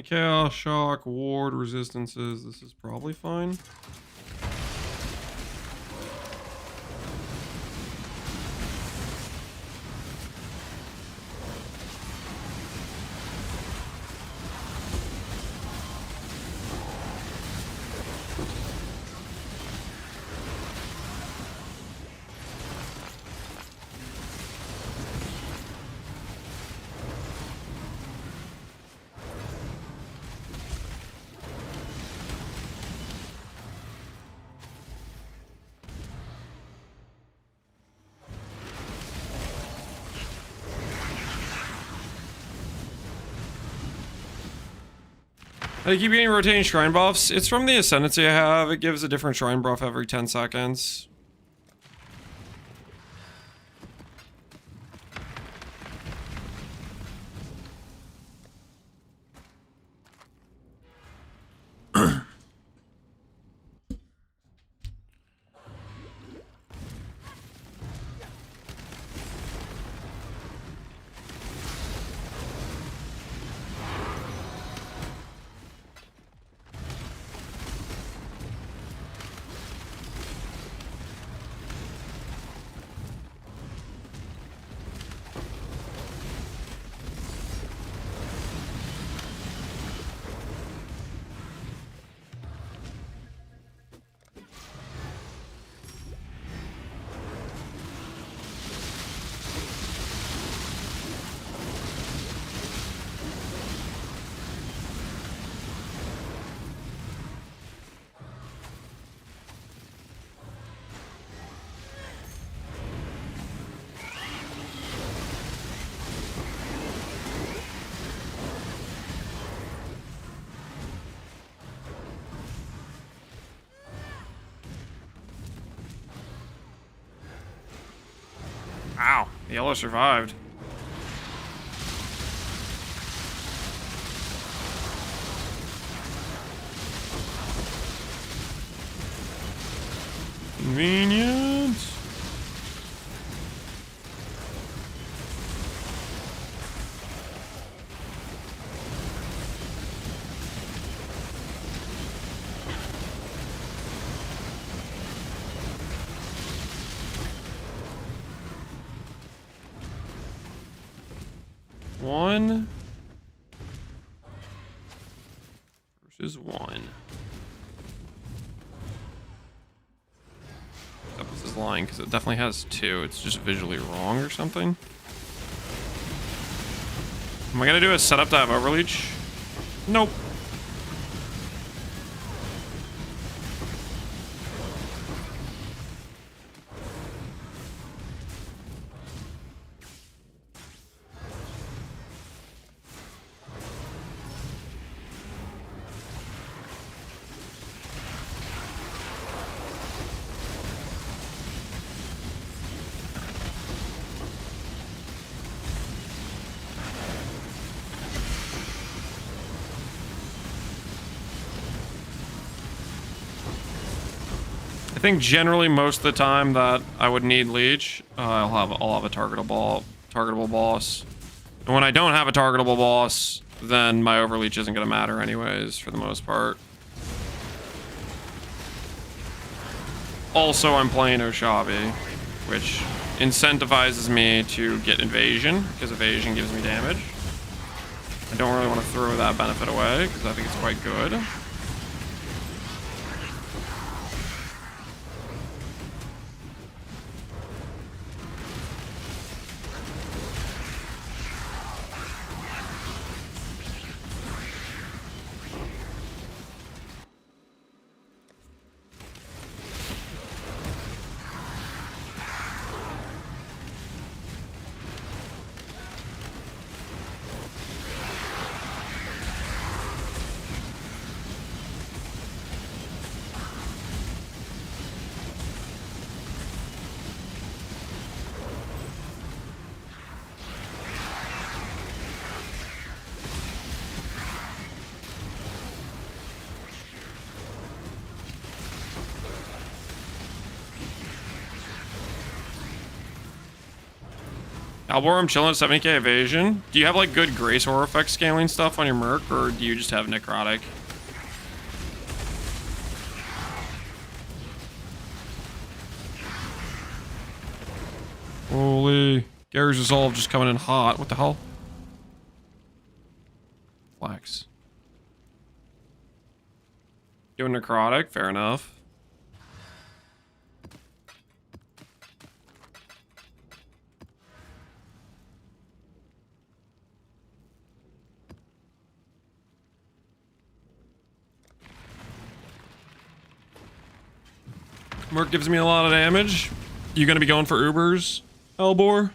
Chaos, shock, ward, resistances. This is probably fine. I keep getting rotating shrine buffs. It's from the Ascendancy I have. It gives a different shrine buff every 10 seconds. The yellow survived. Convenient. One versus one. This is lying because it definitely has two. It's just visually wrong or something. Am I gonna do a setup to have overleach? Nope. I think generally most of the time that I would need leech, I'll have a targetable boss. And when I don't have a targetable boss, then my overleech isn't gonna matter anyways for the most part. Also, I'm playing Oshabi, which incentivizes me to get invasion because evasion gives me damage. I don't really want to throw that benefit away because I think it's quite good. Albor, I'm chilling at 70k evasion. Do you have like good grace or effect scaling stuff on your merc, or do you just have necrotic? Holy, Gary's Resolve just coming in hot. What the hell? Flex. Doing necrotic, fair enough. Merc gives me a lot of damage. You gonna be going for Ubers, Elbor?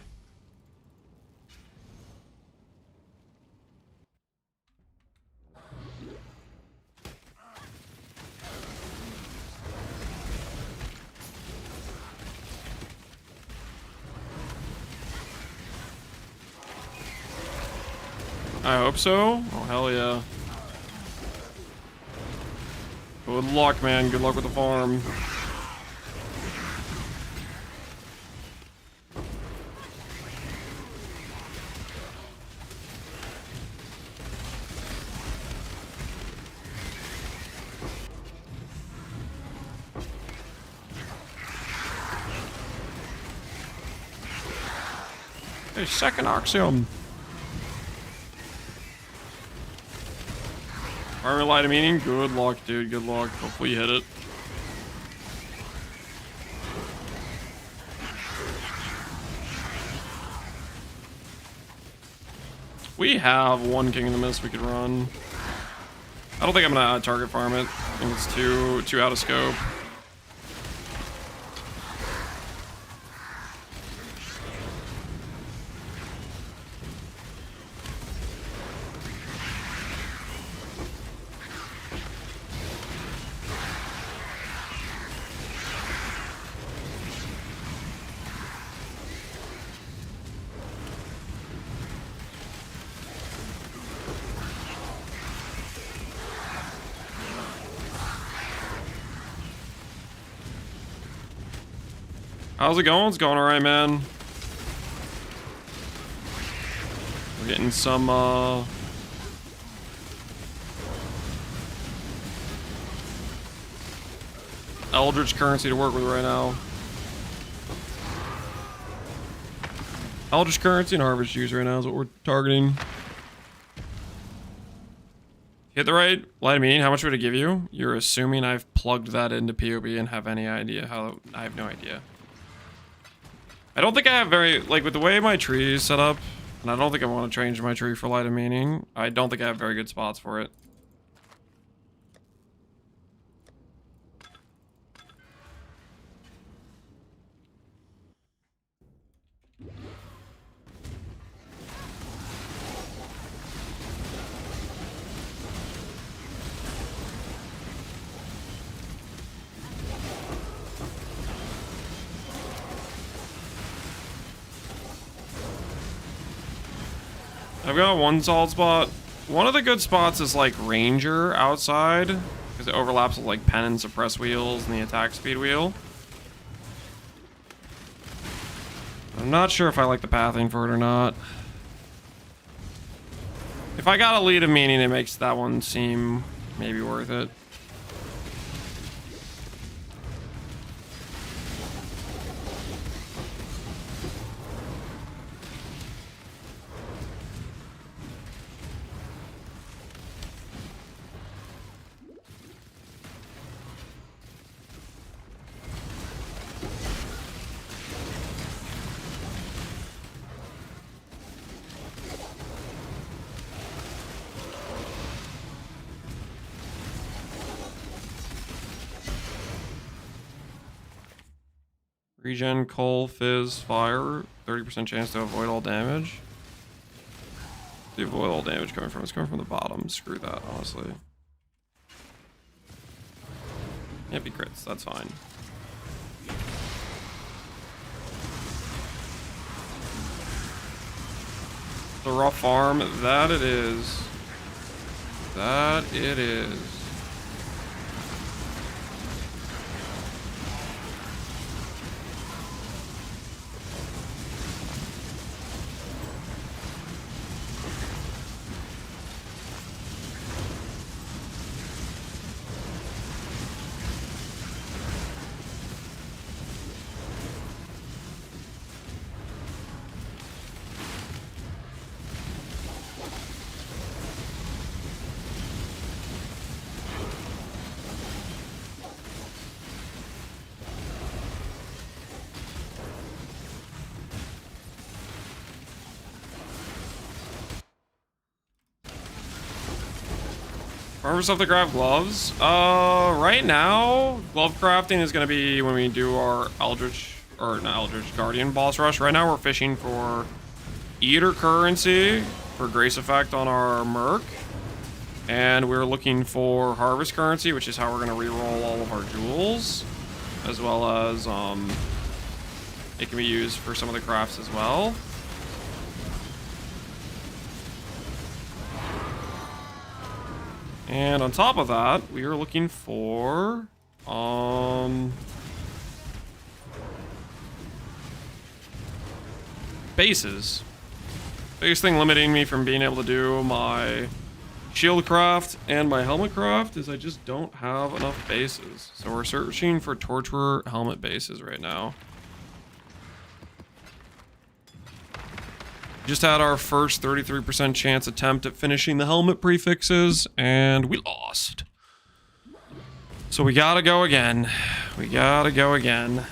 I hope so. Oh, hell yeah. Good luck, man. Good luck with the farm. Hey, second Oxium. Armor light of meaning. Good luck, dude. Good luck. Hopefully you hit it. We have one King of the Mist we could run. I don't think I'm gonna target farm it. I think it's too out of scope. How's it going? It's going alright, man. We're getting some, Eldritch currency to work with right now. Eldritch currency and harvest juice right now is what we're targeting. Hit the right light of meaning. How much would it give you? You're assuming I've plugged that into POB and have any idea how. I have no idea. I don't think I have very, like, with the way my tree is set up, and I don't think I want to change my tree for light of meaning. I don't think I have very good spots for it. I've got one solid spot. One of the good spots is like Ranger outside, because it overlaps with like pen and suppress wheels and the attack speed wheel. I'm not sure if I like the pathing for it or not. If I got a lead of meaning, it makes that one seem maybe worth it. Regen, coal, fizz, fire, 30% chance to avoid all damage. The avoid all damage coming from, it's coming from the bottom. Screw that, honestly. Yeah, be crits, that's fine. The rough farm, that it is. That it is. Remember stuff to grab gloves? Right now, glove crafting is going to be when we do our Eldritch, or not Eldritch, Guardian boss rush. Right now we're fishing for Eater currency for Grace Effect on our Merc. And we're looking for Harvest currency, which is how we're going to reroll all of our jewels. As well as, it can be used for some of the crafts as well. And on top of that, we are looking for, bases. Biggest thing limiting me from being able to do my shield craft and my helmet craft is I just don't have enough bases. So we're searching for Torturer helmet bases right now. Just had our first 33% chance attempt at finishing the helmet prefixes, and we lost. So we gotta go again. We gotta go again.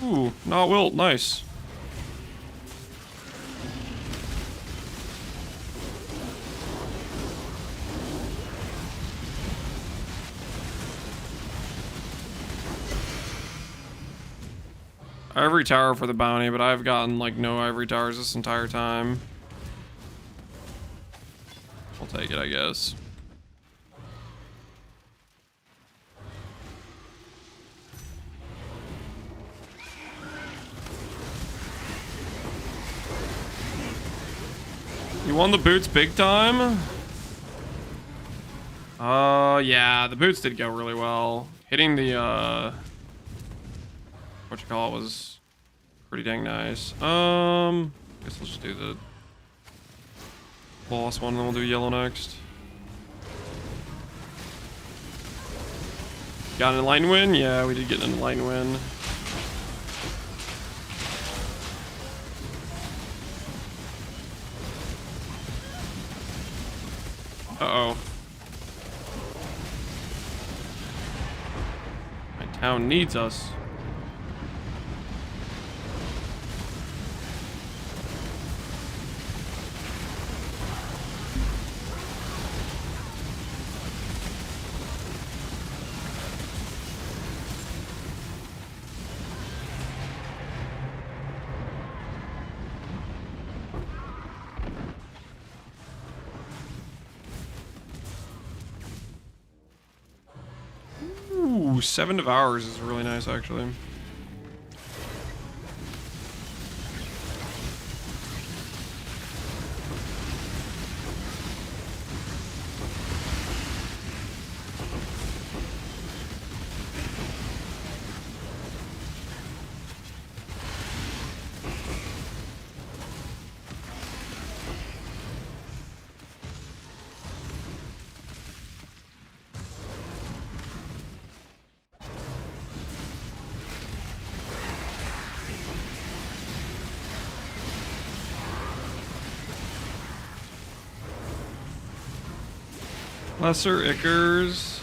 Ooh, not wilt, nice. Ivory tower for the bounty, but I've gotten like no ivory towers this entire time. I'll take it, I guess. You won the boots big time? Yeah, the boots did go really well. Hitting the, what you call it was pretty dang nice. Guess let's just do the boss one, and then we'll do yellow next. Got an enlightened win? Yeah, we did get an enlightened win. Uh-oh. My town needs us. Ooh, 7 Devours is really nice, actually. Lesser Ickers.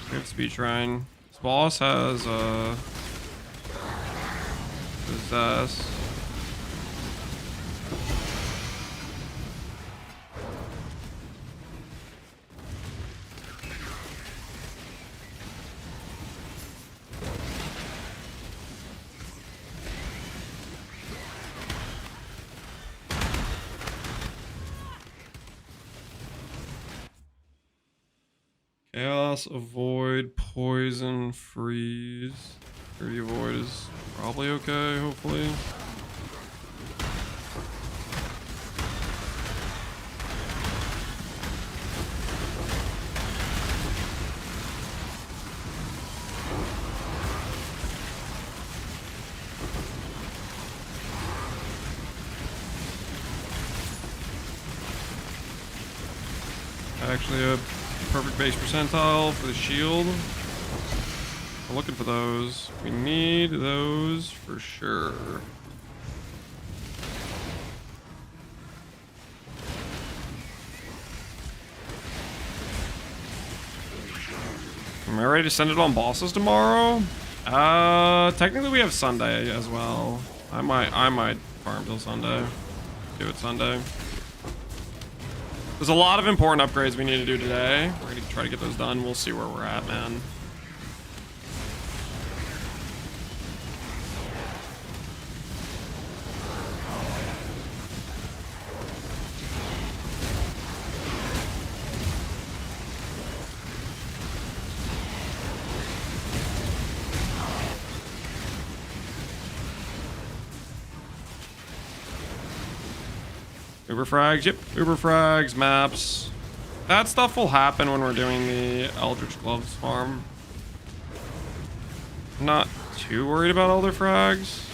Good speed shrine. This boss has possess. Chaos, avoid, poison, freeze. 30 avoid is probably okay, hopefully. Actually, a perfect base percentile for the shield. We're looking for those. We need those for sure. Am I ready to send it on bosses tomorrow? Technically we have Sunday as well. I might farm till Sunday. Do it Sunday. There's a lot of important upgrades we need to do today. We're gonna try to get those done. We'll see where we're at, man. Uber frags, yep, Uber frags, maps. That stuff will happen when we're doing the Eldritch Gloves farm. I'm not too worried about Elder frags.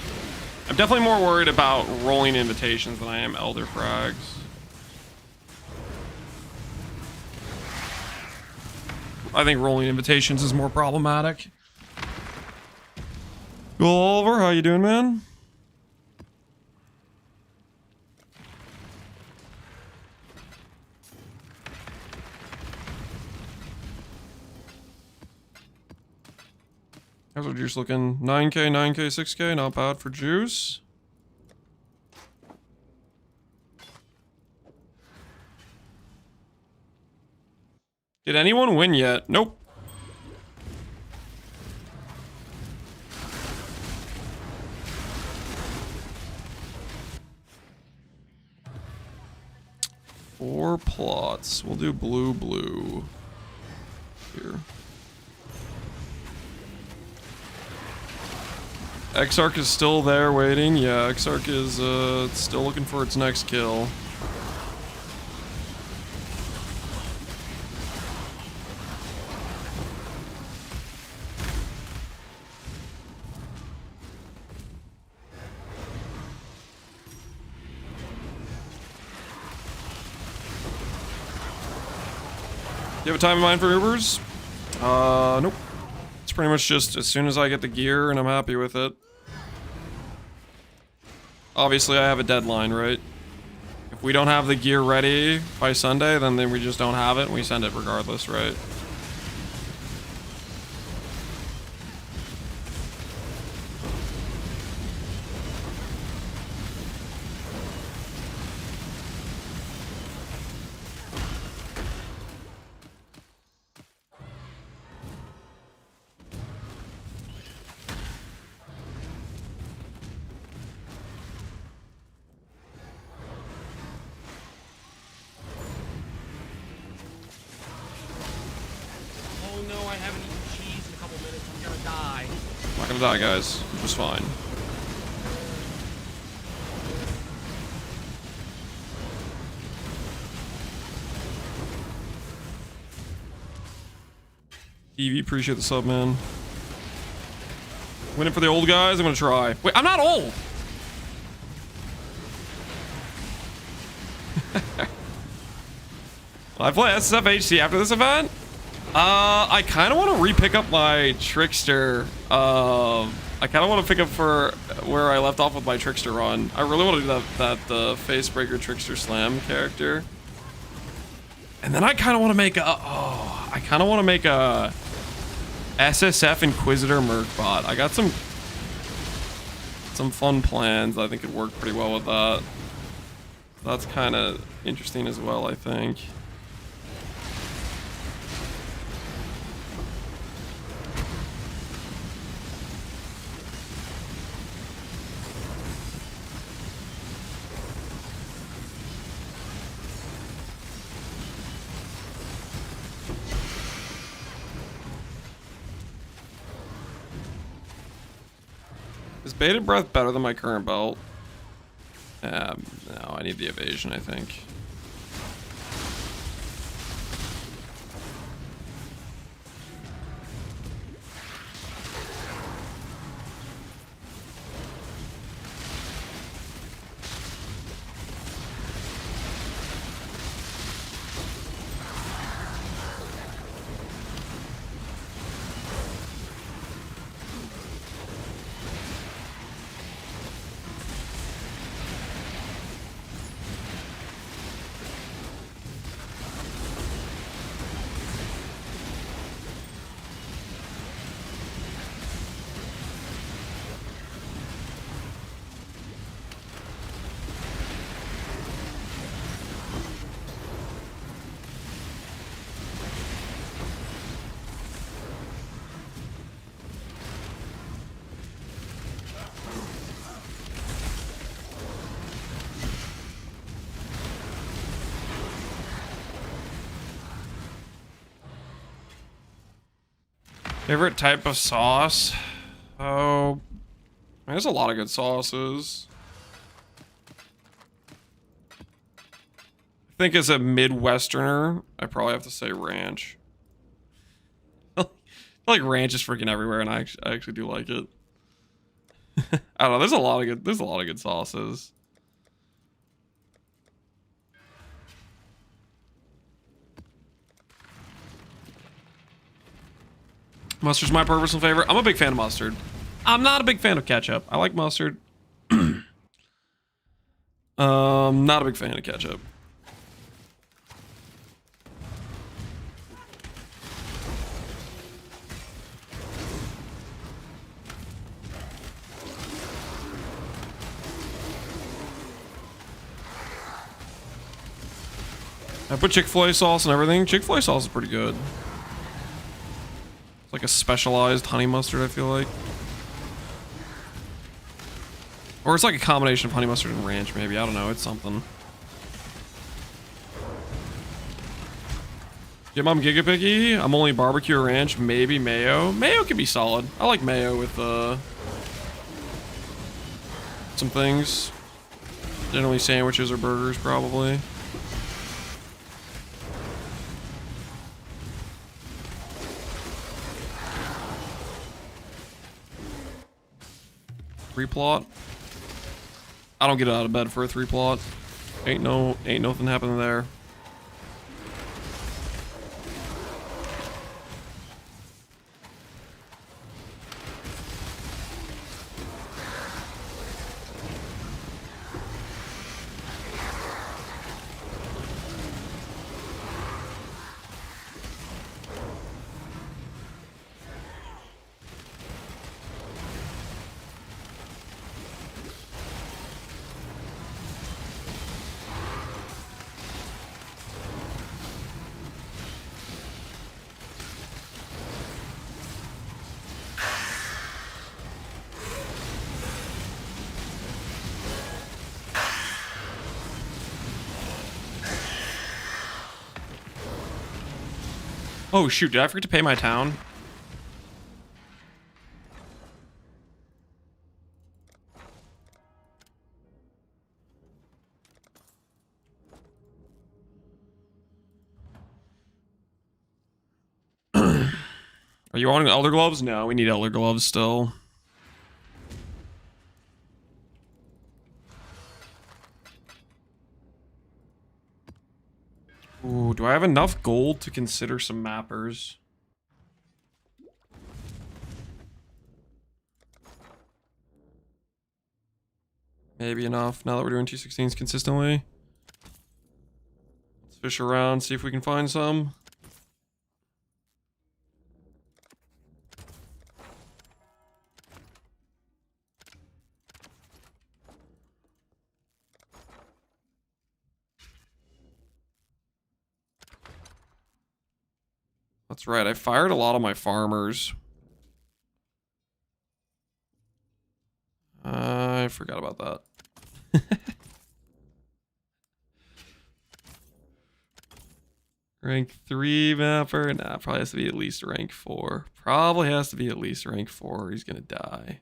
I'm definitely more worried about rolling invitations than I am Elder frags. I think rolling invitations is more problematic. Cool, Oliver, how you doing, man? How's our juice looking? 9k, 9k, 6k, not bad for juice. Did anyone win yet? Nope. 4 plots. We'll do blue here. Exarch is still there waiting. Yeah, Exarch is still looking for its next kill. You have a time in mind for Ubers? Nope. It's pretty much just as soon as I get the gear and I'm happy with it. Obviously, I have a deadline, right? If we don't have the gear ready by Sunday, then we just don't have it and we send it regardless, right? Oh no, I haven't eaten cheese in a couple minutes. I'm gonna die. I'm not gonna die, guys, which is fine. Evie, appreciate the sub, man. Winning for the old guys, I'm gonna try. Wait, I'm not old! Will I play SFHC after this event? I kind of want to re-pick up my Trickster. I kind of want to pick up for where I left off with my Trickster run. I really want to do that Facebreaker Trickster Slam character. And then I kind of want to make a... Oh, I kind of want to make a SSF Inquisitor Merc bot. I got some fun plans. I think it'd work pretty well with that. That's kind of interesting as well, I think. Is Bated Breath better than my current belt? No, I need the evasion, I think. Favorite type of sauce? Oh, there's a lot of good sauces. I think as a Midwesterner, I probably have to say ranch. I feel like ranch is freaking everywhere, and I actually do like it. I don't know. There's a lot of good sauces. Mustard's my personal favorite. I'm a big fan of mustard. I'm not a big fan of ketchup. I like mustard. Not a big fan of ketchup. I put Chick-fil-A sauce and everything. Chick-fil-A sauce is pretty good. It's like a specialized honey mustard, I feel like. Or it's like a combination of honey mustard and ranch, maybe. I don't know. It's something. Get Mom Giga Picky. I'm only barbecue or ranch, maybe mayo. Mayo can be solid. I like mayo with some things. Generally sandwiches or burgers, probably. Three plot. I don't get out of bed for a 3 plot. Ain't nothing happening there. Oh shoot, did I forget to pay my town? Are you wanting Elder Gloves? No, we need Elder Gloves still. Ooh, do I have enough gold to consider some mappers? Maybe enough now that we're doing 216s consistently. Let's fish around, see if we can find some. That's right, I fired a lot of my farmers. I forgot about that. Rank 3 mapper? Nah, probably has to be at least rank 4. Probably has to be at least rank 4 or he's gonna die.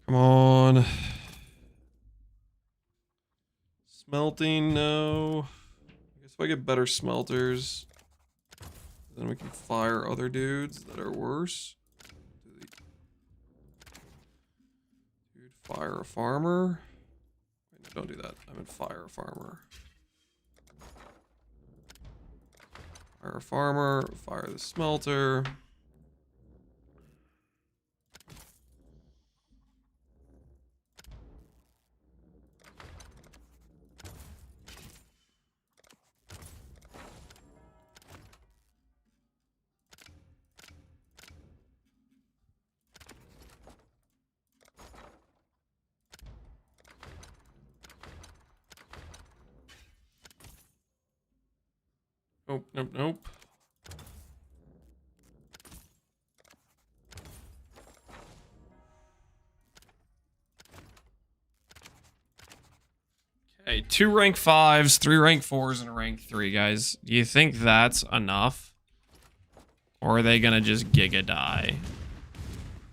Come on. Smelting, no. I guess if I get better smelters, then we can fire other dudes that are worse. Dude, fire a farmer. Wait, no, don't do that. I meant fire a farmer. Fire a farmer, fire the smelter. Nope, nope, nope. Okay, 2 rank 5s, 3 rank 4s, and a rank 3, guys. Do you think that's enough? Or are they gonna just giga die?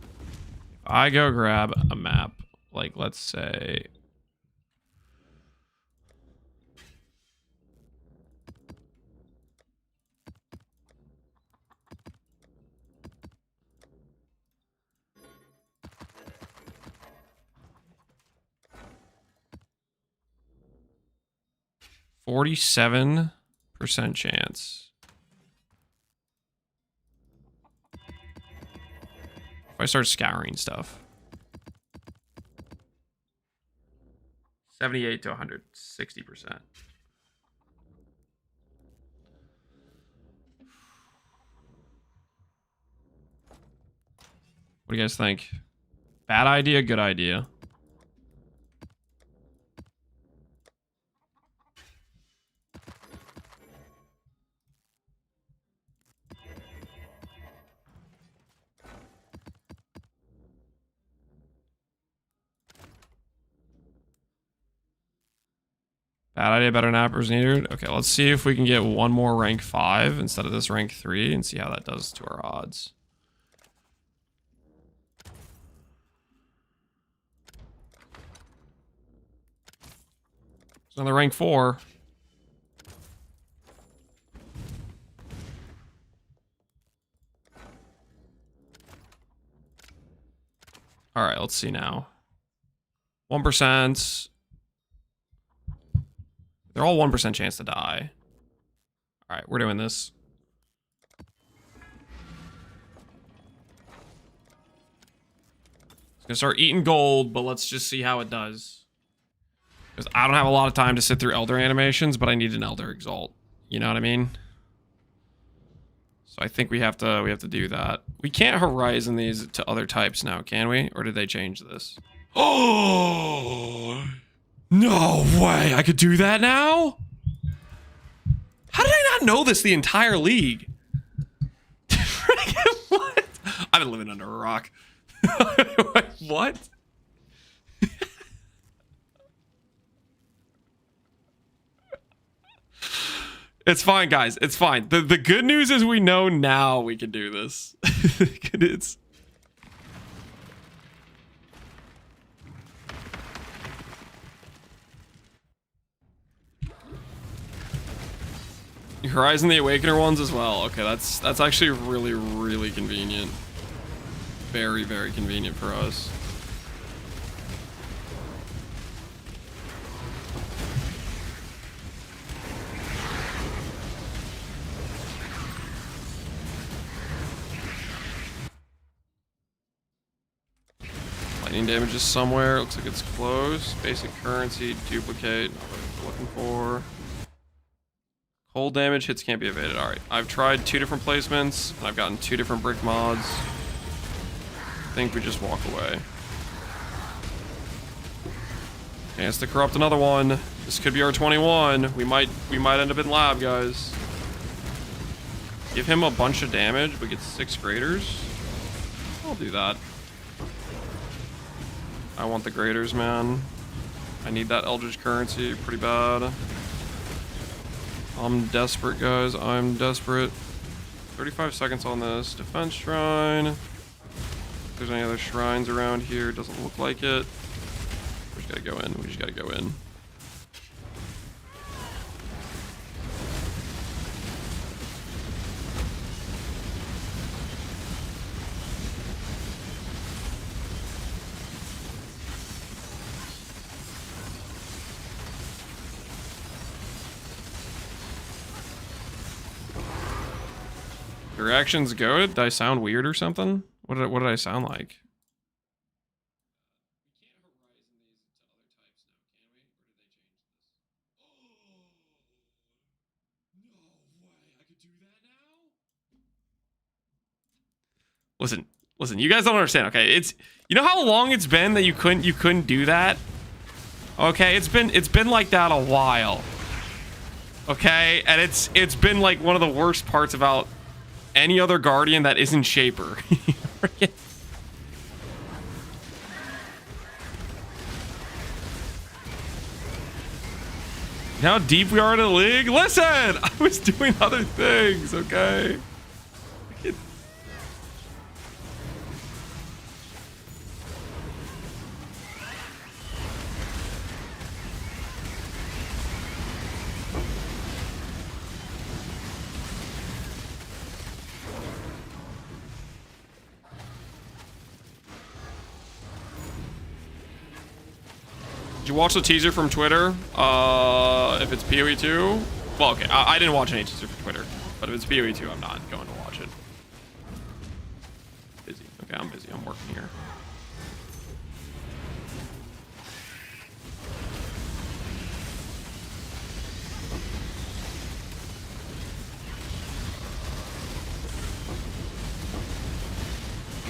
If I go grab a map, like let's say... 47% chance. If I start scouring stuff. 78 to 100, 60%. What do you guys think? Bad idea, good idea? Bad idea, better nappers needed. Okay, let's see if we can get one more rank 5 instead of this rank 3 and see how that does to our odds. It's another rank 4. All right, let's see now. 1%. They're all 1% chance to die. All right, we're doing this. It's gonna start eating gold, but let's just see how it does. Because I don't have a lot of time to sit through Elder animations, but I need an Elder Exalt. You know what I mean? So I think we have to do that. We can't Horizon these to other types now, can we? Or did they change this? Oh! No way! I could do that now? How did I not know this the entire league? What? I've been living under a rock. What? It's fine, guys. It's fine. The good news is we know now we can do this. It's... Horizon the Awakener ones as well. Okay, that's actually really, really convenient. Very, very convenient for us. Lightning damage is somewhere. Looks like it's close. Basic currency, duplicate. Not what I'm looking for. Cold damage, hits can't be evaded. Alright, I've tried 2 different placements, and I've gotten 2 different brick mods. I think we just walk away. Chance to corrupt another one. This could be our 21. We might end up in lab, guys. Give him a bunch of damage, but get 6 graders. I'll do that. I want the graders, man. I need that Eldritch currency pretty bad. I'm desperate, guys. I'm desperate. 35 seconds on this. Defense shrine. If there's any other shrines around here, doesn't look like it. We just gotta go in. We just gotta go in. Your reactions go? Did I sound weird or something? What did I sound like? Listen, you guys don't understand, okay? It's, you know how long it's been that you couldn't do that? Okay, it's been like that a while. Okay, and it's been like one of the worst parts about any other Guardian that isn't Shaper. How deep we are in the league? Listen! I was doing other things, okay? Did you watch the teaser from Twitter? If it's PoE 2, well, okay, I didn't watch any teaser from Twitter, but if it's PoE 2, I'm not going to watch it. Busy. Okay, I'm busy. I'm working here.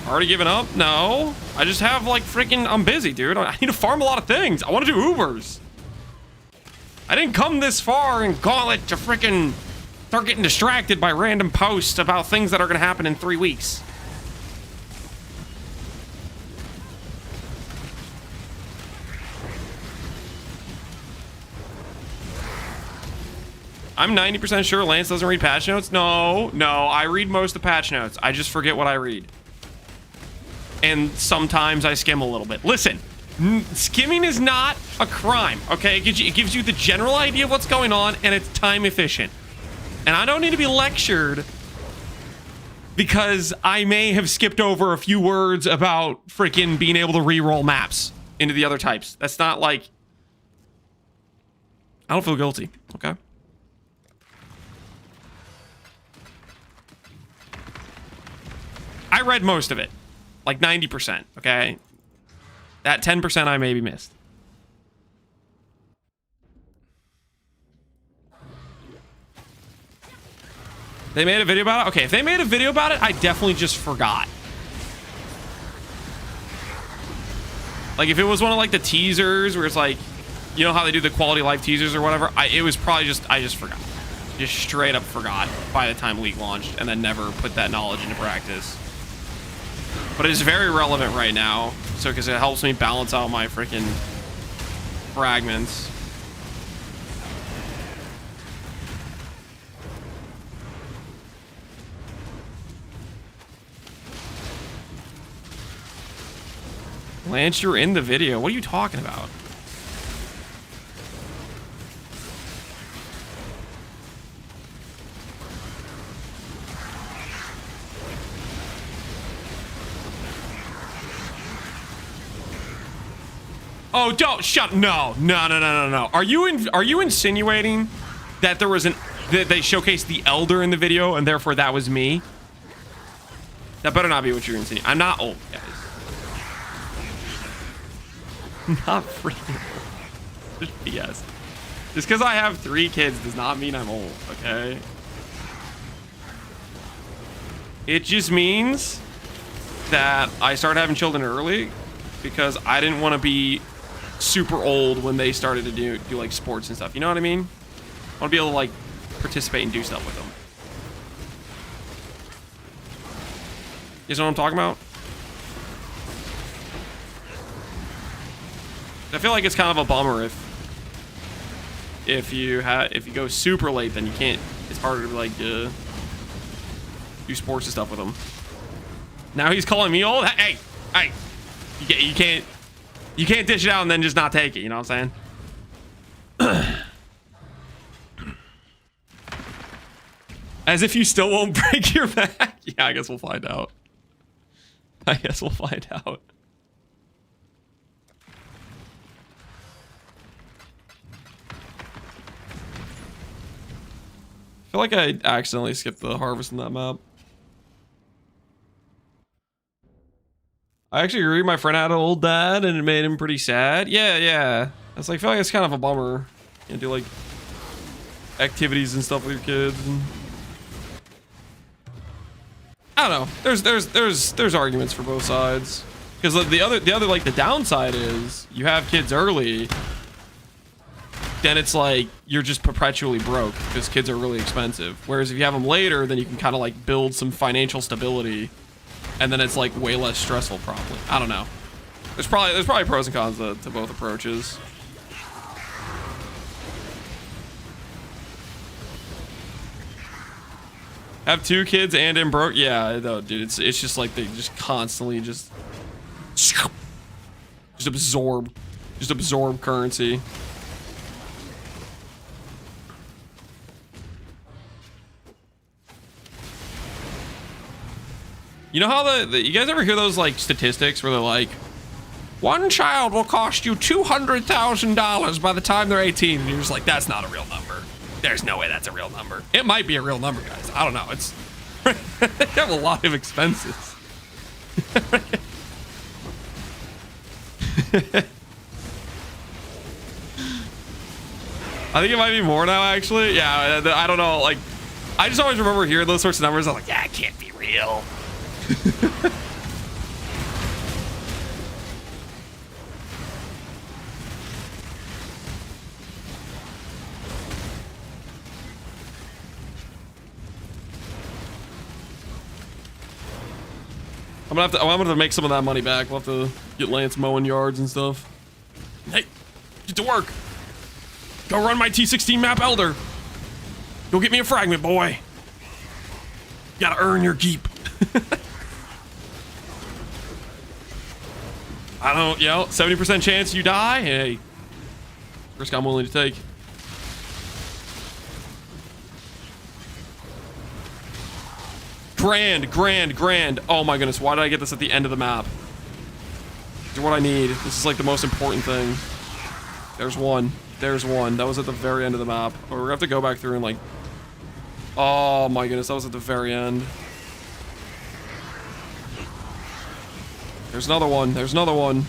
Already given up? No. I just have like freaking, I'm busy, dude. I need to farm a lot of things. I want to do Ubers. I didn't come this far in Gauntlet to freaking start getting distracted by random posts about things that are going to happen in 3 weeks. I'm 90% sure Lance doesn't read patch notes. No, I read most of the patch notes. I just forget what I read. And sometimes I skim a little bit. Listen, skimming is not a crime, okay? It gives you the general idea of what's going on, and it's time efficient. And I don't need to be lectured because I may have skipped over a few words about freaking being able to re-roll maps into the other types. That's not like... I don't feel guilty, okay? I read most of it. Like 90%, okay? That 10% I maybe missed. They made a video about it? Okay, if they made a video about it, I definitely just forgot. Like, if it was one of, like, the teasers where it's like, you know how they do the quality of life teasers or whatever? It was probably just, I just forgot. Just straight up forgot by the time League launched and then never put that knowledge into practice. But it's very relevant right now, so because it helps me balance out my freaking fragments. Lance, you're in the video. What are you talking about? Oh, don't shut. No. Are you insinuating that there was that they showcased the Elder in the video and therefore that was me? That better not be what you're insinuating. I'm not old, guys. Not freaking old. Just BS. Just because I have 3 kids does not mean I'm old, okay? It just means that I started having children early because I didn't want to be super old when they started to do like sports and stuff. You know what I mean? I want to be able to like participate and do stuff with them. You know what I'm talking about? I feel like it's kind of a bummer if you go super late, then you can't. It's harder to like do sports and stuff with them. Now he's calling me old. Hey, you can't dish it out and then just not take it. You know what I'm saying? As if you still won't break your back. Yeah, I guess we'll find out. I feel like I accidentally skipped the harvest in that map. I actually agree. My friend had an old dad and it made him pretty sad. Yeah. It's like, I feel like it's kind of a bummer. You do like activities and stuff with your kids. And... I don't know. There's arguments for both sides. Because the other like the downside is you have kids early, then it's like you're just perpetually broke because kids are really expensive. Whereas if you have them later, then you can kind of like build some financial stability, and then it's like way less stressful. Probably. I don't know. There's probably pros and cons to both approaches. Have 2 kids and in broke? Yeah, no, dude. It's just like they just constantly just absorb currency. You know how you guys ever hear those like statistics where they're like, one child will cost you $200,000 by the time they're 18. And you're just like, that's not a real number. There's no way that's a real number. It might be a real number, guys. I don't know. It's they have a lot of expenses. I think it might be more now, actually. Yeah, I don't know. Like, I just always remember hearing those sorts of numbers. I'm like, yeah, it can't be real. I'm gonna make some of that money back. We'll have to get Lance mowing yards and stuff. Hey, get to work. Go run my T16 map Elder. Go get me a fragment, boy. You gotta earn your keep. I don't, 70% chance you die. Hey, risk I'm willing to take. Grand. Oh my goodness, why did I get this at the end of the map? This is what I need. This is like the most important thing. There's one. That was at the very end of the map. We're gonna have to go back through and like... Oh my goodness, that was at the very end. There's another one.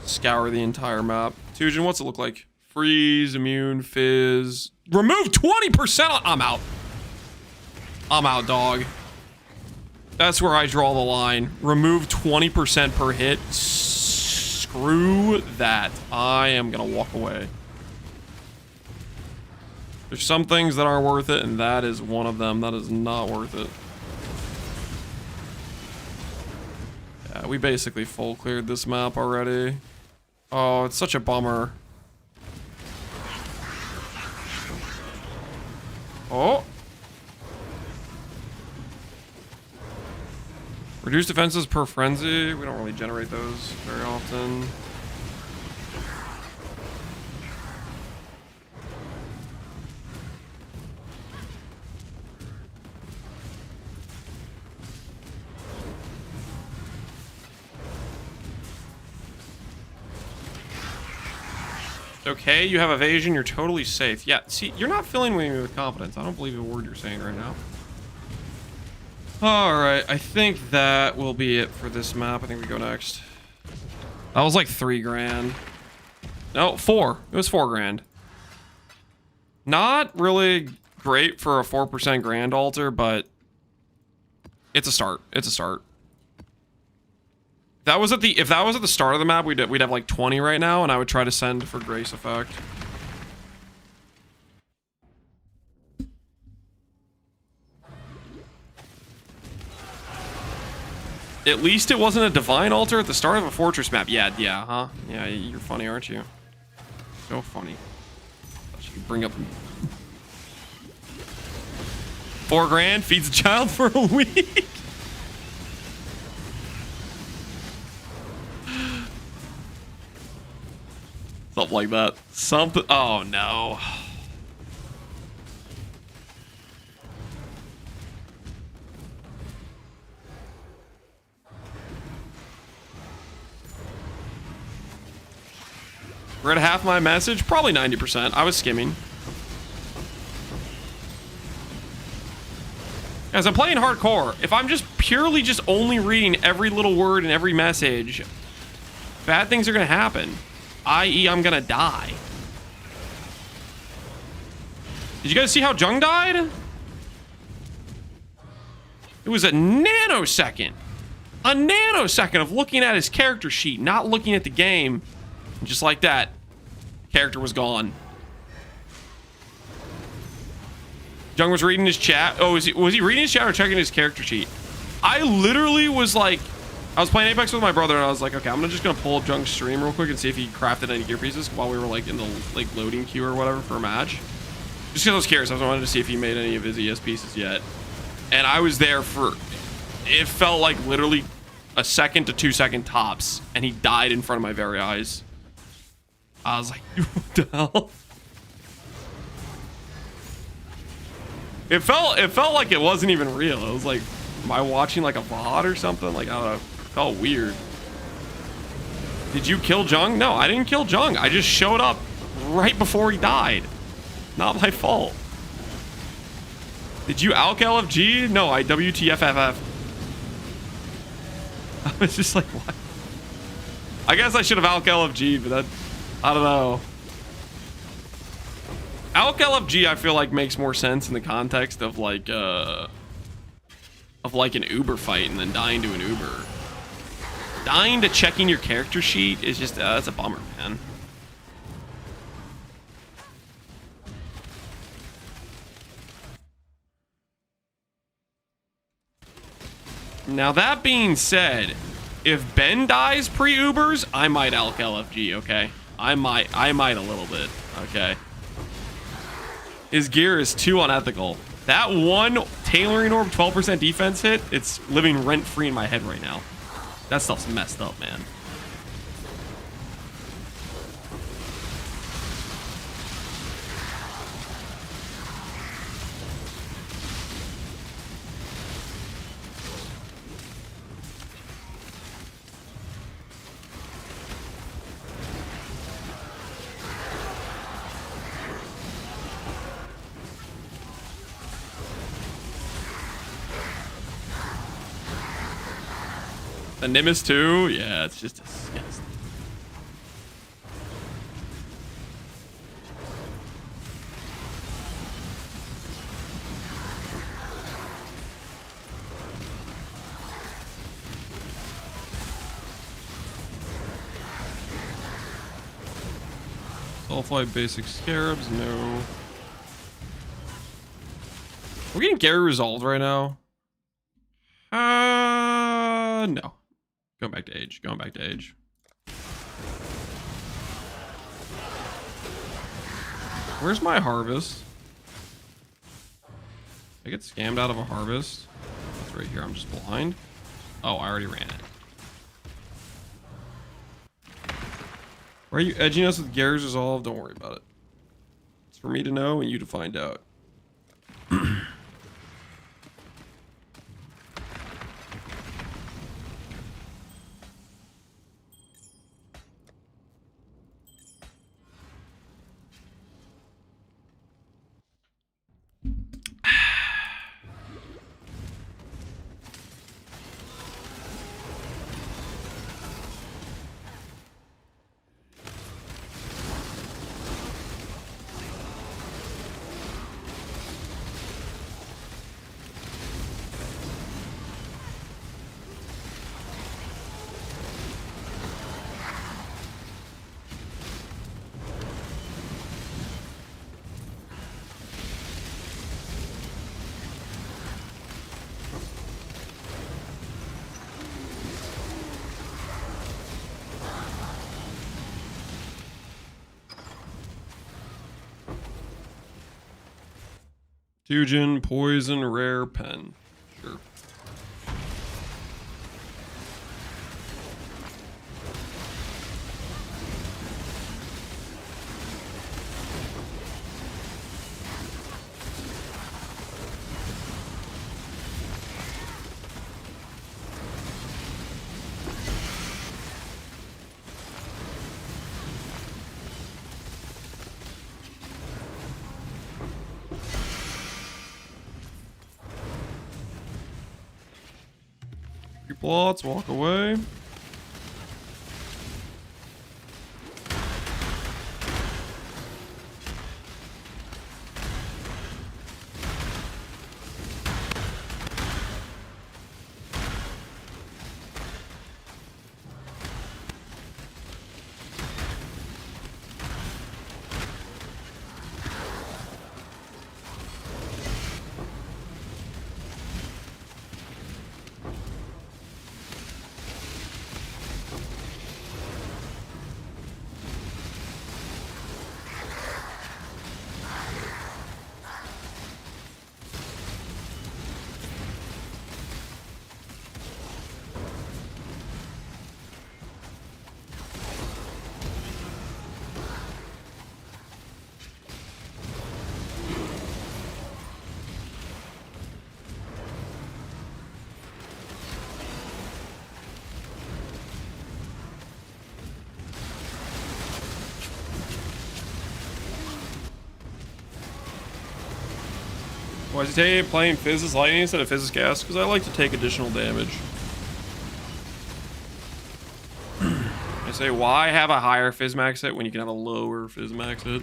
Scour the entire map. Tujin, what's it look like? Freeze, immune, fizz. Remove 20%. I'm out. Dog. That's where I draw the line. Remove 20% per hit. Screw that. I am gonna walk away. There's some things that aren't worth it, and that is one of them. That is not worth it. Yeah, we basically full cleared this map already. Oh, it's such a bummer. Oh. Reduce defenses per frenzy. We don't really generate those very often. Okay, you have evasion, you're totally safe. Yeah, see, you're not filling me with confidence. I don't believe a word you're saying right now. Alright, I think that will be it for this map. I think we go next. That was like 3 grand. No, 4. It was 4 grand. Not really great for a 4% grand altar, but it's a start. It's a start. If that was at the start of the map, we'd have like 20 right now, and I would try to send for Grace Effect. At least it wasn't a divine altar at the start of a fortress map. Yeah, huh? Yeah, you're funny, aren't you? So funny. You can bring up 4 grand, feeds a child for a week. Something like that. Something. Oh no. We're at half my message, probably 90%. I was skimming. As I'm playing hardcore, if I'm just purely only reading every little word in every message, bad things are gonna happen. I.e., I'm gonna die. Did you guys see how Jung died? It was a nanosecond. A nanosecond of looking at his character sheet, not looking at the game. And just like that, character was gone. Jung was reading his chat. Oh, was he reading his chat or checking his character sheet? I literally was like... I was playing Apex with my brother, and I was like, okay, I'm just gonna pull up Jung's stream real quick and see if he crafted any gear pieces while we were like in the like loading queue or whatever for a match. Just because I was curious, I wanted to see if he made any of his ES pieces yet. And I was there for, it felt like literally a 2 to 2 second tops, and he died in front of my very eyes. I was like, what the hell? It felt like it wasn't even real. It was like, Am I watching like a VOD or something? Like, I don't know. It felt weird. Did you kill Jung? No, I didn't kill Jung. I just showed up right before he died. Not my fault. Did you alk LFG? No, I WTFFF. I was just like, what? I guess I should have alk LFG, but that, I don't know. Alk LFG, I feel like makes more sense in the context of like an Uber fight and then dying to an Uber. Dying to checking your character sheet is just, that's a bummer, man. Now that being said, if Ben dies pre-Ubers, I might alk LFG, okay? I might a little bit, okay? His gear is too unethical. That one tailoring orb 12% defense hit, it's living rent-free in my head right now. That stuff's messed up, man. The Nemesis too? Yeah, it's just disgusting. Sulfite basic scarabs, no. We're getting Gary resolved right now. No. Going back to age. Going back to age. Where's my harvest? I get scammed out of a harvest. It's right here. I'm just blind. Oh, I already ran it. Why are you edging us with Gary's resolve? Don't worry about it. It's for me to know and you to find out. Fusion, poison, rare, pen. Sure. Let's walk away. Why is he playing Physis Lightning instead of Physis Gas? Because I like to take additional damage. I say, why have a higher Fizz Max hit when you can have a lower Fizz Max hit?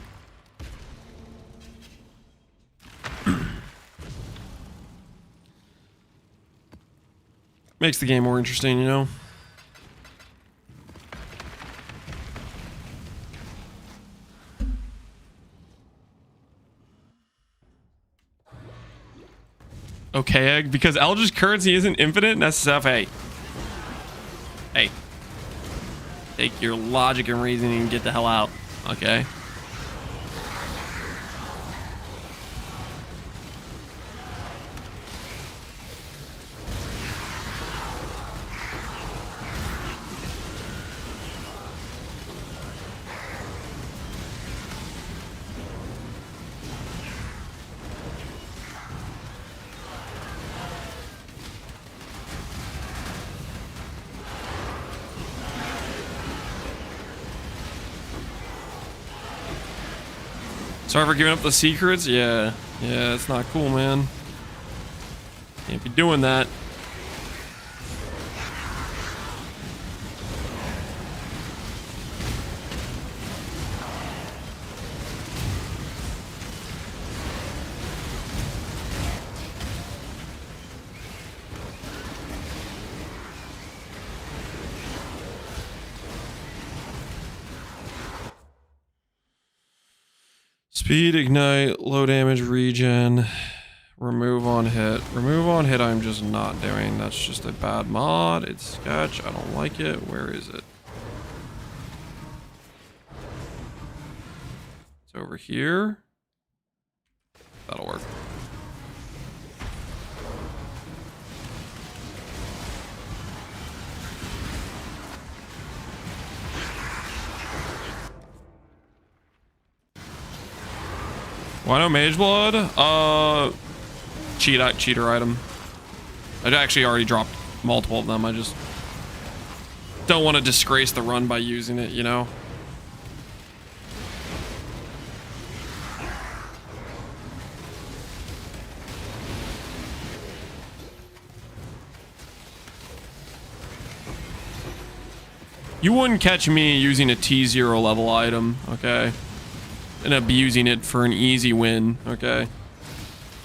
Makes the game more interesting, you know? Okay, Egg, because Eldritch currency isn't infinite, and SSF, hey. Hey. Take your logic and reasoning and get the hell out, okay? Sorry for giving up the secrets. Yeah, it's not cool, man. Can't be doing that. Speed, ignite, low damage, regen, remove on hit. Remove on hit I'm just not doing. That's just a bad mod. It's sketch. I don't like it. Where is it? It's over here. That'll work. Why no Mageblood? Cheater item. I actually already dropped multiple of them. I just don't want to disgrace the run by using it, you know? You wouldn't catch me using a T0 level item, okay? And abusing it for an easy win, okay?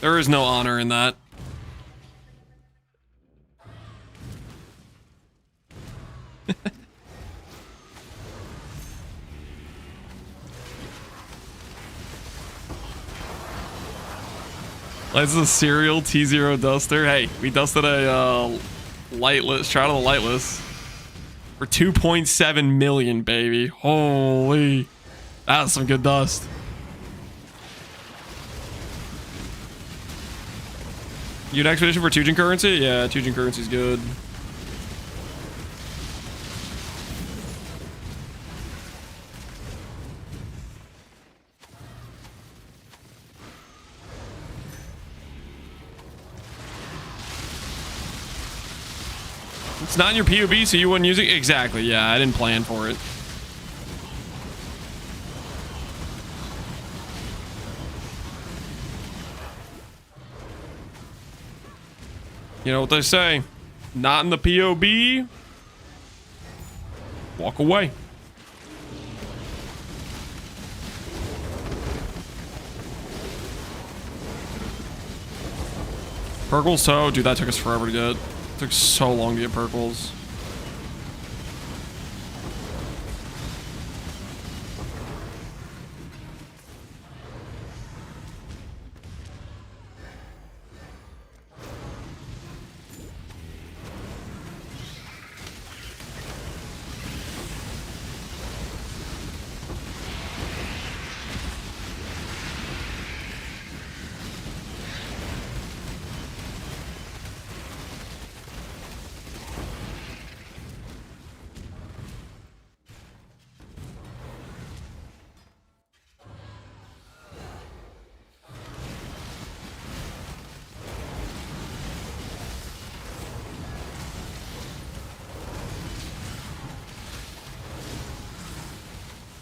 There is no honor in that. This is a serial T0 duster. Hey, we dusted a lightless, Shroud of the Lightless for 2.7 million, baby. Holy. That's some good dust. You an expedition for Tujin currency? Yeah, Tujin currency's good. It's not in your POB, so you wouldn't use it? Exactly, yeah, I didn't plan for it. You know what they say? Not in the POB. Walk away. Purkles toe? Dude, that took us forever to get. It took so long to get Purkles.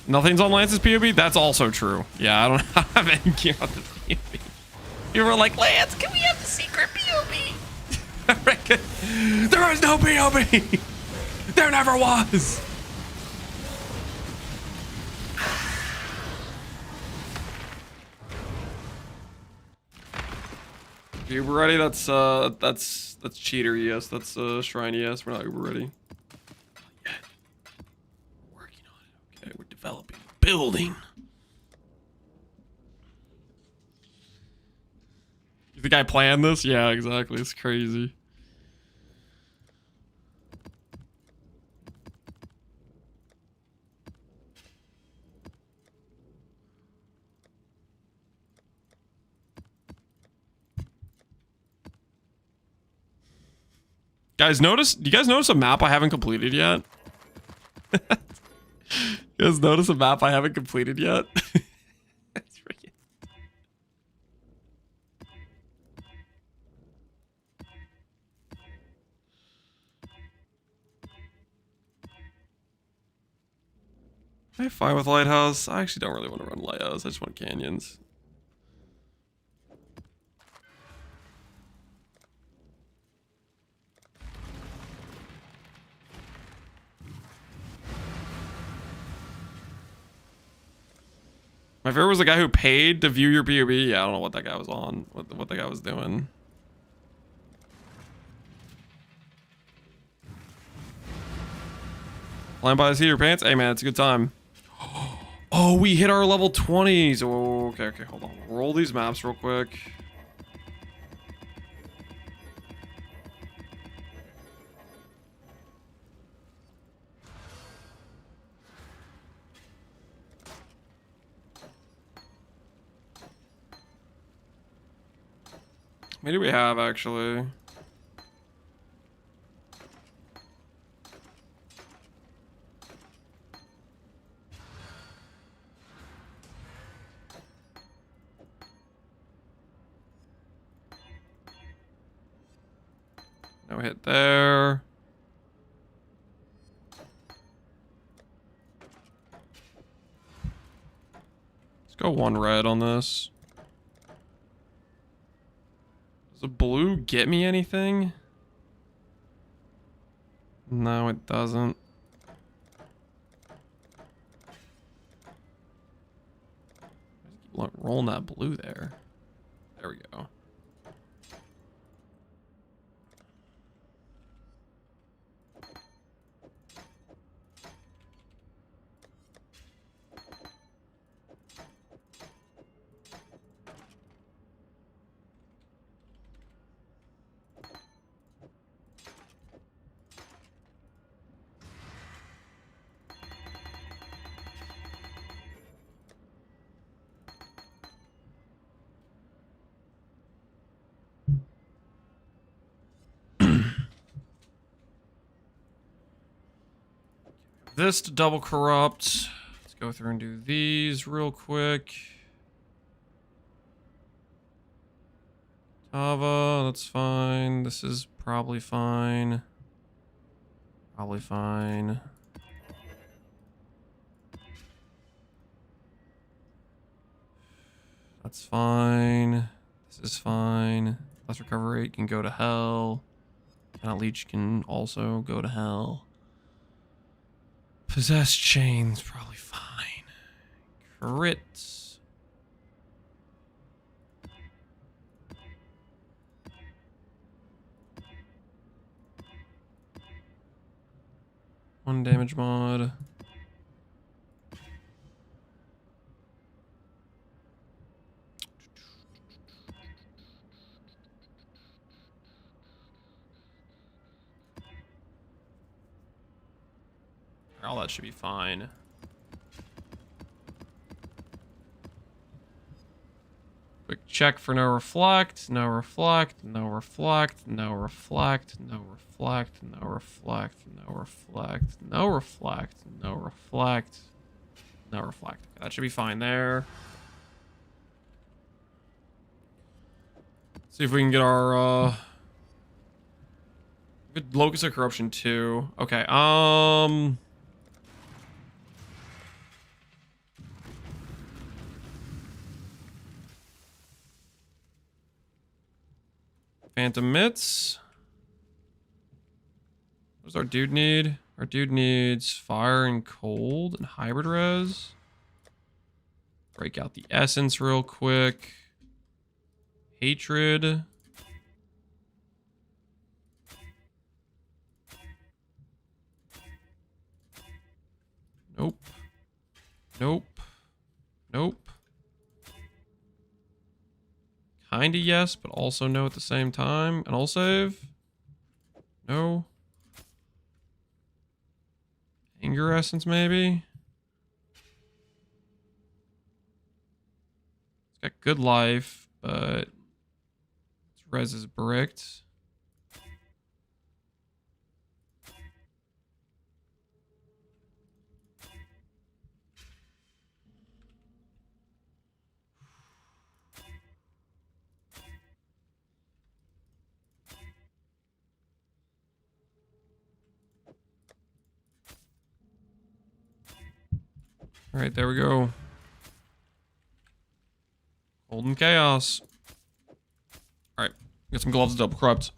Nothing's on Lance's POB? That's also true. Yeah, I don't have any gear on the POB. You were like, Lance, can we have the secret POV? There is no POV. There never was. Uber ready? That's cheater. Yes, that's shrine. Yes, we're not Uber ready. Yeah, we're working on it. Okay, we're developing, building. You think I planned this? Yeah, exactly. It's crazy. Guys, do you guys notice a map I haven't completed yet? You guys notice a map I haven't completed yet? That's freaking... I'm fine with Lighthouse. I actually don't really want to run Lighthouse. I just want canyons. My favorite was the guy who paid to view your POV. Yeah, I don't know what that guy was on. What the guy was doing. Flying by the seat of your pants? Hey man, it's a good time. Oh, we hit our level 20s. Oh, okay, hold on. Roll these maps real quick. Maybe we have actually. No hit there. Let's go one red on this. Does a blue get me anything? No, it doesn't. Keep rolling that blue there. There we go. This to double corrupt. Let's go through and do these real quick. Tava, that's fine. This is probably fine. Probably fine. That's fine. This is fine. Less recovery rate can go to hell. Cannot leech can also go to hell. Possessed chains, probably fine. Crits. One damage mod. All that should be fine. Quick check for no reflect, no reflect, no reflect, no reflect, no reflect, no reflect, no reflect, no reflect, no reflect, no reflect. That should be fine there. See if we can get our good locus of corruption too. Okay, Phantom Mitts. What does our dude need? Our dude needs fire and cold and hybrid res. Break out the essence real quick. Hatred. Nope. Nope. Nope. Kinda yes, but also no at the same time. And I'll save. No. Anger essence maybe. It's got good life, but its res is bricked. All right, there we go. Golden Chaos. All right, get some gloves double corrupt.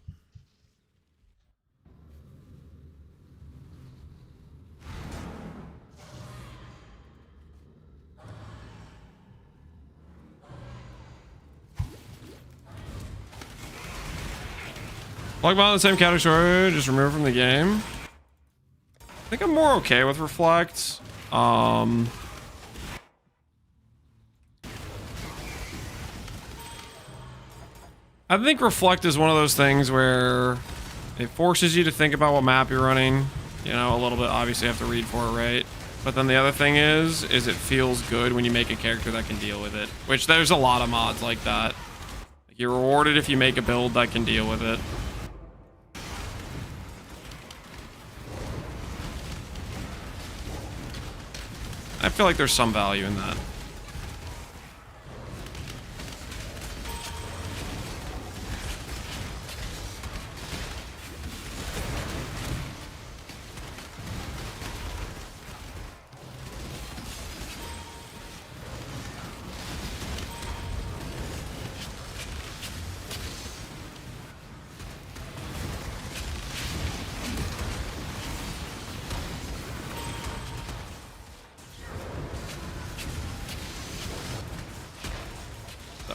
Pokemon in the same category, just remove from the game. I think I'm more okay with Reflect. I think Reflect is one of those things where it forces you to think about what map you're running. You know, a little bit, obviously you have to read for it, right? But then the other thing is it feels good when you make a character that can deal with it. Which there's a lot of mods like that. Like you're rewarded if you make a build that can deal with it. I feel like there's some value in that.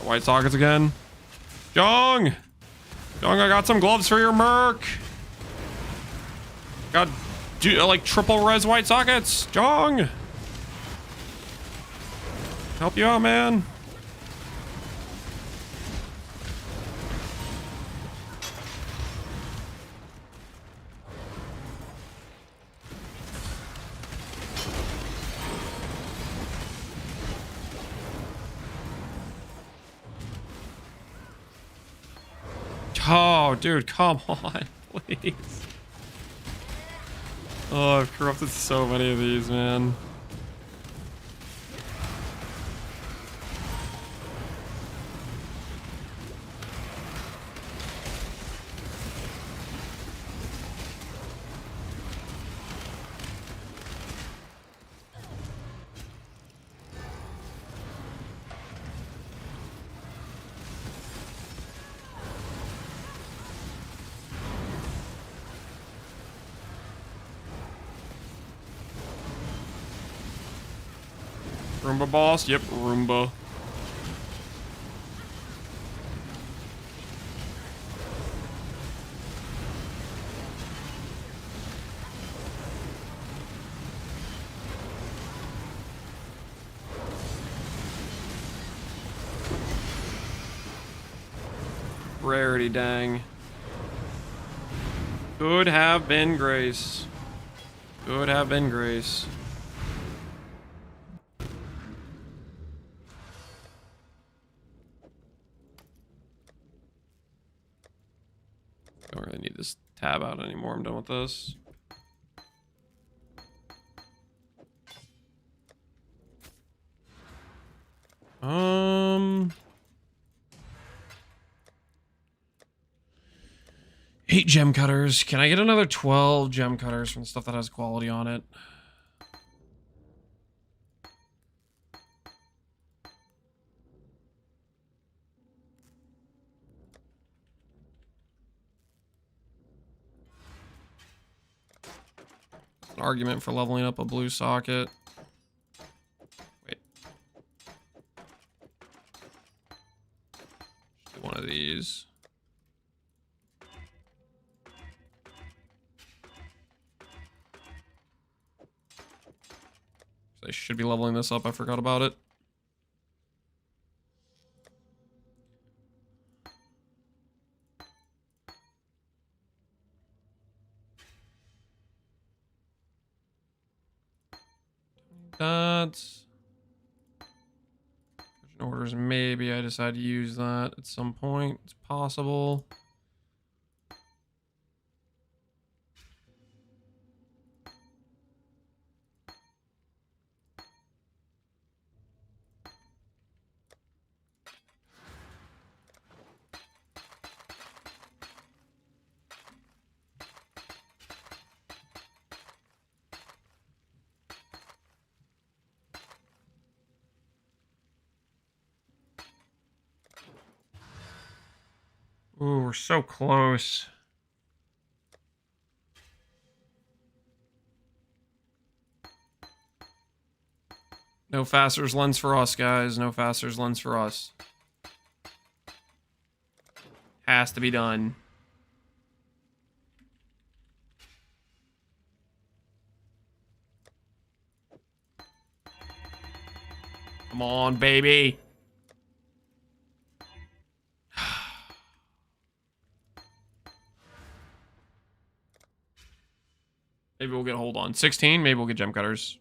White sockets again. Jong! Jong, I got some gloves for your merc. Got like triple res white sockets. Jong! Help you out, man. Oh, dude, come on, please. Oh, I've corrupted so many of these, man. Roomba boss? Yep, Roomba. Rarity, dang. Could have been Grace. Could have been Grace. Don't really need this tab out anymore. I'm done with this. Eight gem cutters. Can I get another 12 gem cutters from stuff that has quality on it? An argument for leveling up a blue socket. Wait. Just do one of these. I should be leveling this up. I forgot about it. That's orders. Maybe I decide to use that at some point. It's possible. Ooh, we're so close. No faster's lens for us, guys. No faster's lens for us. Has to be done. Come on, baby. Maybe we'll get a hold on. 16, maybe we'll get gem cutters.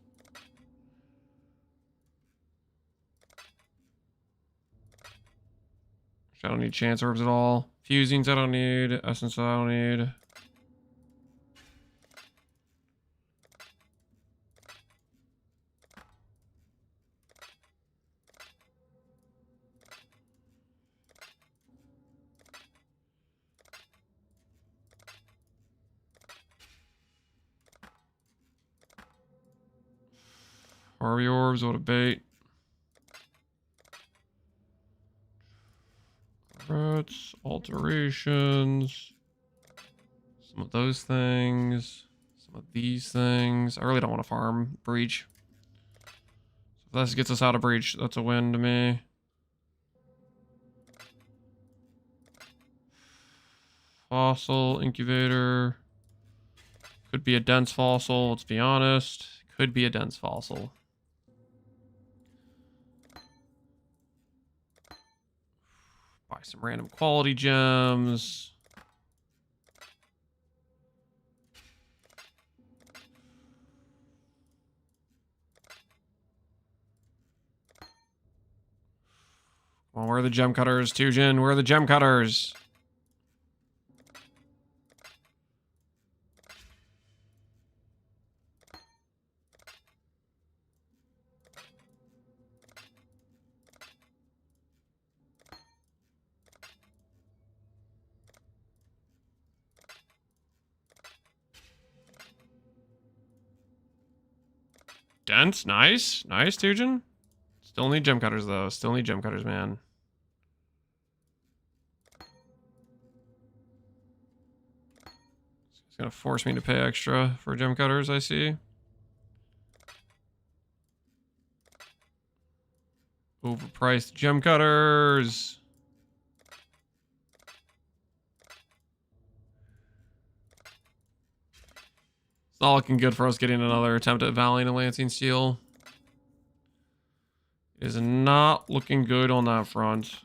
I don't need chance orbs at all. Fusings I don't need. Essence I don't need. Harvey orbs, what a bait. Threats, alterations. Some of those things. Some of these things. I really don't want to farm breach. So if this gets us out of breach, that's a win to me. Fossil, incubator. Could be a dense fossil, let's be honest. Could be a dense fossil. Buy some random quality gems. Well, where are the gem cutters, Tujin? Where are the gem cutters? Dense, nice. Nice, Tujin. Still need gem cutters, though. Still need gem cutters, man. It's gonna force me to pay extra for gem cutters, I see. Overpriced gem cutters. It's not looking good for us getting another attempt at Valiant and Lancing Steel. Is not looking good on that front.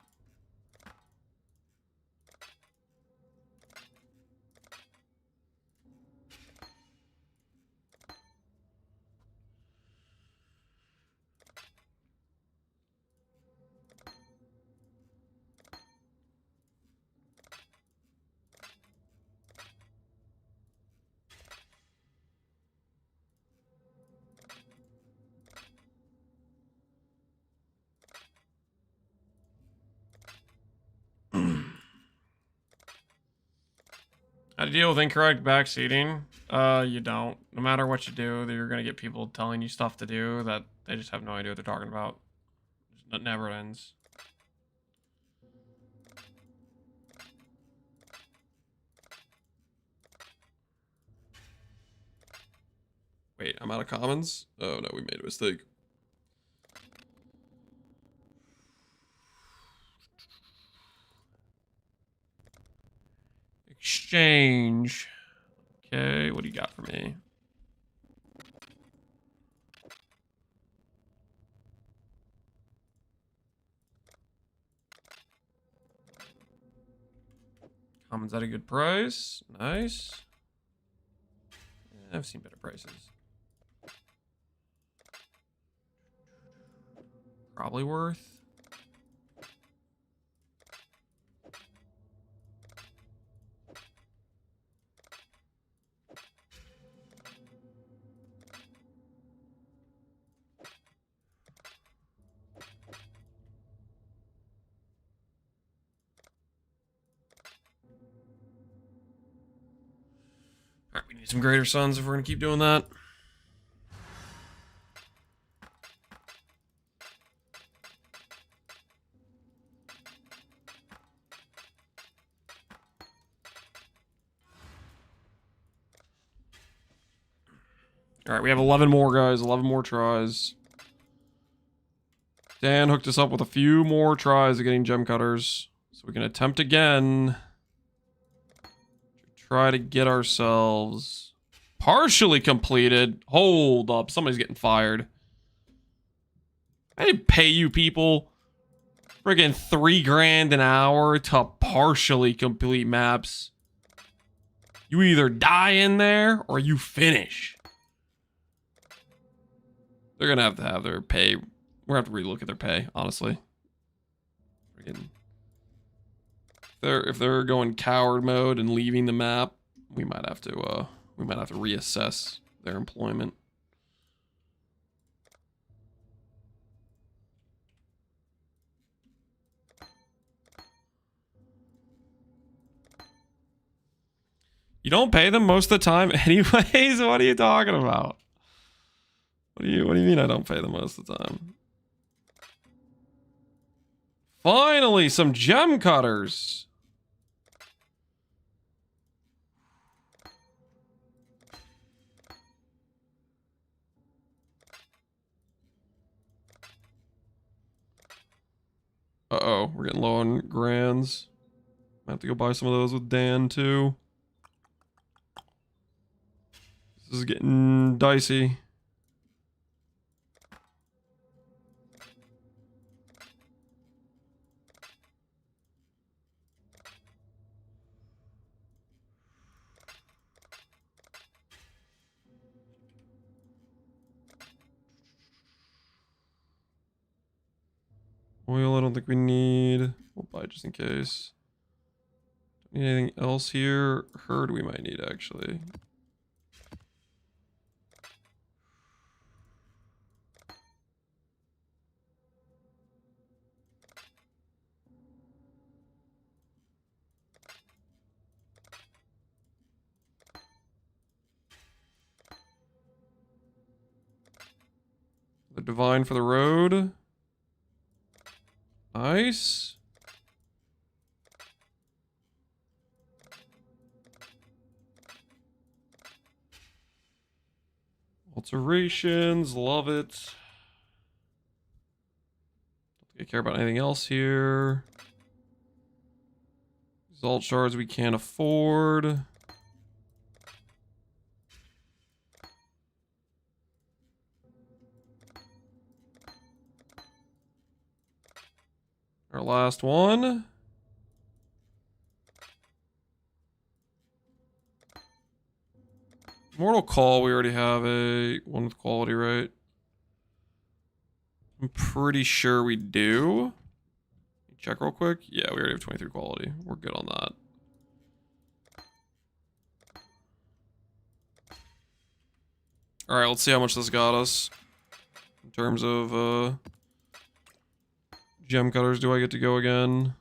How to deal with incorrect backseating? You don't. No matter what you do, you're gonna get people telling you stuff to do that they just have no idea what they're talking about. It never ends. Wait, I'm out of commons? Oh no, we made a mistake. Exchange. Okay, what do you got for me? Commons at a good price. Nice. I've seen better prices. Probably worth. All right, we need some greater suns if we're gonna keep doing that. All right, we have 11 more guys, 11 more tries. Dan hooked us up with a few more tries of getting gem cutters, so we can attempt again to try to get ourselves partially completed. Hold up, somebody's getting fired. I didn't pay you people friggin' $3 grand an hour to partially complete maps. You either die in there or you finish. They're gonna have their pay. We're gonna have to relook at their pay, honestly. If they're going coward mode and leaving the map, we might have to reassess their employment. You don't pay them most of the time anyways? What are you talking about? What do you mean I don't pay them most of the time? Finally, some gem cutters. Uh-oh, we're getting low on grands. I have to go buy some of those with Dan, too. This is getting dicey. Oil, I don't think we need. We'll buy just in case. Need anything else here? Herd we might need, actually. The divine for the road. Nice. Alterations, love it. Don't think I care about anything else here. Exalt shards we can't afford. Our last one. Mortal Call, we already have a one with quality, right? I'm pretty sure we do. Check real quick. Yeah, we already have 23 quality. We're good on that. All right, let's see how much this got us in terms of gem cutters. Do I get to go again?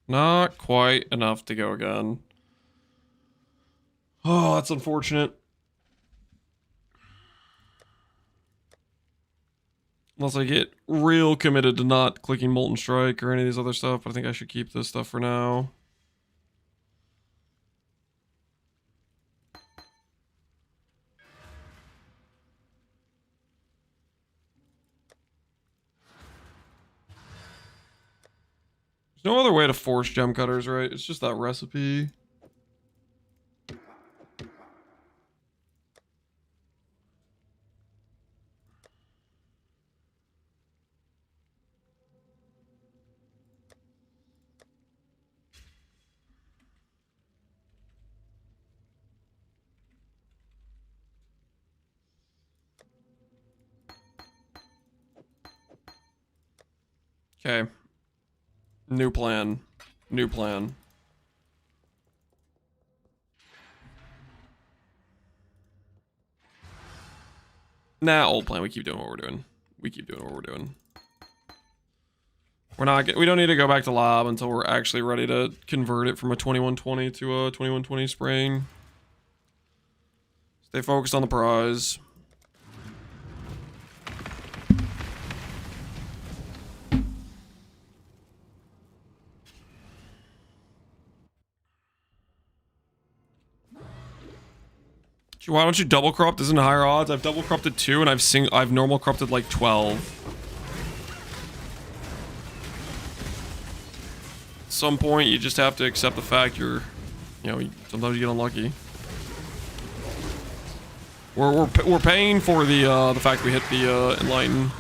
Not quite enough to go again. Oh, that's unfortunate. Unless I get real committed to not clicking Molten Strike or any of these other stuff, but I think I should keep this stuff for now. There's no other way to force gem cutters, right? It's just that recipe. Okay. New plan. New plan. Nah, old plan. We keep doing what we're doing. We keep doing what we're doing. We're not. We don't need to go back to lab until we're actually ready to convert it from a 2120 to a 2120 spraying. Stay focused on the prize. Why don't you double corrupt? Isn't it higher odds? I've double corrupted 2 and I've normal corrupted like 12. At some point you just have to accept the fact you're, you know, sometimes you get unlucky. We're paying for the fact we hit the enlighten.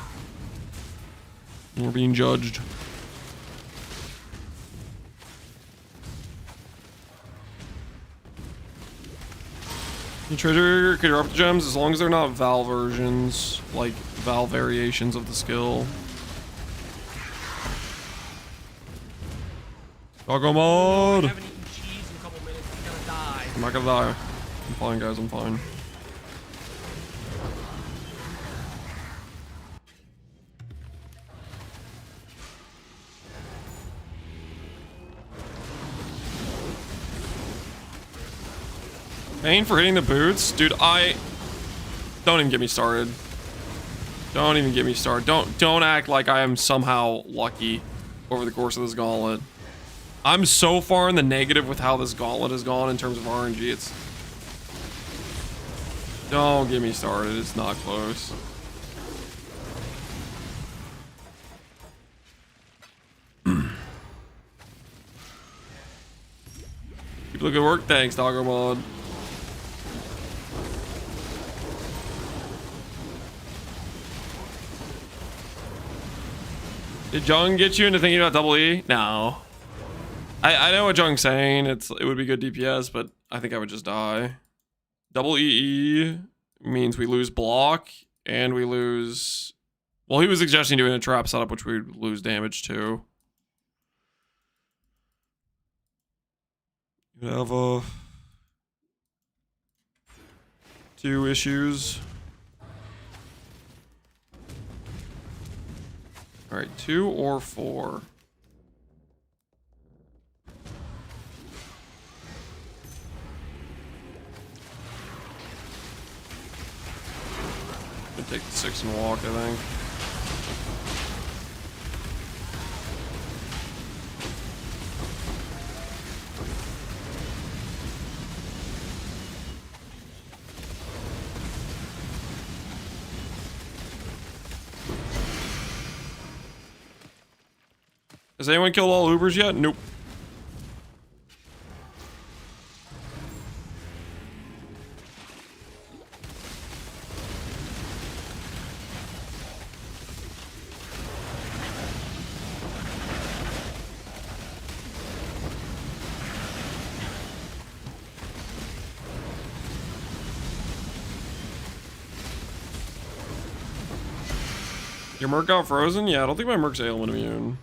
We're being judged. You trigger corrupt gems as long as they're not Val versions, like Val variations of the skill. Doggo mode! I haven't eaten cheese in a couple minutes. I'm gonna die. I'm not gonna die. I'm fine, guys. I'm fine. Paying for hitting the boots? Dude, don't even get me started. Don't even get me started. Don't act like I am somehow lucky over the course of this gauntlet. I'm so far in the negative with how this gauntlet has gone in terms of RNG. It's... Don't get me started. It's not close. Keep looking at work. Thanks, Doggo Mod. Did Jung get you into thinking about double E? No. I know what Jung's saying. It would be good DPS, but I think I would just die. Double EE means we lose block and we lose... Well, he was suggesting doing a trap setup, which we would lose damage to. You have 2 issues. All right, 2 or 4. Gonna take the 6 and walk, I think. Has anyone killed all Ubers yet? Nope. Your Merc got frozen? Yeah, I don't think my Merc's ailment immune.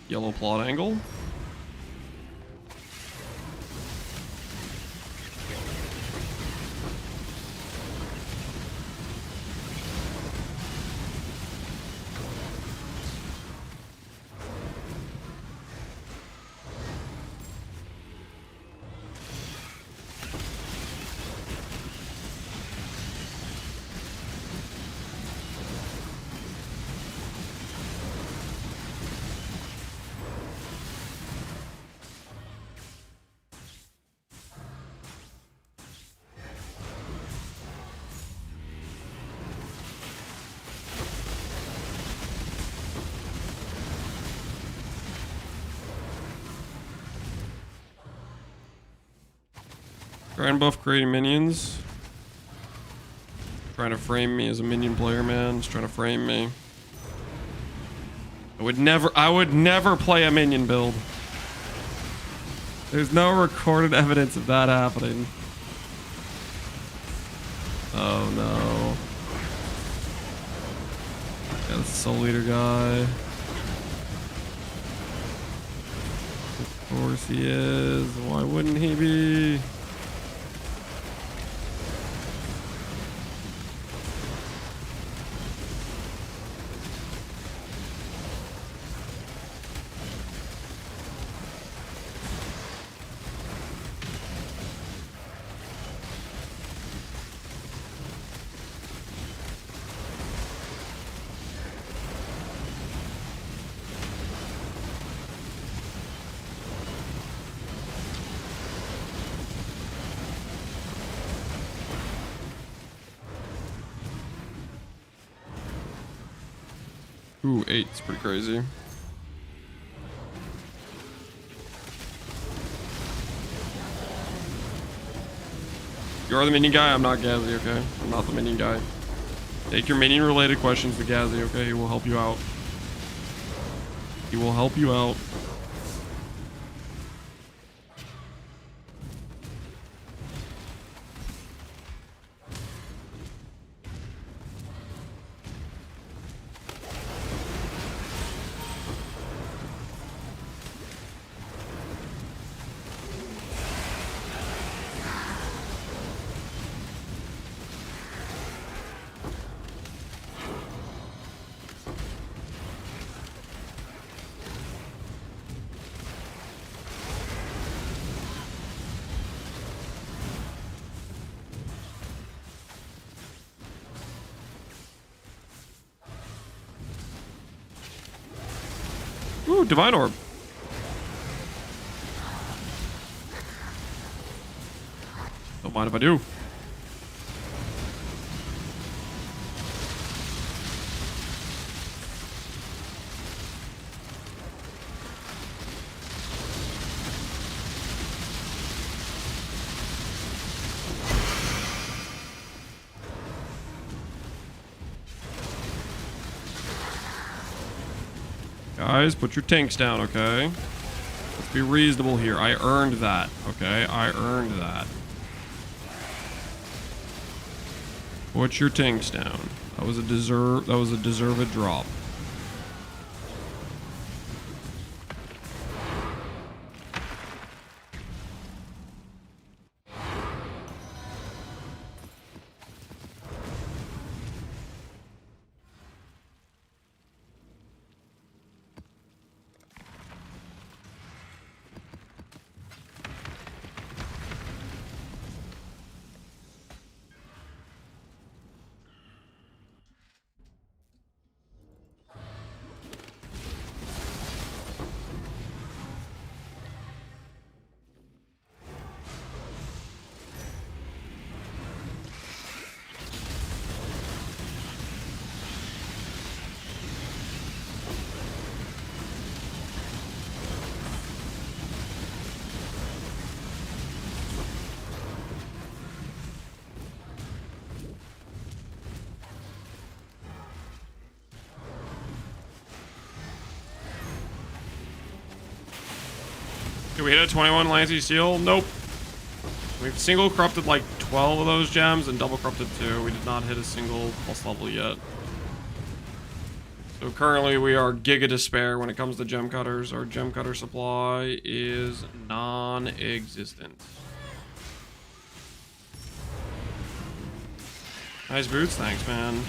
Yellow plot angle. Trying to buff creating minions. Trying to frame me as a minion player, man. Just trying to frame me. I would never play a minion build. There's no recorded evidence of that happening. Oh no. Yeah, this Soul Leader guy. Of course he is. Why wouldn't he be? Ooh, 8 is pretty crazy. You are the minion guy? I'm not Gazzy, okay? I'm not the minion guy. Take your minion related questions to Gazzy, okay? He will help you out. He will help you out. Ooh, Divine Orb. Don't mind if I do. Guys, put your tanks down, okay? Let's be reasonable here. I earned that, okay? I earned that. Put your tanks down. That was a deserved drop. Did we hit a 21 Lancy Steel? Nope. We've single corrupted like 12 of those gems and double corrupted 2. We did not hit a single plus level yet. So currently we are giga despair when it comes to gem cutters. Our gem cutter supply is non-existent. Nice boots, thanks, man.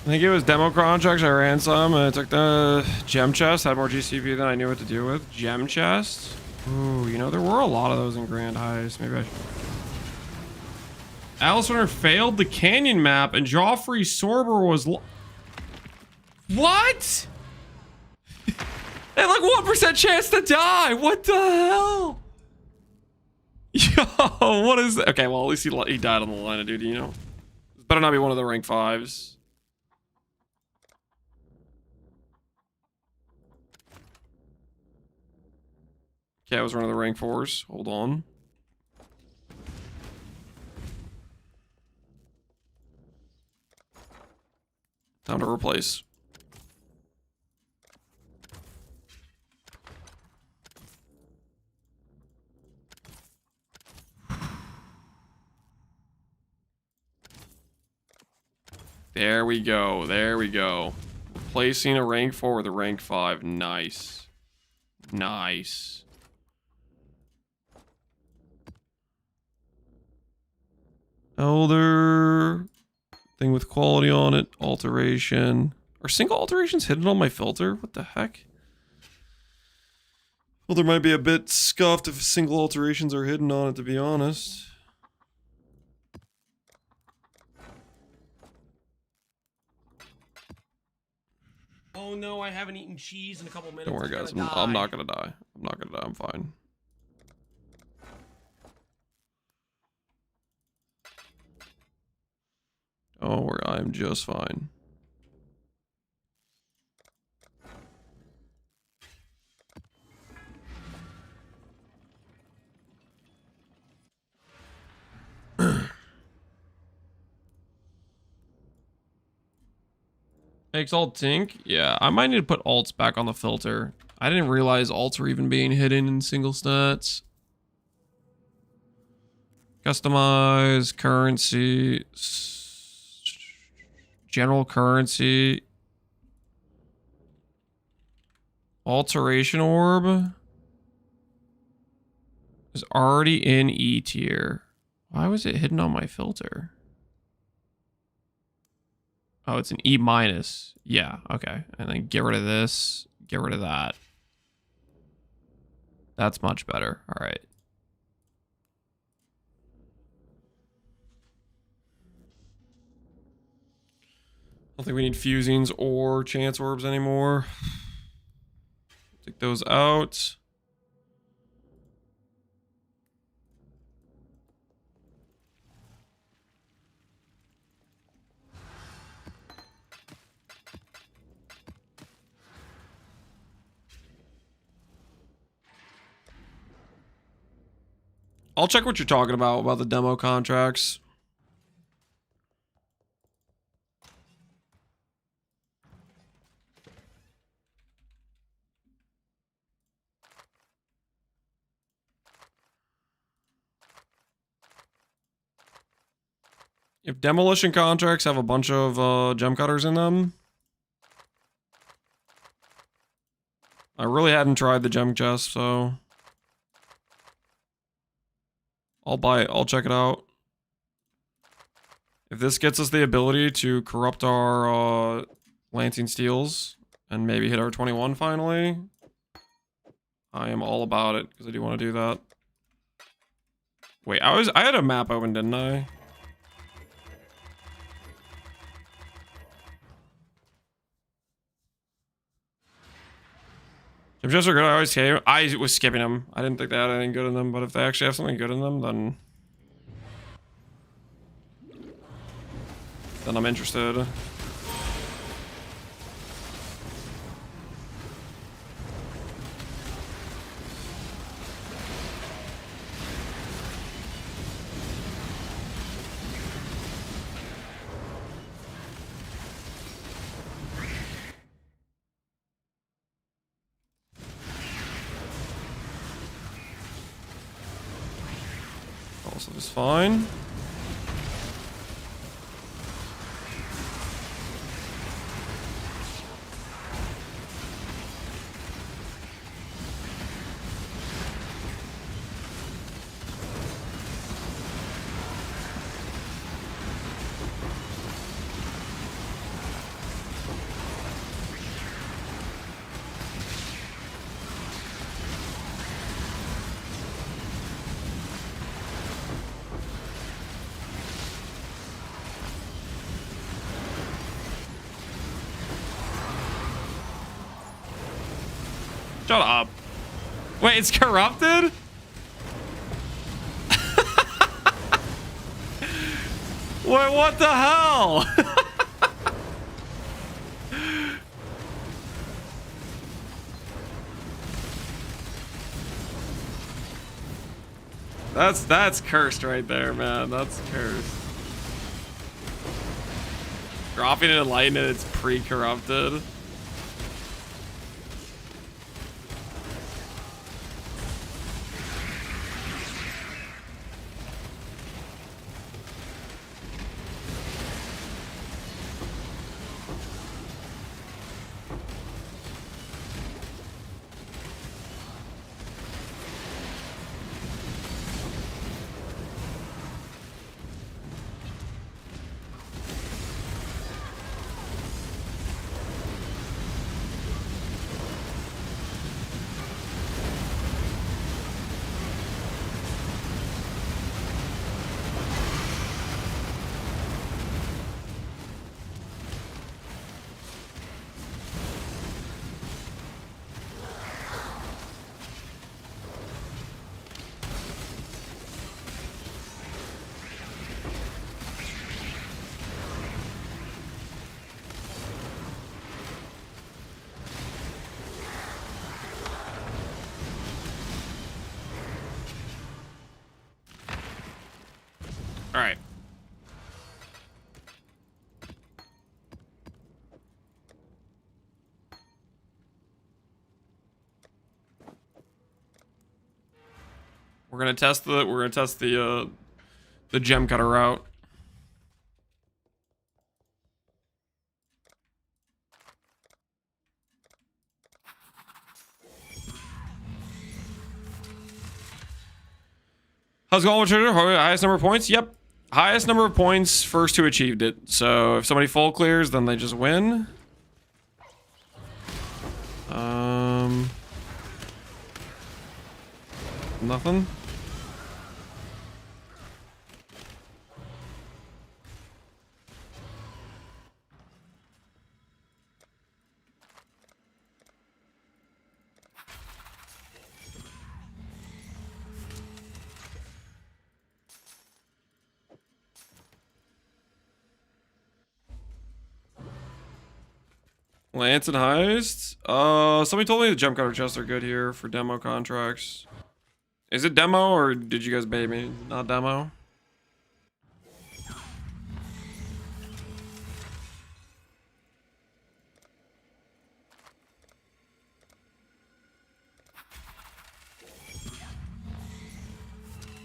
I think it was demo contracts. I ran some and I took the gem chest. Had more GCP than I knew what to do with. Gem chest. Ooh, you know, there were a lot of those in Grand Heist. Maybe I should. Alice Runner failed the canyon map and Joffrey Sorber was. What? They had like 1% chance to die. What the hell? Yo, what is that? Okay, well, at least he died on the line of duty, you know? This better not be one of the rank 5s. Okay, I was one of the rank 4s. Hold on. Time to replace. There we go. There we go. Replacing a rank 4 with a rank 5. Nice. Nice. Elder. Thing with quality on it. Alteration. Are single alterations hidden on my filter? What the heck? Well, there might be a bit scuffed if single alterations are hidden on it, to be honest. Oh no, I haven't eaten cheese in a couple minutes. Don't worry, guys. I'm not gonna die. I'm not gonna die. I'm fine. Don't worry. I'm just fine. Exile Tink? Yeah, I might need to put alts back on the filter. I didn't realize alts were even being hidden in single stats. Customize, currency, general currency, alteration orb is already in E tier. Why was it hidden on my filter? Oh, it's an E minus. Yeah, okay. And then get rid of this. Get rid of that. That's much better. All right. I don't think we need fusings or chance orbs anymore. Take those out. I'll check what you're talking about the demo contracts. If demolition contracts have a bunch of gem cutters in them, I really hadn't tried the gem chest, so I'll buy it. I'll check it out. If this gets us the ability to corrupt our Lancing Steels and maybe hit our 21 finally. I am all about it because I do want to do that. Wait, I had a map open, didn't I? Tinctures are good. I always came. I was skipping them. I didn't think they had anything good in them, but if they actually have something good in them, then I'm interested. Also, is fine. Shut up. Wait, it's corrupted? Wait, what the hell? That's cursed right there, man. That's cursed. Dropping it in light and it's pre-corrupted. All right. We're gonna test the gem cutter route. How's it going, Trader? Highest number of points? Yep. Highest number of points, first who achieved it. So if somebody full clears, then they just win. Nothing. Lance and Heist. Somebody told me the jump cutter chests are good here for demo contracts. Is it demo or did you guys bait me? Not demo.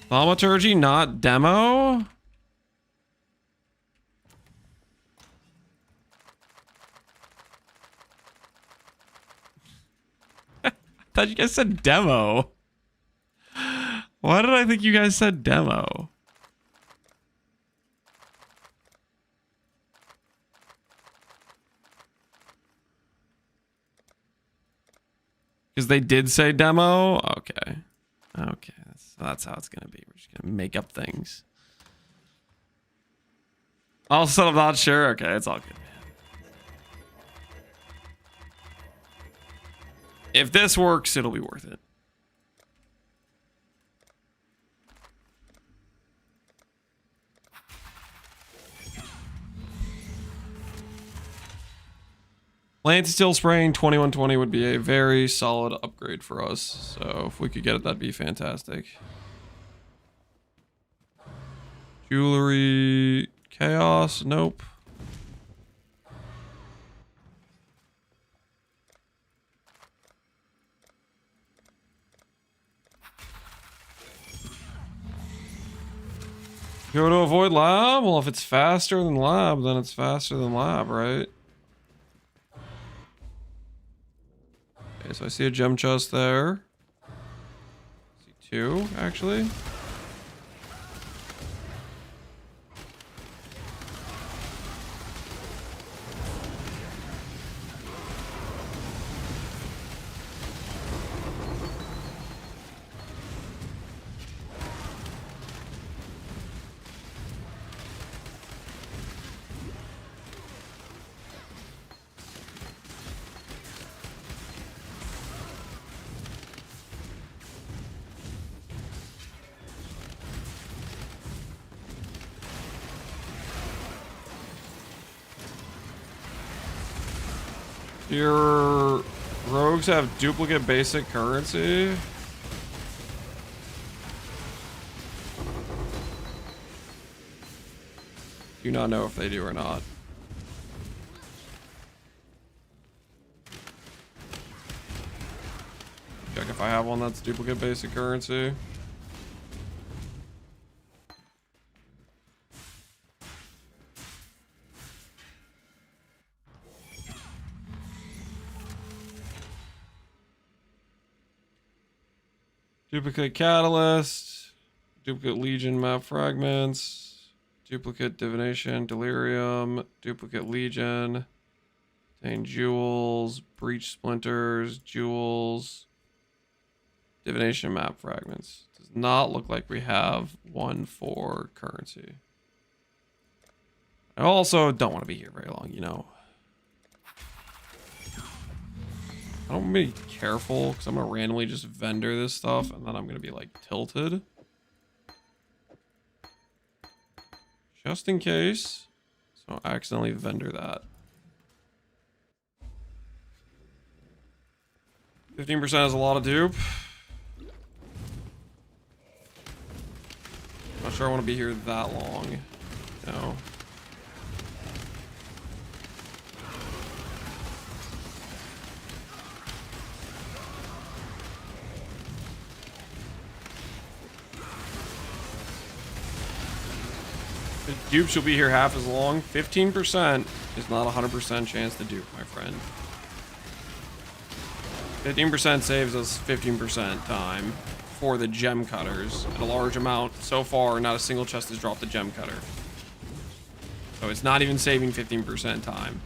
Thaumaturgy, not demo. I thought you guys said demo. Why did I think you guys said demo? Because they did say demo? Okay. Okay. That's how it's going to be. We're just going to make up things. Also, I'm not sure. Okay, it's all good, man. If this works, it'll be worth it. Lance still spraying 2120 would be a very solid upgrade for us. So if we could get it, that'd be fantastic. Jewelry, chaos, nope. Go to avoid lab? Well, if it's faster than lab, then it's faster than lab, right? Okay, so I see a gem chest there. I see two, actually. Your rogues have duplicate basic currency? Do not know if they do or not. Check if I have one that's duplicate basic currency. Duplicate catalyst, duplicate legion map fragments, duplicate divination, delirium, duplicate legion, contain jewels, breach splinters, jewels, divination map fragments. Does not look like we have one for currency. I also don't want to be here very long, you know. I don't want to be careful because I'm going to randomly just vendor this stuff and then I'm going to be like tilted. Just in case. So I accidentally vendor that. 15% is a lot of dupe. Not sure I want to be here that long. No. The dupes will be here half as long. 15% is not a 100% chance to dupe, my friend. 15% saves us 15% time for the gem cutters at a large amount. So far, not a single chest has dropped the gem cutter. So it's not even saving 15% time.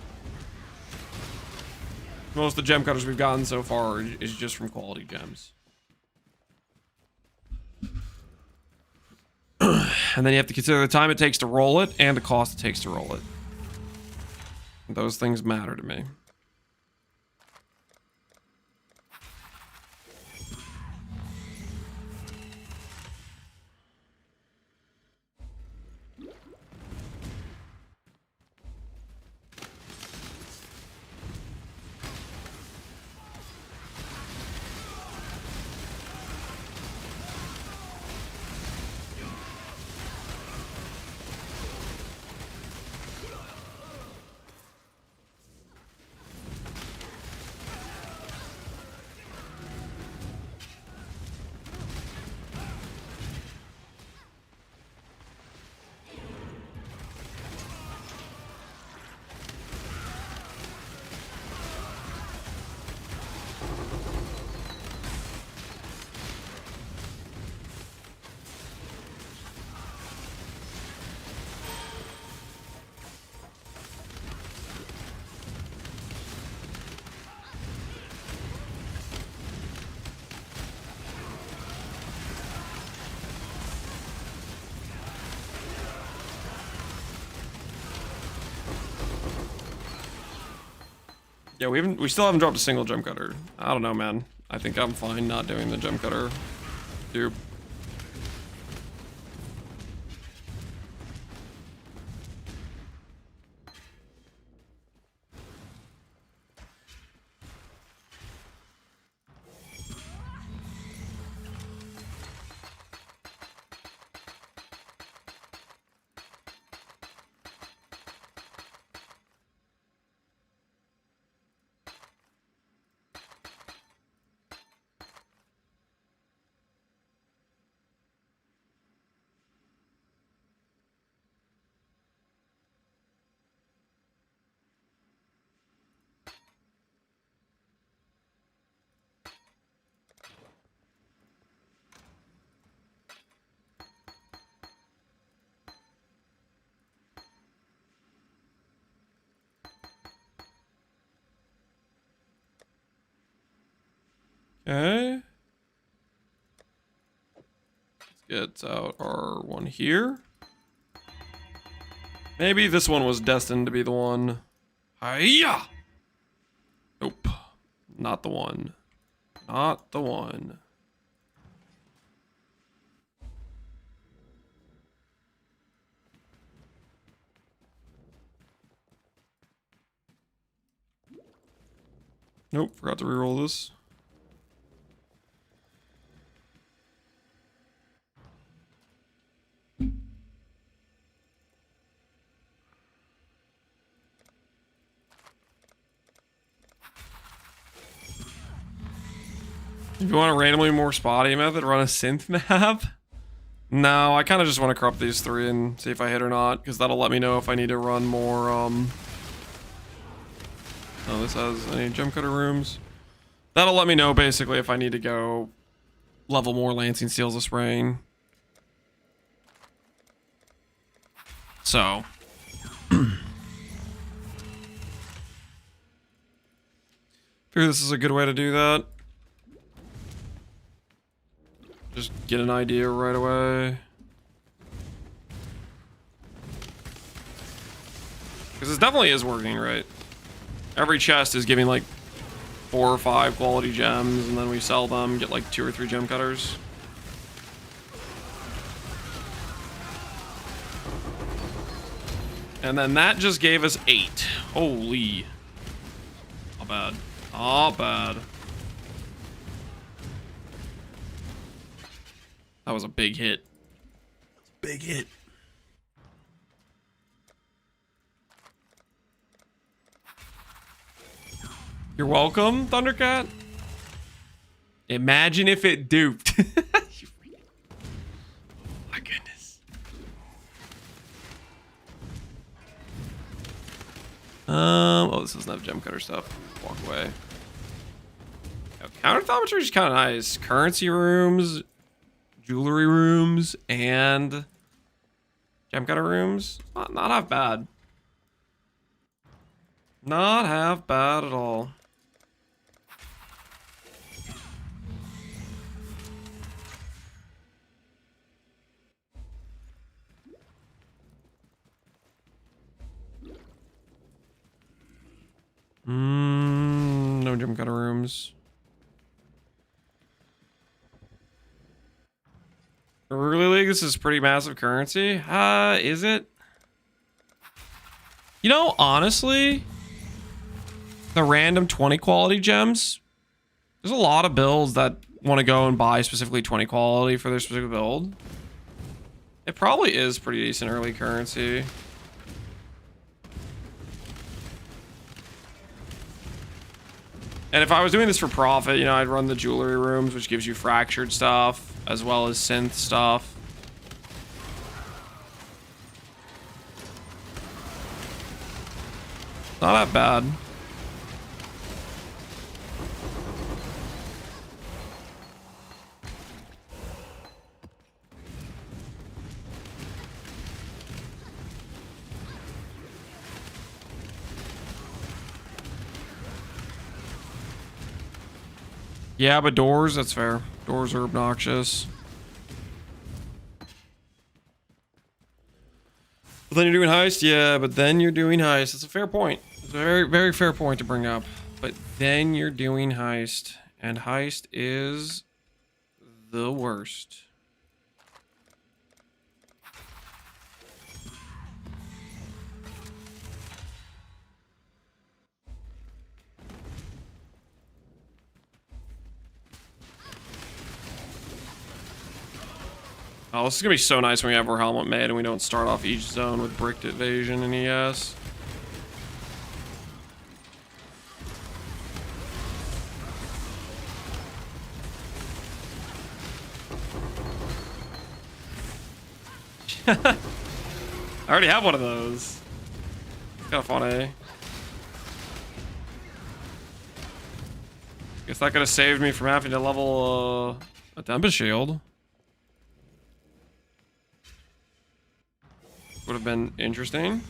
Most of the gem cutters we've gotten so far is just from quality gems. And then you have to consider the time it takes to roll it and the cost it takes to roll it. Those things matter to me. Yeah, we still haven't dropped a single gem cutter. I don't know, man. I think I'm fine not doing the gem cutter dupe. Okay. Let's get out our one here. Maybe this one was destined to be the one. Hiya! Nope. Not the one. Not the one. Nope, forgot to reroll this. If you want a randomly more spotty method, run a synth map. No, I kind of just want to crop these three and see if I hit or not, because that'll let me know if I need to run more, Oh, this has any gem cutter rooms. That'll let me know, basically, if I need to go level more Lancing Steels of Spraying. So. Figure this is a good way to do that. Just get an idea right away. Because this definitely is working, right? Every chest is giving like 4 or 5 quality gems, and then we sell them, get like 2 or 3 gem cutters. And then that just gave us 8. Holy. Not bad. Not bad. That was a big hit. Big hit. You're welcome, Thundercat. Imagine if it duped. My goodness. Oh, this doesn't have gem cutter stuff. Walk away. Counter thermometry is kind of nice. Currency rooms, jewelry rooms, and gem cutter rooms. Not half bad. Not half bad at all. No gem cutter rooms. Early League, this is pretty massive currency. Is it? You know, honestly, the random 20 quality gems, there's a lot of builds that want to go and buy specifically 20 quality for their specific build. It probably is pretty decent early currency. And if I was doing this for profit, you know, I'd run the jewelry rooms, which gives you fractured stuff, as well as synth stuff. Not that bad. Yeah, but doors, that's fair. Doors are obnoxious. But then you're doing heist? Yeah, but then you're doing heist. That's a fair point. It's a very, very fair point to bring up. But then you're doing Heist, and Heist is the worst. Oh, this is gonna be so nice when we have our helmet made and we don't start off each zone with bricked evasion and ES. I already have one of those. Kind of funny. Guess that could have saved me from having to level a Tempest Shield. Would have been interesting.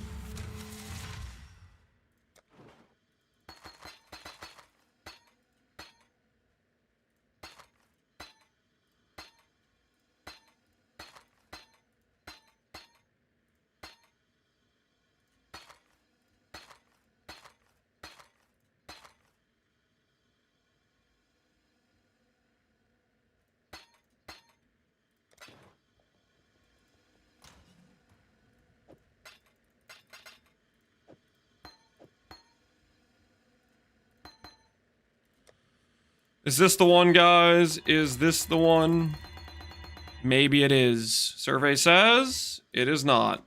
Is this the one, guys? Is this the one? Maybe it is. Survey says it is not.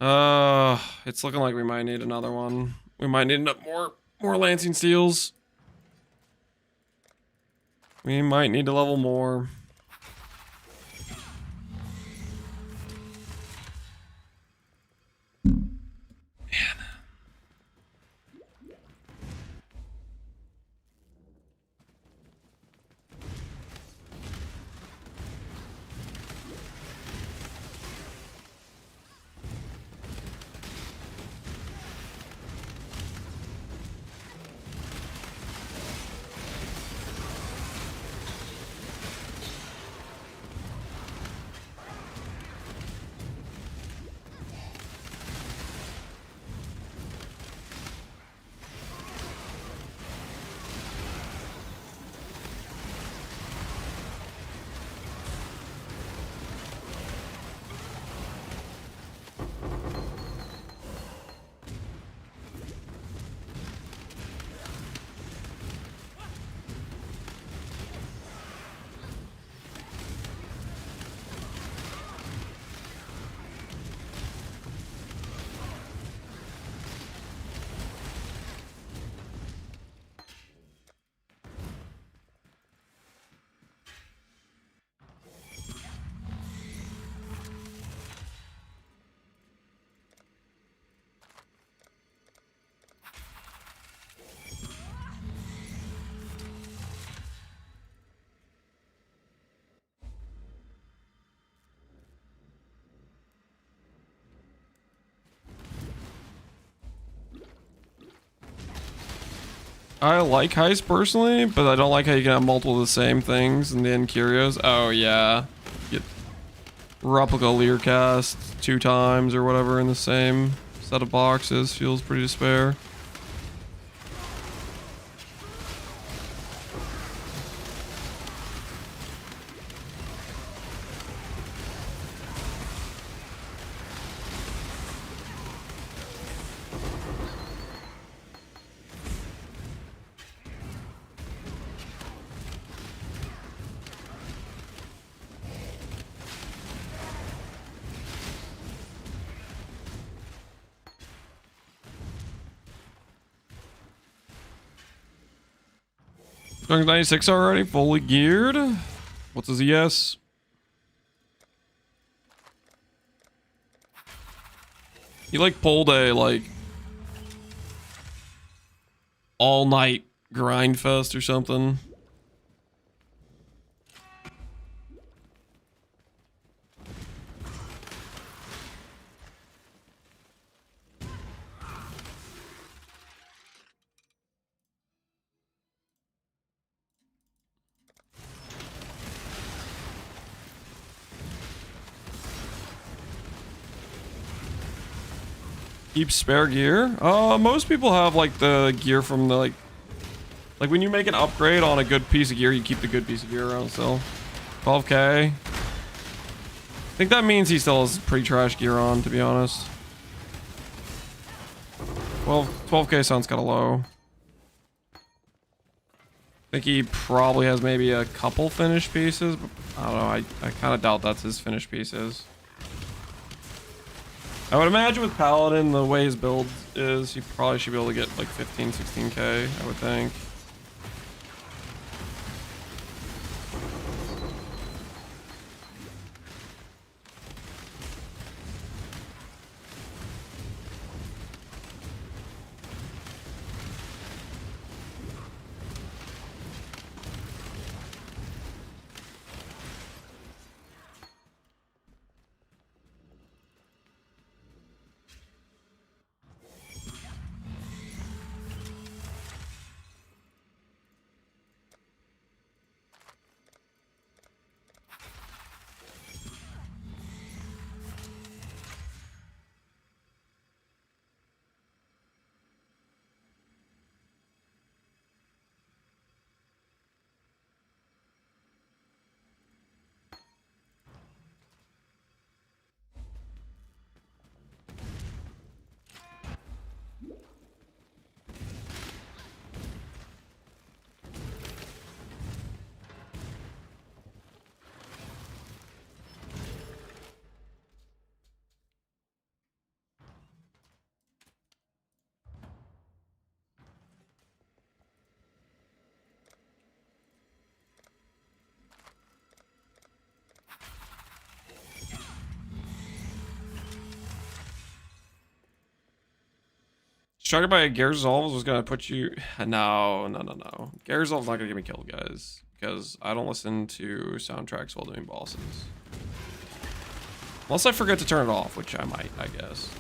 It's looking like we might need another one. We might need more Lancing Steels. We might need to level more. I like Heist personally, but I don't like how you can have multiple of the same things in the end curios. Oh yeah. Get replica Lear cast 2 times or whatever in the same set of boxes. Feels pretty despair. Strength 96 already, fully geared. What's his ES? He like pulled a like all night grind fest or something. Keep spare gear. Most people have like the gear from the like when you make an upgrade on a good piece of gear, you keep the good piece of gear around still. 12k. I think that means he still has pretty trash gear on, to be honest. 12k sounds kind of low. I think he probably has maybe a couple finished pieces, but I don't know. I kind of doubt that's his finished pieces. I would imagine with Paladin, the way his build is, he probably should be able to get like 15, 16k, I would think. Struck by a Garzolves was gonna put you. No. Garzolves not gonna get me killed, guys, because I don't listen to soundtracks while doing bosses. Unless I forget to turn it off, which I might, I guess.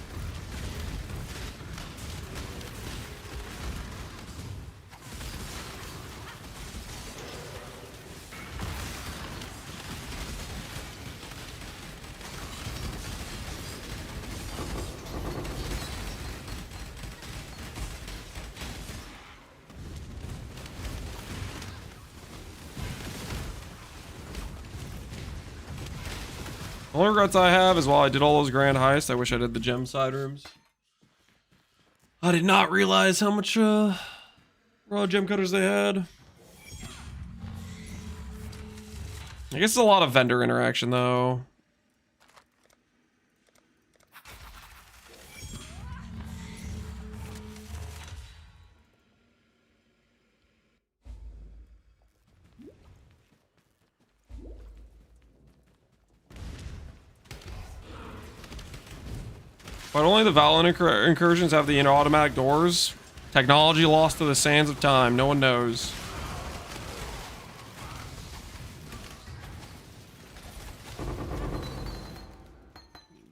The only regrets I have is while I did all those grand heists, I wish I did the gem side rooms. I did not realize how much raw gem cutters they had. I guess it's a lot of vendor interaction though. But only the Valorant incursions have the automatic doors. Technology lost to the sands of time. No one knows.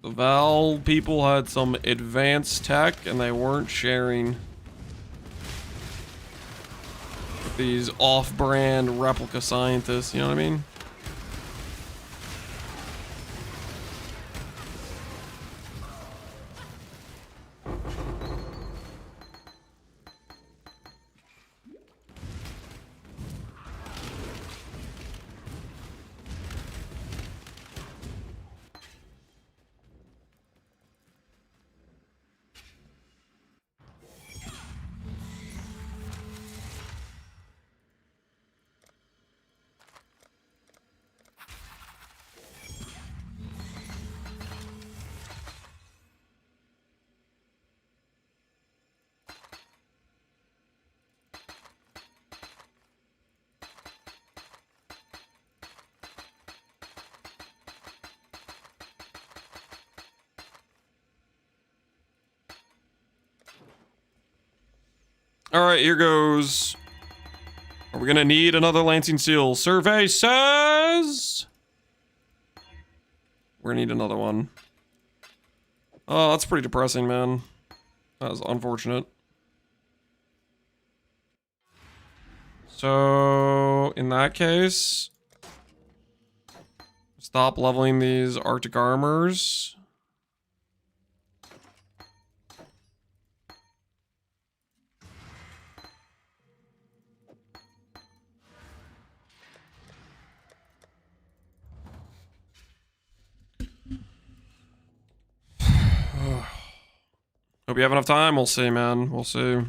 The Val people had some advanced tech and they weren't sharing. These off-brand replica scientists, you know what I mean? All right, here goes. Are we gonna need another Lancing Seal? Survey says we're gonna need another one. Oh, that's pretty depressing, man. That was unfortunate. So, in that case, stop leveling these Arctic armors. Hope you have enough time. We'll see, man. We'll see.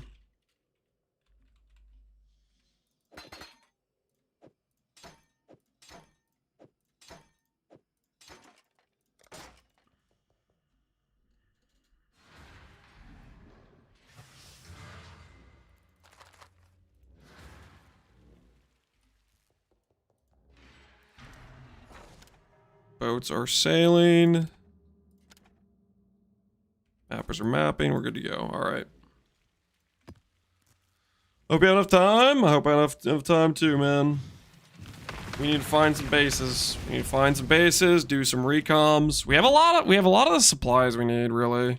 Boats are sailing. Mappers are mapping. We're good to go. All right. Hope you have enough time. I hope I have enough time too, man. We need to find some bases. We need to find some bases, do some recoms. We have a lot of the supplies we need, really.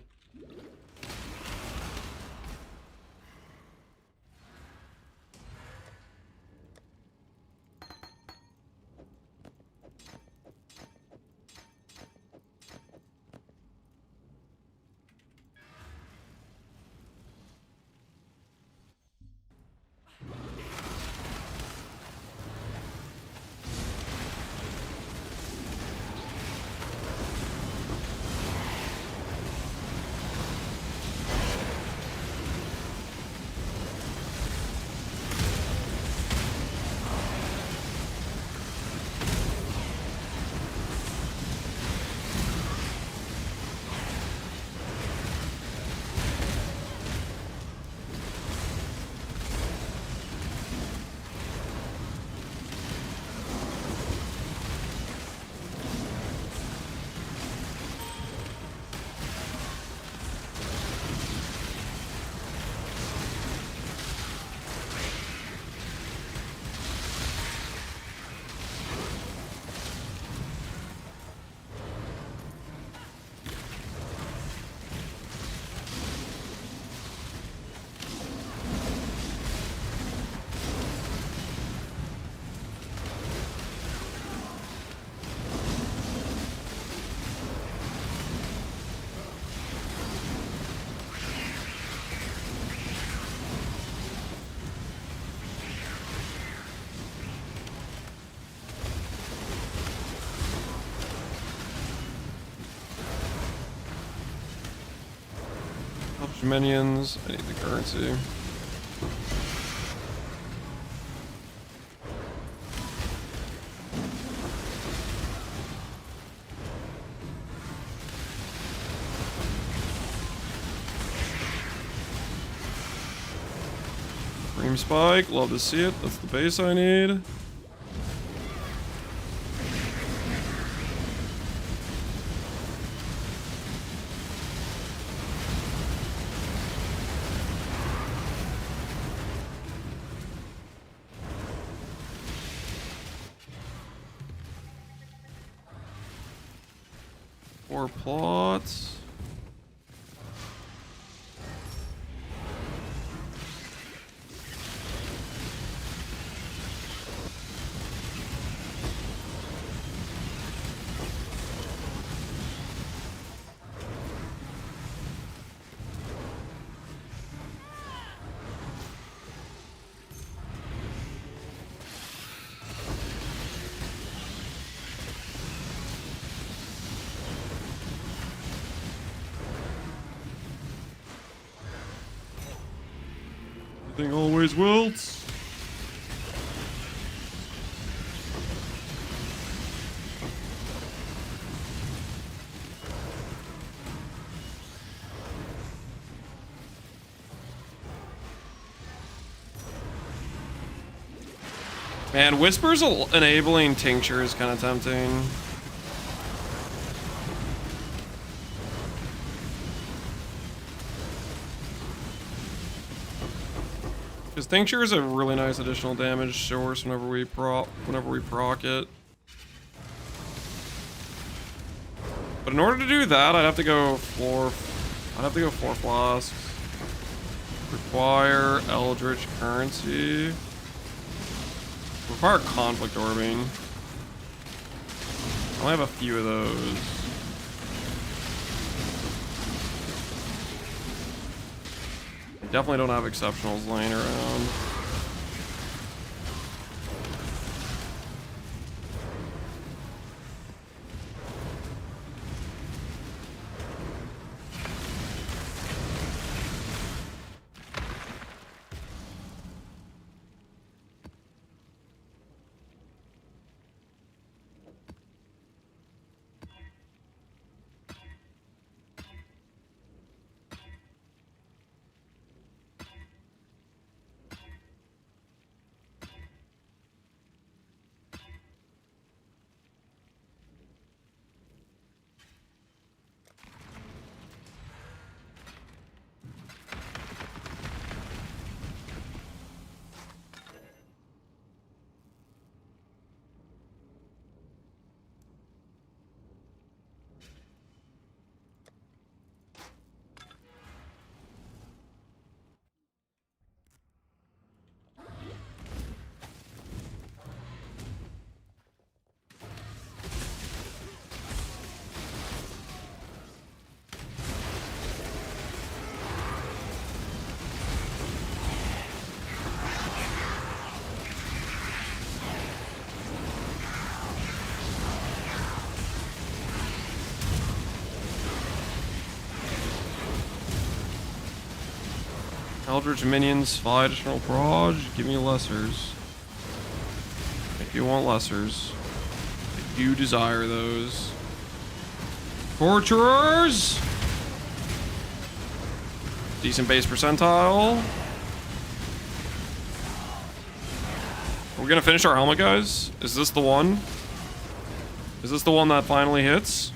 Minions. I need the currency. Cream spike. Love to see it. That's the base I need. Plots. Everything always wilts. Man, Whispers enabling Tincture is kind of tempting. Because Tincture is a really nice additional damage source whenever we proc it. But in order to do that, I'd have to go 4 flasks. Require Eldritch currency. Require conflict orbing. I only have a few of those. I definitely don't have exceptionals laying around. Eldritch minions, 5 additional proj. Give me lessers. If you want lessers. I do desire those. Torturers! Decent base percentile. We're gonna finish our helmet, guys. Is this the one? Is this the one that finally hits?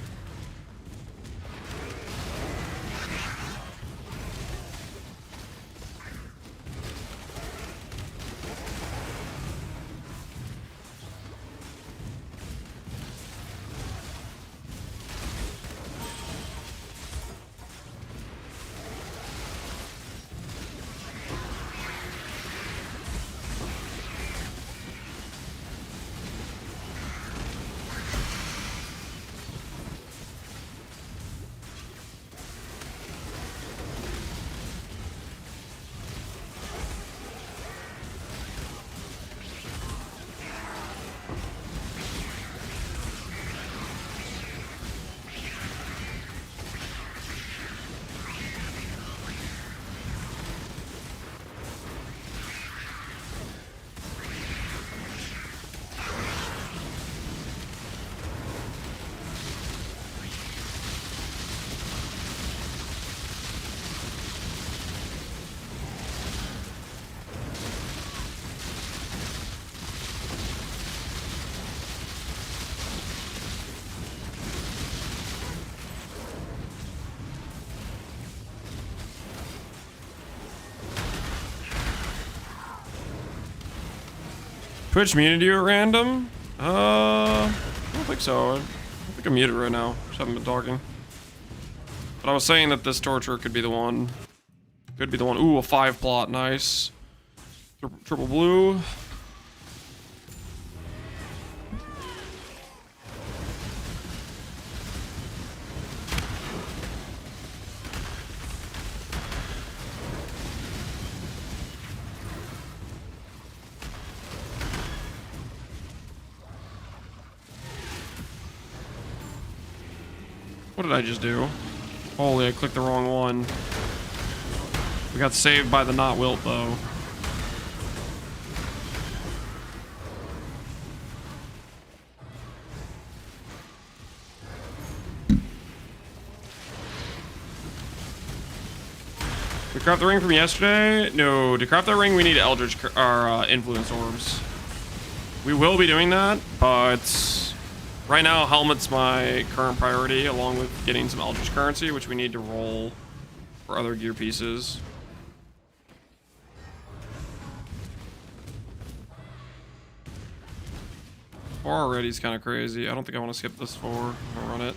Twitch muted you at random? I don't think so. I don't think I'm muted right now. Just haven't been talking. But I was saying that this torture could be the one. Could be the one. Ooh, a 5 plot. Nice. Triple blue. What did I just do? Holy, I clicked the wrong one. We got saved by the not wilt though. We craft the ring from yesterday? No, to craft that ring we need Eldritch or influence orbs. We will be doing that, but right now, helmet's my current priority, along with getting some Eldritch currency, which we need to roll for other gear pieces. Four already is kind of crazy. I don't think I want to skip this 4. I'll run it.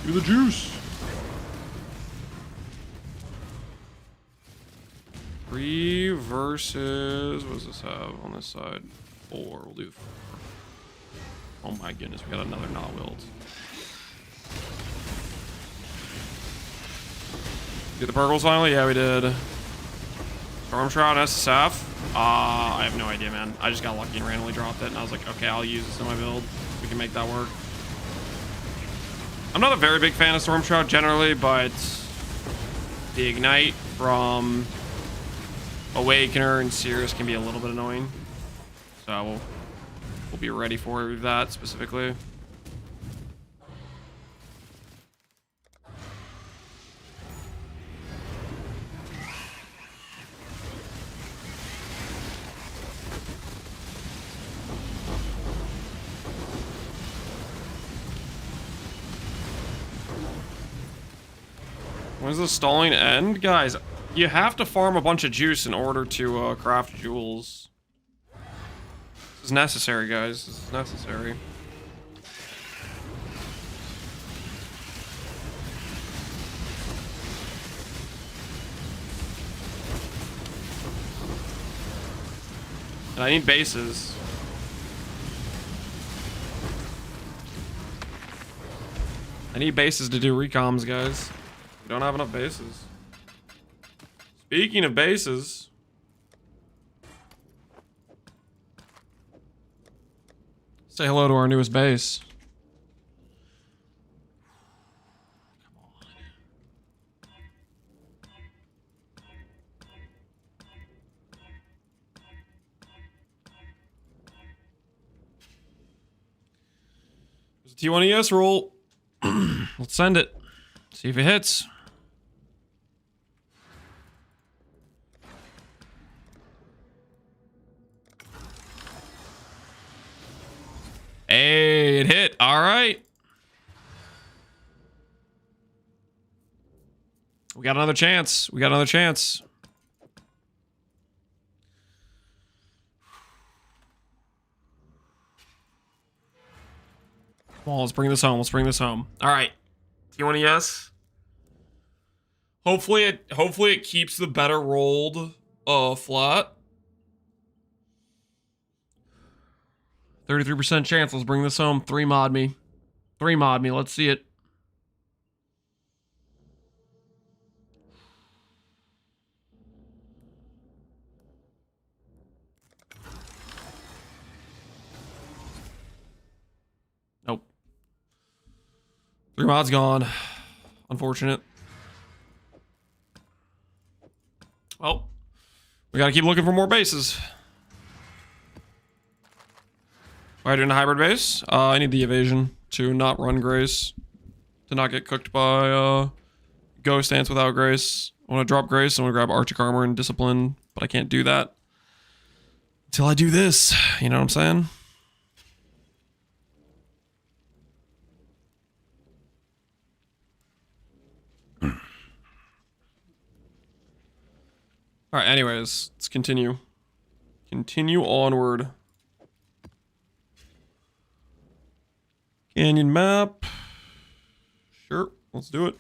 Give me the juice. 3 versus, what does this have on this side? 4, we'll do 4. Oh my goodness, we got another not wilt. Get the Purgles finally? Yeah, we did. Storm Shroud SSF? I have no idea, man. I just got lucky and randomly dropped it, and I was like, okay, I'll use this in my build. We can make that work. I'm not a very big fan of Storm Shroud generally, but the Ignite from Awakener and Cirrus can be a little bit annoying. So we'll be ready for that specifically. When does the stalling end? Guys, you have to farm a bunch of juice in order to craft jewels. This is necessary, guys. This is necessary. And I need bases. I need bases to do recoms, guys. We don't have enough bases. Speaking of bases, Say hello to our newest base. T1 ES roll. Let's send it. See if it hits. Hey, it hit. All right. We got another chance. We got another chance. Come on, let's bring this home. Let's bring this home. All right. T1 ES. Hopefully it keeps the better rolled flat. 33% chance. Let's bring this home. 3 mod me. 3 mod me. Let's see it. Nope. 3 mods gone. Unfortunate. Well, we gotta keep looking for more bases. Why are you doing a hybrid base? I need the evasion to not run Grace. To not get cooked by Ghost Dance without Grace. I want to drop Grace. I want to grab Arctic Armor and Discipline. But I can't do that until I do this. You know what I'm saying? Alright, anyways. Let's continue. Continue onward. Canyon map. Sure, let's do it.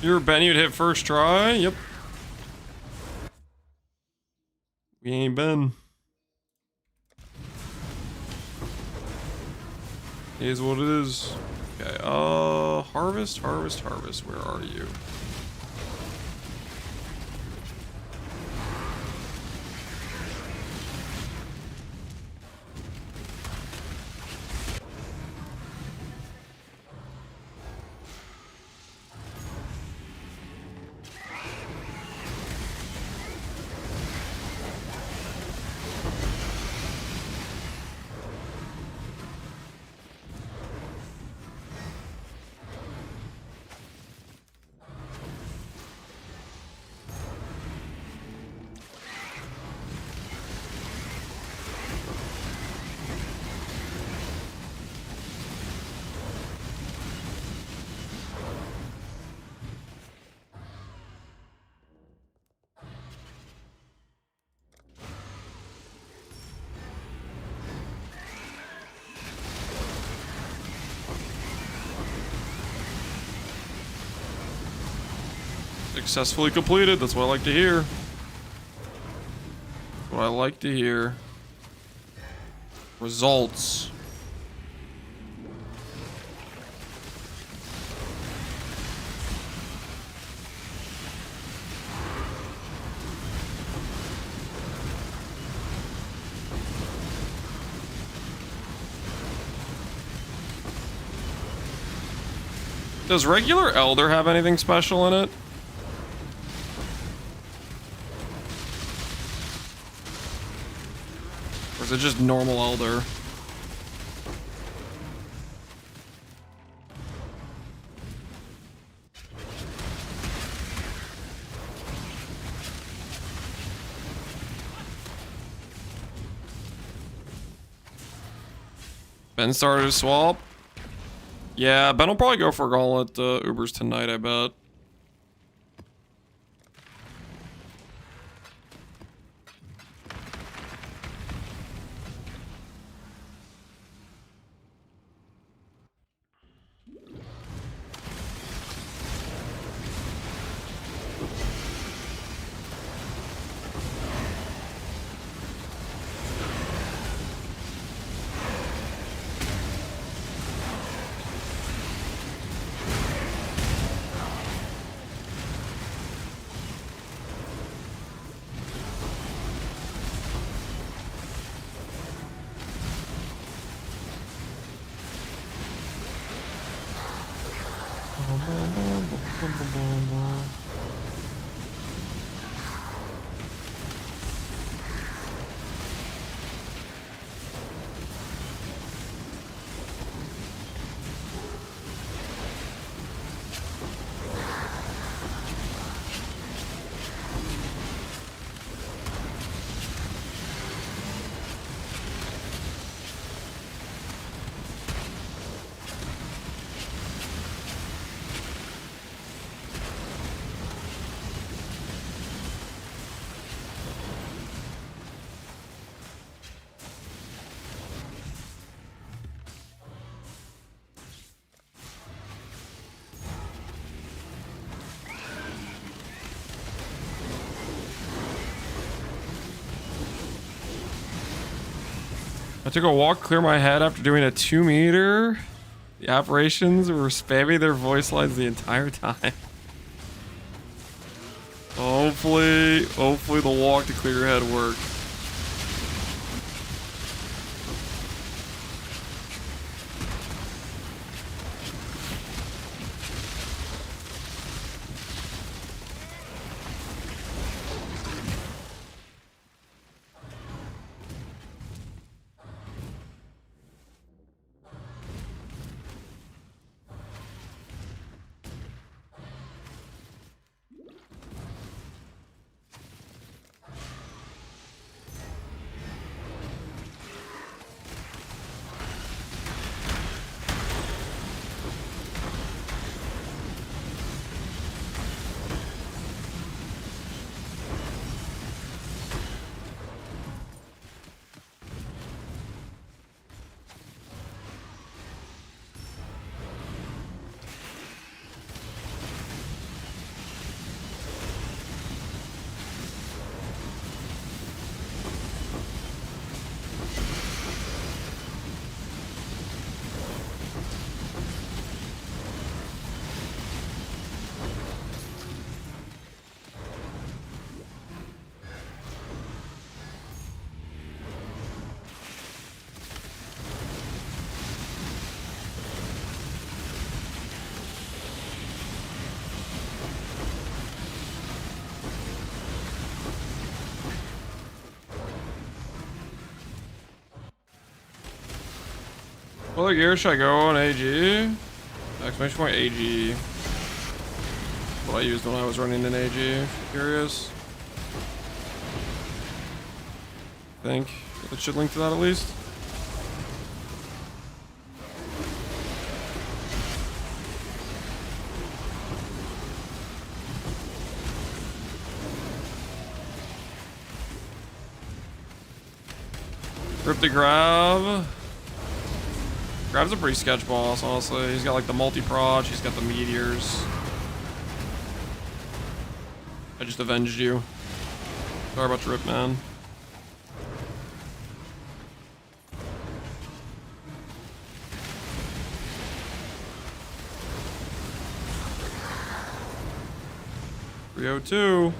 You're Ben, you'd hit first try. Yep. We ain't Ben. It is what it is. Okay, harvest. Where are you? Successfully completed. That's what I like to hear. What I like to hear. Results. Does regular Elder have anything special in it? Or is it just normal Elder? Ben started to swap. Yeah, Ben will probably go for Gauntlet Ubers tonight, I bet. I took a walk, clear my head after doing a 2 meter. The operations were spamming their voice lines the entire time. Hopefully the walk to clear your head worked. What other gear should I go on AG? Exclamation point AG. What I used when I was running in AG, if you're curious. I think it should link to that at least. Rip the grab. Grab's a pretty sketch boss, honestly. He's got like the multi-prod, he's got the meteors. I just avenged you. Sorry about your rip, man. .302.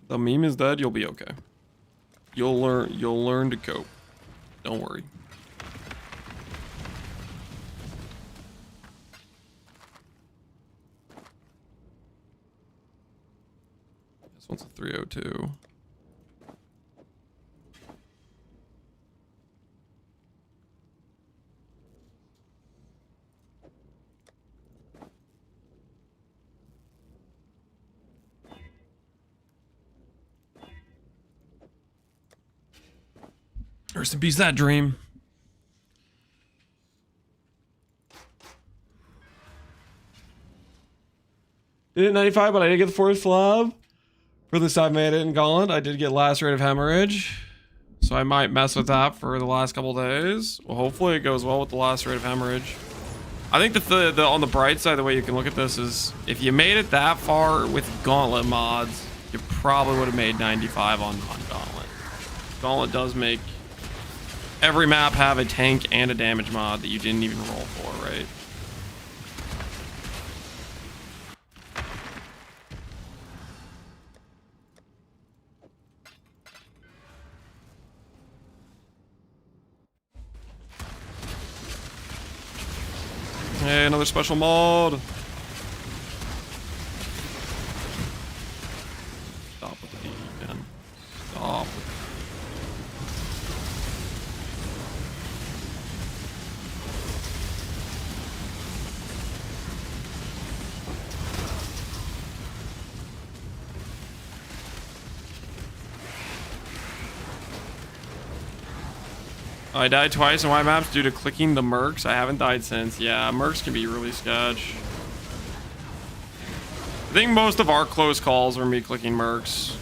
The meme is dead. You'll be okay. You'll learn to cope. Don't worry. This one's a 302. Rest in peace, that dream. Did it 95, but I did get the fourth flub. For this I've made it in Gauntlet. I did get last rate of hemorrhage. So I might mess with that for the last couple days. Well, hopefully it goes well with the last rate of hemorrhage. I think the on the bright side, the way you can look at this is if you made it that far with Gauntlet mods, you probably would have made 95 on Gauntlet. Gauntlet does make every map have a tank and a damage mod that you didn't even roll for, right? Hey, another special mod. Stop with the D, man. Stop with the I died twice in white maps due to clicking the mercs. I haven't died since. Yeah, mercs can be really sketch. I think most of our close calls are me clicking mercs.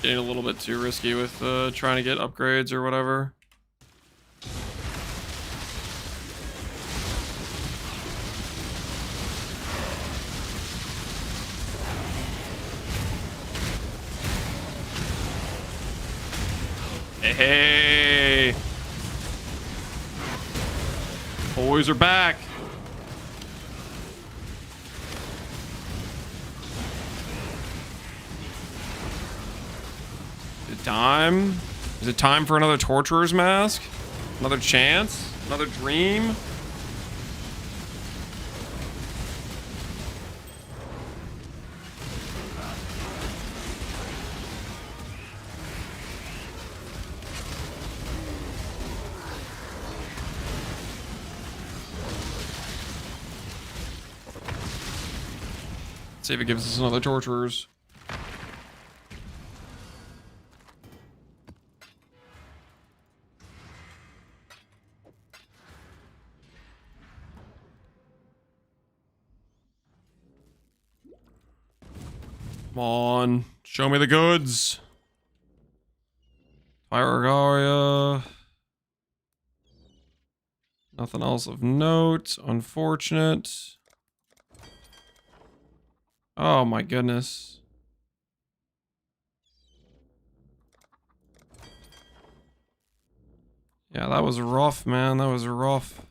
Getting a little bit too risky with trying to get upgrades or whatever. Hey! Boys are back. Is it time? Is it time for another torturer's mask? Another chance? Another dream? See if it gives us another torturers. Come on, show me the goods. Fire. Nothing else of note. Unfortunate. Oh my goodness. Yeah, that was rough, man. That was rough.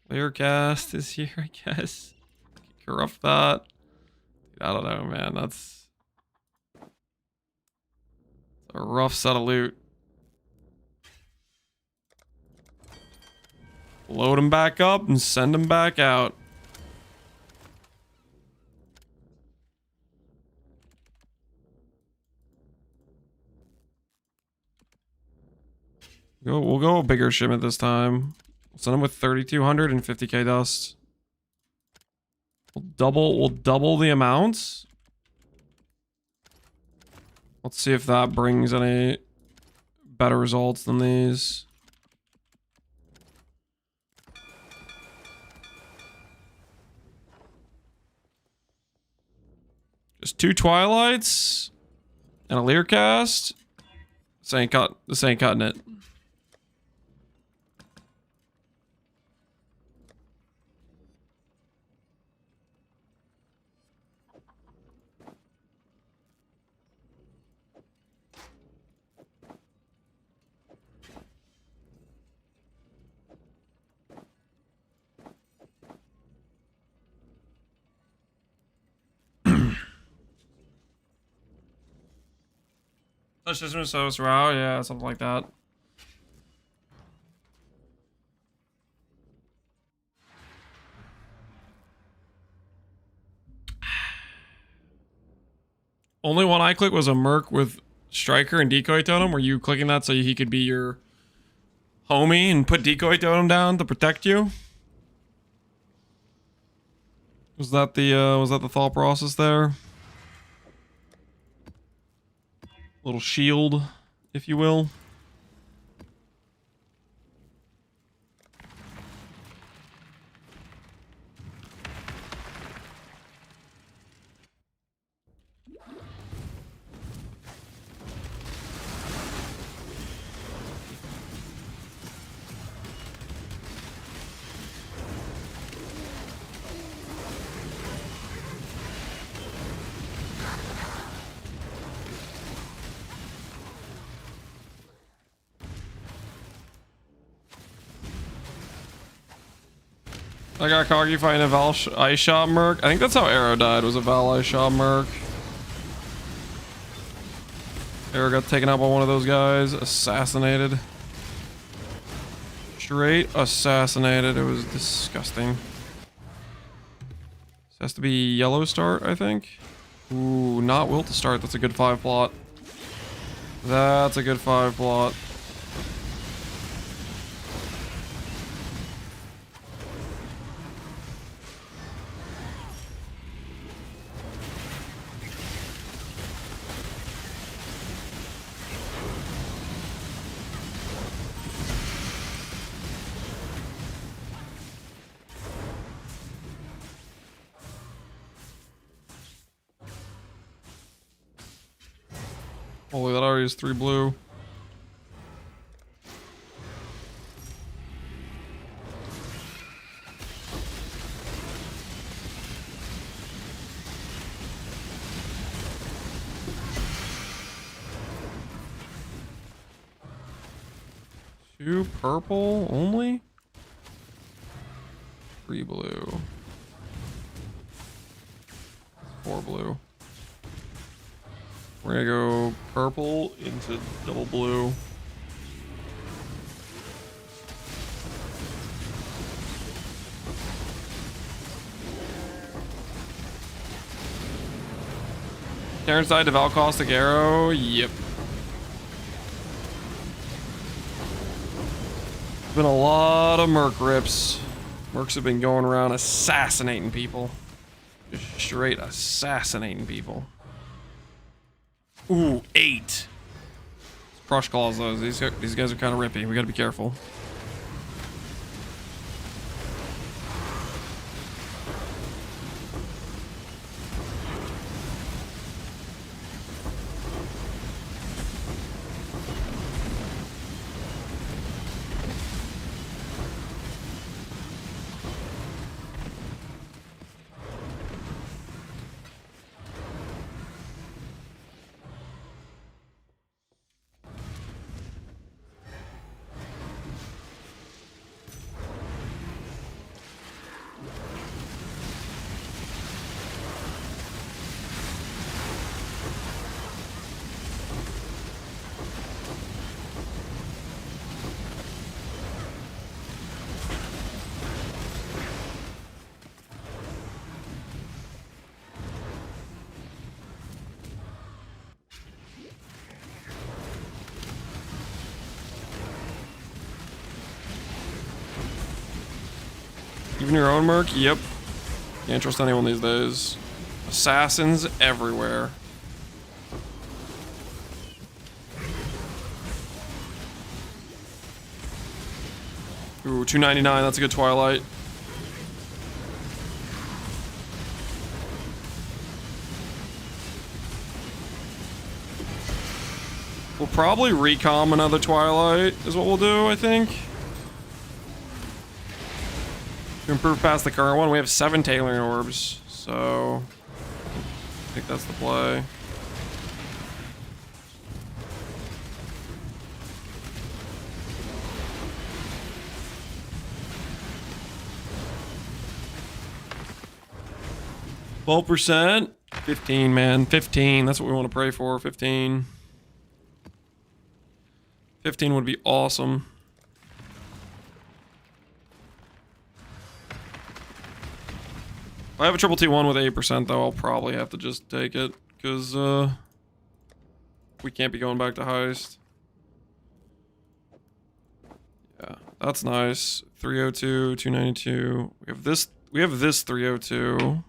Clear cast is here, I guess. Corrupt that. I don't know, man. That's a rough set of loot. Load them back up and send them back out. We'll go a bigger shipment this time. We'll send him with 3,200 and 50k dust. We'll double the amounts. Let's see if that brings any better results than these. Just 2 Twilights and a Lear cast. This ain't cutting it. So row, yeah, something like that. Only one I clicked was a merc with striker and decoy totem. Were you clicking that so he could be your homie and put decoy totem down to protect you? Was that the thought process there? Little shield, if you will. I got Coggy fighting a Val Ice Shot Merc. I think that's how Arrow died, was a Val Ice Shot Merc. Arrow got taken out by one of those guys. Assassinated. Straight assassinated. It was disgusting. This has to be yellow start, I think. Ooh, not will to start. That's a good 5 plot. That's a good 5 plot. Holy, that already is 3 blue. Two purple only? 3 blue. 4 blue. We're gonna go purple into double blue. Terrence died to Valcaustic Arrow. Yep. Been a lot of Merc rips. Mercs have been going around assassinating people. Just straight assassinating people. Ooh, 8. Crush claws those. These guys are kind of rippy. We gotta be careful. Even your own merc? Yep. Can't trust anyone these days. Assassins everywhere. Ooh, 299. That's a good Twilight. We'll probably recom another Twilight is what we'll do, I think. To improve past the current one, we have 7 tailoring orbs, so I think that's the play. %, 15, man, 15. That's what we want to pray for. 15. 15 would be awesome. If I have a triple T1 with 8% though, I'll probably have to just take it because we can't be going back to Heist. Yeah, that's nice. 302, 292. We have this 302.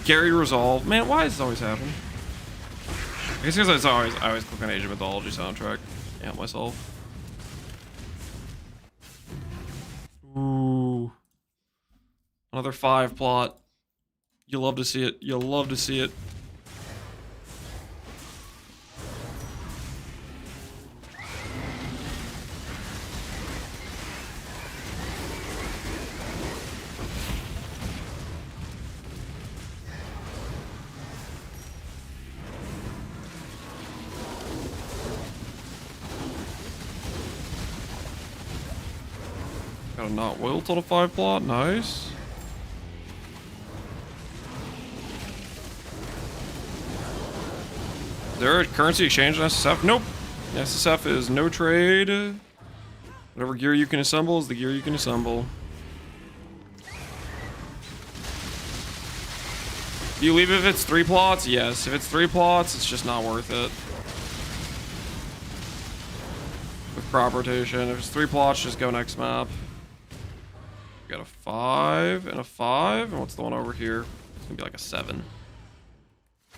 Gary Resolve. Man, why does this always happen? I guess because I always click on Age of Mythology soundtrack. Yeah, myself. Ooh. Another 5 plot. You love to see it. You'll love to see it. Got a not wilt on a 5 plot, nice. Is there a currency exchange on SSF? Nope. SSF is no trade. Whatever gear you can assemble is the gear you can assemble. Do you leave it if it's 3 plots? Yes. If it's 3 plots, it's just not worth it. With crop rotation. If it's 3 plots, just go next map. We got a 5 and a 5. And what's the one over here? It's gonna be like a 7.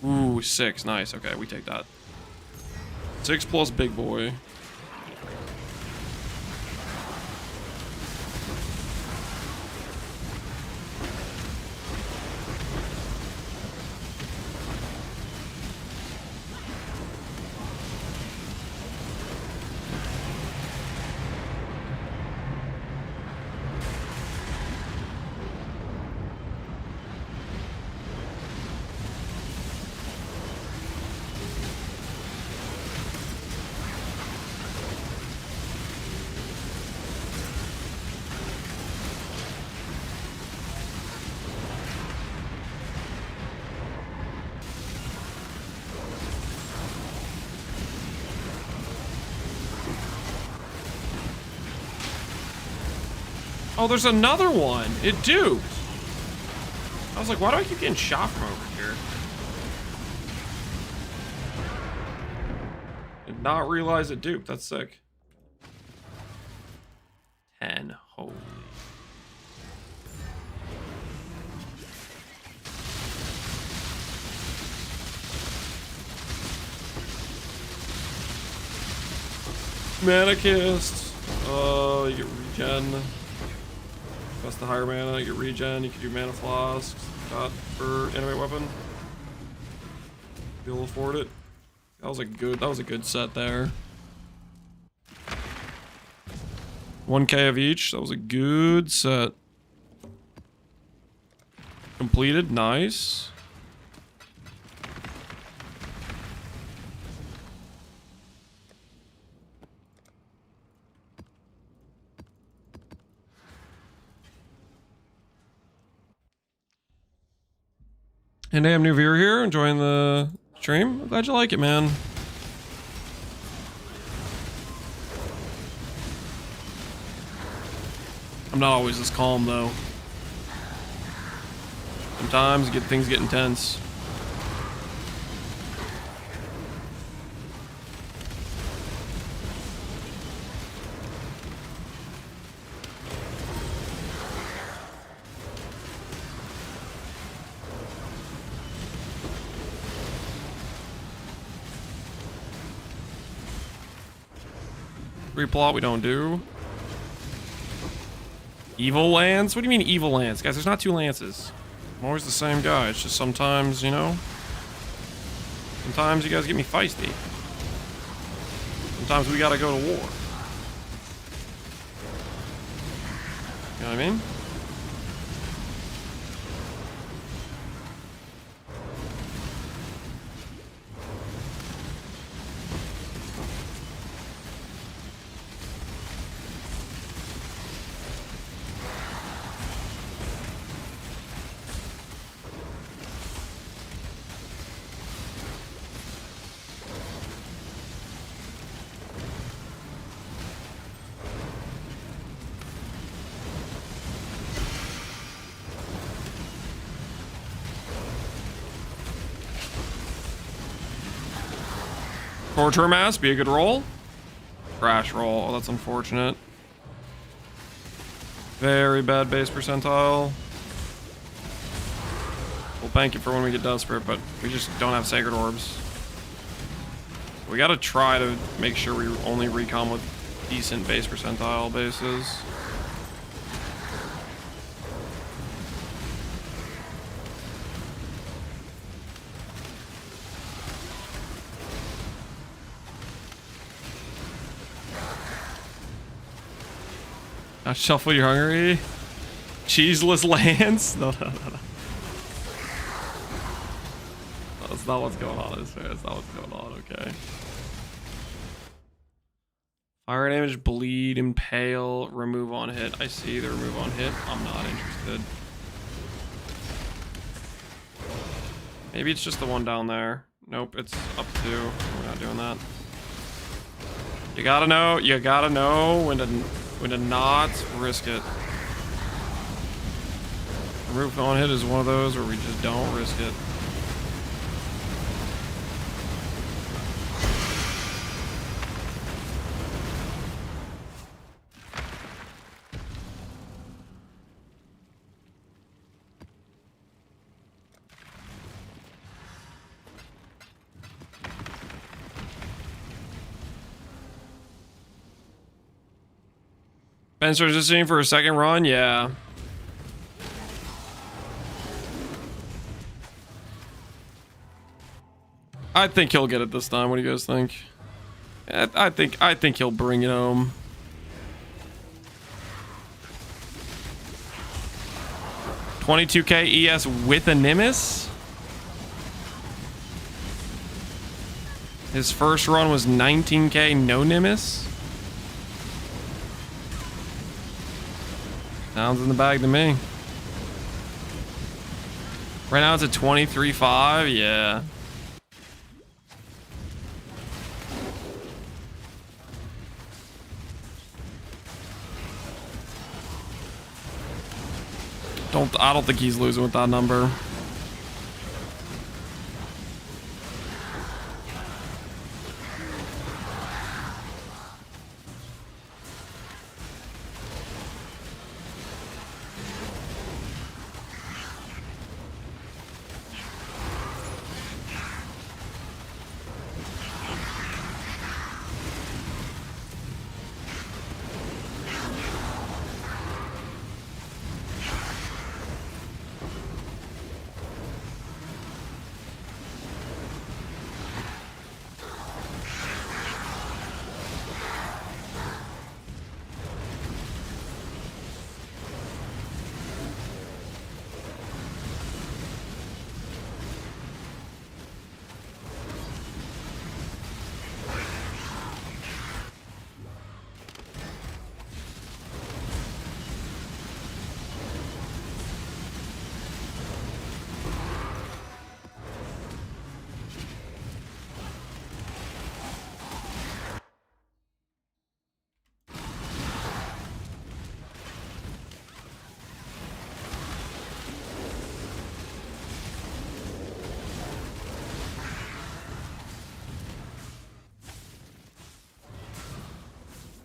Ooh, 6. Nice. Okay, we take that. 6 plus big boy. Oh, there's another one. It duped. I was like, why do I keep getting shot from over here? Did not realize it duped. That's sick. 10. Holy. Mana Kist. You get regen. That's the higher mana, you get regen, you can do mana flasks. Got for animate weapon. You'll afford it. That was a good set there. 1k of each, that was a good set. Completed, nice. And hey, I'm new viewer here, enjoying the stream. I'm glad you like it, man. I'm not always this calm though. Sometimes things get intense. Replot we don't do. Evil Lance? What do you mean evil Lance? Guys, there's not two Lances. I'm always the same guy. It's just sometimes, you know? Sometimes you guys get me feisty. Sometimes we gotta go to war. You know what I mean? Torture Mass, be a good roll. Crash roll, oh that's unfortunate. Very bad base percentile. We'll bank it for when we get desperate, but we just don't have Sacred Orbs. We gotta try to make sure we only recon with decent base percentile bases. Not shuffle, you're hungry. Cheeseless Lance? No. That's not what's going on, is there? That's not what's going on, okay. Fire damage, bleed, impale, remove on hit. I see the remove on hit. I'm not interested. Maybe it's just the one down there. Nope, it's up to. We're not doing that. You gotta know when to not risk it. Remove on hit is one of those where we just don't risk it. Ben's resisting for a second run? Yeah. I think he'll get it this time. What do you guys think? I think he'll bring it home. $22k ES with a Nemesis? His first run was 19k no Nemesis? Sounds in the bag to me. Right now it's at 23.5, yeah. I don't think he's losing with that number.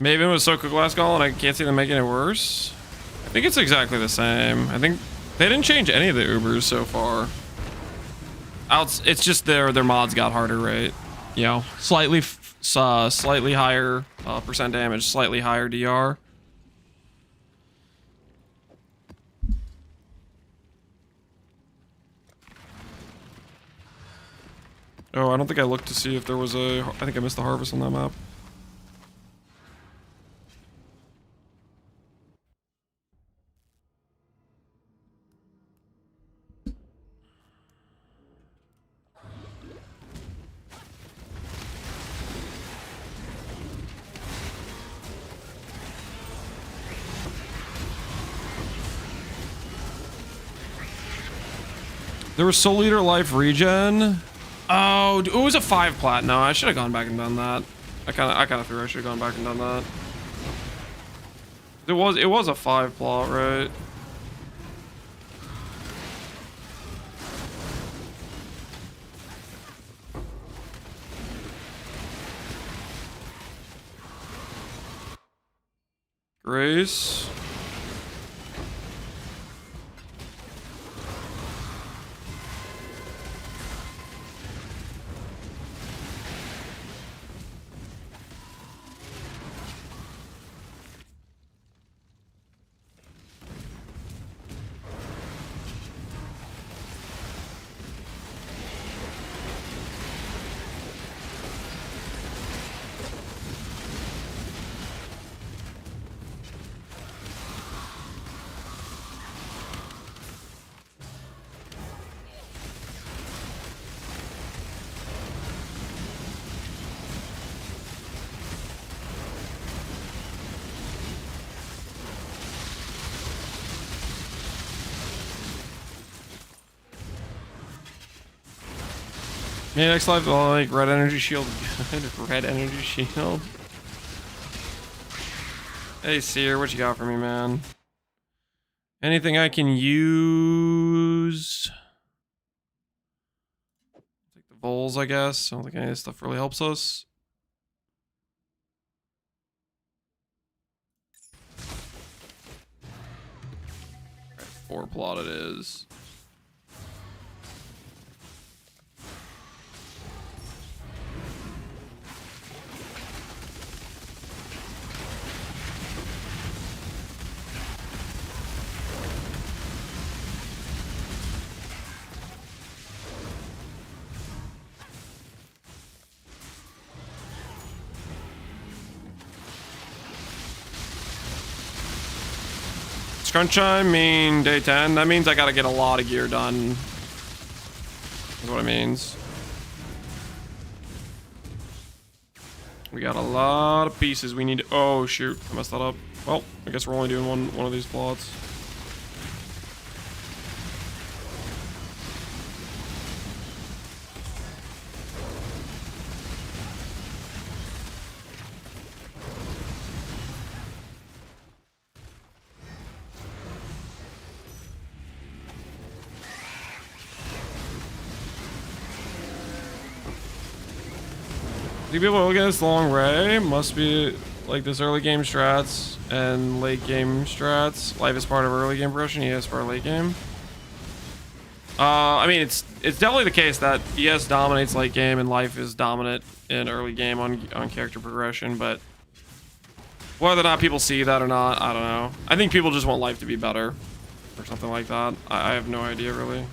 Maybe it was Soka Glass Gall and I can't see them making it worse. I think it's exactly the same. I think they didn't change any of the Ubers so far. It's just their mods got harder, right? You know, slightly higher percent damage, slightly higher DR. Oh, I don't think I looked to see if there was a... I think I missed the harvest on that map. There was Soul Eater Life regen. Oh, it was a 5 plat. No, I should have gone back and done that. I kind of threw. I should have gone back and done that. It was a 5 plot, right? Grace. Yeah, next life, like red energy shield. Good. Red energy shield. Hey, Seer, what you got for me, man? Anything I can use? Take the voles, I guess. I don't think any of this stuff really helps us. Alright, 4 plot it is. Crunch time mean day 10. That means I gotta get a lot of gear done. That's what it means. We got a lot of pieces we need to... Oh, shoot. I messed that up. Well, I guess we're only doing one of these plots. think people look at this long Ray must be like this early game strats and late game strats. Life is part of early game progression. ES part of late game. I mean, it's definitely the case that ES dominates late game and life is dominant in early game on character progression. But whether or not people see that or not, I don't know. I think people just want life to be better or something like that. I have no idea really.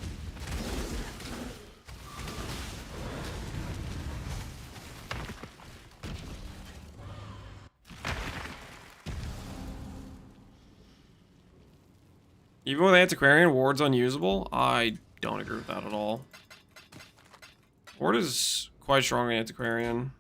Even with Antiquarian, Ward's unusable? I don't agree with that at all. Ward is quite strong in Antiquarian.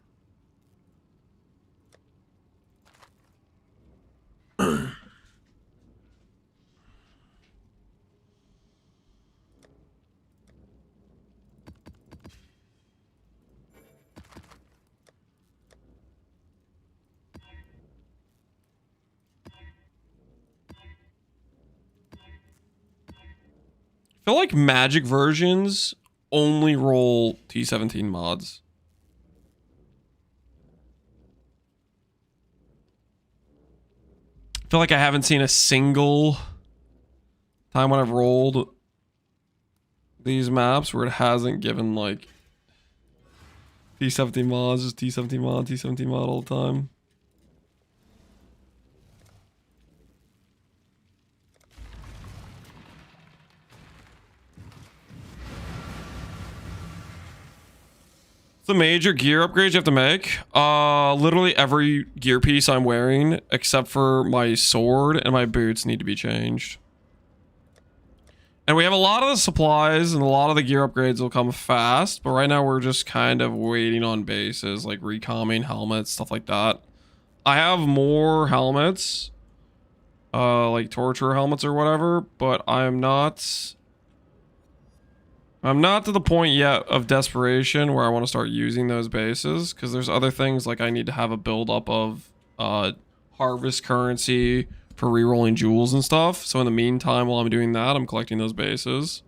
I feel like Magic versions only roll T17 mods. I feel like I haven't seen a single time when I've rolled these maps where it hasn't given like T17 mods, just T17 mod, T17 mod all the time. The major gear upgrades you have to make. Literally every gear piece I'm wearing except for my sword and my boots need to be changed. And we have a lot of the supplies and a lot of the gear upgrades will come fast, but right now we're just kind of waiting on bases like recomming helmets, stuff like that. I have more helmets, like torture helmets or whatever, but I'm not to the point yet of desperation where I want to start using those bases because there's other things like I need to have a build up of harvest currency for rerolling jewels and stuff. So in the meantime, while I'm doing that, I'm collecting those bases.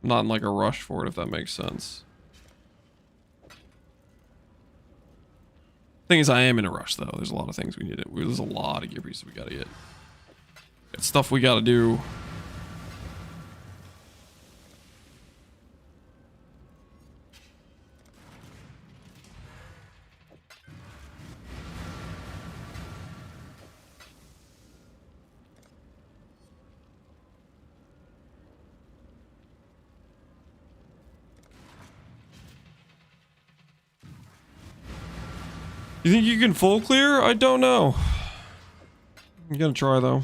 I'm not in like a rush for it, if that makes sense. Thing is, I am in a rush though. There's a lot of things we need to. There's a lot of gear pieces we gotta get. It's stuff we gotta do. You think you can full clear? I don't know. I'm gonna try though.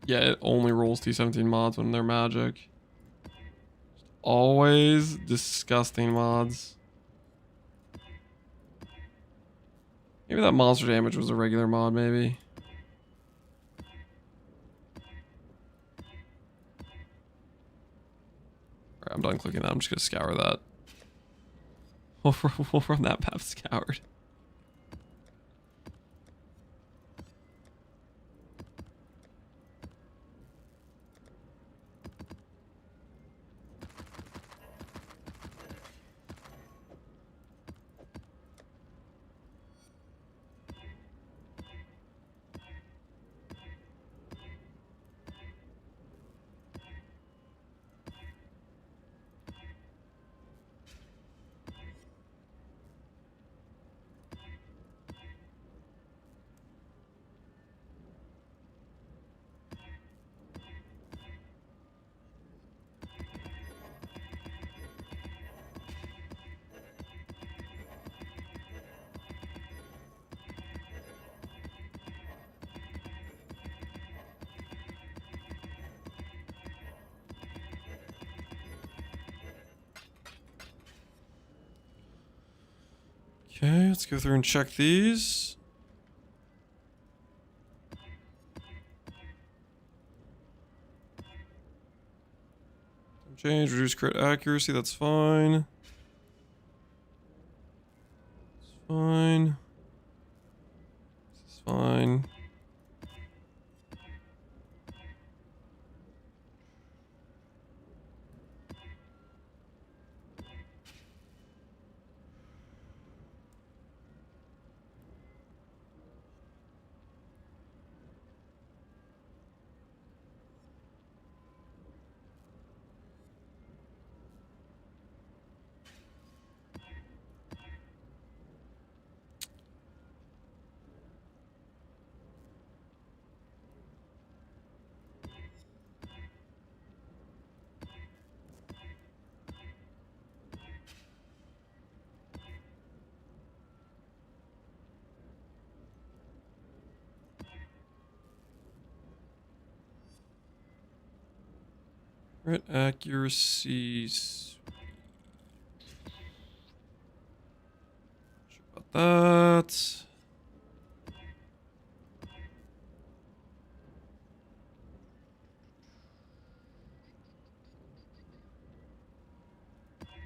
Yeah, it only rolls T17 mods when they're magic. Always disgusting mods. Maybe that monster damage was a regular mod, maybe. Alright, I'm done clicking that. I'm just gonna scour that. We'll run that map scoured. Okay, let's go through and check these. Change, reduce crit accuracy, that's fine. It's fine. This is fine. Crit accuracy. Sure about that.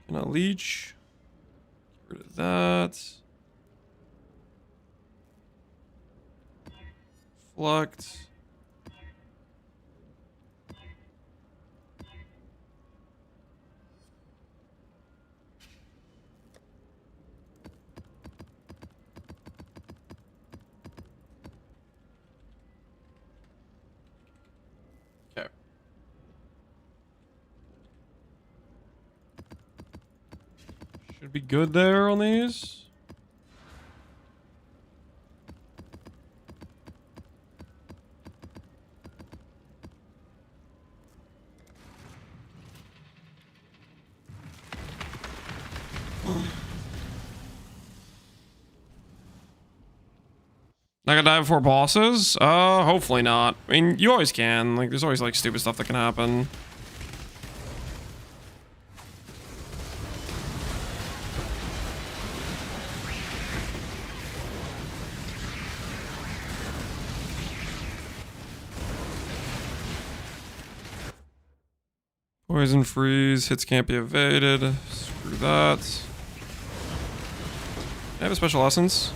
Cannot leech. Get rid of that. Reflect. Okay. Should be good there on these. Not gonna die before bosses? Hopefully not. I mean, you always can. Like, there's always, like, stupid stuff that can happen. Poison freeze. Hits can't be evaded. Screw that. I have a special essence.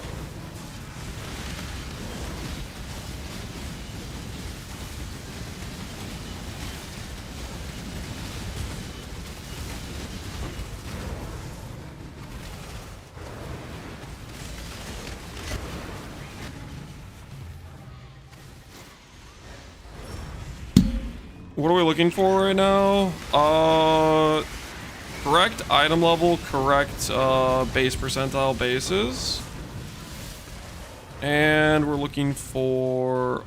What are we looking for right now? Correct item level, correct base percentile bases. And we're looking for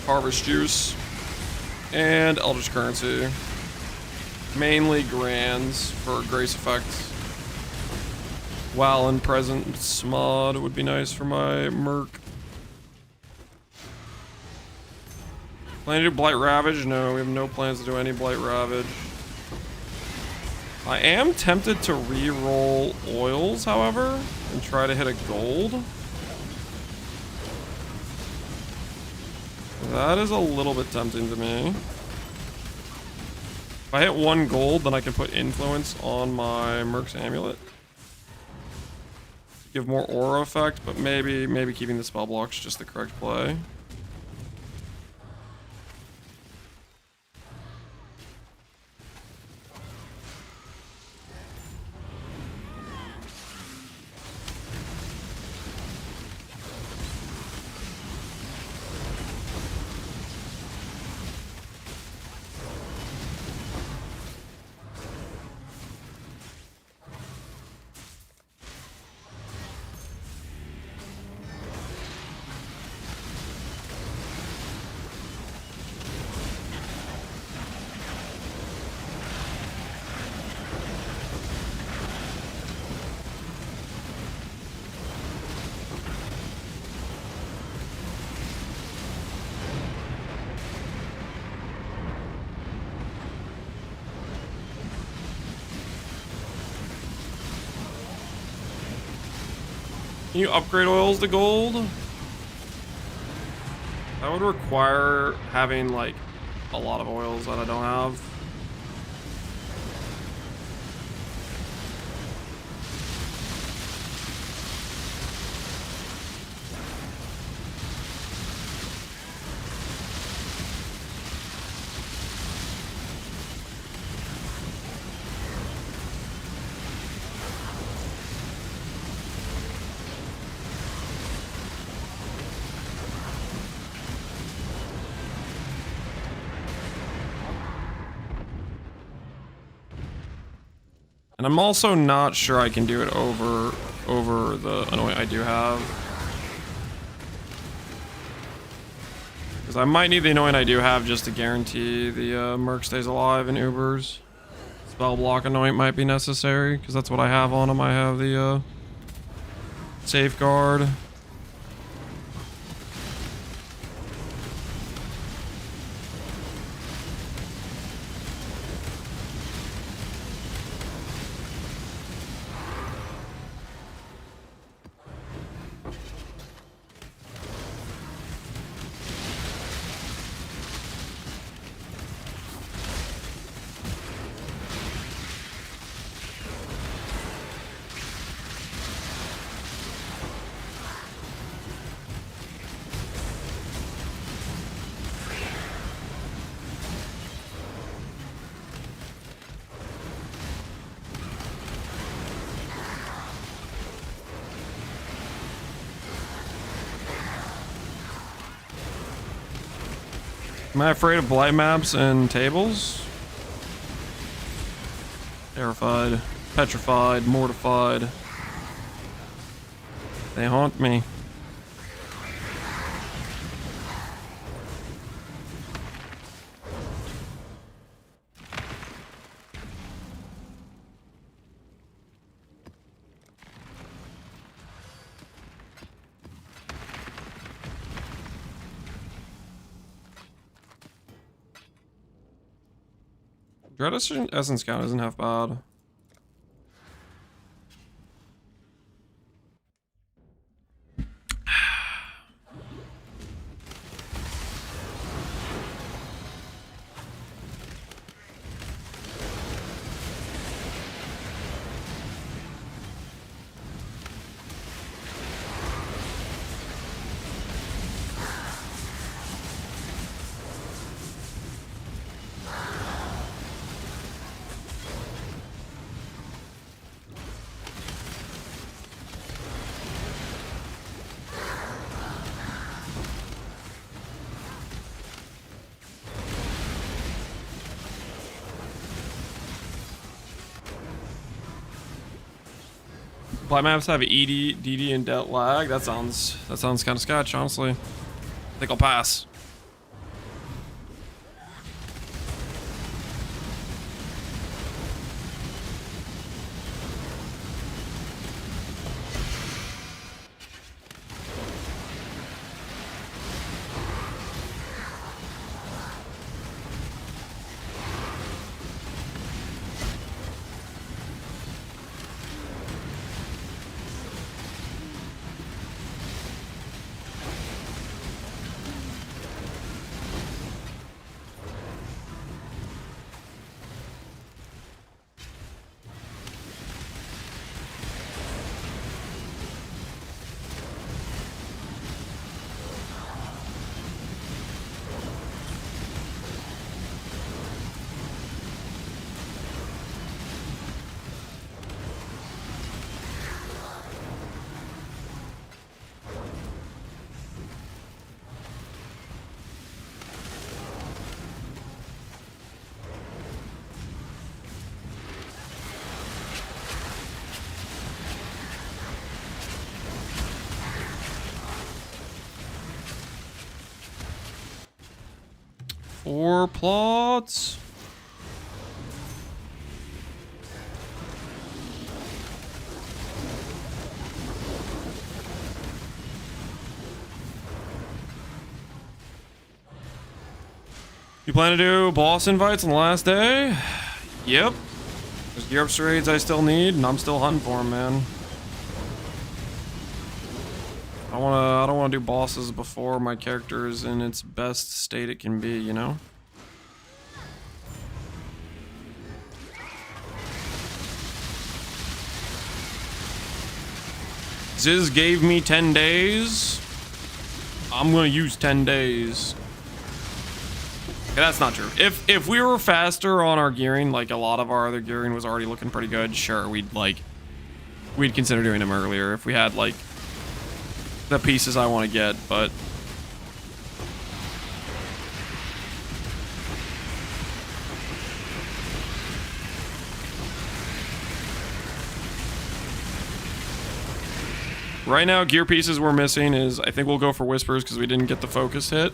harvest juice and Eldritch currency. Mainly grands for grace effects. While in present, Smod would be nice for my merc. Plan to do Blight Ravage? No, we have no plans to do any Blight Ravage. I am tempted to re-roll oils, however, and try to hit a gold. That is a little bit tempting to me. If I hit one gold, then I can put influence on my Merc's amulet. Give more aura effect, but maybe keeping the spell blocks just the correct play. Can you upgrade oils to gold? That would require having like a lot of oils that I don't have. And I'm also not sure I can do it over the anoint I do have. Because I might need the anoint I do have just to guarantee the Merc stays alive in Ubers. Spell block anoint might be necessary, because that's what I have on him. I have the safeguard. Am I afraid of blight maps and tables? Terrified, petrified, mortified. They haunt me. Dread Essence count isn't half bad. Blight maps have ED, DD, and det lag. That sounds kind of sketch, honestly. I think I'll pass. Four plots. You plan to do boss invites on the last day? Yep. There's gear up raids I still need, and I'm still hunting for them, man. I don't wanna do bosses before my character is in its best state it can be, you know? Ziz gave me 10 days. I'm gonna use 10 days. Okay, that's not true. If we were faster on our gearing, like a lot of our other gearing was already looking pretty good, sure, we'd consider doing them earlier if we had like the pieces I want to get, but right now, gear pieces we're missing is, I think we'll go for Whispers because we didn't get the focus hit.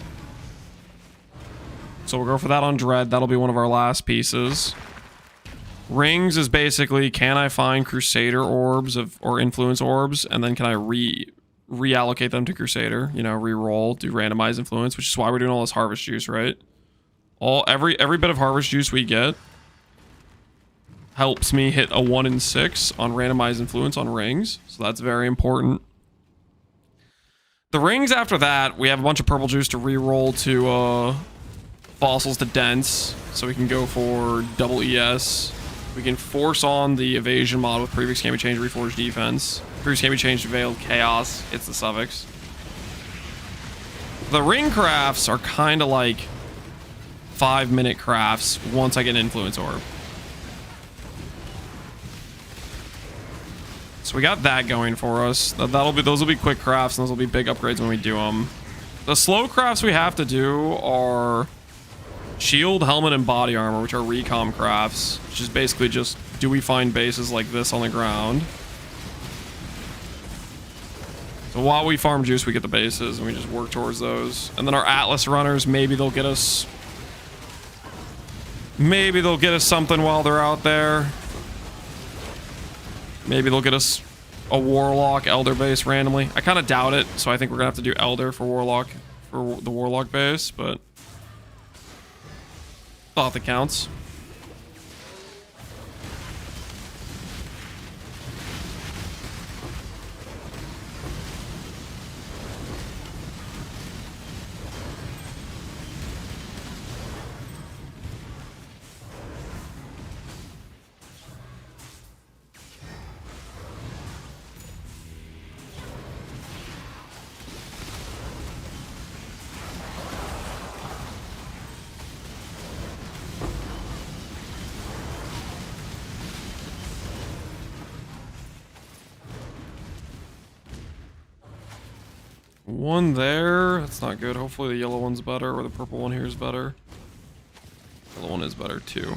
So we'll go for that on Dread. That'll be one of our last pieces. Rings is basically, can I find Crusader orbs or Influence orbs, and then can I reallocate them to Crusader? You know, re-roll, do randomized Influence, which is why we're doing all this Harvest Juice, right? Every bit of Harvest Juice we get helps me hit a 1 in 6 on randomized Influence on rings, so that's very important. The rings after that, we have a bunch of purple juice to re-roll to fossils to dense, so we can go for double ES. We can force on the evasion mod with previous can be changed reforged defense. Previous can be changed veiled chaos. It's the suffix. The ring crafts are kind of like 5-minute crafts once I get an influence orb. So we got that going for us. Those will be quick crafts, and those will be big upgrades when we do them. The slow crafts we have to do are shield, helmet, and body armor, which are recom crafts, which is basically just, do we find bases like this on the ground? So while we farm juice, we get the bases, and we just work towards those. And then our Atlas runners, maybe they'll get us something while they're out there. Maybe they'll get us a Warlock Elder base randomly. I kind of doubt it, so I think we're gonna have to do Elder for Warlock, for the Warlock base, but thought that counts. One there. That's not good. Hopefully the yellow one's better, or the purple one here is better. The yellow one is better too.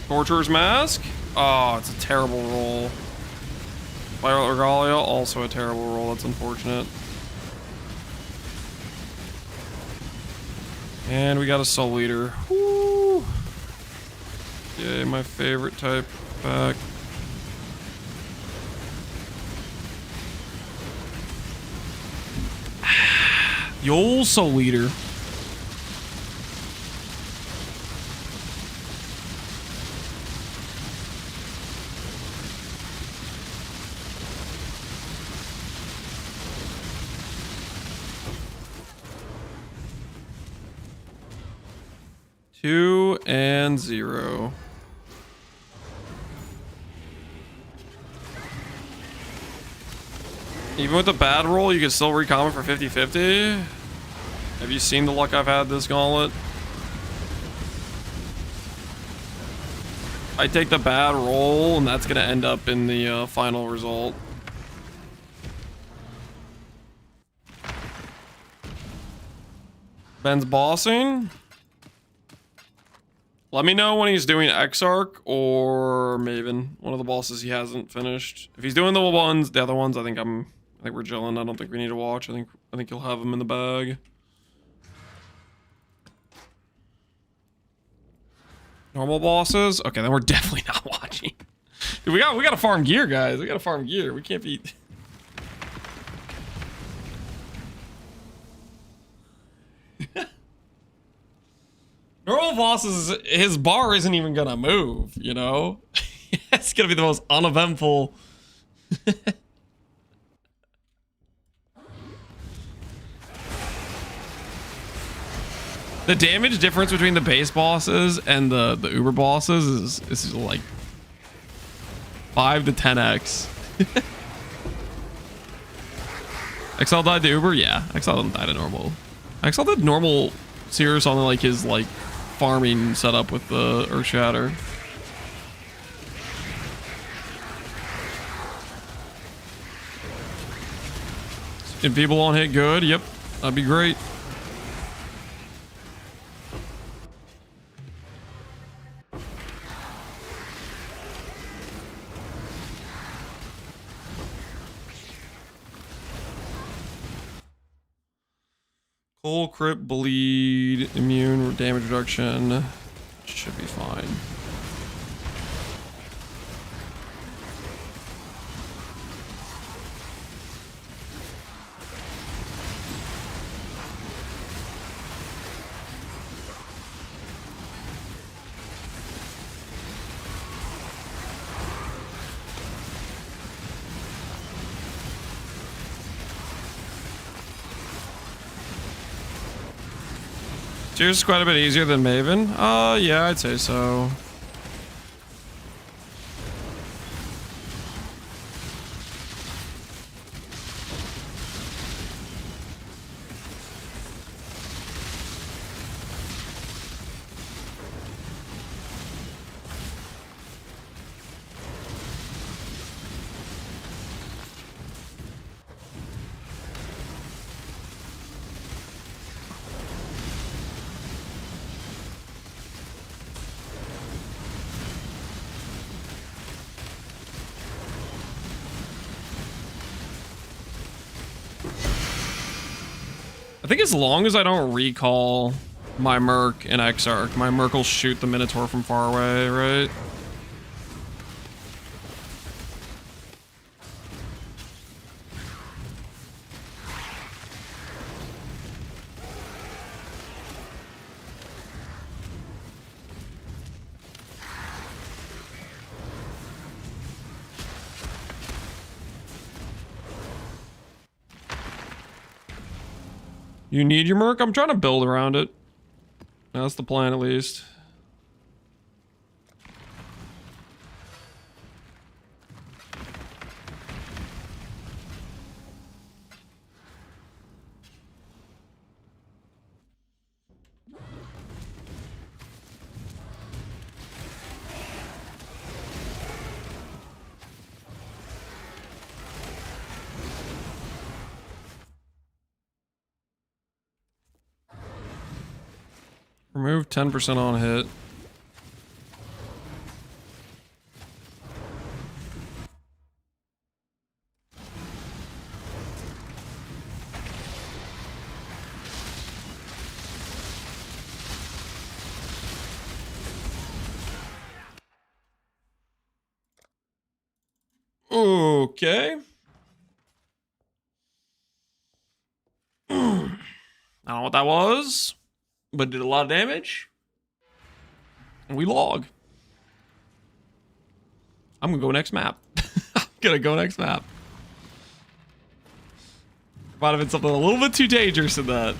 Torturer's Mask? Oh, it's a terrible roll. Violet Regalia, also a terrible roll. That's unfortunate. And we got a Soul Eater. Woo! Yay, my favorite type back. The old Soul Eater. Two and 0. Even with the bad roll, you can still recomment for 50-50. Have you seen the luck I've had this gauntlet? I take the bad roll, and that's gonna end up in the final result. Ben's bossing. Let me know when he's doing Exarch or Maven, one of the bosses he hasn't finished. If he's doing the other ones, I think we're chilling. I don't think we need to watch. I think he'll have them in the bag. Normal bosses? Okay, then we're definitely not watching. Dude, we gotta farm gear, guys. We gotta farm gear. We can't be. bosses, his bar isn't even gonna move, you know? It's gonna be the most uneventful. The damage difference between the base bosses and the Uber bosses is like 5 to 10x. Exile died to Uber? Yeah, Exile didn't die to normal. Exile did normal Cirrus on like his like farming setup with the Earth Shatter. If people won't hit good, yep, that'd be great. Full crit, bleed, immune, damage reduction. Should be fine. Cirrus is quite a bit easier than Maven. Yeah, I'd say so. I think as long as I don't recall my Merc and Exarch, my Merc will shoot the Minotaur from far away, right? You need your Merc? I'm trying to build around it. That's the plan, at least. Remove 10% on hit. Okay. I don't know what that was, but it did a lot of damage. And we log. I'm gonna go next map. I'm gonna go next map. Might have been something a little bit too dangerous in that.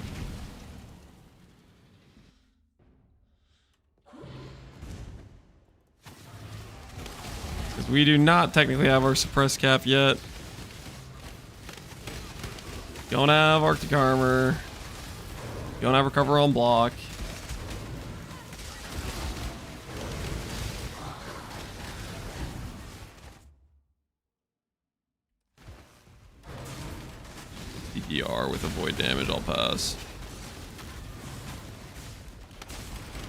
Because we do not technically have our suppressed cap yet. Don't have Arctic armor. Don't have recover on block. DDR with avoid damage, I'll pass.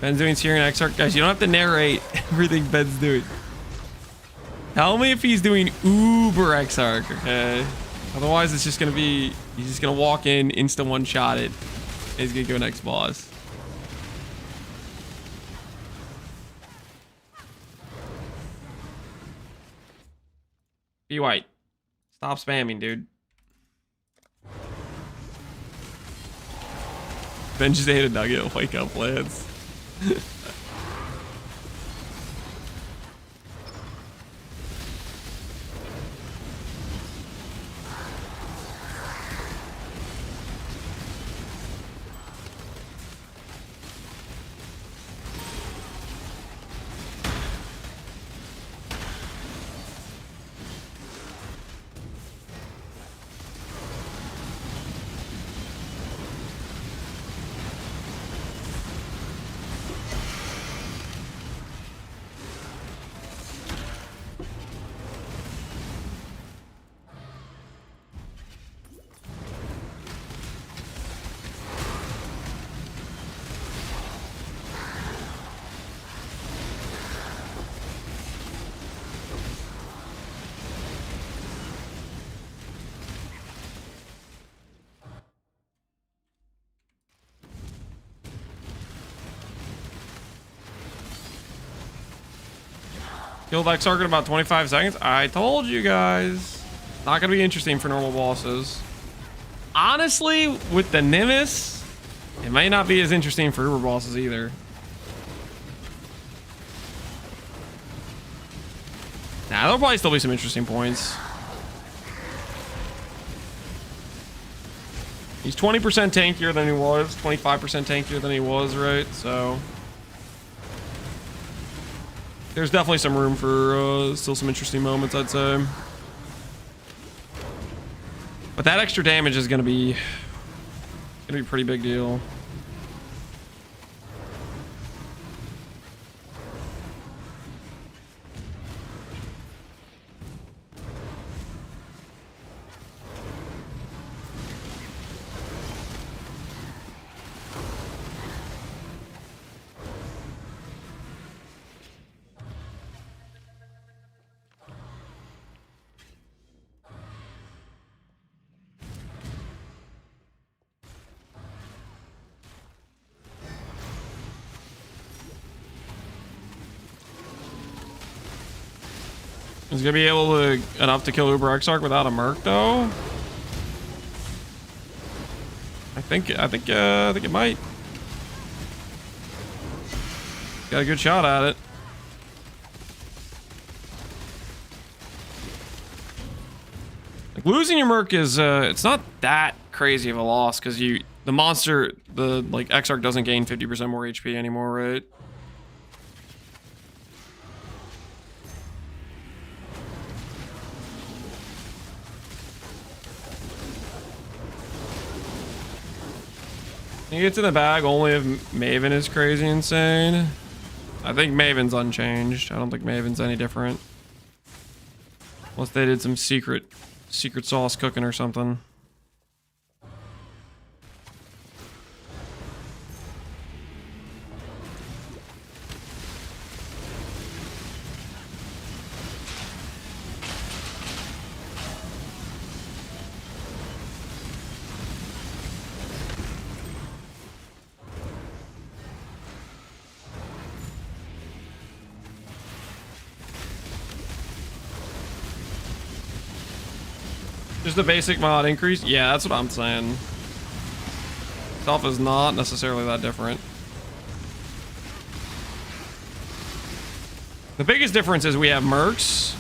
Ben's doing Syrian Exarch. Guys, you don't have to narrate everything Ben's doing. Tell me if he's doing Uber Exarch, okay? Otherwise, it's just gonna be, he's just gonna walk in, insta one-shot it. He's gonna go next boss. Be white. Stop spamming, dude. Ben just ate a nugget. Wake up, Lance. Killed Exile in about 25 seconds. I told you guys. Not gonna be interesting for normal bosses. Honestly, with the Nemesis, it might not be as interesting for Uber bosses either. Nah, there'll probably still be some interesting points. He's 20% tankier than he was, 25% tankier than he was, right? So there's definitely some room for still some interesting moments, I'd say. But that extra damage is gonna be a pretty big deal. Is gonna be able to enough to kill Uber Exarch without a Merc though? I think it might. Got a good shot at it. Like losing your Merc is it's not that crazy of a loss because the monster, the like Exarch doesn't gain 50% more HP anymore, right? He gets in the bag only if Maven is crazy insane. I think Maven's unchanged. I don't think Maven's any different. Unless they did some secret sauce cooking or something. Just the basic mod increase? Yeah, that's what I'm saying. Stuff is not necessarily that different. The biggest difference is we have mercs.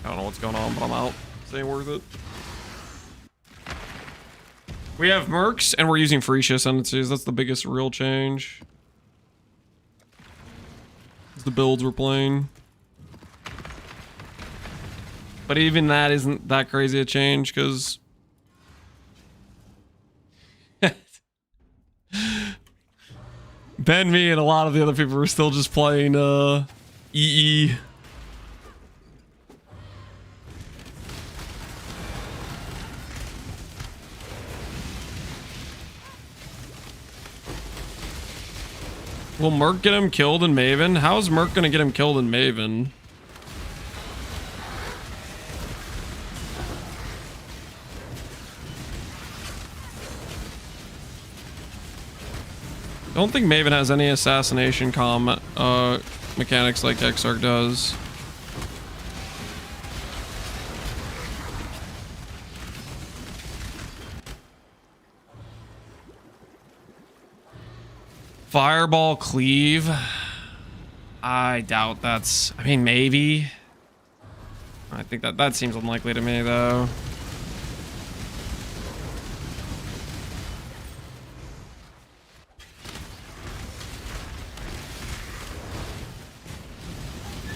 I don't know what's going on, but I'm out. This ain't worth it. We have mercs and we're using Freesia ascendancies. That's the biggest real change. The builds we're playing. But even that isn't that crazy a change because Ben, me, and a lot of the other people are still just playing EE. Will Merc get him killed in Maven? How is Merc gonna get him killed in Maven? Don't think Maven has any assassination mechanics like Exarch does. Fireball cleave. I doubt that's... I mean, maybe. I think that seems unlikely to me, though.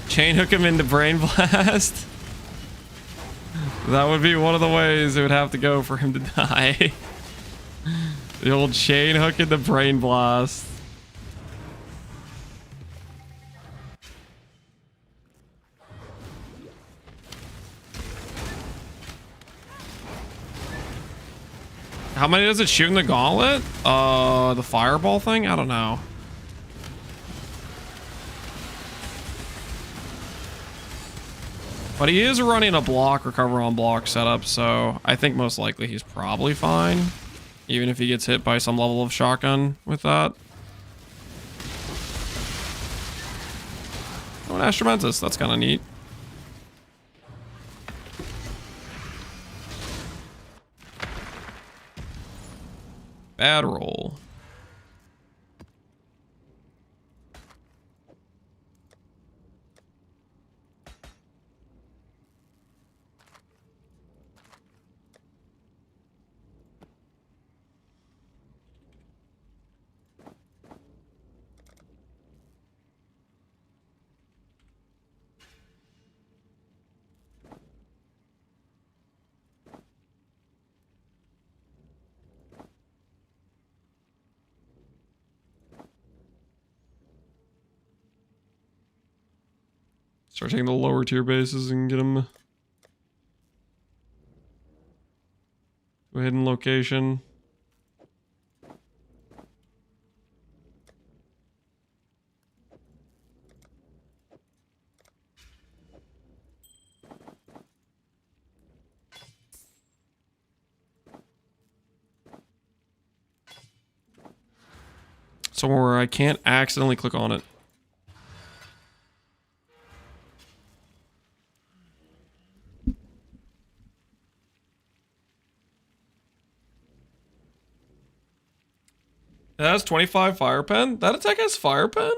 Chain hook him into Brain Blast. That would be one of the ways it would have to go for him to die. The old chain hook into Brain Blast. How many does it shoot in the gauntlet? The fireball thing? I don't know. But he is running a block recover on block setup, so I think most likely he's probably fine. Even if he gets hit by some level of shotgun with that. Oh, an Ascendancy. That's kind of neat. Bad roll. Start taking the lower tier bases and get them to a hidden location. Somewhere where I can't accidentally click on it. It has 25 fire pen. That attack has fire pen?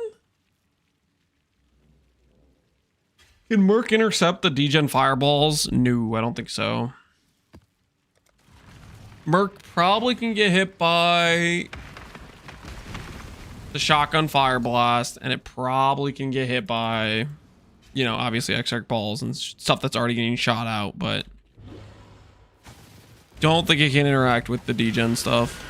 Can Merc intercept the degen fireballs? No, I don't think so. Merc probably can get hit by the shotgun fire blast, and it probably can get hit by, you know, obviously exarch balls and stuff that's already getting shot out, but don't think it can interact with the degen stuff.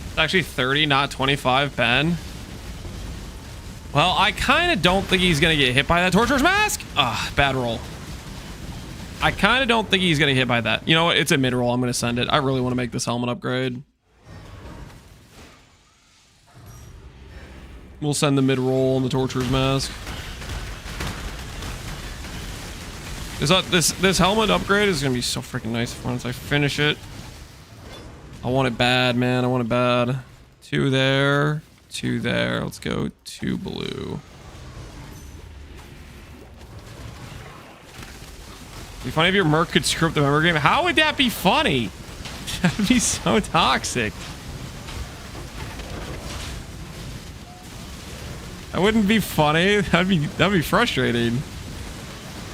It's actually 30, not 25 pen. Well, I kind of don't think he's going to get hit by that Torturer's Mask. Ah, bad roll. I kind of don't think he's going to get hit by that. You know what? It's a mid-roll. I'm going to send it. I really want to make this helmet upgrade. We'll send the mid-roll on the Torturer's Mask. This helmet upgrade is going to be so freaking nice once I finish it. I want it bad, man. I want it bad. 2 there. 2 there. Let's go 2 blue. It'd be funny if your Merc could screw up the memory game. How would that be funny? That'd be so toxic. That wouldn't be funny. That'd be frustrating.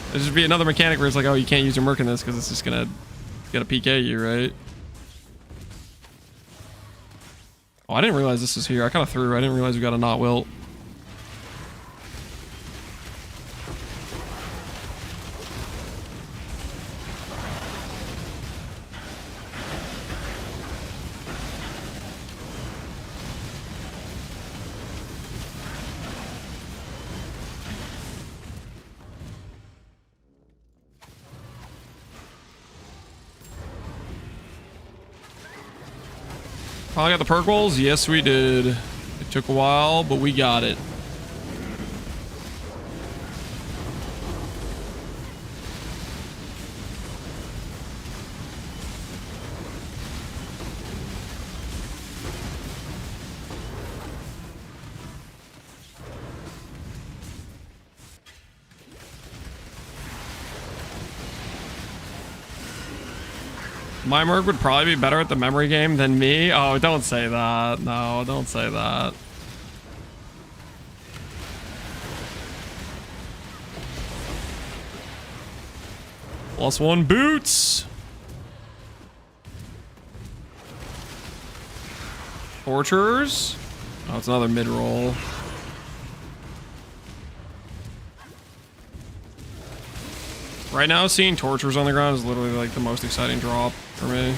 There'd just be another mechanic where it's like, oh, you can't use your Merc in this because it's just gonna PK you, right? Oh, I didn't realize this was here. I kind of threw. I didn't realize we got a not wilt. Probably got the perk rolls? Yes, we did. It took a while, but we got it. My Merc would probably be better at the memory game than me. Oh, don't say that. No, don't say that. +1 boots. Torturers. Oh, it's another mid-roll. Right now, seeing torturers on the ground is literally like the most exciting drop for me.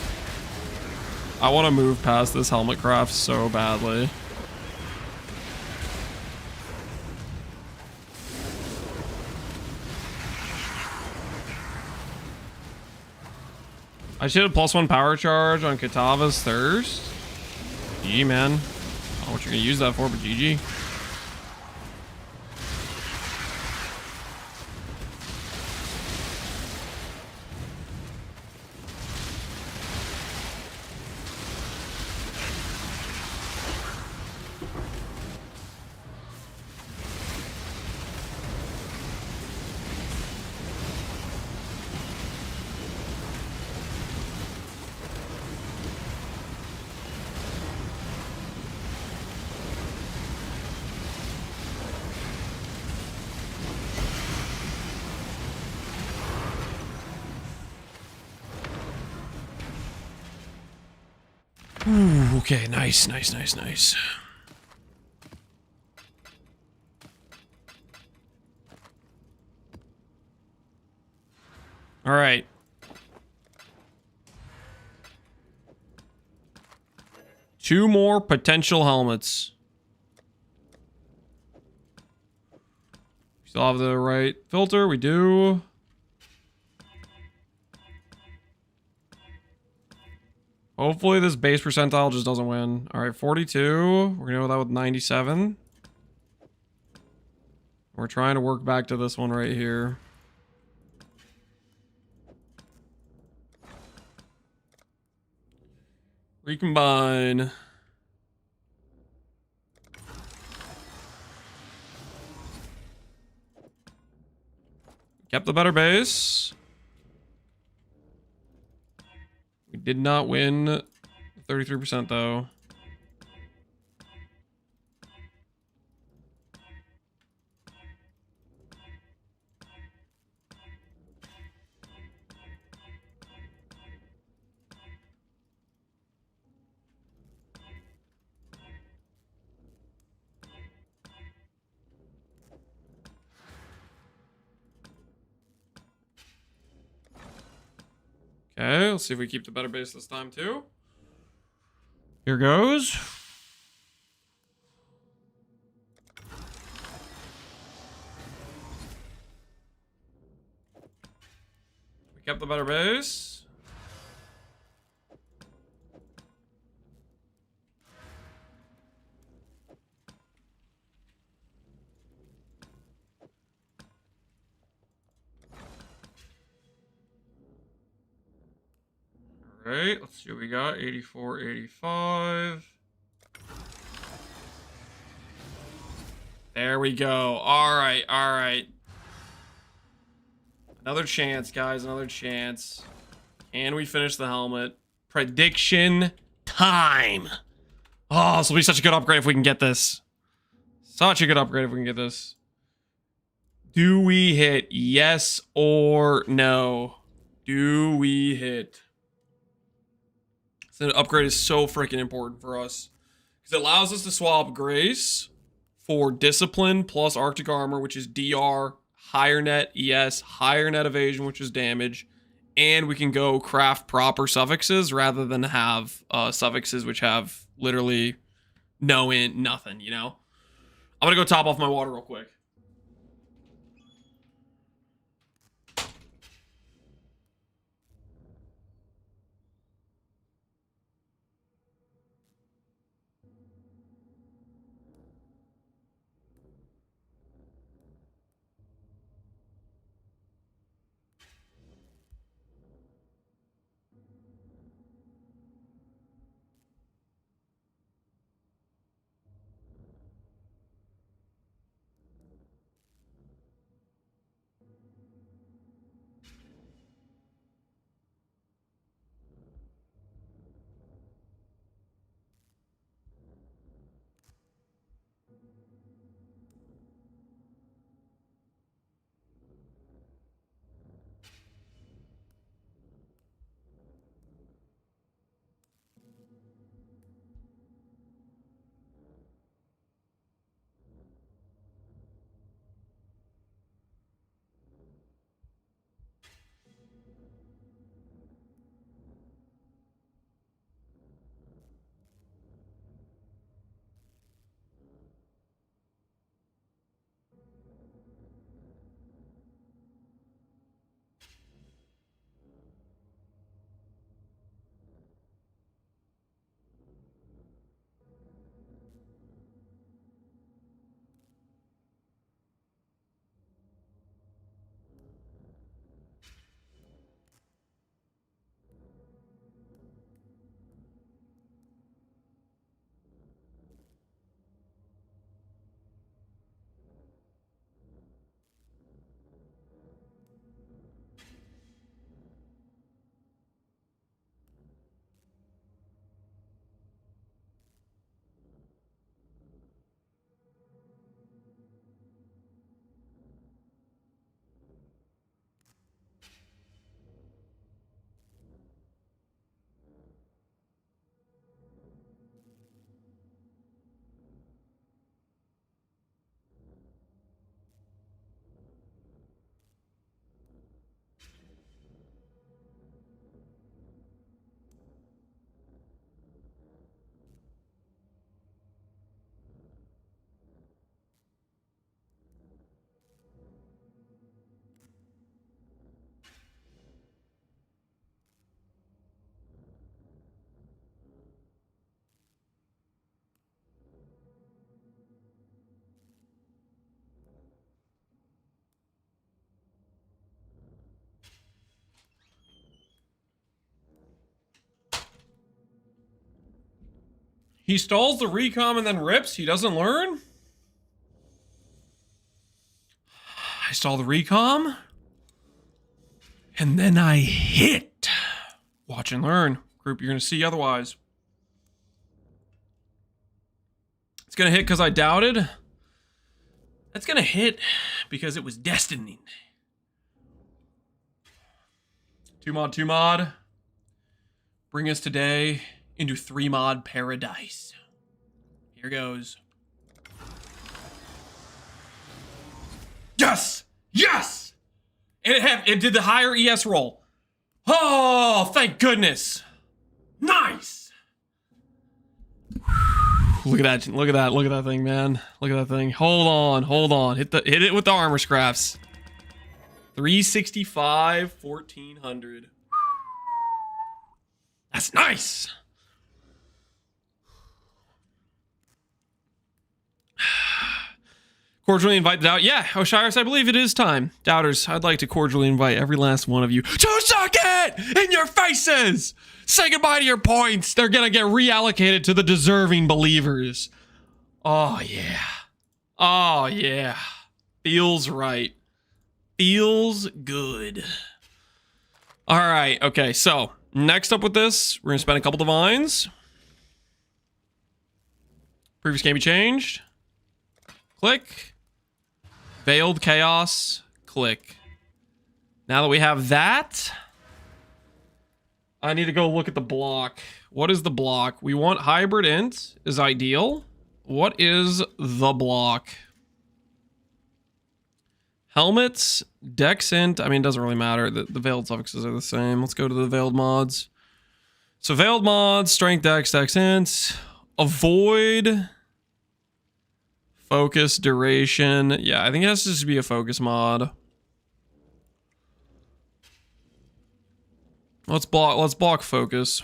I want to move past this helmet craft so badly. I should have +1 power charge on Kitava's Thirst. GG, man. I don't know what you're going to use that for, but GG. Ooh, okay, nice, nice, nice, nice. All right. Two more potential helmets. Still have the right filter, we do. Hopefully this base percentile just doesn't win. All right, 42. We're gonna go that with 97. We're trying to work back to this one right here. Recombine. Kept the better base. We did not win 33% though. Okay, let's see if we keep the better base this time too. Here goes. We kept the better base. All right, let's see what we got. 84, 85. There we go. All right, all right. Another chance, guys. Another chance. Can we finish the helmet? Prediction time. Oh, this will be such a good upgrade if we can get this. Such a good upgrade if we can get this. Do we hit? Yes or no? Do we hit? So the upgrade is so freaking important for us. Because it allows us to swap Grace for Discipline plus Arctic Armor, which is DR, higher net ES, higher net evasion, which is damage. And we can go craft proper suffixes rather than have suffixes which have literally no int, nothing, you know? I'm going to go top off my water real quick. He stalls the recom and then rips. He doesn't learn. I stall the recom. And then I hit. Watch and learn. Group, you're going to see otherwise. It's going to hit because I doubted. That's going to hit because it was destined. 2 mod. Bring us today into 3 mod paradise. Here goes. Yes! Yes! And it did the higher ES roll. Oh, thank goodness. Nice! Look at that, look at that, look at that thing, man. Look at that thing. Hold on. Hit it with the armor scraps. 365, 1400. That's nice! Cordially invite the doubt. Yeah, Osiris, I believe it is time. Doubters, I'd like to cordially invite every last one of you to suck it in your faces! Say goodbye to your points. They're gonna get reallocated to the deserving believers. Oh, yeah. Oh, yeah. Feels right. Feels good. All right, okay, so next up with this, we're gonna spend a couple divines. Previous can't be changed. Click. Veiled Chaos, click. Now that we have that, I need to go look at the block. What is the block? We want hybrid int is ideal. What is the block? Helmets, dex int. I mean, it doesn't really matter. The veiled suffixes are the same. Let's go to the veiled mods. So veiled mods, strength, dex int. Avoid. Focus, duration. Yeah, I think it has to just be a focus mod. Let's block focus.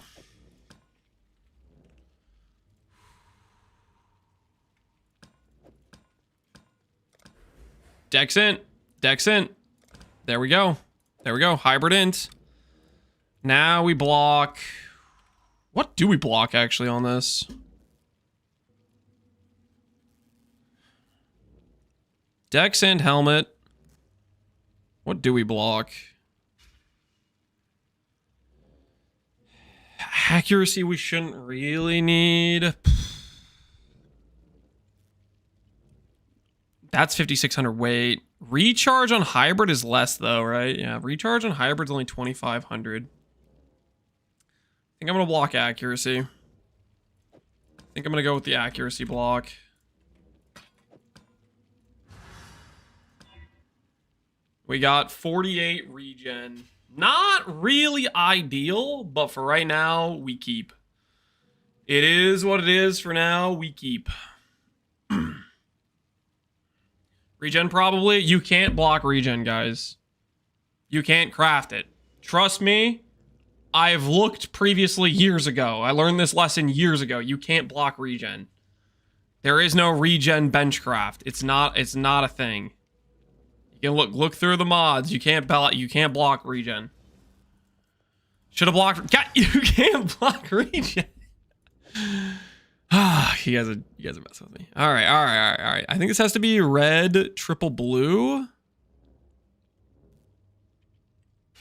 Dex int. There we go. Hybrid int. Now we block. What do we block actually on this? Dex and helmet. What do we block? Accuracy we shouldn't really need. That's 5,600 weight. Recharge on hybrid is less though, right? Yeah, recharge on hybrid is only 2,500. I think I'm gonna block accuracy. I think I'm gonna go with the accuracy block. We got 48 regen. Not really ideal, but for right now, we keep. It is what it is for now, we keep. Regen probably. You can't block regen, guys. You can't craft it. Trust me, I've looked previously years ago. I learned this lesson years ago. You can't block regen. There is no regen benchcraft. It's not a thing. You can look through the mods. You can't block regen. Should have blocked. God, you can't block regen. You guys are messing with me. All right. I think this has to be red, triple blue.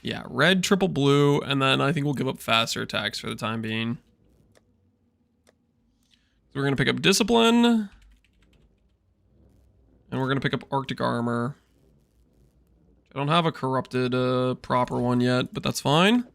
Yeah, red, triple blue, and then I think we'll give up faster attacks for the time being. So we're gonna pick up discipline, and we're gonna pick up Arctic armor. I don't have a corrupted proper one yet, but that's fine.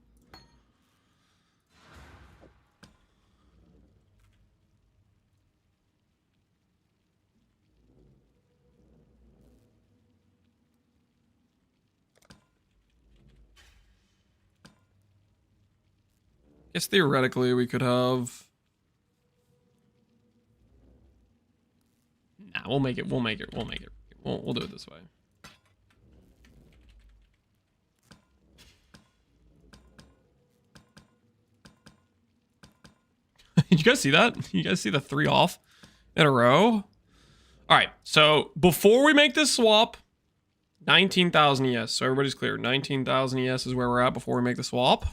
Guess theoretically we could have. Nah, we'll make it. We'll do it this way. Did you guys see that? You guys see the 3 off in a row? All right, so before we make this swap, 19,000 ES. So everybody's clear. 19,000 ES is where we're at before we make the swap.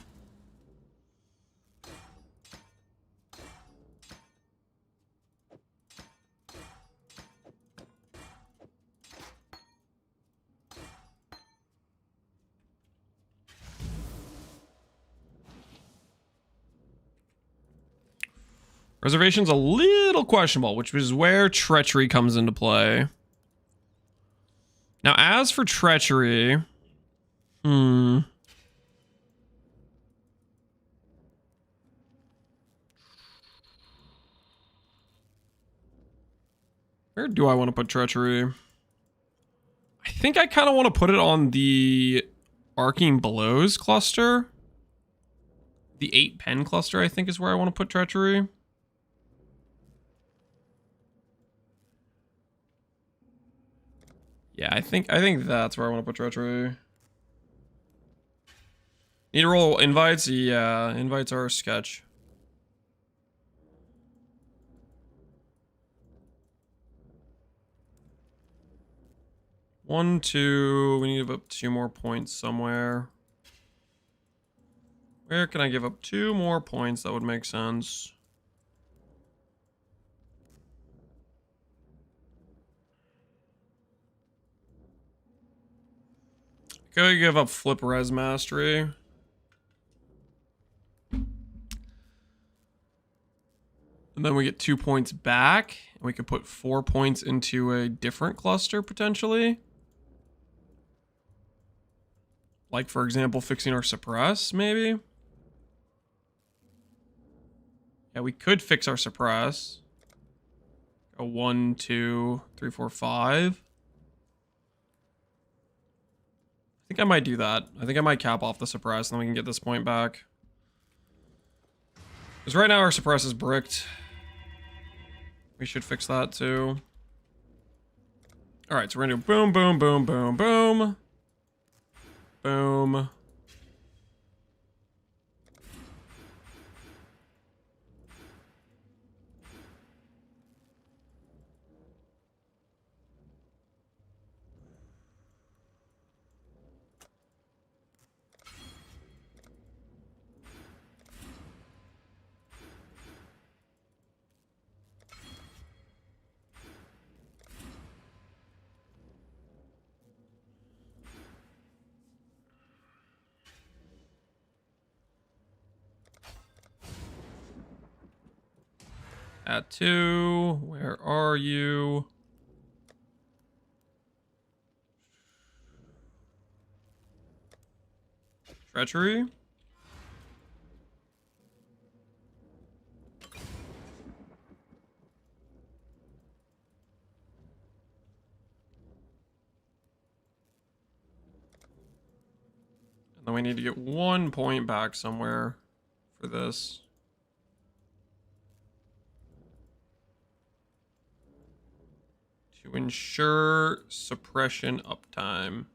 Reservation's a little questionable, which is where treachery comes into play. Now, as for treachery, where do I want to put treachery? I think I kind of want to put it on the Arcing Blows cluster. The 8 pen cluster, I think, is where I want to put treachery. Yeah, I think that's where I want to put treachery. Need to roll invites? Yeah, invites are a sketch. One, two. We need to give up 2 more points somewhere. Where can I give up 2 more points? That would make sense. Could give up flip res mastery. And then we get 2 points back. And we could put 4 points into a different cluster potentially. Like, for example, fixing our suppress, maybe. Yeah, we could fix our suppress. Go 1, 2, 3, 4, 5. I think I might do that. I think I might cap off the suppress and then we can get this point back. Because right now our suppress is bricked. We should fix that too. Alright, so we're gonna do boom, boom, boom, boom, boom. Boom. At 2, where are you? Treachery? And then we need to get 1 point back somewhere for this. To ensure suppression uptime.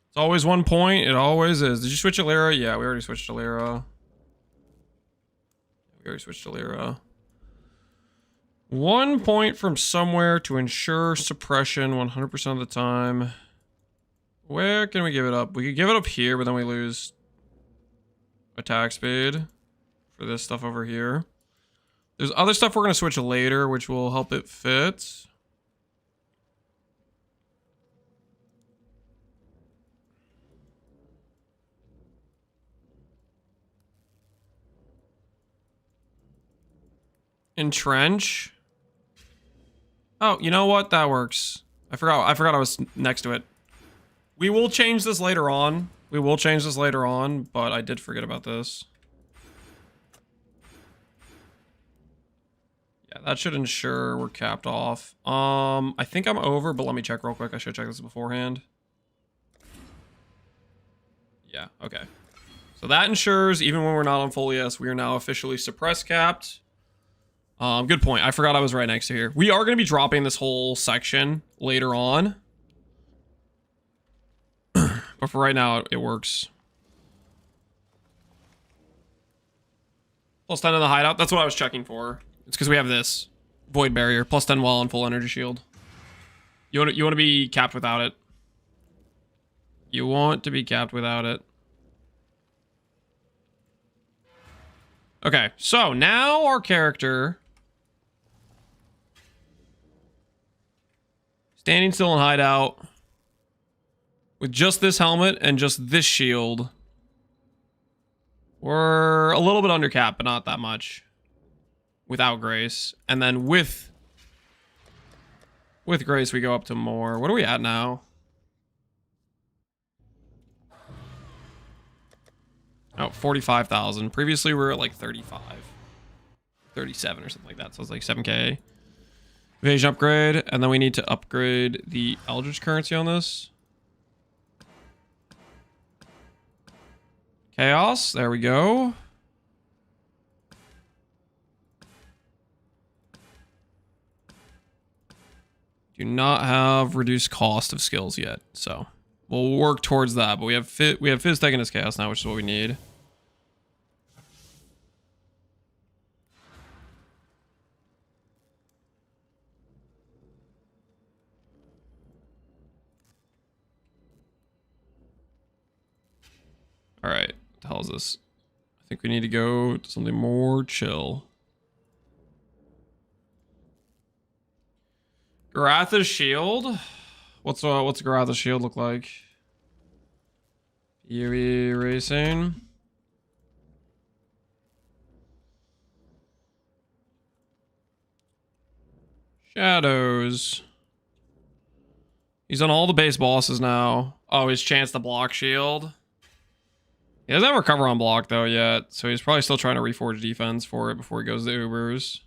It's always 1 point. It always is. Did you switch to Lyra? Yeah, we already switched to Lyra. We already switched to Lyra. 1 point from somewhere to ensure suppression 100% of the time. Where can we give it up? We could give it up here, but then we lose attack speed for this stuff over here. There's other stuff we're going to switch later, which will help it fit. Entrench. Oh, you know what? That works. I forgot I was next to it. We will change this later on. We will change this later on, but I did forget about this. Yeah, that should ensure we're capped off. I think I'm over, but let me check real quick. I should check this beforehand. Yeah, okay. So that ensures even when we're not on full ES, we are now officially suppress capped. Good point. I forgot I was right next to here. We are going to be dropping this whole section later on. But for right now, it works. Plus 10 in the hideout. That's what I was checking for. It's because we have this. Void barrier. Plus 10 while on full energy shield. You want to be capped without it. You want to be capped without it. Okay, so now our character... standing still in hideout. With just this helmet and just this shield. We're a little bit under cap, but not that much. Without Grace. And then with Grace, we go up to more. What are we at now? Oh, 45,000. Previously, we were at like 35. 37 or something like that. So it's like 7K. Evasion upgrade. And then we need to upgrade the Eldritch currency on this. Chaos. There we go. Do not have reduced cost of skills yet, so we'll work towards that. But we have Fizz taking his chaos now, which is what we need. All right, what the hell is this? I think we need to go to something more chill. Garatha's shield? What's Garatha's shield look like? UE racing. Shadows. He's on all the base bosses now. Oh, his chance to block shield. He doesn't have recover on block though yet, so he's probably still trying to reforge defense for it before he goes to Ubers.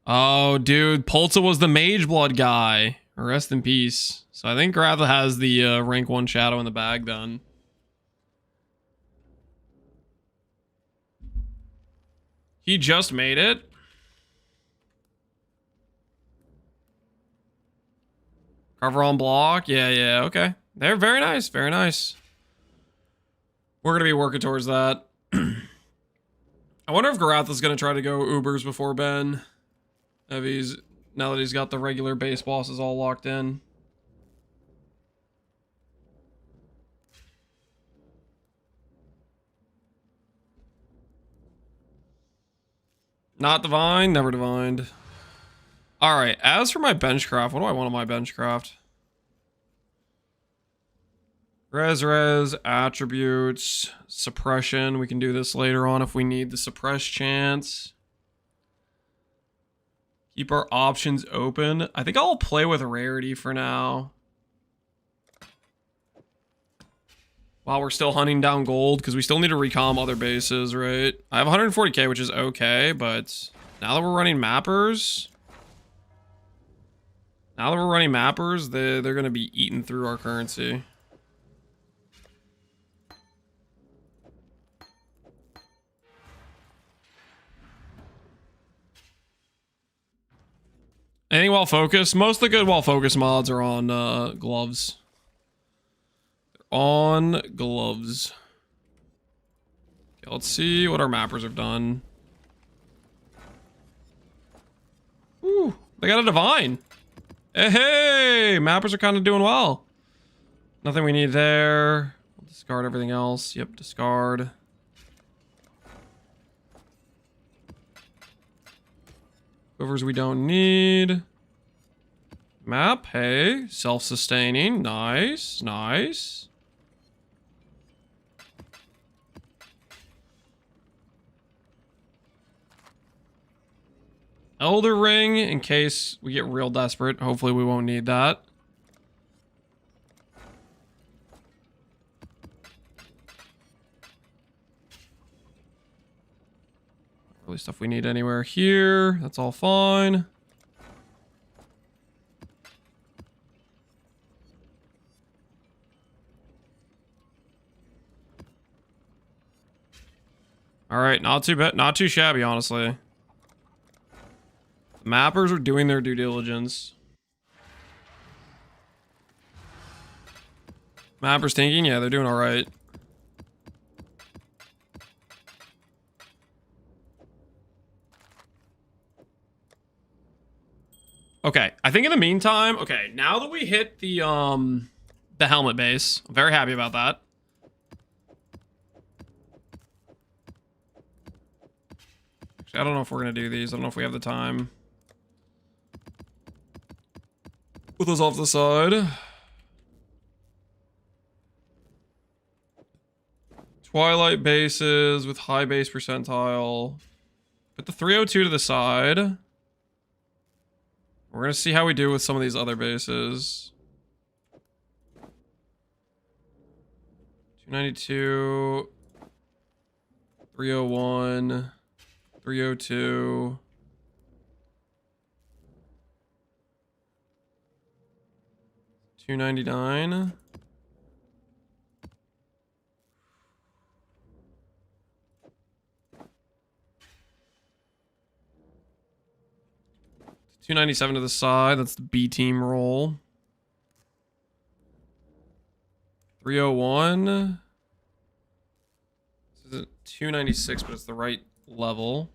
Oh, dude, Polta was the Mageblood guy. Rest in peace. So I think Garatha has the rank 1 shadow in the bag then. He just made it. Cover on block. Yeah, okay. They're very nice, very nice. We're going to be working towards that. I wonder if Garatha's going to try to go Ubers before Ben. Now that he's got the regular base bosses all locked in. Not divine, never divined. Alright, as for my benchcraft, what do I want on my benchcraft? Res, attributes, suppression. We can do this later on if we need the suppress chance. Keep our options open. I think I'll play with rarity for now. While we're still hunting down gold, because we still need to recom other bases, right? I have 140k, which is okay, but now that we're running mappers... they're going to be eating through our currency. Anything well focused? Most of the good well focused mods are on gloves. They're on gloves. Okay, let's see what our mappers have done. Ooh, they got a divine. Hey, mappers are kind of doing well. Nothing we need there. We'll discard everything else. Yep, discard. Covers we don't need. Map, hey. Self-sustaining. Nice, nice. Elder Ring, in case we get real desperate. Hopefully we won't need that. Really stuff we need anywhere here. That's all fine. All right, not too bad, not too shabby, honestly. The mappers are doing their due diligence. Mappers thinking, yeah, they're doing all right. Okay, I think in the meantime, okay, now that we hit the the helmet base. I'm very happy about that. Actually, I don't know if we're going to do these. I don't know if we have the time. Put those off the side. Twilight bases with high base percentile. Put the 302 to the side. We're going to see how we do with some of these other bases. 292. 301. 302. 299. $297 to the side. That's the B team roll. 301. This is 296, but it's the right level.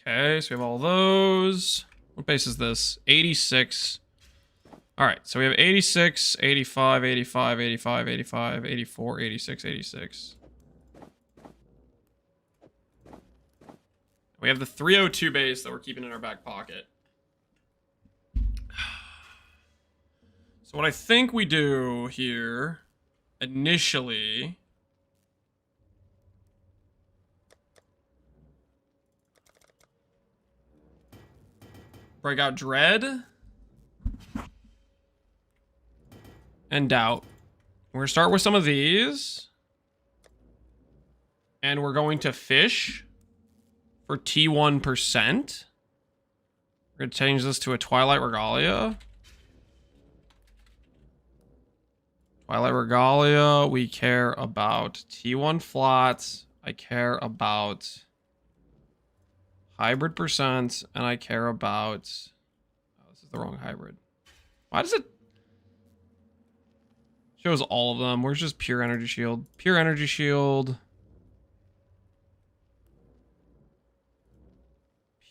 Okay, so we have all those. What base is this? 86. All right, so we have 86, 85, 85, 85, 85, 84, 86, 86. We have the 302 base that we're keeping in our back pocket. So what I think we do here, initially... break out Dread and Doubt. We're gonna start with some of these, and we're going to fish for T1%. We're gonna change this to a Twilight Regalia. Twilight Regalia, we care about T1 flats. I care about hybrid percent, and I care about... oh, this is the wrong hybrid. Why does it... shows all of them. Where's just pure energy shield? Pure energy shield.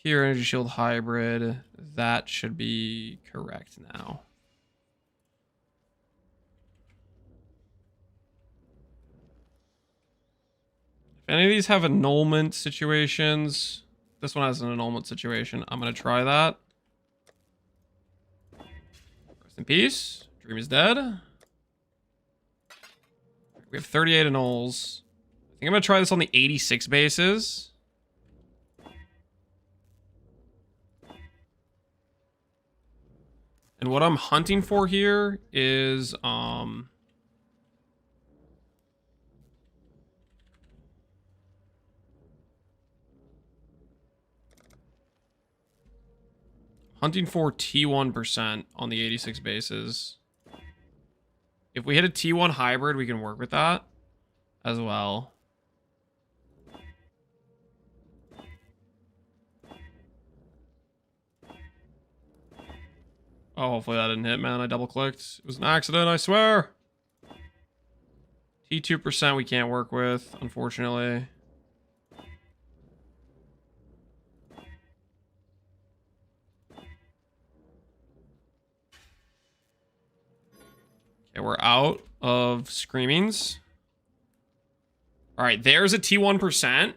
Pure energy shield hybrid. That should be correct now. If any of these have annulment situations... this one has an annulment situation. I'm going to try that. Rest in peace. Dream is dead. We have 38 annuls. I think I'm going to try this on the 86 bases. And what I'm hunting for here is... hunting for T1% on the 86 bases. If we hit a T1 hybrid, we can work with that as well. Oh, hopefully that didn't hit, man. I double clicked. It was an accident, I swear. T2% we can't work with, unfortunately. Okay, we're out of screamings. All right, there's a T1%.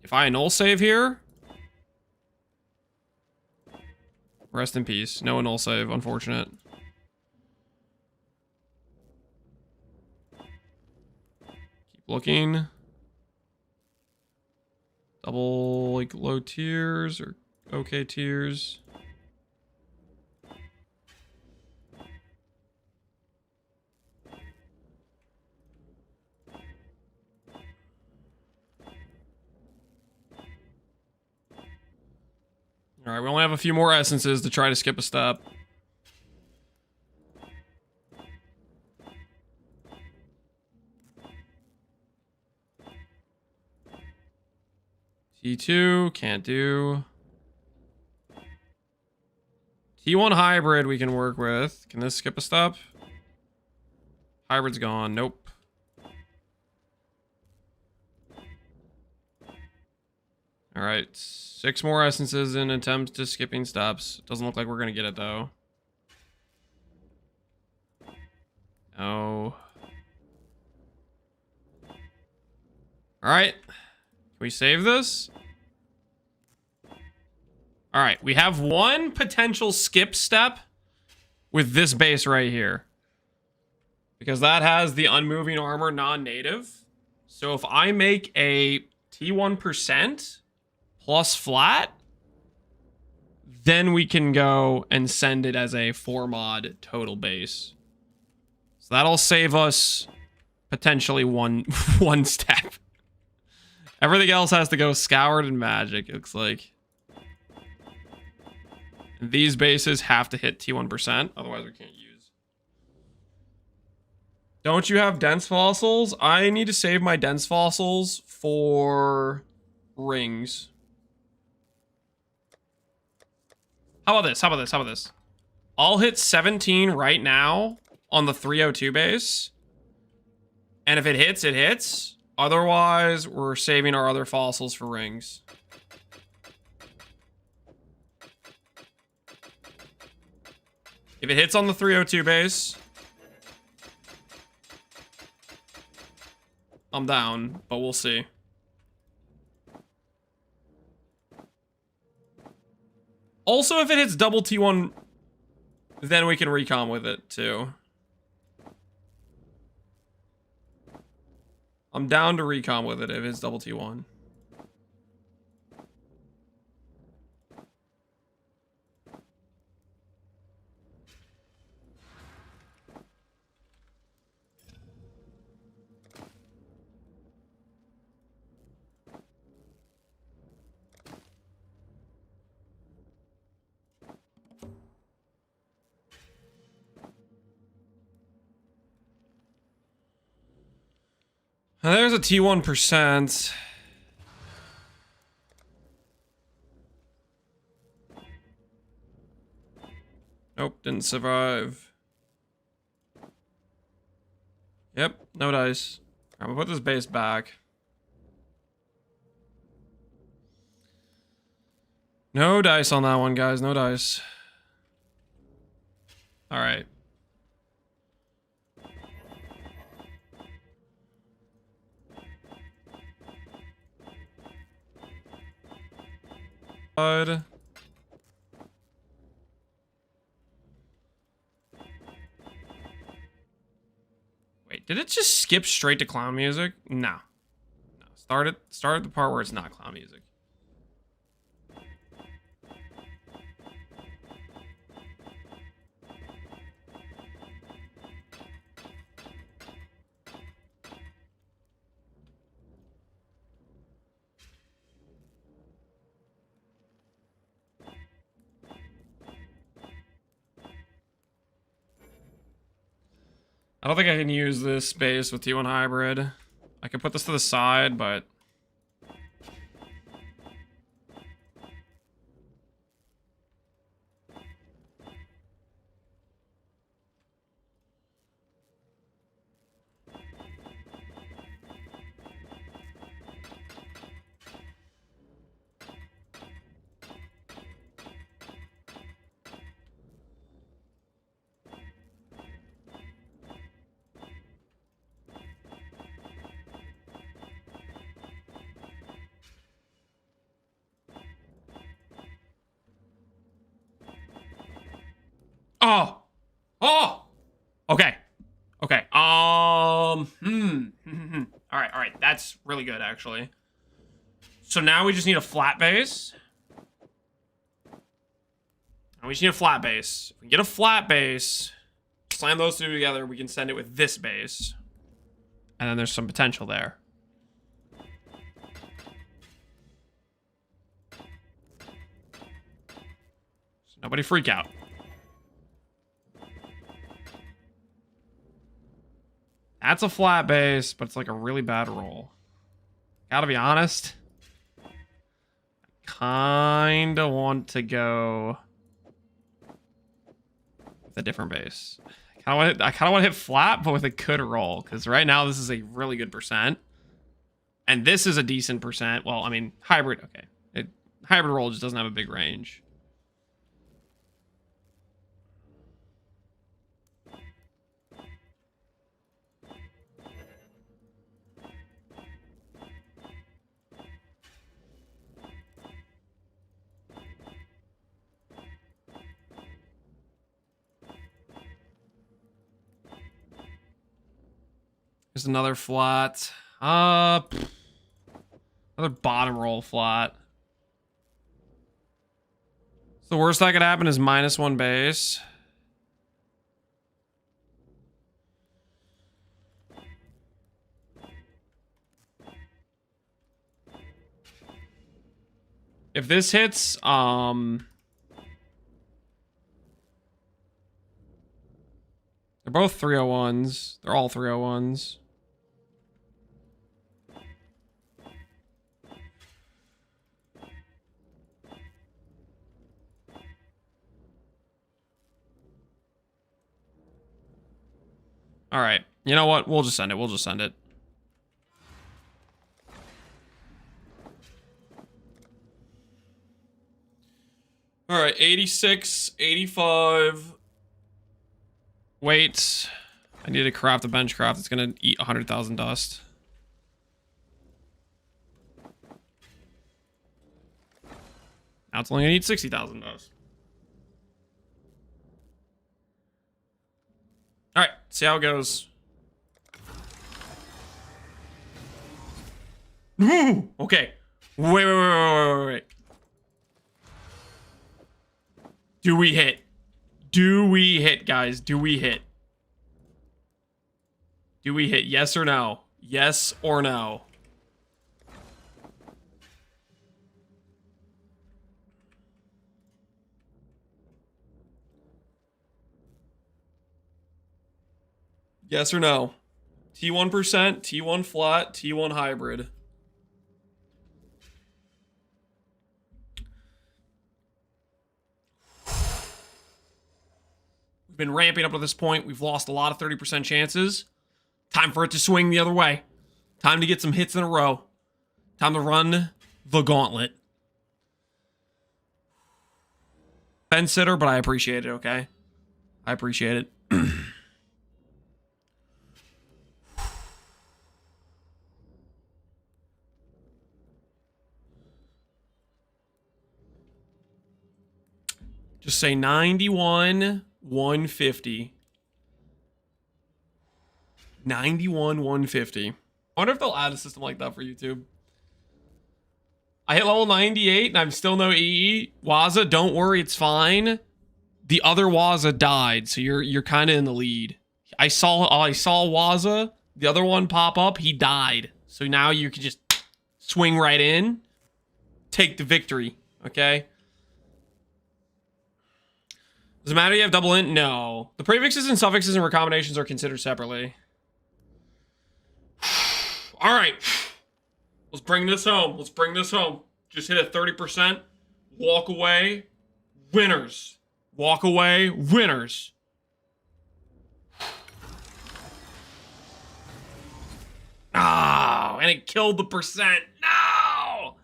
If I annul save here... rest in peace. No annul save, unfortunate. Keep looking. Double, like, low tiers or okay tiers. All right, we only have a few more essences to try to skip a step. T2, can't do. T1 hybrid we can work with. Can this skip a step? Hybrid's gone. Nope. All right. 6 more essences in attempts to skipping steps. Doesn't look like we're going to get it, though. No. All right. Can we save this? All right. We have one potential skip step with this base right here. Because that has the unmoving armor non-native. So if I make a T1% plus flat, then we can go and send it as a 4 mod total base. So that'll save us potentially one step. Everything else has to go scoured and magic, it looks like. And these bases have to hit T1%, otherwise we can't use. Don't you have dense fossils? I need to save my dense fossils for rings. How about this? How about this? How about this? I'll hit 17 right now on the 302 base. And if it hits, it hits. Otherwise, we're saving our other fossils for rings. If it hits on the 302 base, I'm down, but we'll see. Also, if it hits double T1, then we can recom with it, too. I'm down to recom with it if it's double T1. There's a T1%. Nope, didn't survive. Yep, no dice. I'm gonna put this base back. No dice on that one, guys. No dice. All right. Wait, did it just skip straight to clown music? No. No. Start at the part where it's not clown music. I don't think I can use this base with T1 hybrid. I can put this to the side, but... Oh! Oh! Okay. Okay. All right. That's really good, actually. So now we just need a flat base. And we just need a flat base. If we get a flat base, slam those two together, we can send it with this base. And then there's some potential there. So nobody freak out. That's a flat base, but it's like a really bad roll. Gotta be honest. kinda want to go with a different base. I kind of want to hit flat, but with a good roll, because right now this is a really good percent, and this is a decent percent. Well, I mean, hybrid. Okay, hybrid roll just doesn't have a big range. There's another flat. Another bottom roll flat. So the worst that could happen is -1 base. If this hits, they're both 301s. They're all 301s. All right. You know what? We'll just send it. We'll just send it. All right. 86, 85. Wait. I need to craft a bench craft. It's going to eat 100,000 dust. Now it's only going to eat 60,000 dust. All right, see how it goes. Ooh, okay. Wait. Do we hit? Do we hit, guys? Do we hit? Do we hit? Yes or no? Yes or no? Yes or no? T1%, T1 flat, T1 hybrid. We've been ramping up to this point. We've lost a lot of 30% chances. Time for it to swing the other way. Time to get some hits in a row. Time to run the gauntlet. Fence sitter, but I appreciate it, okay? I appreciate it. Just say 91, 150. 91, 150. I wonder if they'll add a system like that for YouTube. I hit level 98 and I'm still no EE. Waza, don't worry, it's fine. The other Waza died, so you're kind of in the lead. I saw Waza, the other one pop up, he died. So now you can just swing right in, take the victory, okay? Does it matter you have double int? No. The prefixes and suffixes and recombinations are considered separately. All right. Let's bring this home. Let's bring this home. Just hit a 30%. Walk away. Winners. Walk away. Winners. Oh, and it killed the percent. No.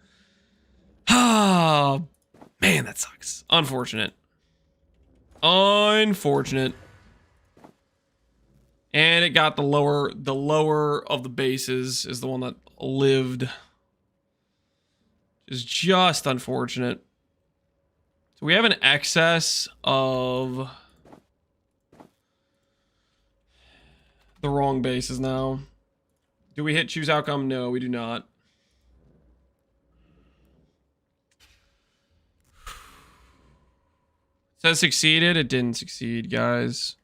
Oh, man, that sucks. Unfortunate. Unfortunate. And it got the lower of the bases is the one that lived. Is just unfortunate. So we have an excess of the wrong bases now. Do we hit choose outcome? No, we do not. It says succeeded. It didn't succeed, guys.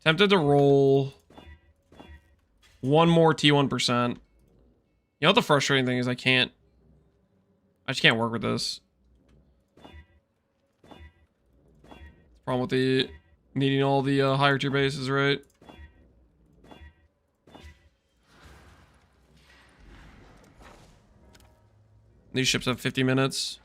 Tempted to roll one more T1%. You know what the frustrating thing is? I just can't work with this. Problem with the needing all the higher tier bases, right? These ships have 50 minutes.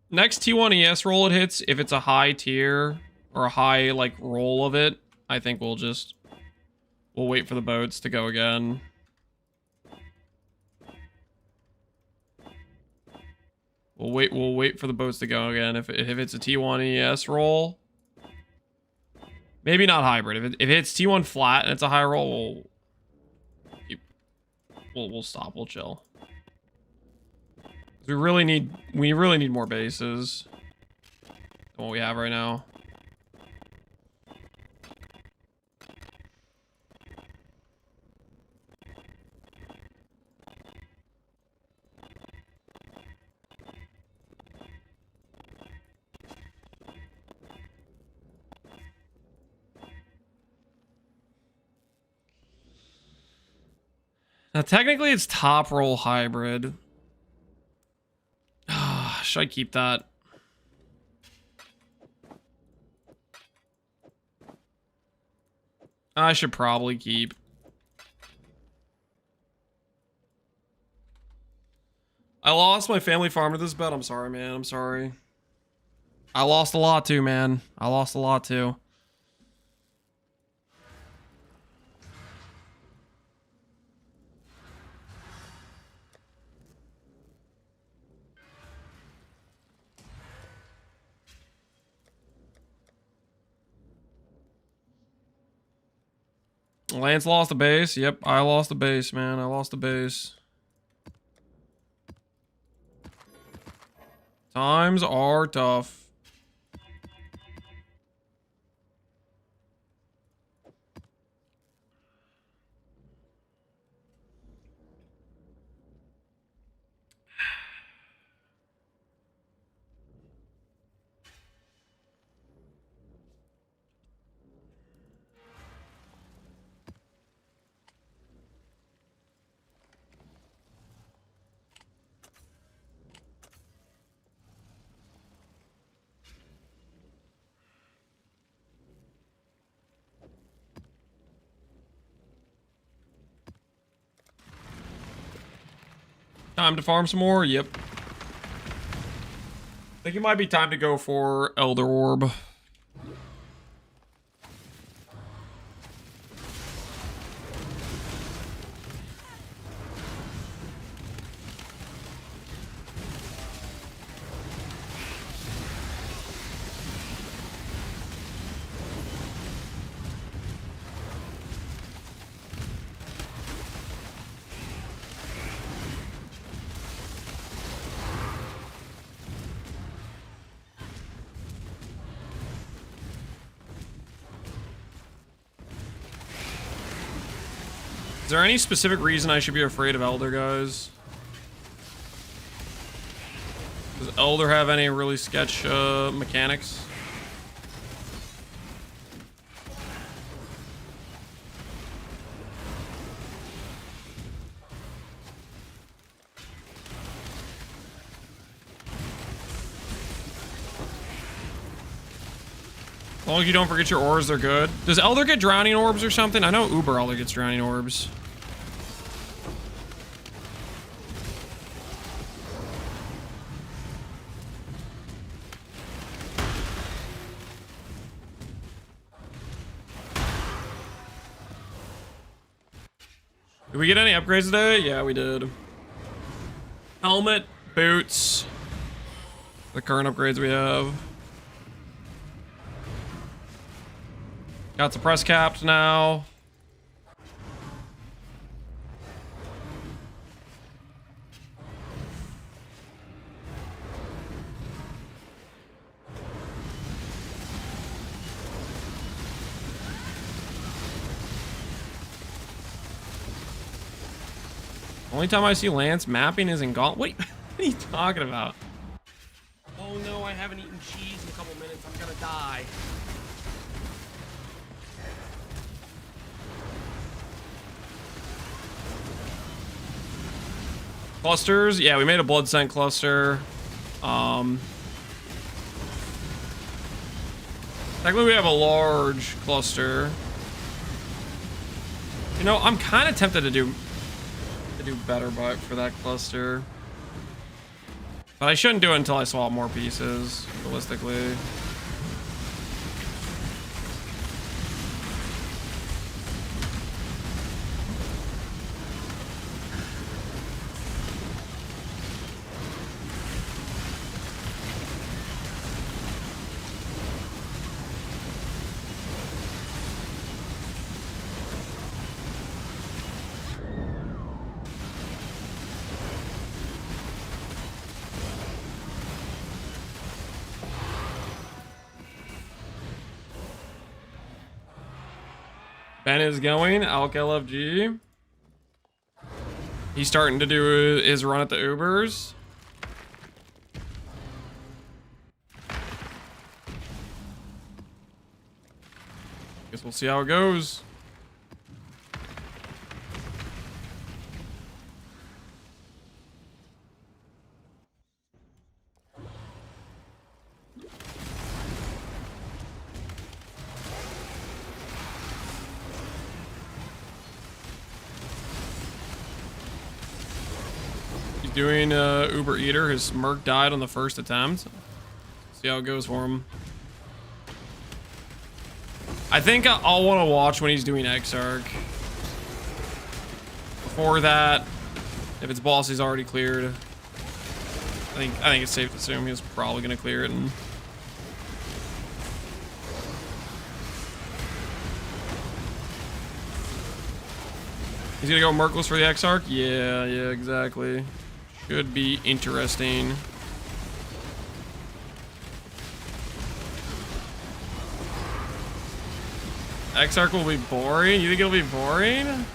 Next T1 ES roll it hits, if it's a high tier or a high like roll of it, I think we'll wait for the boats to go again. We'll wait for the boats to go again. If it's a T1 ES roll, maybe not hybrid. If it's T1 flat and it's a high roll, we'll stop. We'll chill. We really need more bases than what we have right now. Now technically it's top roll hybrid. Should I keep that? I should probably keep. I lost my family farm to this bet. I'm sorry, man. I'm sorry. I lost a lot too, man. I lost a lot too. Lance lost the base. Yep, I lost the base, man. I lost the base. Times are tough. Time to farm some more? Yep. I think it might be time to go for Elder Orb. Is there any specific reason I should be afraid of Elder, guys? Does Elder have any really sketch mechanics? As long as you don't forget your orbs, they're good. Does Elder get drowning orbs or something? I know Uber Elder gets drowning orbs. Did we get any upgrades today? Yeah, we did. Helmet, boots. The current upgrades we have. Got suppress capped now. Only time I see Lance mapping is in Gauntlet. Wait, what are you talking about? Oh no, I haven't eaten cheese in a couple minutes. I'm gonna die. Clusters, yeah, we made a blood scent cluster. Technically we have a large cluster. You know, I'm kind of tempted to do better for that cluster. But I shouldn't do it until I swap more pieces, realistically. Ben is going, Alk LFG. He's starting to do his run at the Ubers. Guess we'll see how it goes. Doing Uber Eater. His Merc died on the first attempt. See how it goes for him. I think I'll want to watch when he's doing Exarch. Before that, if it's boss he's already cleared, I think it's safe to assume he's probably gonna clear it. And he's gonna go Merciless for the Exarch? Yeah, exactly. Should be interesting. Exarch will be boring? You think it'll be boring?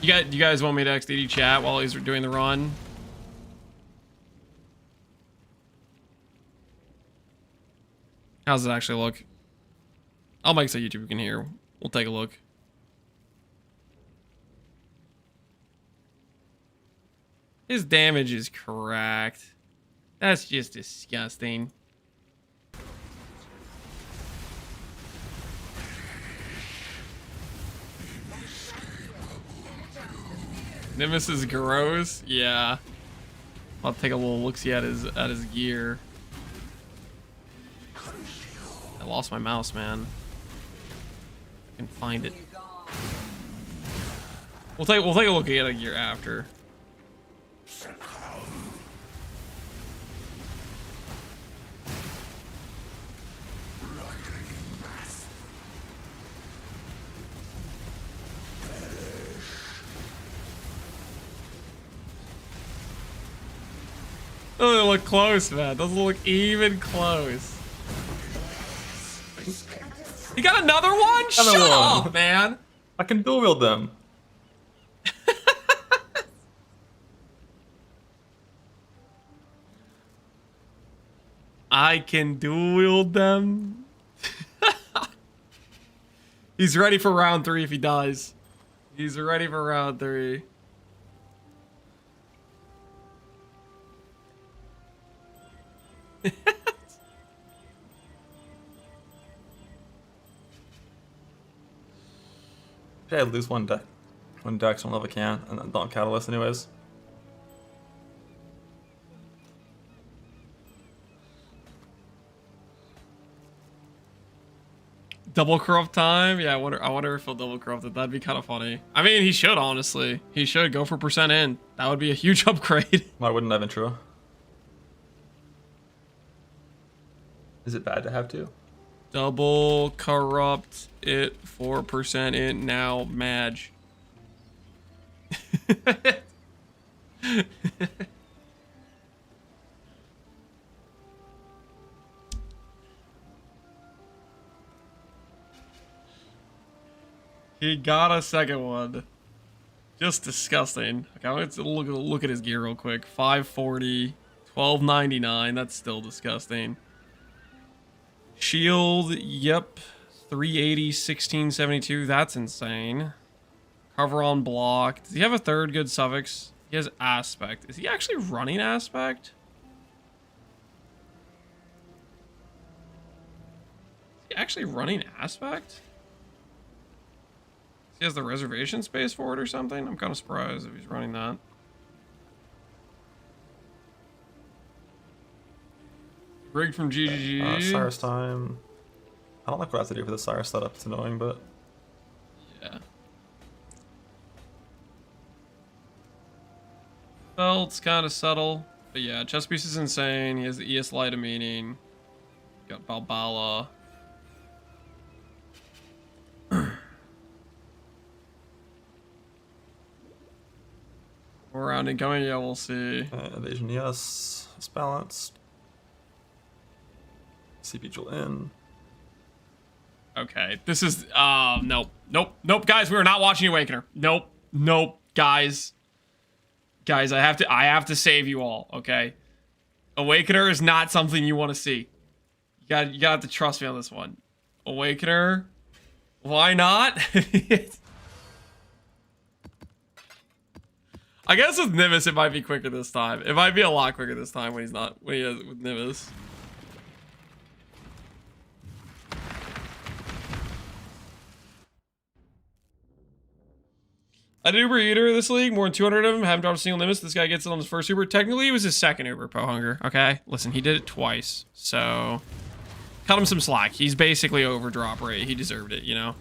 You guys want me to XDD chat while he's doing the run? How's it actually look? I'll make so YouTube can hear. We'll take a look. His damage is cracked. That's just disgusting. Nemesis is gross. Yeah. I'll take a little look-see at his gear. I lost my mouse, man. I can find it. We'll take a look at a gear after. Doesn't look close, man. Doesn't look even close. You got another one? Shut up, man. I can dual wield them. I can dual wield them. He's ready for round 3 if he dies. He's ready for round 3. Yeah, I'd lose one deck. One dex, one level can, and then don't catalyst anyways. Double corrupt time? Yeah, I wonder if he'll double corrupt it. That'd be kind of funny. I mean, he should, honestly. He should go for percent in. That would be a huge upgrade. Why wouldn't that have been true? Is it bad to have to? Double corrupt it 4% in now, Maj. He got a second one. Just disgusting. Okay, let's look at his gear real quick. 540, 1299. That's still disgusting. Shield, yep. 380, 1672. That's insane. Cover on block. Does he have a third good suffix? He has aspect. Is he actually running aspect? Is he actually running aspect? He has the reservation space for it or something? I'm kind of surprised if he's running that. Rig from GGG. Cyrus time. I don't like what I have to do for the Cyrus setup. It's annoying, but... Yeah. Belt's kind of subtle. But yeah, chess piece is insane. He has the ES Light of Meaning. Got Balbala. More round incoming, yeah, we'll see. Evasion, yes. It's balanced. CP Jewel in. Okay, this is, nope, guys, we are not watching Awakener. Nope, guys. Guys, I have to save you all, okay? Awakener is not something you want to see. You got to trust me on this one. Awakener, why not? I guess with Nemesis it might be quicker this time. It might be a lot quicker this time when he has with Nemesis. I did Uber Eater this league, more than 200 of them, haven't dropped a single Nemesis. This guy gets it on his first Uber. Technically, it was his second Uber, Pohunger, okay? Listen, he did it twice, so... cut him some slack. He's basically over drop rate. He deserved it, you know?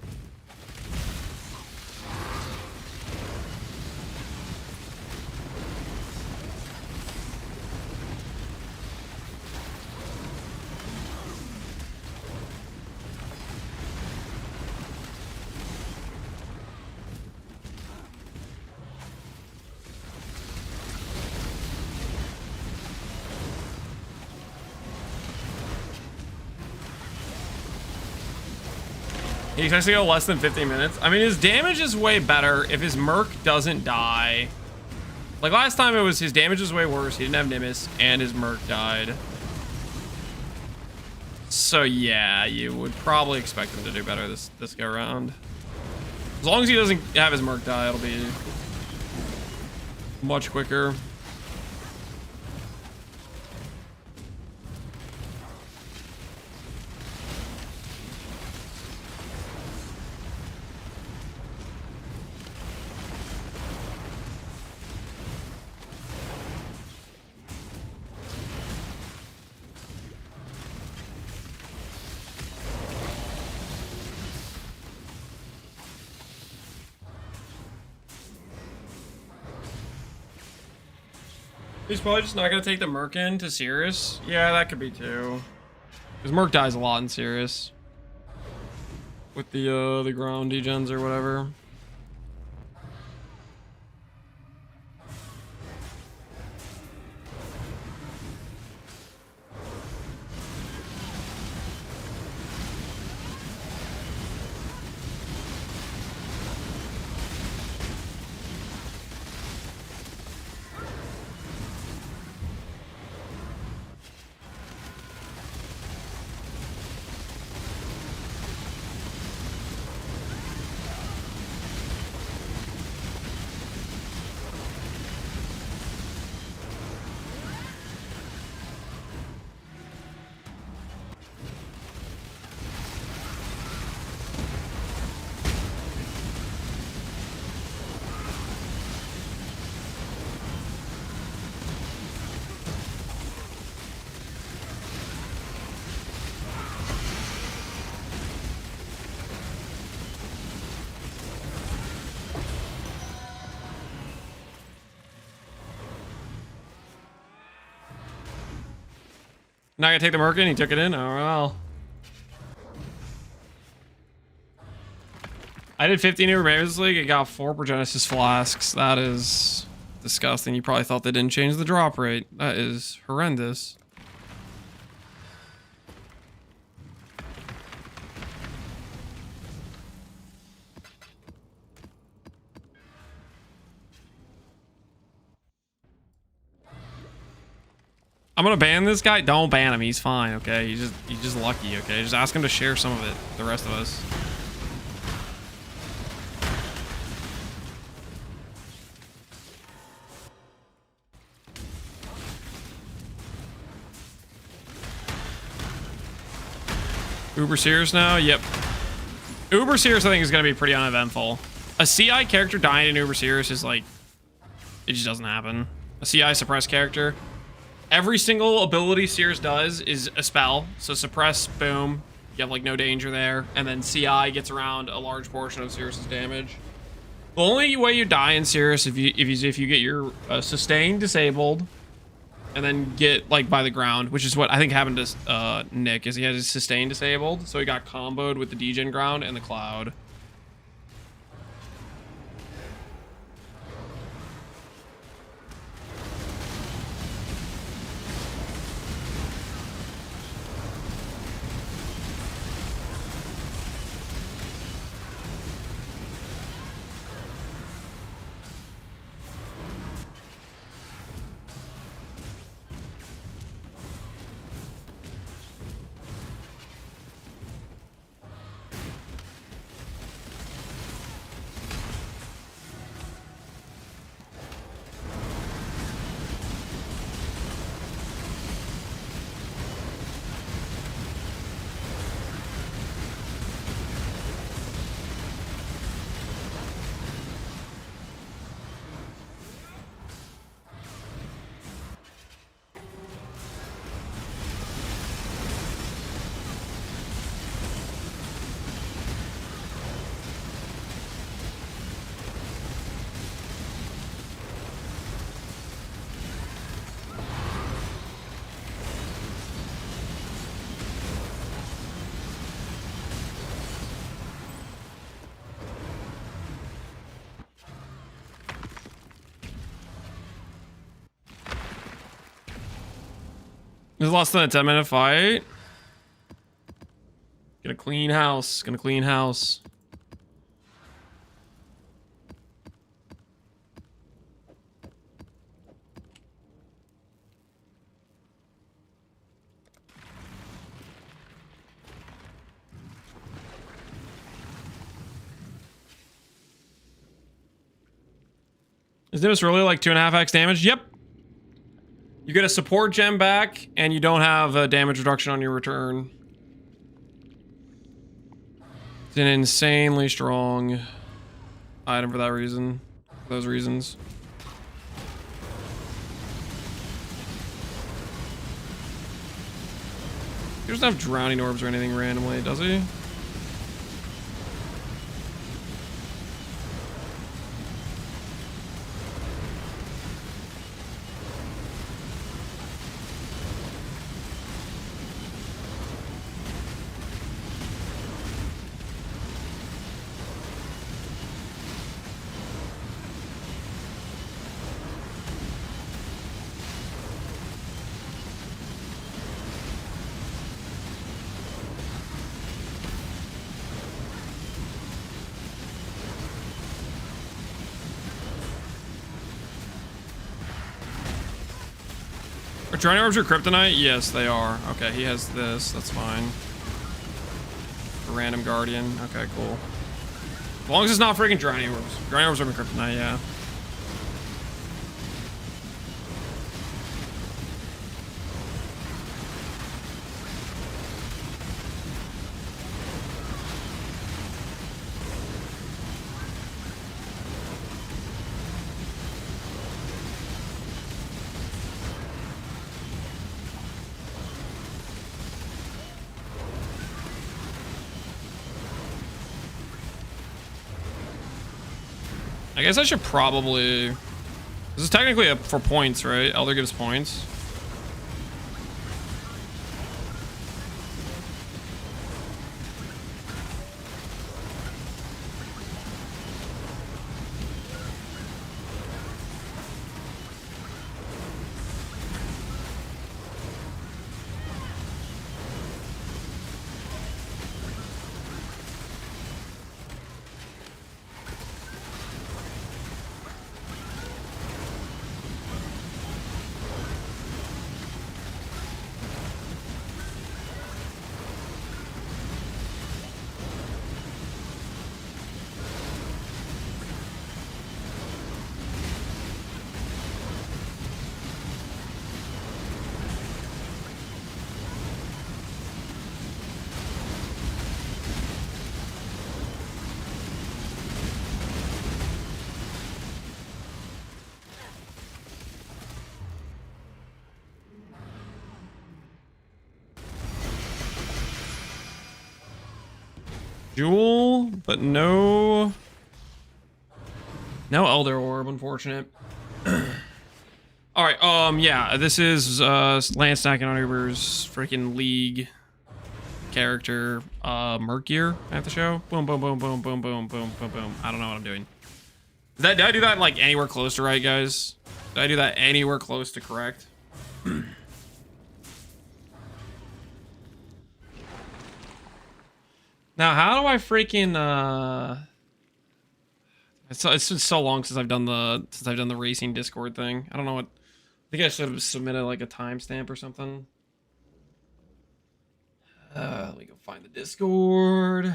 He expects to go less than 15 minutes. I mean, his damage is way better if his Merc doesn't die. Like last time, it was his damage was way worse. He didn't have Nemesis, and his Merc died. So yeah, you would probably expect him to do better this go around. As long as he doesn't have his Merc die, it'll be much quicker. He's probably just not gonna take the Merc in to Cirrus. Yeah, that could be too. Because Merc dies a lot in Cirrus. With the ground degens or whatever. Not gonna take the Merkin? He took it in? Oh, well. I did 50 new Ravens League. I got 4 Progenesis flasks. That is disgusting. You probably thought they didn't change the drop rate. That is horrendous. I'm gonna ban this guy. Don't ban him. He's fine. Okay. He's just lucky. Okay. Just ask him to share some of it. The rest of us. Uber Cirrus now? Yep. Uber Cirrus I think is going to be pretty uneventful. A CI character dying in Uber Cirrus is like... It just doesn't happen. A CI suppress character. Every single ability Cirrus does is a spell. So suppress, boom. You have like no danger there. And then CI gets around a large portion of Cirrus's damage. The only way you die in Cirrus if you get your sustain disabled... And then get, like, by the ground, which is what I think happened to Nick, is he had his sustain disabled, so he got comboed with the degen ground and the cloud. This is less than a 10-minute fight. Gonna clean house. Gonna clean house. Is Nemesis really like 2.5x damage? Yep. You get a support gem back, and you don't have a damage reduction on your return. It's an insanely strong item for that reason. For those reasons. He doesn't have drowning orbs or anything randomly, does he? Are drowning orbs your kryptonite? Yes, they are. Okay, he has this. That's fine. A random guardian. Okay, cool. As long as it's not freaking drowning orbs. Drowning orbs are my kryptonite, yeah. I guess I should probably... This is technically for points, right? Elder gives points. Jewel, but no Elder Orb, unfortunate. All right, yeah, this is Lance Stacking on Uber's freaking League character, Merkier at the show. Boom, boom, boom, boom, boom, boom, boom, boom, boom. I don't know what I'm doing. Did I do that like anywhere close to right, guys? Did I do that anywhere close to correct? Now, how do I freaking it's been so long since I've done the racing Discord thing. I don't know what. I think I should have submitted like a timestamp or something. Let me go find the Discord.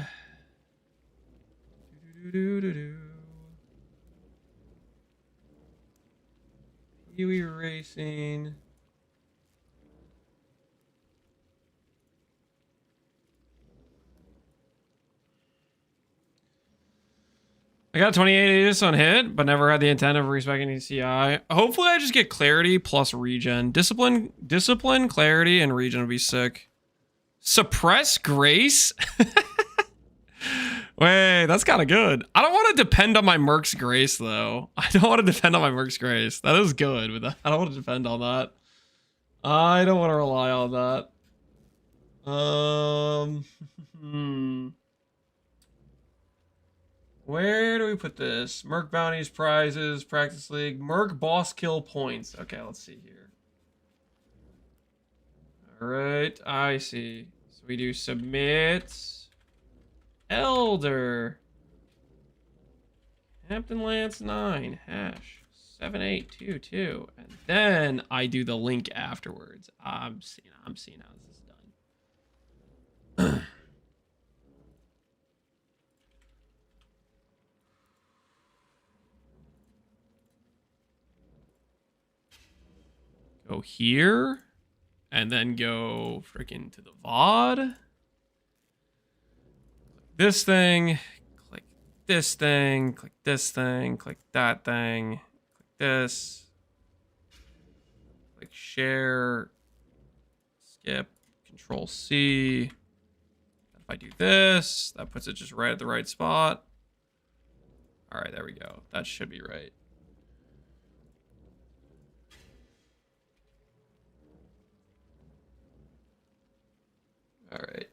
Huey Racing. I got 28 Aegis on hit, but never had the intent of respecting CI. Hopefully I just get clarity plus regen. Discipline, clarity, and regen would be sick. Suppress grace? Wait, that's kind of good. I don't want to depend on my Merc's grace, though. I don't want to depend on my Merc's grace. That is good, but I don't want to depend on that. I don't want to rely on that. Where do we put this? Merc bounties, prizes, practice league, Merc boss kill points. Okay, let's see here. All right, I see. So we do submit Elder Captain Lance 9 hash 7822, and then I do the link afterwards. I'm seeing how this is done. Go here, and then go freaking to the VOD. This thing, click this thing, click this thing, click that thing, click this, click share, skip, Control C. If I do this, that puts it just right at the right spot. All right, there we go. That should be right. All right.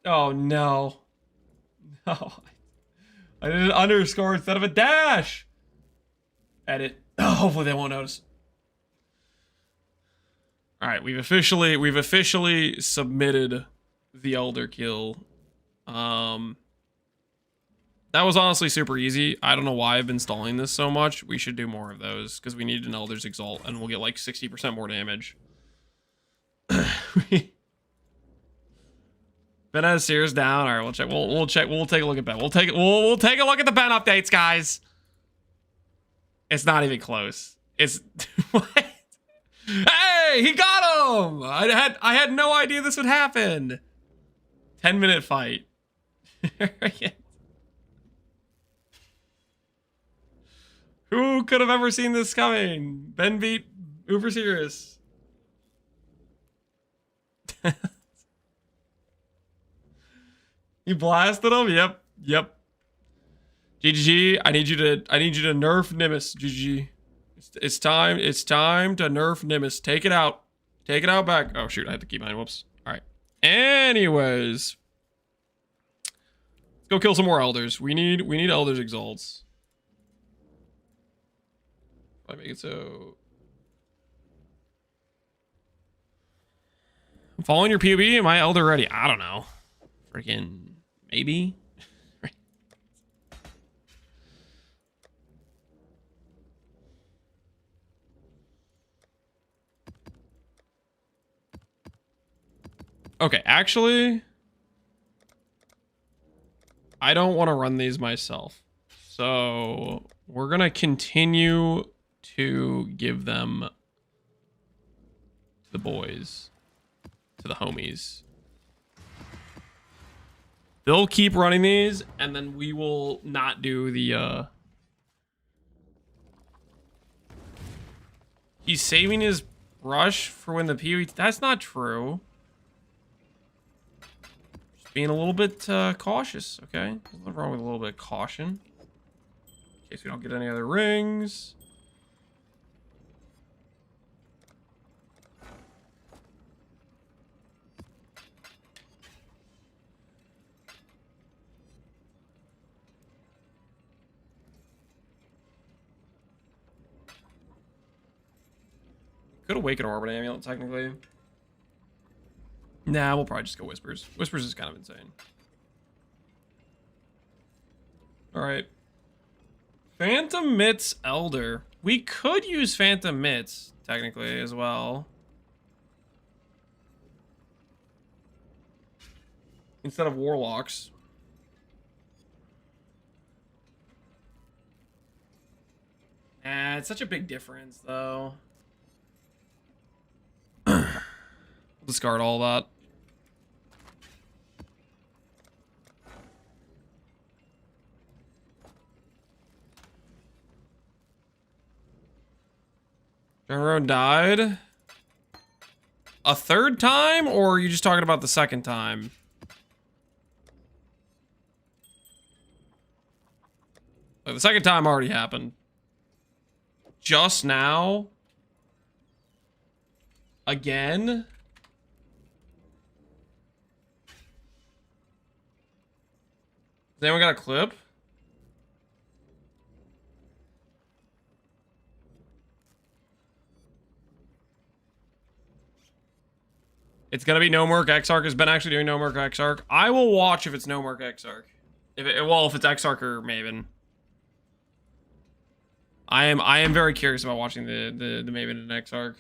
Oh, no. No. I did an underscore instead of a dash. Edit. Oh, hopefully they won't notice. All right, we've officially submitted the Elder kill. That was honestly super easy. I don't know why I've been stalling this so much. We should do more of those because we need an Elder's Exalt and we'll get like 60% more damage. Ben has Cirrus down. All right, we'll check. We'll check. We'll take a look at Ben. We'll take a look at the Ben updates, guys. It's not even close. It's what? Hey, he got him. I had no idea this would happen. 10-minute fight. Who could have ever seen this coming? Ben beat Uber Cirrus. You blasted him? Yep. GG, I need you to nerf Nemesis, GG. It's time to nerf Nemesis. Take it out back. Oh shoot, I had to keep mine. Whoops. Alright. Anyways. Let's go kill some more elders. We need elders exalts. I make it so. I'm following your POB. Am I elder ready? I don't know. Freaking maybe. Okay, actually, I don't want to run these myself. So we're going to continue to give them to the boys, to the homies. They'll keep running these, and then we will not do the, He's saving his rush for when the PoE. That's not true. Just being a little bit cautious, okay? There's nothing wrong with a little bit of caution. In case we don't get any other rings. Could awaken Orbit Amulet, technically. Nah, we'll probably just go Whispers. Whispers is kind of insane. Alright. Phantom Mitts Elder. We could use Phantom Mitts, technically, as well. Instead of Warlocks. It's such a big difference, though. Discard all that. General died a third time, or are you just talking about the second time? Like, the second time already happened. Just now? Again? Has anyone got a clip? It's gonna be No Merc Exarch. Has been actually doing No Merc Exarch. I will watch if it's No Merc Exarch. If it's Exarch or Maven. I am very curious about watching the Maven and Exarch.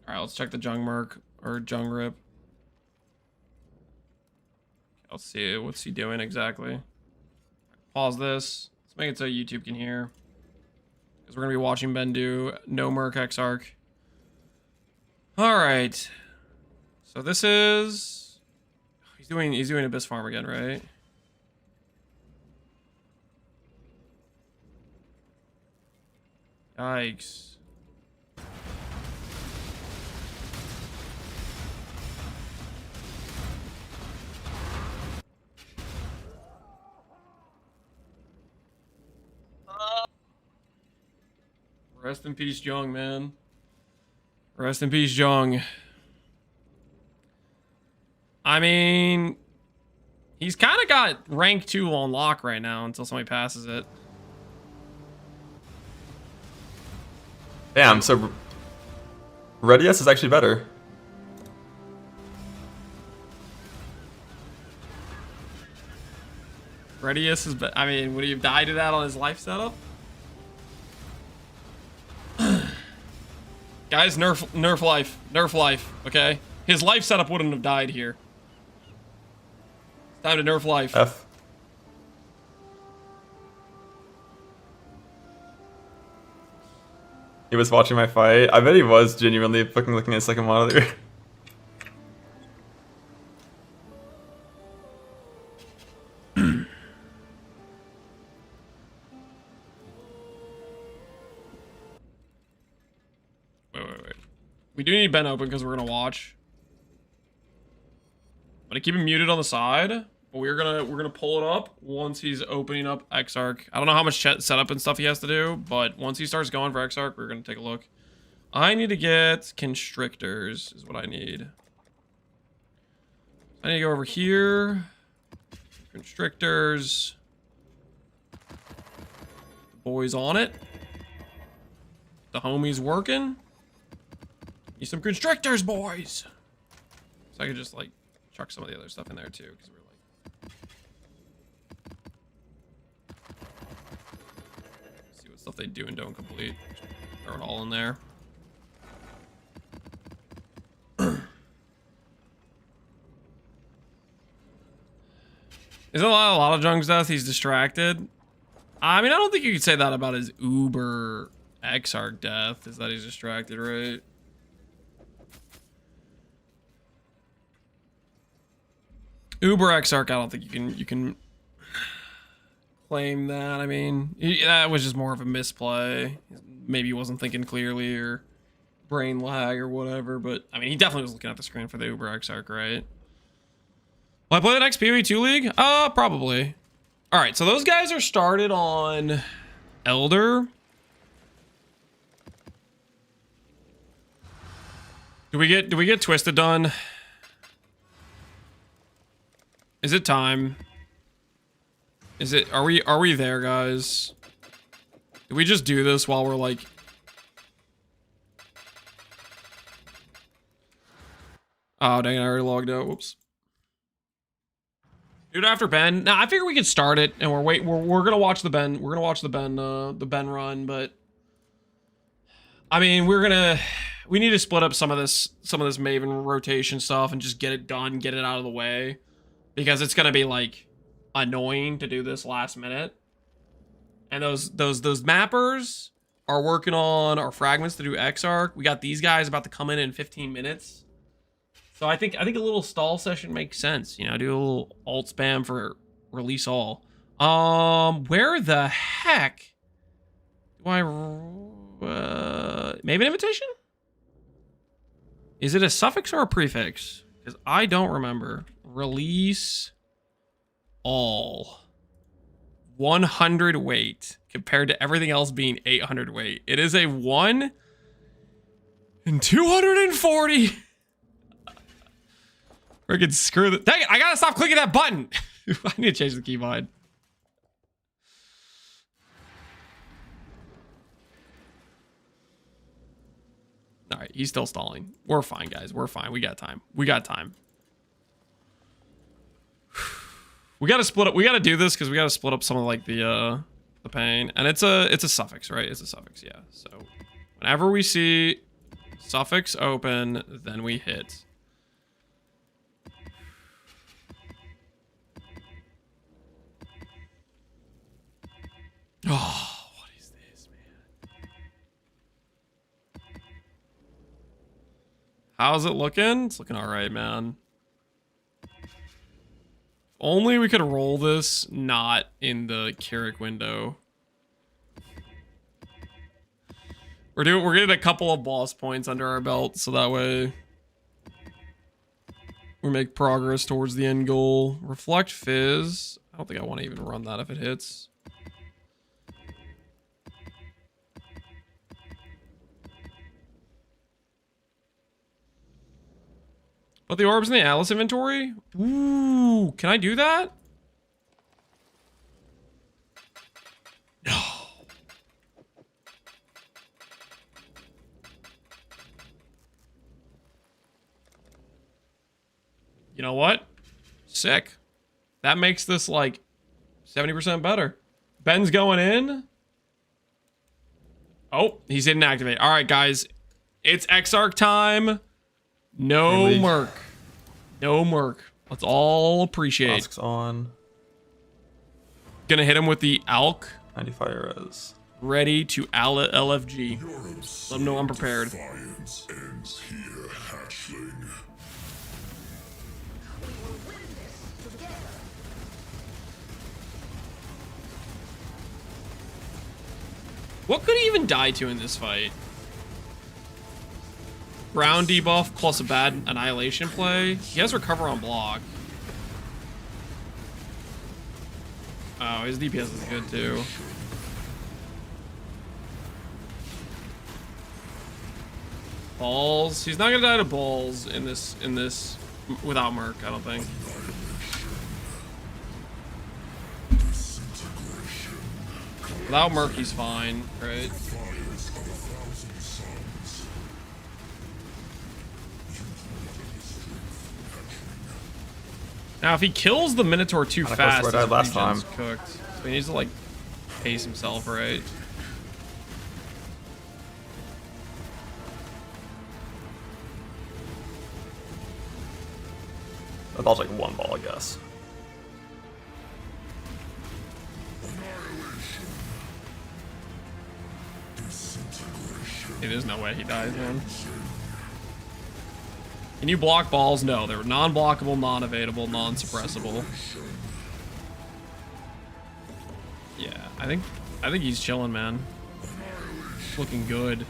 Alright, let's check the Jung Merc or Jung Rip. Let's see what's he doing exactly. Pause this. Let's make it so YouTube can hear. Because we're gonna be watching Ben do No Merc Exarch. Alright. So this is he's doing Abyss Farm again, right? Yikes. Rest in peace, Jung, man. Rest in peace, Jung. I mean, he's kind of got rank 2 on lock right now until somebody passes it. Damn, so Redius is actually better. Redius is, I mean, would he have died to that on his life setup? Guys, nerf life, okay? His life setup wouldn't have died here. It's time to nerf life. F. He was watching my fight. I bet he was genuinely fucking looking at his second monitor. Wait. We do need Ben open because we're gonna watch. I'm gonna keep him muted on the side, but we're gonna pull it up once he's opening up Exarch. I don't know how much setup and stuff he has to do, but once he starts going for Exarch, we're gonna take a look. I need to get constrictors, is what I need. I need to go over here. Constrictors. The boys on it. The homies working. Need some constrictors, boys. So I could just like chuck some of the other stuff in there too, because we're like, see what stuff they do and don't complete. Throw it all in there. Isn't a lot of Jung's death? He's distracted. I mean, I don't think you could say that about his Uber Exarch death. Is that he's distracted, right? Uber Exarch, I don't think you can claim that. I mean, that was just more of a misplay. Maybe he wasn't thinking clearly or brain lag or whatever, but I mean, he definitely was looking at the screen for the Uber Exarch, right? Will I play the next PoE2 league? Probably. All right, so those guys are started on Elder. Do we get Twisted done? Is it time? Is it, are we there, guys? Do we just do this while we're like... Oh, dang it, I already logged out, whoops. Do it after Ben. Now, I figure we could start it, and we're gonna watch the Ben, the Ben run, but... I mean, we need to split up some of this Maven rotation stuff and just get it done, get it out of the way. Because it's gonna be, like, annoying to do this last minute. And those mappers are working on our fragments to do Exarch. We got these guys about to come in 15 minutes. So I think a little stall session makes sense. You know, do a little alt spam for release all. Where the heck do I Maven invitation? Is it a suffix or a prefix? Because I don't remember. Release all. 100 weight compared to everything else being 800 weight. It is a 1 in 240. Freaking screw that. Dang it, I gotta stop clicking that button. I need to change the keybind. All right, he's still stalling. We're fine, guys. We're fine. We got time. We got time. We gotta split up. We gotta do this because we gotta split up some of like the pain. And it's a suffix, right? It's a suffix, yeah. So whenever we see suffix open, then we hit. Oh, what is this, man? How's it looking? It's looking all right, man. Only we could roll this not in the Keurig window. We're getting a couple of boss points under our belt, so that way we make progress towards the end goal. Reflect Fizz. I don't think I want to even run that if it hits. But the orbs in the Atlas inventory? Ooh, can I do that? No. You know what? Sick. That makes this like 70% better. Ben's going in. Oh, he's didn't activate. All right, guys. It's Exarch time. No merc. No merc. Let's all appreciate. Masks on. Gonna hit him with the Alk. 95 res. Ready to LFG. Let him know I'm prepared. Defiance ends here, hatchling. What could he even die to in this fight? Ground debuff plus a bad annihilation play. He has recover on block. Oh, his DPS is good too. Balls. He's not gonna die to balls in this without Merc, I don't think. Without Merc, he's fine, right? Now, if he kills the Minotaur too fast, his last time. Cooked. So he needs to like pace himself, right? That was like one ball, I guess. Hey, there's no way he dies, man. Can you block balls? No, they're non-blockable, non-evadable, non-suppressible. Yeah, I think he's chilling, man. Looking good.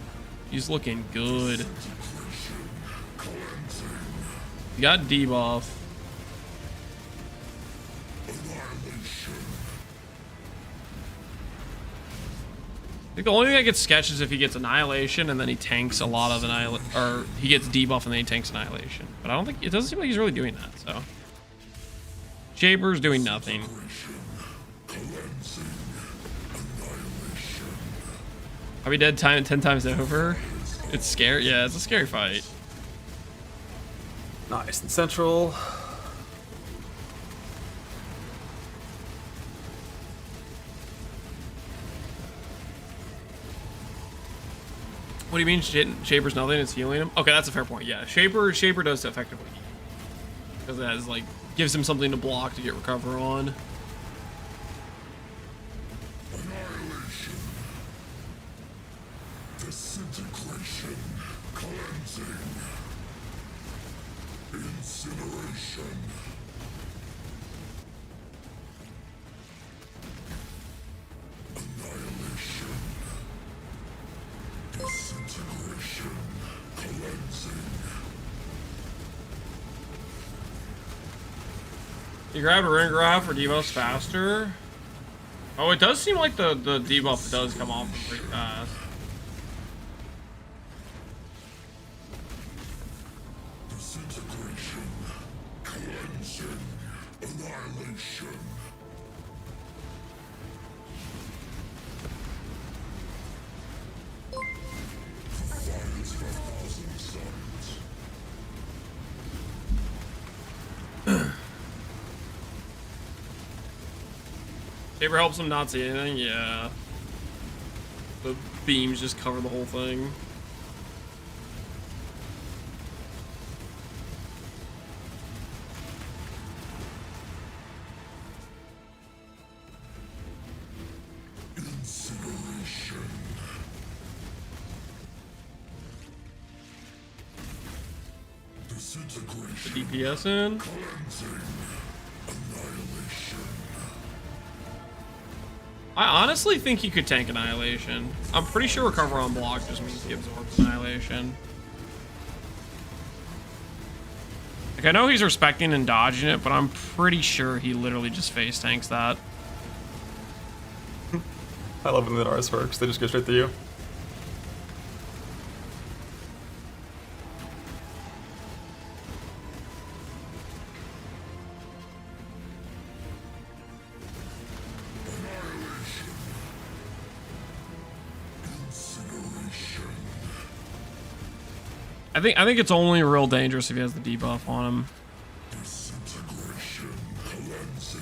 He's looking good. He got debuff. I think the only thing that gets sketched is if he gets Annihilation and then he tanks a lot of Annihilation, or he gets debuff and then he tanks Annihilation. But I don't think, it doesn't seem like he's really doing that, so. Shaper's doing nothing. Are we dead 10 times over? It's scary. Yeah, it's a scary fight. Nice and central. What do you mean Shaper's nothing? It's healing him? Okay, that's a fair point. Yeah, Shaper does effectively heal. Because that is like, gives him something to block to get recover on. Annihilation. Disintegration. Cleansing. Incineration. Annihilation. Disintegration. Cleansing. You grab a ring graph for debuffs faster. Oh, it does seem like the debuff does come off pretty fast. Disintegration. Cleansing. Annihilation. Defiance of 1,000 suns. Shaper helps him not see anything? Yeah. The beams just cover the whole thing. Incineration. Disintegration. DPS in. Cleansing. Annihilation. I honestly think he could tank Annihilation. I'm pretty sure recover on block just means he absorbs Annihilation. Like, I know he's respecting and dodging it, but I'm pretty sure he literally just face tanks that. I love when the Nars works. They just go straight to you. I think it's only real dangerous if he has the debuff on him. Disintegration. Cleansing.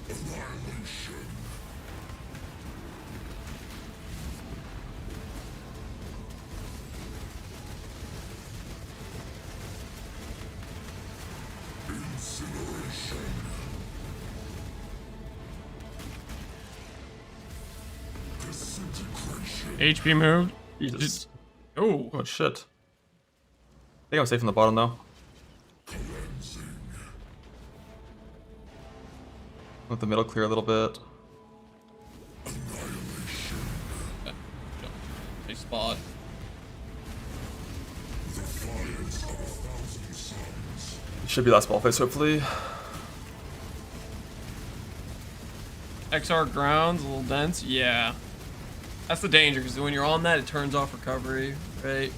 Annihilation. Incineration. Disintegration. HP moved. Jesus. Oh, Oh, shit. I think I'm safe in the bottom, though. Cleansing. Let the middle clear a little bit. Annihilation. nice spot. Defiance of 1,000 suns. Should be last ball face, hopefully. XR grounds, a little dense. Yeah. That's the danger, because when you're on that, it turns off recovery, right?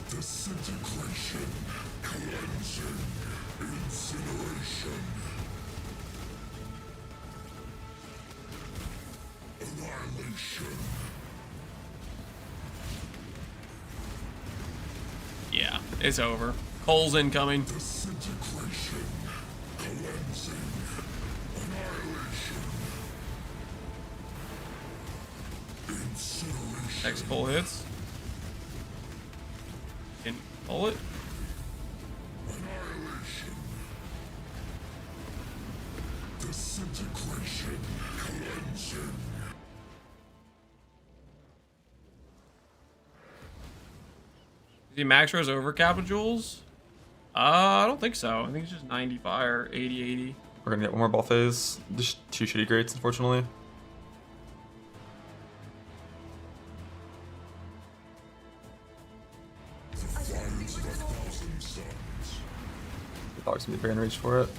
Disintegration. Cleansing. Incineration. Annihilation. Yeah, it's over. Cole's incoming. Disintegration. Cleansing. Annihilation. Incineration. Next Cole hits. Can pull it. Annihilation. Disintegration. Cleansing. Is he max res over Capital Jewels? I don't think so. I think it's just 90 fire, 80. We're gonna get one more ball phase. Just 2 shitty greats, unfortunately. The fires of 1,000 suns. The dog's gonna be very enraged for it.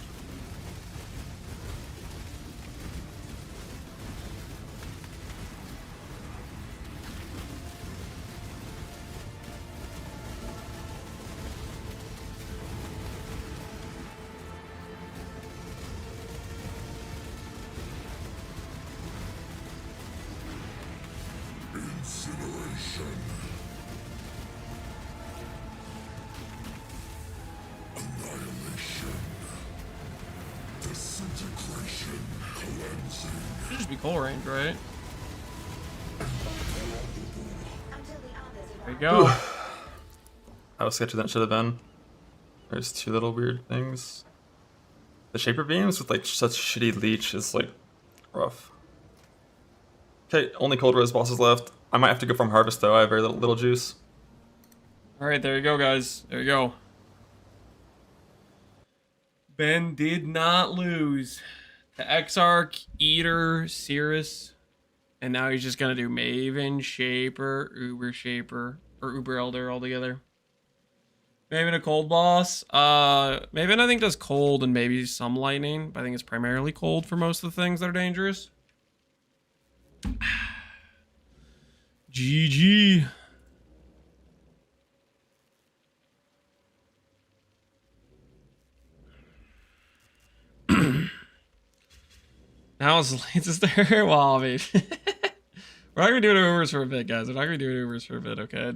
Incineration. Annihilation. Disintegration. Cleansing. Should just be coal range, right? There you go. That was sketchier than it should have been. There's 2 little weird things. The Shaper Beams with like such shitty leech is like rough. Okay, only Cold Rose bosses left. I might have to go from Harvest though, I have very little juice. Alright, there you go, guys. There you go. Ben did not lose to Exarch, Eater, Cirrus, and now he's just gonna do Maven, Shaper, Uber Shaper, or Uber Elder altogether. Maven a cold boss. Maven I think does cold and maybe some lightning, but I think it's primarily cold for most of the things that are dangerous. GG. Now it's late to stare. Well, I mean, we're not gonna do Ubers for a bit, guys. We're not gonna do Ubers for a bit, okay?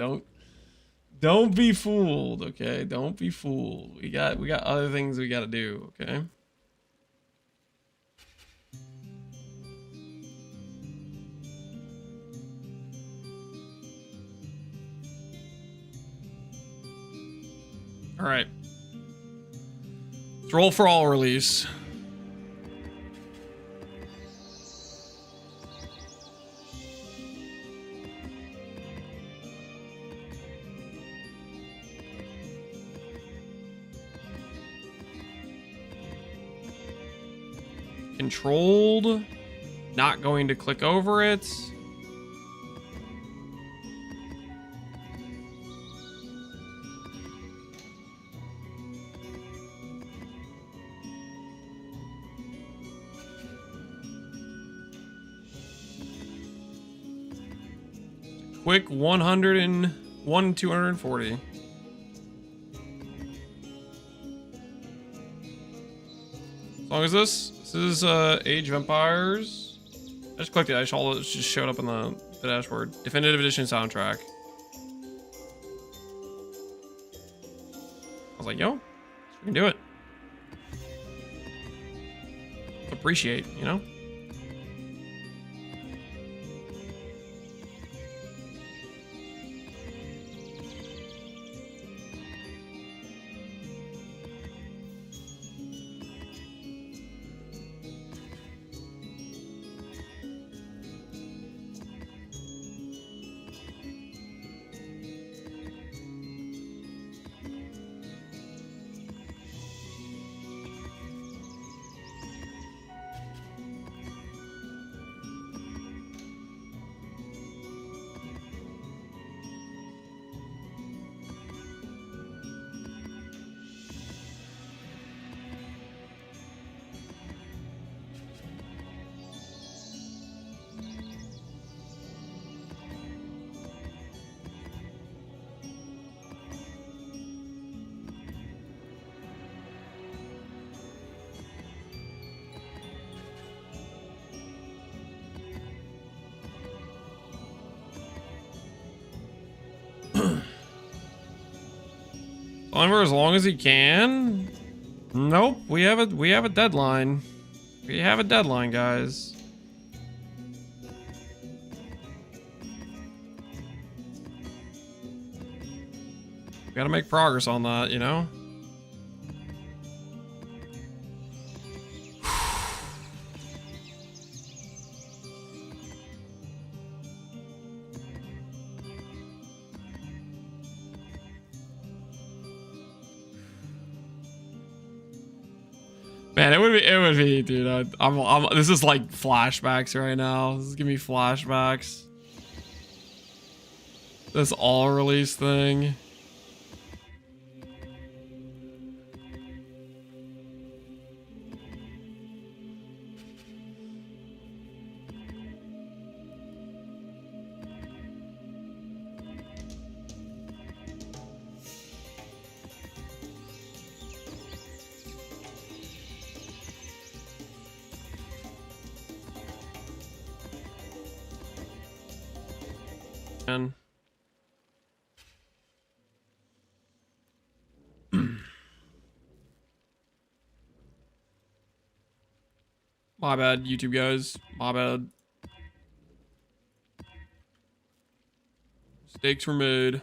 Don't be fooled, okay? Don't be fooled. We got other things we gotta do, okay? All right. Let's roll for all release. Controlled. Not going to click over it. Quick 101, 240. As long as this is Age of Empires. I just clicked it. It just showed up in the dashboard. Definitive Edition soundtrack. I was like, yo, we can do it. Appreciate, you know? On for as long as he can. Nope, we have a deadline. We have a deadline, guys. We gotta make progress on that, you know? Man, it would be, dude. This is like flashbacks right now. This is giving me flashbacks. This all release thing. And my bad, YouTube guys. My bad. Mistakes were made.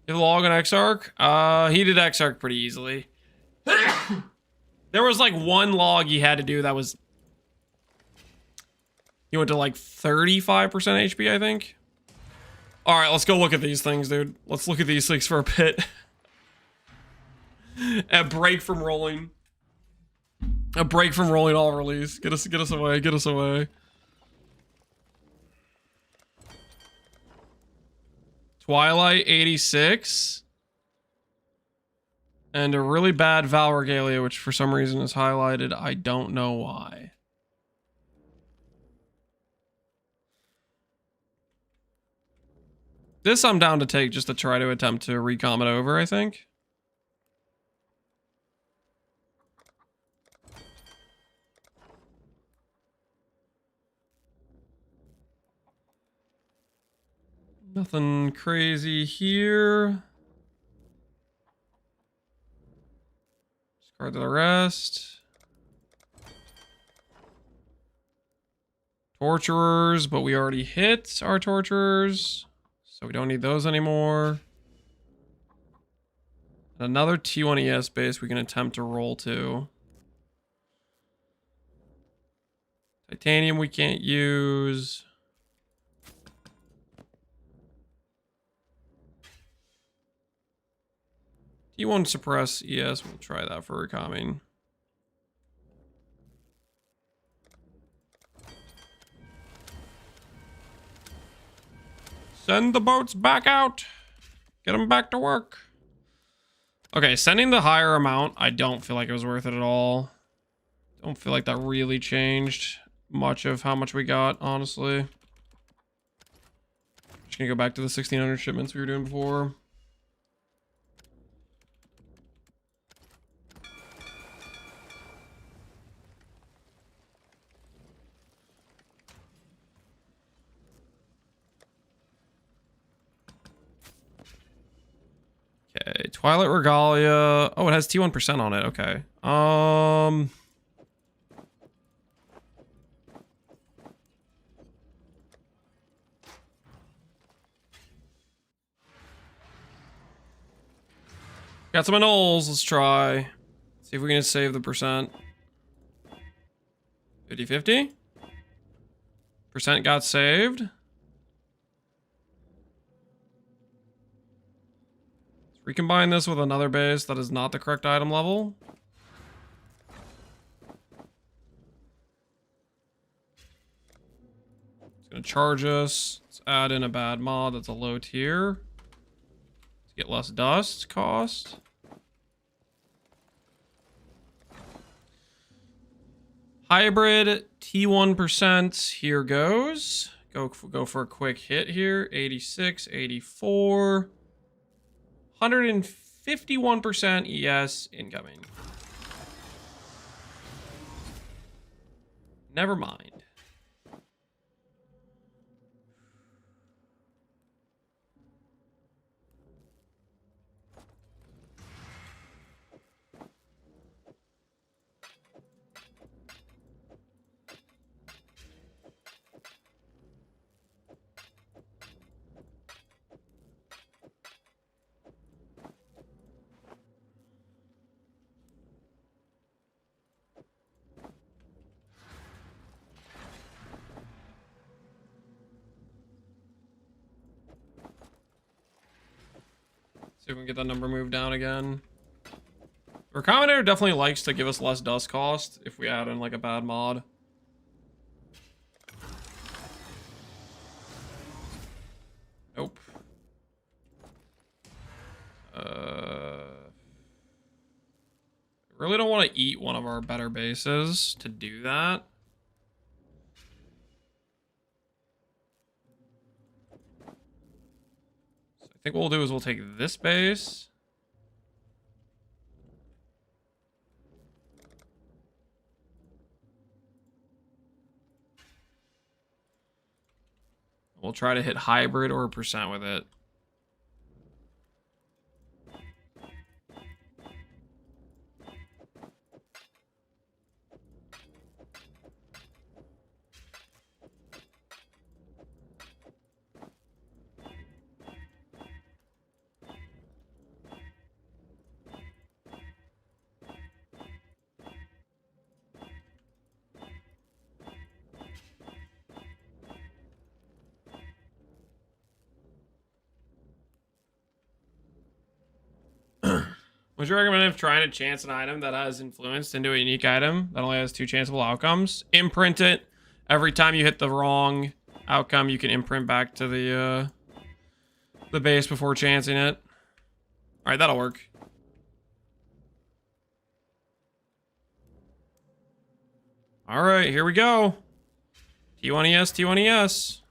Did the log on Exarch? He did Exarch pretty easily. There was like one log he had to do that was... He went to like 35% HP, I think. Alright, let's go look at these things, dude. Let's look at these things for a bit. A break from rolling. A break from rolling all release. Get us away, get us away. Twilight 86. And a really bad Val Regalia, which for some reason is highlighted. I don't know why. This I'm down to take just to try to attempt to recom it over, I think. Nothing crazy here. Discard the rest. Torturers, but we already hit our torturers, so we don't need those anymore. Another T1 ES base we can attempt to roll to. Titanium we can't use. T1 suppress ES, we'll try that for recoming. Send the boats back out. Get them back to work. Okay, sending the higher amount, I don't feel like it was worth it at all. Don't feel like that really changed much of how much we got, honestly. Just gonna go back to the 1600 shipments we were doing before. Okay, Twilight Regalia. Oh, it has T1% on it. Okay. Got some anoles. Let's try. See if we can save the percent. 50-50. Percent got saved. Recombine this with another base that is not the correct item level. It's going to charge us. Let's add in a bad mod that's a low tier. Let's get less dust cost. Hybrid T1%. Here goes. Go for a quick hit here. 86, 84. 151% ES incoming. Never mind. See if we can get that number moved down again. Recombinator definitely likes to give us less dust cost if we add in like a bad mod. Nope. Really don't want to eat one of our better bases to do that. So I think what we'll do is we'll take this base. We'll try to hit hybrid or percent with it. Would you recommend if trying to chance an item that has influenced into a unique item that only has 2 chanceable outcomes? Imprint it. Every time you hit the wrong outcome, you can imprint back to the base before chancing it. All right, that'll work. All right, here we go. T1ES, T1ES.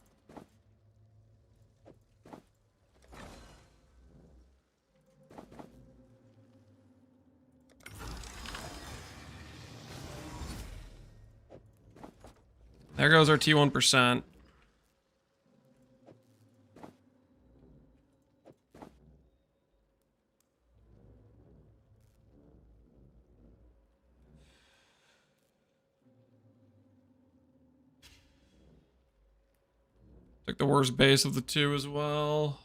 There goes our T1%. Like the worst base of the two as well.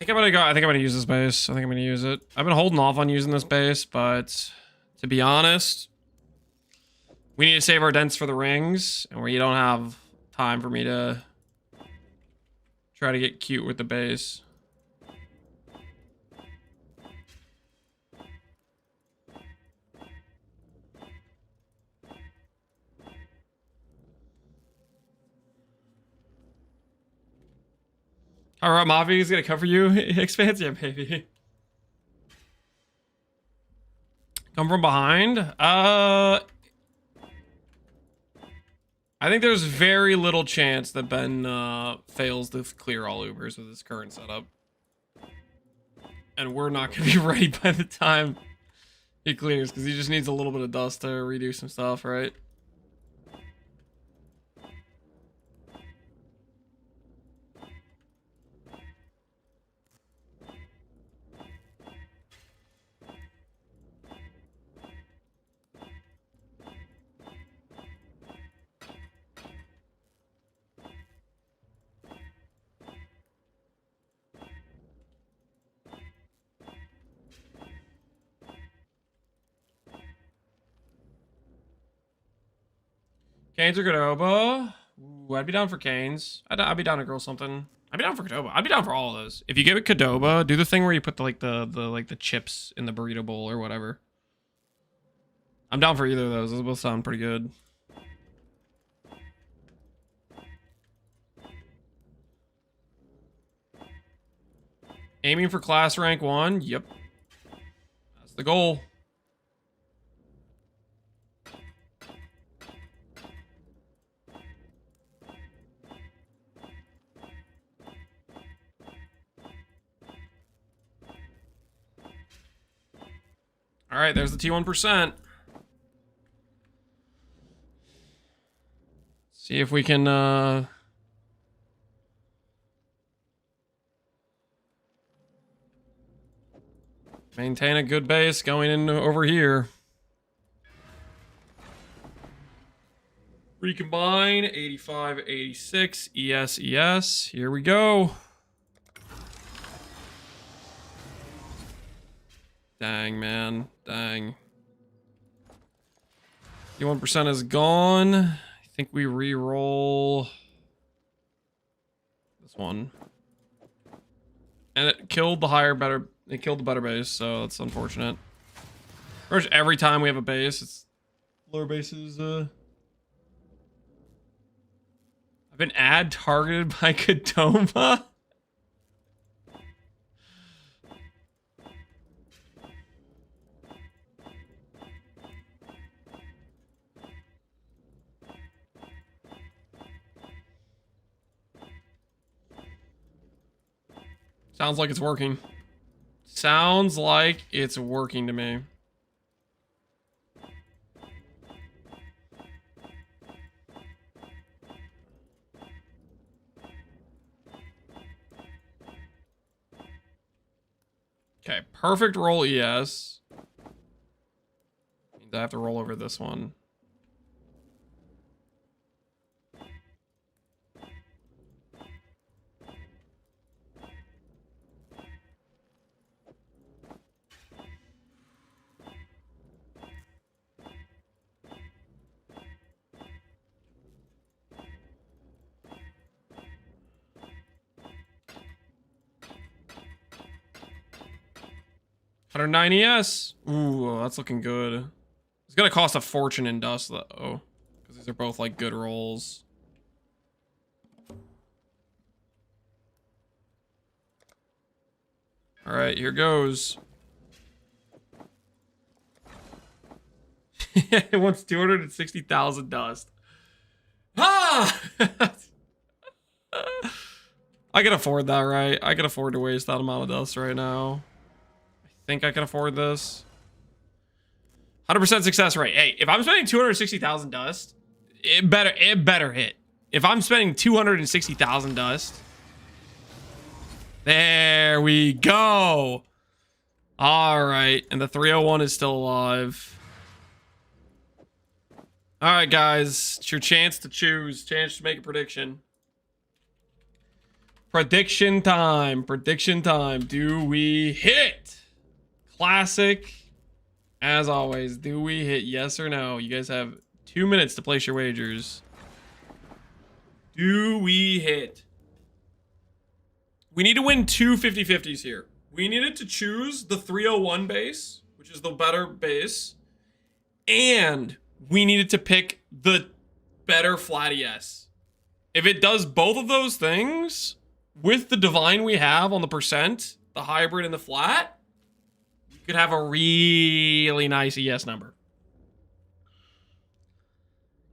I think I'm gonna use this base. I think I'm gonna use it. I've been holding off on using this base, but to be honest, we need to save our dents for the rings, and we don't have time for me to try to get cute with the base. All right, Mavi is gonna cover you. Expanse, yeah, baby. Come from behind. I think there's very little chance that Ben fails to clear all Ubers with his current setup, and we're not gonna be ready by the time he clears because he just needs a little bit of dust to redo some stuff, right? Canes or Godova? Ooh, I'd be down for Canes. I'd be down to girl something. I'd be down for Godova. I'd be down for all of those. If you give it Godova, do the thing where you put the chips in the burrito bowl or whatever. I'm down for either of those. Those both sound pretty good. Aiming for class rank 1. Yep. That's the goal. All right, there's the T1%. See if we can maintain a good base going in over here. Recombine, 85, 86, ES, ES. Here we go. Dang, man. Dang. 51% is gone. I think we re-roll this one. And it killed the higher, better. It killed the better base, so that's unfortunate. Pretty much every time we have a base, it's lower bases. I've been targeted by Kadoma. Sounds like it's working. Sounds like it's working to me. Okay, perfect roll ES. Means I have to roll over this one. $190S. Ooh, that's looking good. It's gonna cost a fortune in dust though, because these are both like good rolls. All right, here goes. It wants 260,000 dust. Ah! I can afford that, right? I can afford to waste that amount of dust right now. Think I can afford this. 100% success rate. Hey, if I'm spending 260,000 dust, it better hit. If I'm spending 260,000 dust, there we go. All right, and the 301 is still alive. All right, guys, it's your chance to choose, chance to make a prediction. Prediction time. Prediction time. Do we hit? Classic, as always. Do we hit? Yes or no? You guys have 2 minutes to place your wagers. Do we hit? We need to win two 50-50s here. We needed to choose the 301 base, which is the better base, and we needed to pick the better flat ES. If it does both of those things with the divine we have on the percent, the hybrid and the flat, could have a really nice ES number.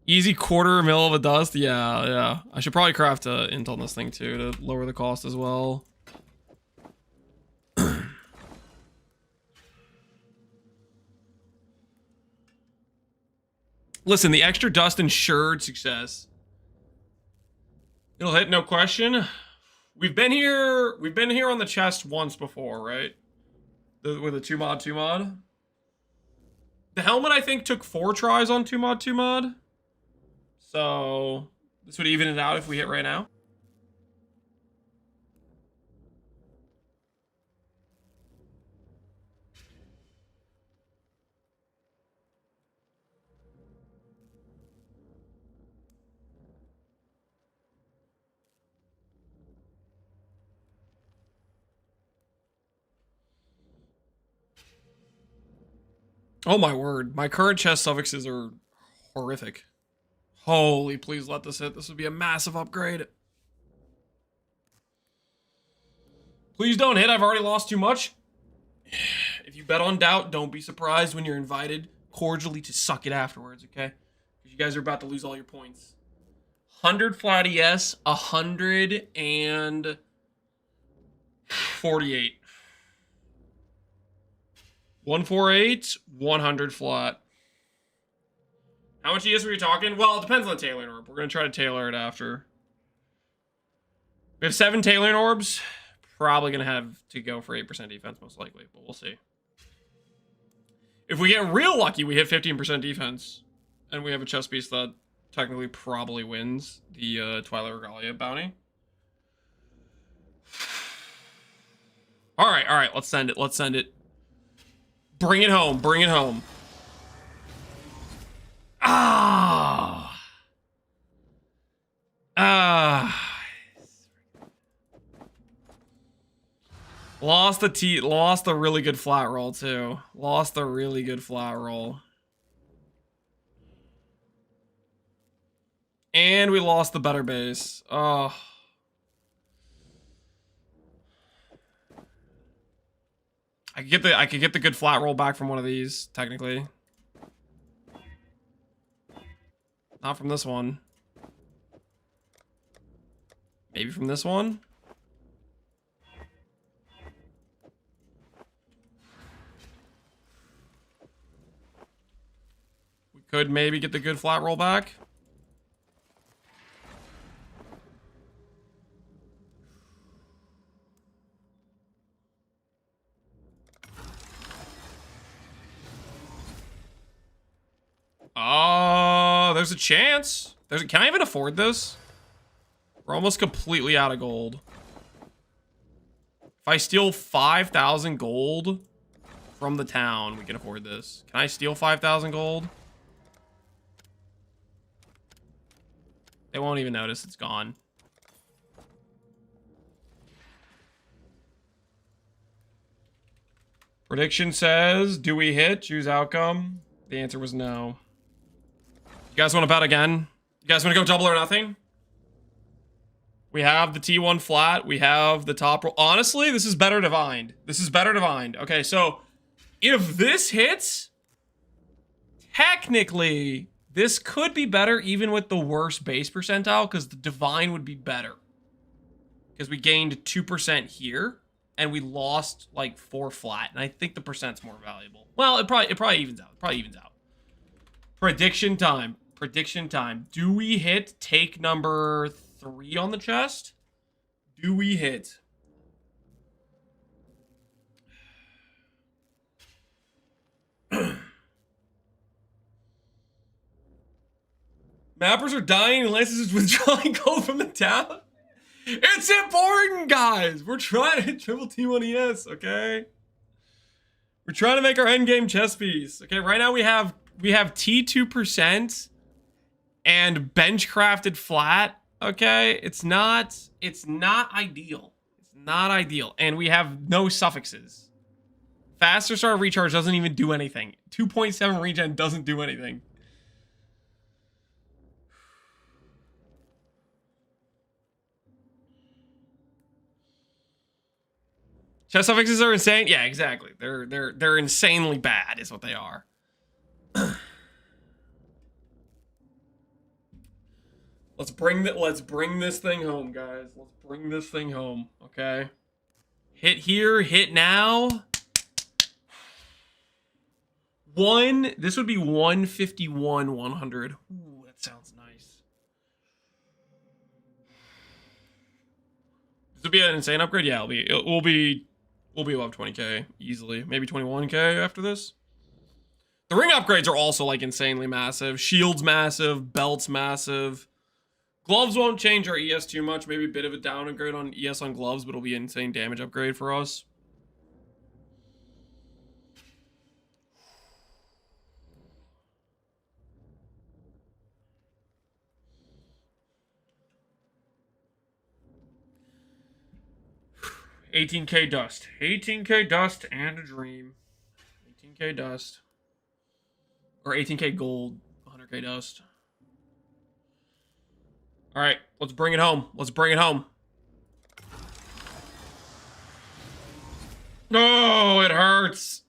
Easy quarter mil of a dust. Yeah. I should probably craft a int on this thing too to lower the cost as well. Listen, the extra dust ensured success. It'll hit, no question. We've been here on the chest once before, right? With a 2 mod. The helmet, I think, took 4 tries on 2 mod. So this would even it out if we hit right now. Oh my word. My current chest suffixes are horrific. Holy, please let this hit. This would be a massive upgrade. Please don't hit. I've already lost too much. If you bet on doubt, don't be surprised when you're invited cordially to suck it afterwards, okay? Because you guys are about to lose all your points. 100 flat ES, 148. 148, 100 flat. How much ES were you talking? Well, it depends on the tailoring orb. We're going to try to tailor it after. We have 7 tailoring orbs. Probably going to have to go for 8% defense, most likely. But we'll see. If we get real lucky, we hit 15% defense. And we have a chest piece that technically probably wins the Twilight Regalia bounty. Alright. Let's send it. Bring it home. Lost the really good flat roll too. Lost the really good flat roll. And we lost the better base. Oh. I could get the good flat roll back from one of these, technically. Not from this one. Maybe from this one? We could maybe get the good flat roll back. Oh, there's a chance. Can I even afford this? We're almost completely out of gold. If I steal 5,000 gold from the town, we can afford this. Can I steal 5,000 gold? They won't even notice it's gone. Prediction says, do we hit? Choose outcome. The answer was no. You guys want to bet again? You guys want to go double or nothing? We have the T1 flat. We have the top roll. Honestly, this is better divined. Okay, so if this hits, technically, this could be better even with the worst base percentile because the divine would be better. Because we gained 2% here and we lost like 4 flat. And I think the percent's more valuable. Well, it probably evens out. Prediction time. Do we hit take number 3 on the chest? Do we hit? Mappers are dying and Lances is withdrawing gold from the town. It's important, guys. We're trying to hit triple T1 ES, okay? We're trying to make our endgame chest piece. Okay, right now we have T2% and bench crafted flat. Okay, it's not ideal. It's not ideal. And we have no suffixes. Faster start recharge doesn't even do anything. 2.7 regen doesn't do anything. Chest suffixes are insane. Yeah, exactly. They're insanely bad, is what they are. Let's bring this thing home, guys. Let's bring this thing home, okay? Hit here, hit now. This would be 151, 100. Ooh, that sounds nice. This would be an insane upgrade. Yeah, we'll be above 20k easily. Maybe 21k after this. The ring upgrades are also like insanely massive. Shield's massive, belt's massive. Gloves won't change our ES too much. Maybe a bit of a downgrade on ES on gloves, but it'll be an insane damage upgrade for us. $18k dust. 18k dust and a dream. 18k dust. Or 18k gold. 100k dust. All right, let's bring it home. Oh, it hurts.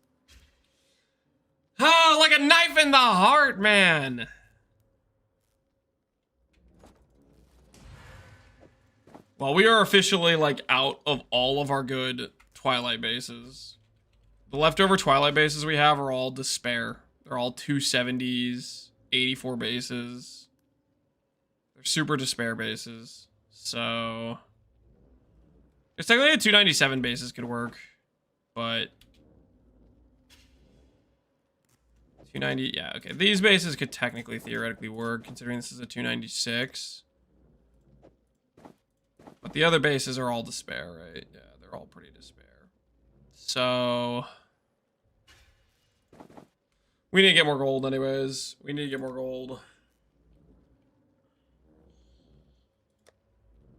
Oh, like a knife in the heart, man. Well, we are officially like out of all of our good Twilight bases. The leftover Twilight bases we have are all despair. They're all 270s. 84 bases. They're super despair bases. So it's technically a 297 bases could work, but 290, yeah, okay. These bases could technically theoretically work considering this is a 296. But the other bases are all despair, right? Yeah, they're all pretty despair. So we need to get more gold anyways. We need to get more gold.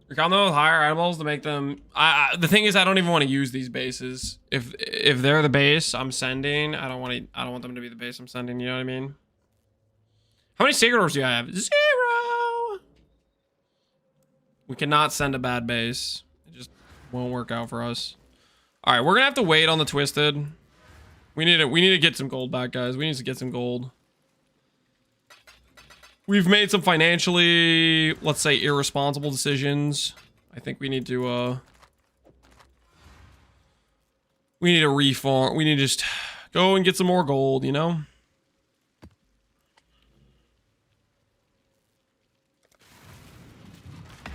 Recombo with higher animals to make them. The thing is, I don't even want to use these bases. If they're the base I'm sending, I don't want them to be the base I'm sending. You know what I mean? How many Sacred Orbs do I have? 0. We cannot send a bad base. It just won't work out for us. All right, we're gonna have to wait on the Twisted. We need to get some gold back, guys. We need to get some gold. We've made some financially, let's say, irresponsible decisions. I think we need to reform. We need to just go and get some more gold, you know?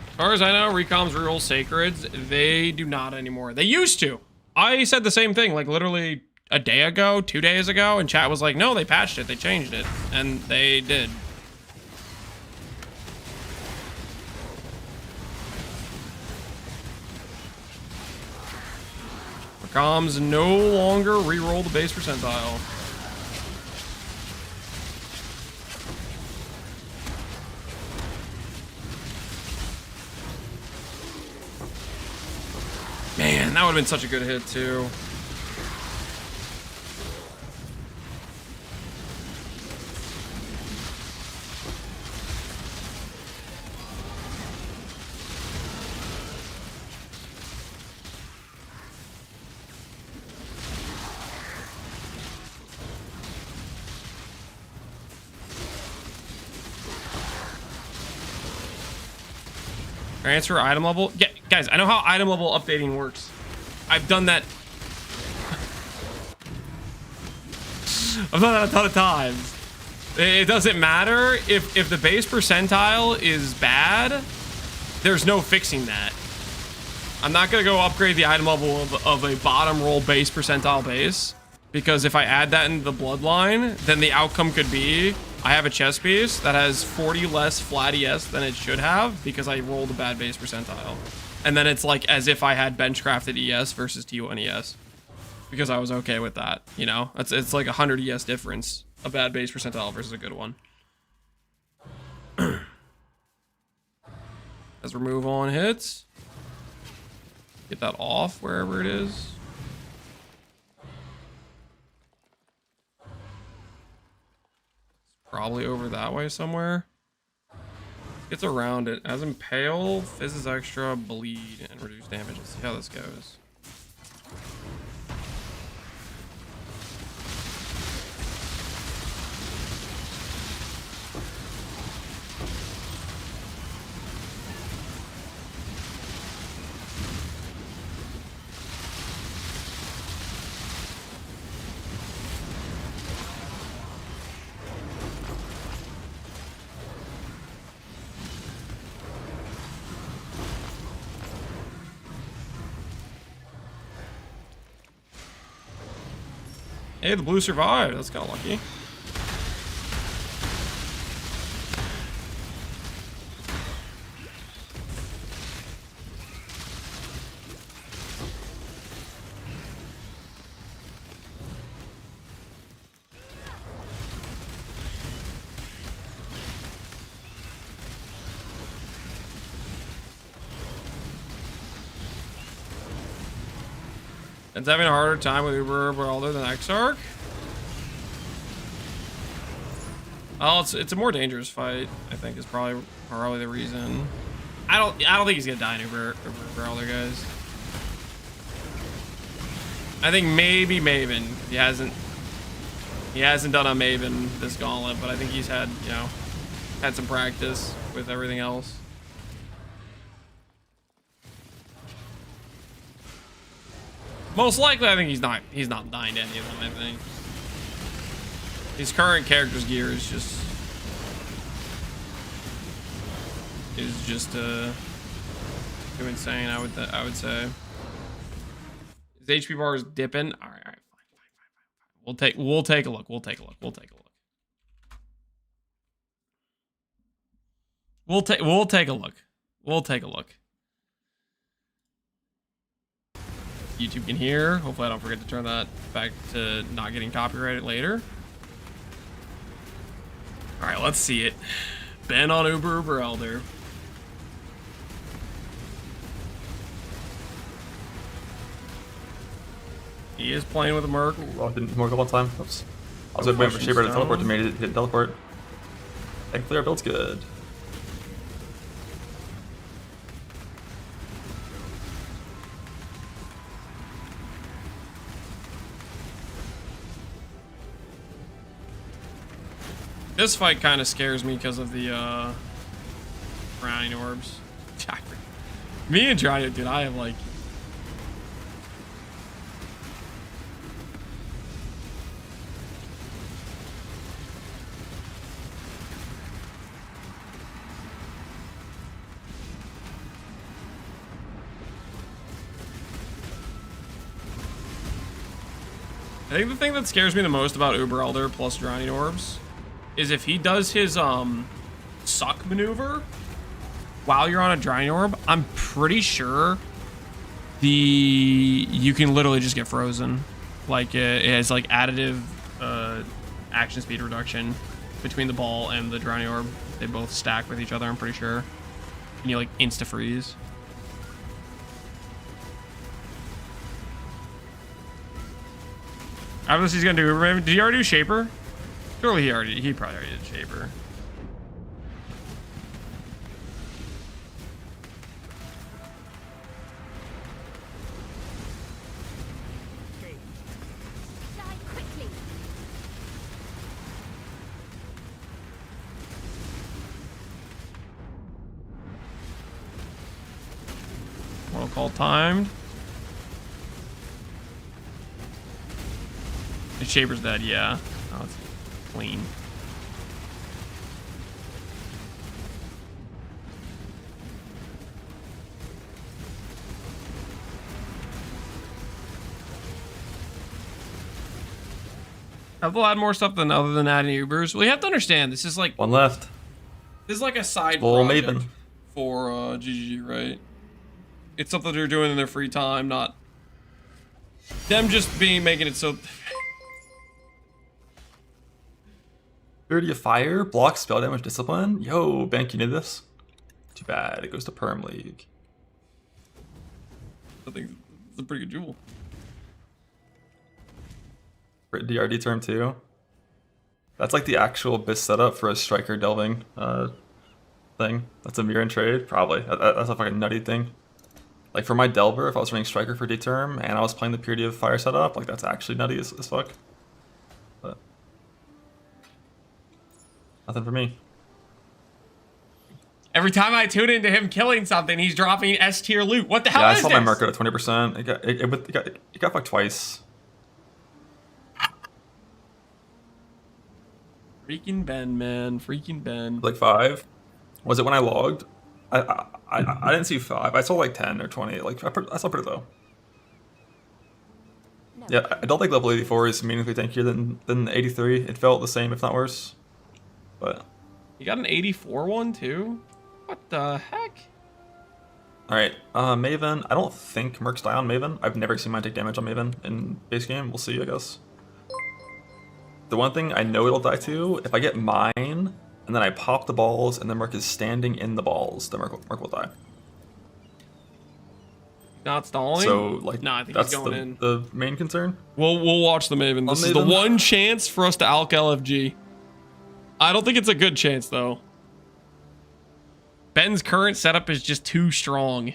As far as I know, Recom's reroll Sacreds, they do not anymore. They used to. I said the same thing, like literally a day ago, 2 days ago, and chat was like, no, they patched it, they changed it. And they did. Recoms no longer reroll the base percentile. Man, that would have been such a good hit, too. Transfer item level. Yeah, guys, I know how item level updating works. I've done that. I've done that a ton of times. It doesn't matter if the base percentile is bad. There's no fixing that. I'm not gonna go upgrade the item level of a bottom roll base percentile base, because if I add that into the bloodline, then the outcome could be I have a chess piece that has 40 less flat ES than it should have because I rolled a bad base percentile. And then it's like as if I had bench crafted ES versus T1 ES, because I was okay with that, you know? It's like 100 ES difference, a bad base percentile versus a good one. As remove on hits. Get that off wherever it is. Probably over that way somewhere. Gets around it. As impale, fizzes extra, bleed, and reduce damage. Let's see how this goes. Hey, the blue survived. That's kind of lucky. It's having a harder time with Uber Worlder than Exarch. Oh, it's a more dangerous fight, I think, is probably the reason. I don't think he's gonna die in Uber Worlder, guys. I think maybe Maven. He hasn't done a Maven this Gauntlet, but I think he's had, you know, had some practice with everything else. Most likely, I think he's not dying to any of them, I think. His current character's gear is just is just too insane. I would say. His HP bar is dipping. All right, fine. We'll take a look. We'll take a look. YouTube can hear. Hopefully I don't forget to turn that back to not getting copyrighted later. All right, let's see it. Ben on Uber Elder. He is playing with a Merc. Oh, didn't work one time. Oops. I was waiting for Shaper to teleport to me. It didn't teleport. Thankfully, our build's good. This fight kind of scares me because of the drowning orbs. Me and Drowning, dude, I have like. I think the thing that scares me the most about Uber Elder plus Drowning Orbs is if he does his suck maneuver while you're on a Drowning Orb, I'm pretty sure you can literally just get frozen. Like it has like additive action speed reduction between the ball and the Drowning Orb. They both stack with each other, I'm pretty sure. And you like insta freeze. After this, he's gonna do. Did he already do Shaper? Surely he probably already did Shaper. Die quickly. Mortal Call timed. The Shaper's dead, yeah. Oh, it's clean. I've add more stuff than other than adding Ubers. Well, you have to understand, this is like One left. this is like a side Full project Maven. for GGG, right? It's something they're doing in their free time, not them just making it so. Purity of Fire, block spell damage, discipline. Yo, Bank, you need this? Too bad, it goes to Perm League. I think it's a pretty good jewel. DRD turn 2. That's like the actual BIS setup for a striker delving thing. That's a mirror and trade, probably. That's a fucking nutty thing. Like for my delver, if I was running striker for D-term and I was playing the Purity of Fire setup, like that's actually nutty as fuck. But nothing for me. Every time I tune into him killing something, he's dropping S tier loot. What the hell Yeah, I is saw this? my market at 20%. It got fucked twice. Freaking Ben, man. Freaking Ben. Like 5. Was it when I logged? I didn't see 5. I saw like 10 or 20. Like I saw pretty low. No. Yeah, I don't think level 84 is meaningfully tankier than 83. It felt the same, if not worse. But You got an 84 one too? What the heck? alright, Maven. I don't think Mercs die on Maven. I've never seen mine take damage on Maven in base game. We'll see, I guess. The one thing I know it'll die to, if I get mine, and then I pop the balls, and the Merc is standing in the balls, the Merc will die. Not stalling? So, like, no, I think that's he's going in. the main concern. We'll watch the Maven. This is the Maven? one chance for us to alk LFG. I don't think it's a good chance though. Ben's current setup is just too strong.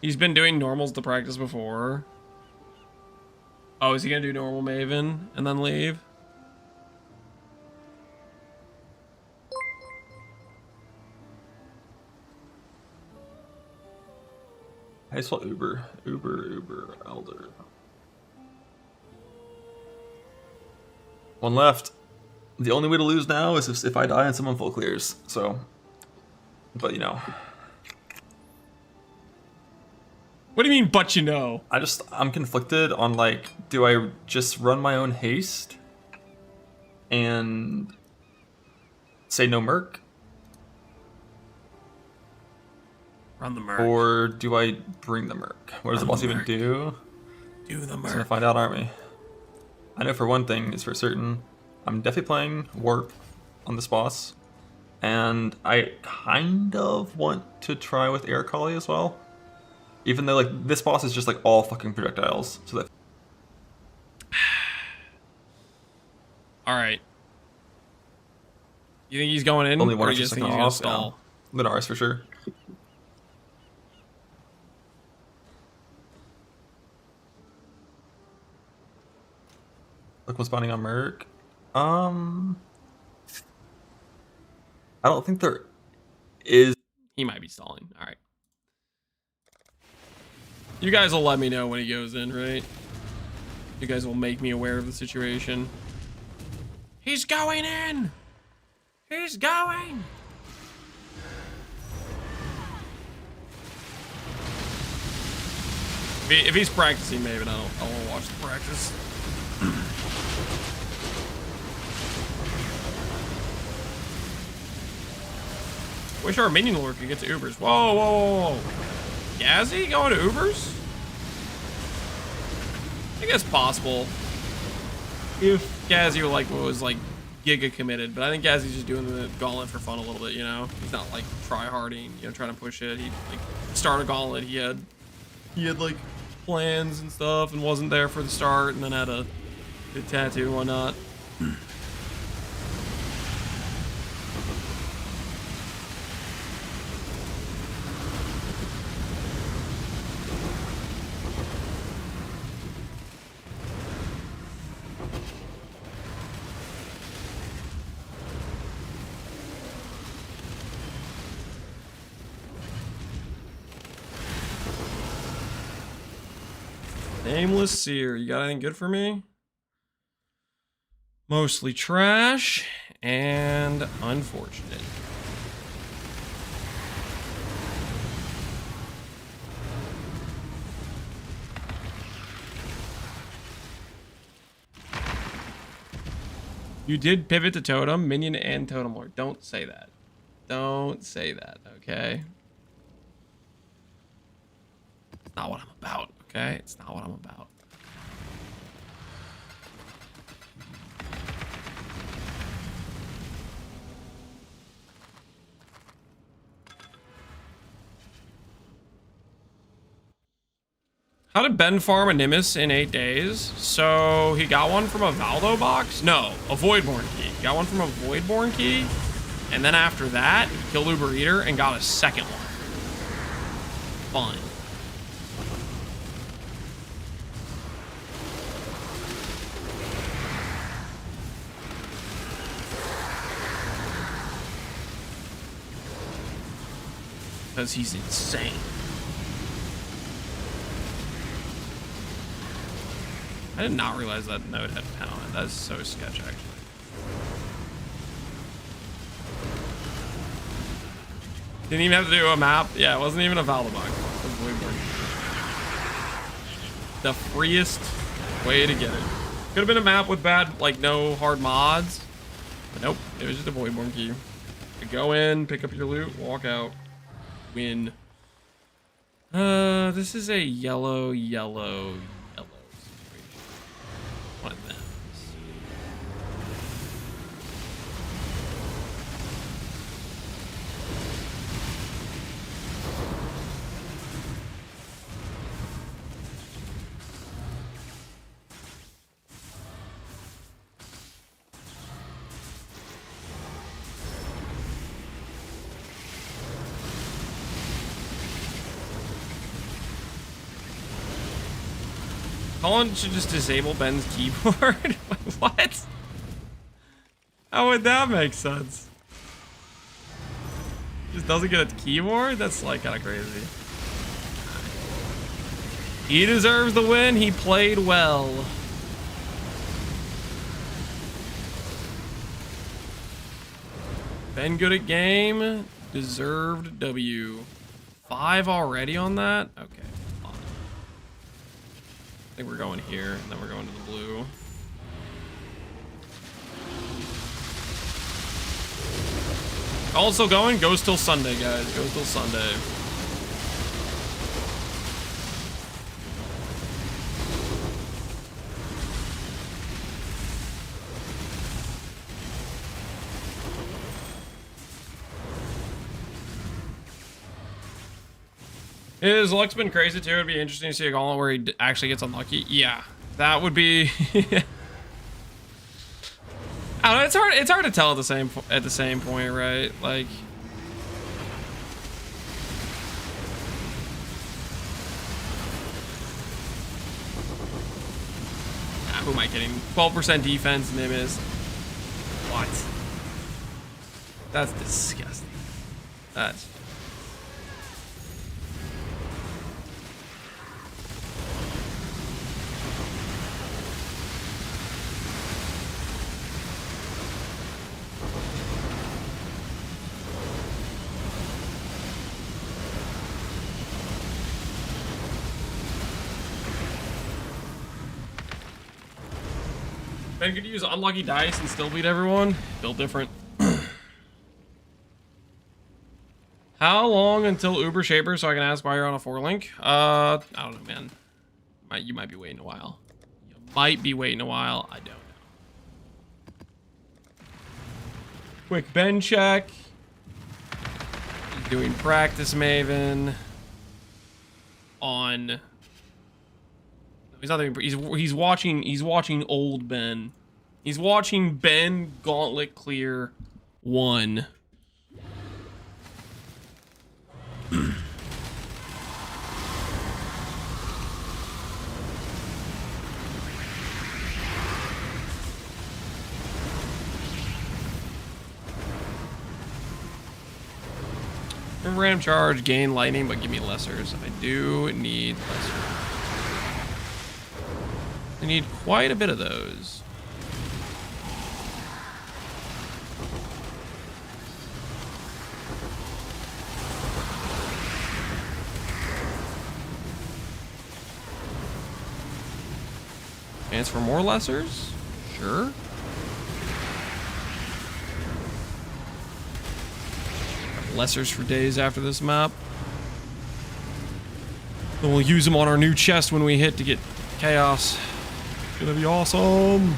He's been doing normals to practice before. Oh, is he gonna do normal Maven and then leave? I spell Uber. Uber, Elder. One left. The only way to lose now is if I die and someone full clears. So, but you know. What do you mean, but you know? I'm conflicted on like, do I just run my own haste and say no merc? Run the merc. Or do I bring the merc? What does the boss even do? Do the We're gonna merc. find out, aren't we? I know for one thing is for certain, I'm definitely playing warp on this boss, and I kind of want to try with air collie as well. Even though like this boss is just like all fucking projectiles, so that. All right. You think he's going in? Only one or extra you just think second he's gonna off stall? now. Lunaris for sure. Look what's spawning on Merc. I don't think there is. He might be stalling. All right. You guys will let me know when he goes in, right? You guys will make me aware of the situation. He's going in! He's going! If he's practicing, maybe I won't watch the practice. Wish our minion lord could get to Ubers. Whoa, whoa, whoa, whoa. Gazzy going to Ubers? I guess possible. If Gazzy was like giga committed, but I think Gazzy's just doing the gauntlet for fun a little bit, you know? He's not like try-harding, you know, trying to push it. He like start a gauntlet, he had like plans and stuff and wasn't there for the start and then had a good tattoo and whatnot. Nameless Seer, you got anything good for me? Mostly trash and unfortunate. You did pivot to Totem, Minion, and Totem Lord. Don't say that. Don't say that, okay? It's not what I'm about. Okay, it's not what I'm about. How did Ben farm a Nemesis in 8 days? So he got one from a Valdo box? No, a Voidborn key. He got one from a Voidborn key, and then after that, he killed Uber Eater and got a second one. Fun. Because he's insane. I did not realize that node had pen on it. That is so sketch, actually. Didn't even have to do a map. Yeah, it wasn't even a Valdo box. It was Voidborn. The freest way to get it. Could have been a map with bad, like, no hard mods. But nope, it was just a Voidborn key. You go in, pick up your loot, walk out. Win. This is a yellow situation. One of them. Colin should just disable Ben's keyboard? What? How would that make sense? Just doesn't get a keyboard? That's like kind of crazy. He deserves the win. He played well. Been good at game. Deserved W. 5 already on that? Okay. Fine. I think we're going here, and then we're going to the blue. Also going? Goes till Sunday, guys. Goes till Sunday. His luck's been crazy too. It'd be interesting to see a Gauntlet where he actually gets unlucky. Yeah, that would be. I don't know. It's hard to tell at the same point, right? Like. Who am I kidding? 12% defense, Nemesis. What? That's disgusting. That's. Ben could use unlucky dice and still beat everyone. Built different. How long until Uber Shaper so I can ask why you're on a 4-link? I don't know, man. You might be waiting a while. You might be waiting a while. I don't know. Quick Ben check. He's doing practice Maven on. He's not doing. He's watching old Ben. He's watching Ben Gauntlet clear 1. Ram charge, gain lightning, but give me lessers. I do need lessers. I need quite a bit of those. Chance for more lessers? Sure. Lessers for days after this map. Then we'll use them on our new chest when we hit to get chaos. It's gonna be awesome.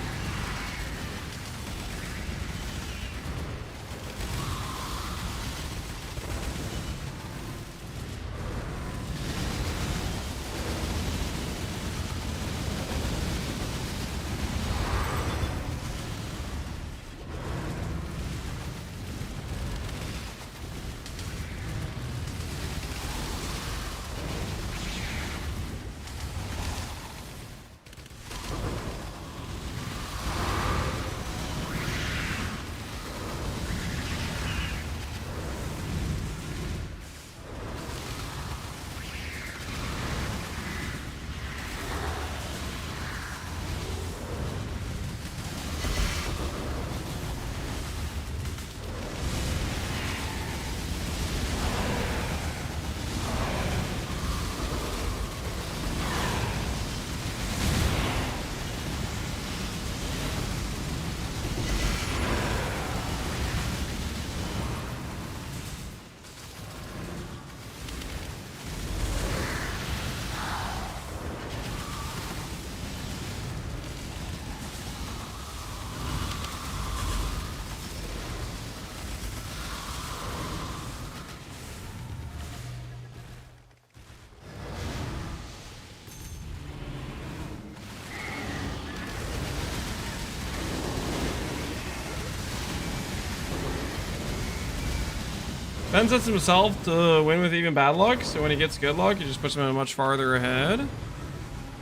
Ben sets himself to win with even bad luck, so when he gets good luck, he just puts him in much farther ahead.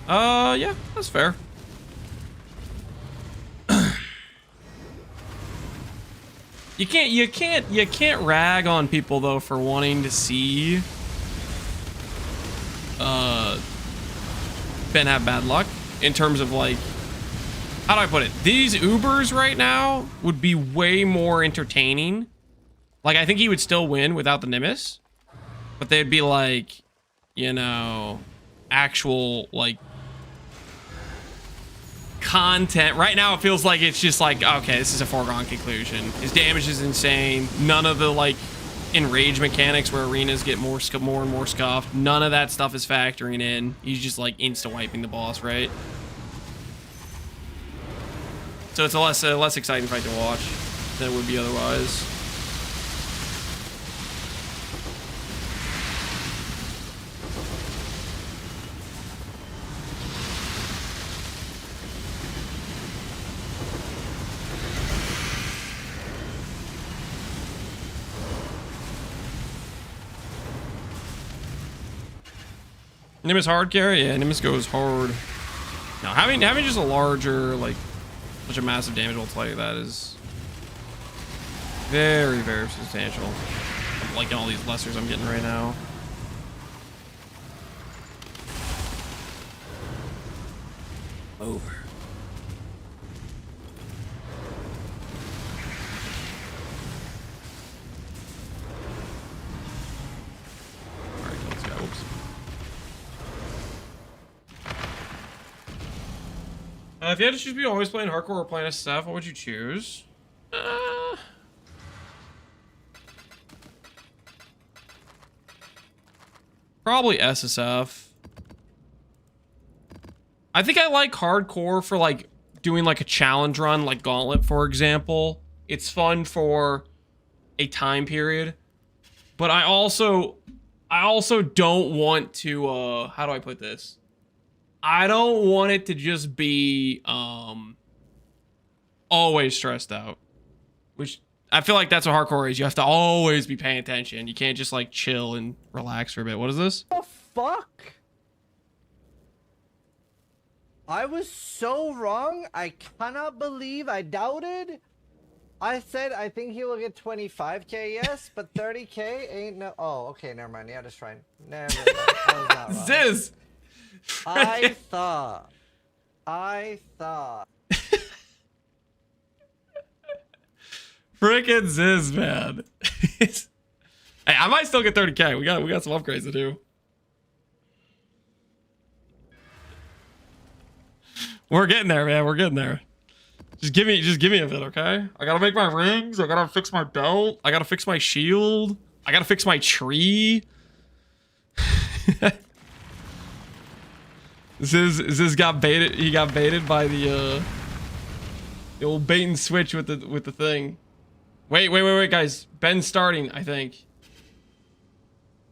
Yeah, that's fair. You can't rag on people though for wanting to see Ben have bad luck in terms of like, how do I put it? These Ubers right now would be way more entertaining. Like, I think he would still win without the Nemesis, but they'd be like, you know, actual like content. Right now it feels like it's just like, okay, this is a foregone conclusion. His damage is insane. None of the like enrage mechanics where arenas get more and more scuffed. None of that stuff is factoring in. He's just like insta wiping the boss, right? So it's a less exciting fight to watch than it would be otherwise. Nemesis hard carry? Yeah, Nemesis goes hard. Now having just a larger, like, such a massive damage multiplier, that is very, very substantial. I'm liking all these lessers I'm getting right now. Over. Alright, let's go. Oops. If you had to choose between always playing hardcore or playing SF, what would you choose? Probably SSF. I think I like hardcore for like doing like a challenge run, like Gauntlet, for example. It's fun for a time period, but I also don't want to. How do I put this? I don't want it to just be always stressed out, which I feel like that's what hardcore is. You have to always be paying attention. You can't just like chill and relax for a bit. What is this? What the fuck? I was so wrong. I cannot believe I doubted. I said I think he will get 25k, yes, but 30k ain't no. Oh, okay, never mind. Yeah, just fine. Never mind. I was not wrong. Ziz! I thought. Frickin' Ziz, man. Hey, I might still get 30k. We got some upgrades to do. We're getting there, man. We're getting there. Just give me a bit, okay? I gotta make my rings. I gotta fix my belt. I gotta fix my shield. I gotta fix my tree. Ziz got baited. He got baited by the old bait and switch with the thing. Wait, guys. Ben's starting, I think.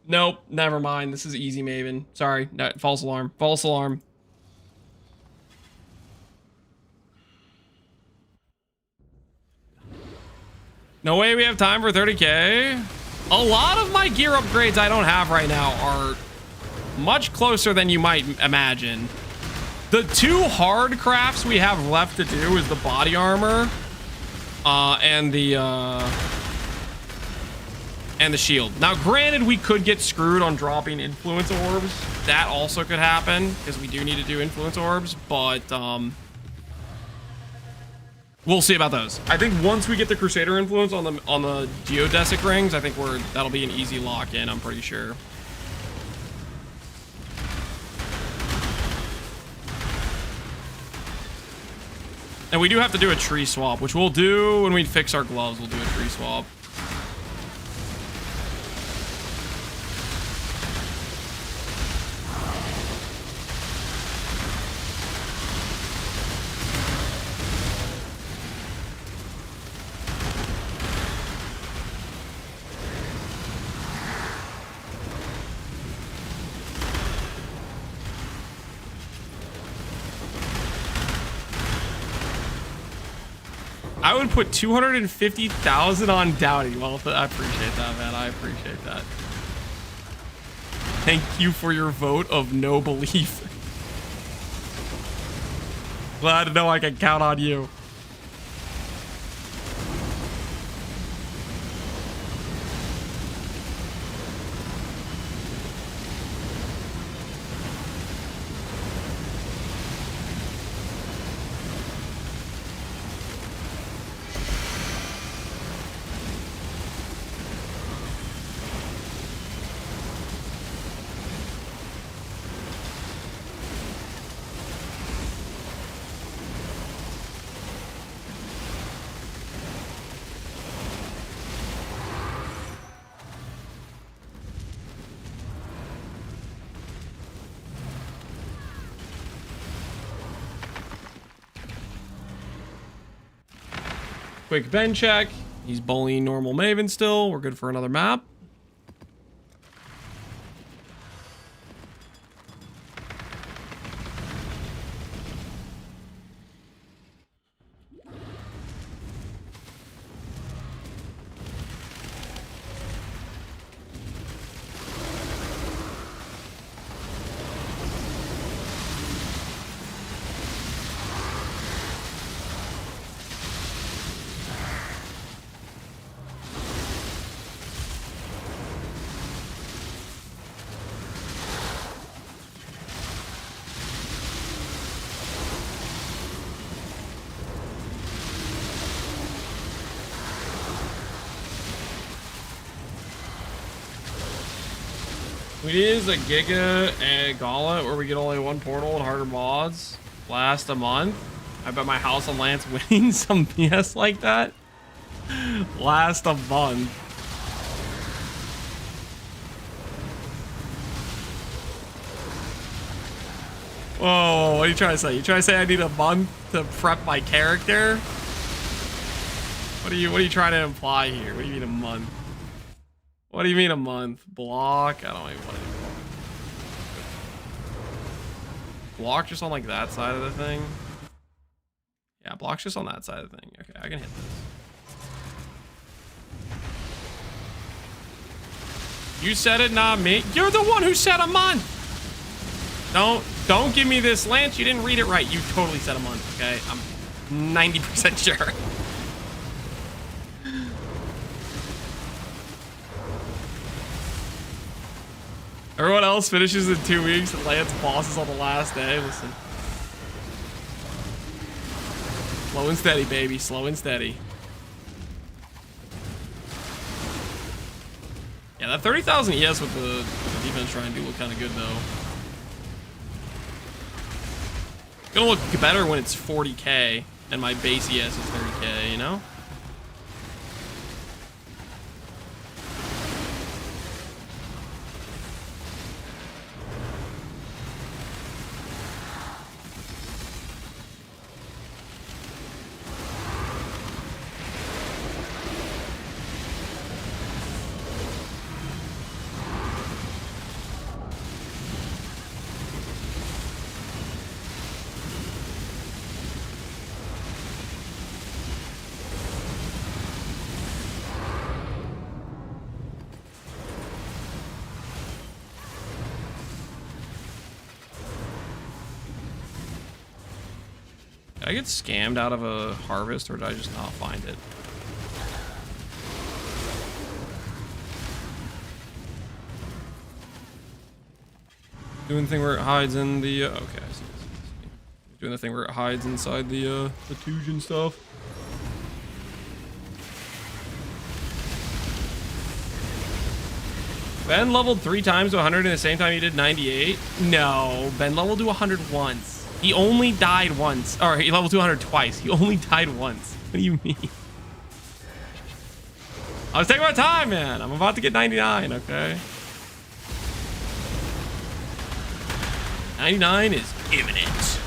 Nope, never mind. This is easy, Maven. Sorry, no, false alarm. False alarm. No way we have time for 30k. A lot of my gear upgrades I don't have right now are much closer than you might imagine. The two hard crafts we have left to do is the body armor and the shield. Now, granted, we could get screwed on dropping influence orbs. That also could happen because we do need to do influence orbs, but we'll see about those. I think once we get the Crusader influence on the geodesic rings, I think that'll be an easy lock-in, I'm pretty sure. And we do have to do a tree swap, which we'll do when we fix our gloves. We'll do a tree swap. I would put 250,000 on Dowdy. Well, I appreciate that, man. I appreciate that. Thank you for your vote of no belief. Glad to know I can count on you. Quick Ben check. He's bullying normal Maven still. We're good for another map. We use a Giga and Gauntlet where we get only one portal and harder mods last a month. I bet my house on Lance winning some BS like that last a month. Whoa, what are you trying to say? You trying to say I need a month to prep my character? What are you trying to imply here? What do you mean a month? What do you mean a month? Block? I don't even want to do block. Block just on like that side of the thing? Yeah, block's just on that side of the thing. Okay, I can hit this. You said it, not me. You're the one who said a month! Don't give me this, Lance. You didn't read it right. You totally said a month, okay? I'm 90% sure. Everyone else finishes in 2 weeks and Lance bosses on the last day. Listen. Slow and steady, baby. Slow and steady. Yeah, that 30,000 ES with the defense trying to look kind of good, though. It's gonna look better when it's 40k and my base ES is 30k, you know? Did I get scammed out of a harvest, or did I just not find it? Doing the thing where it hides in the okay, I see. Doing the thing where it hides inside the Tusion stuff. Ben leveled 3 times to 100 in the same time he did 98. No, Ben leveled to 100 once. He only died once. Or he leveled 200 twice. He only died once. What do you mean? I was taking my time, man. I'm about to get 99, okay? 99 is imminent.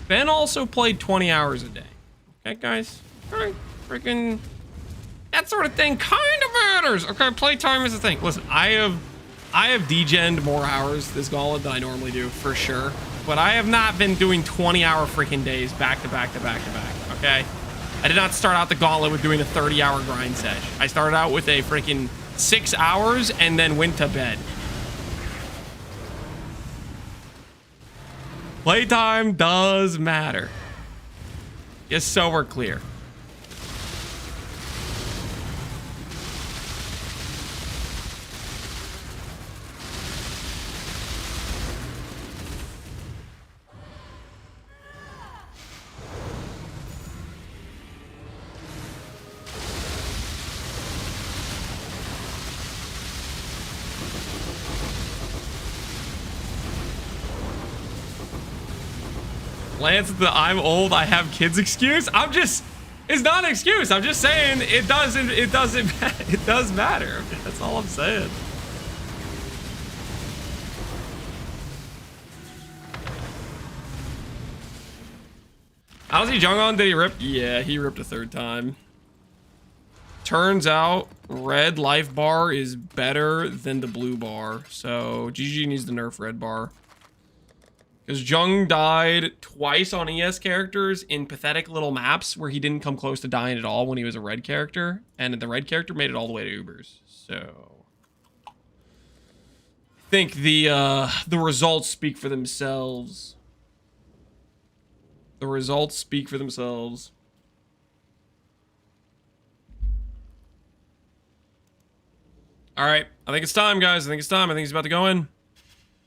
Ben also played 20 hours a day. Okay, guys? Alright, freaking that sort of thing kind of matters. Okay, playtime is a thing. Listen, I have degened more hours this Gauntlet than I normally do, for sure. But I have not been doing 20-hour freaking days back to back to back to back, okay? I did not start out the Gauntlet with doing a 30-hour grind sesh. I started out with a freaking 6 hours and then went to bed. Playtime does matter. Just so we're clear. Lance, the I'm old, I have kids excuse. I'm just, It's not an excuse. I'm just saying it doesn't. It does matter. That's all I'm saying. How's he jung on? Did he rip? Yeah, he ripped a third time. Turns out red life bar is better than the blue bar. So GG needs to nerf red bar. Because Jung died twice on ES characters in pathetic little maps where he didn't come close to dying at all when he was a red character. And the red character made it all the way to Ubers. So I think the results speak for themselves. The results speak for themselves. All right, I think it's time, guys. I think it's time. I think he's about to go in.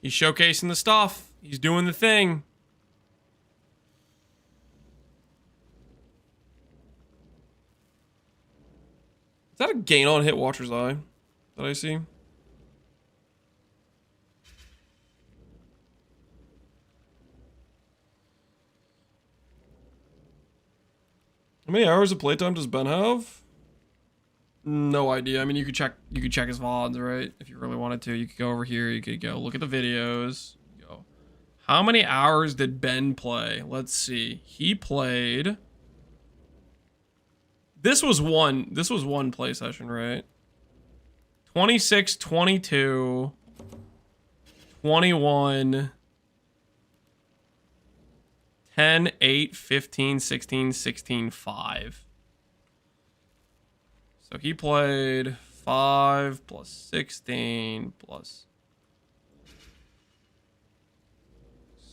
He's showcasing the stuff. He's doing the thing. Is that a gain on hit Watcher's Eye that I see? How many hours of playtime does Ben have? No idea. I mean, you could check his VODs, right? If you really wanted to, you could go over here. You could go look at the videos. Go. How many hours did Ben play? Let's see. He played. This was one play session, right? 26, 22, 21, 10, 8, 15, 16, 16, 5. So he played 5 plus 16 plus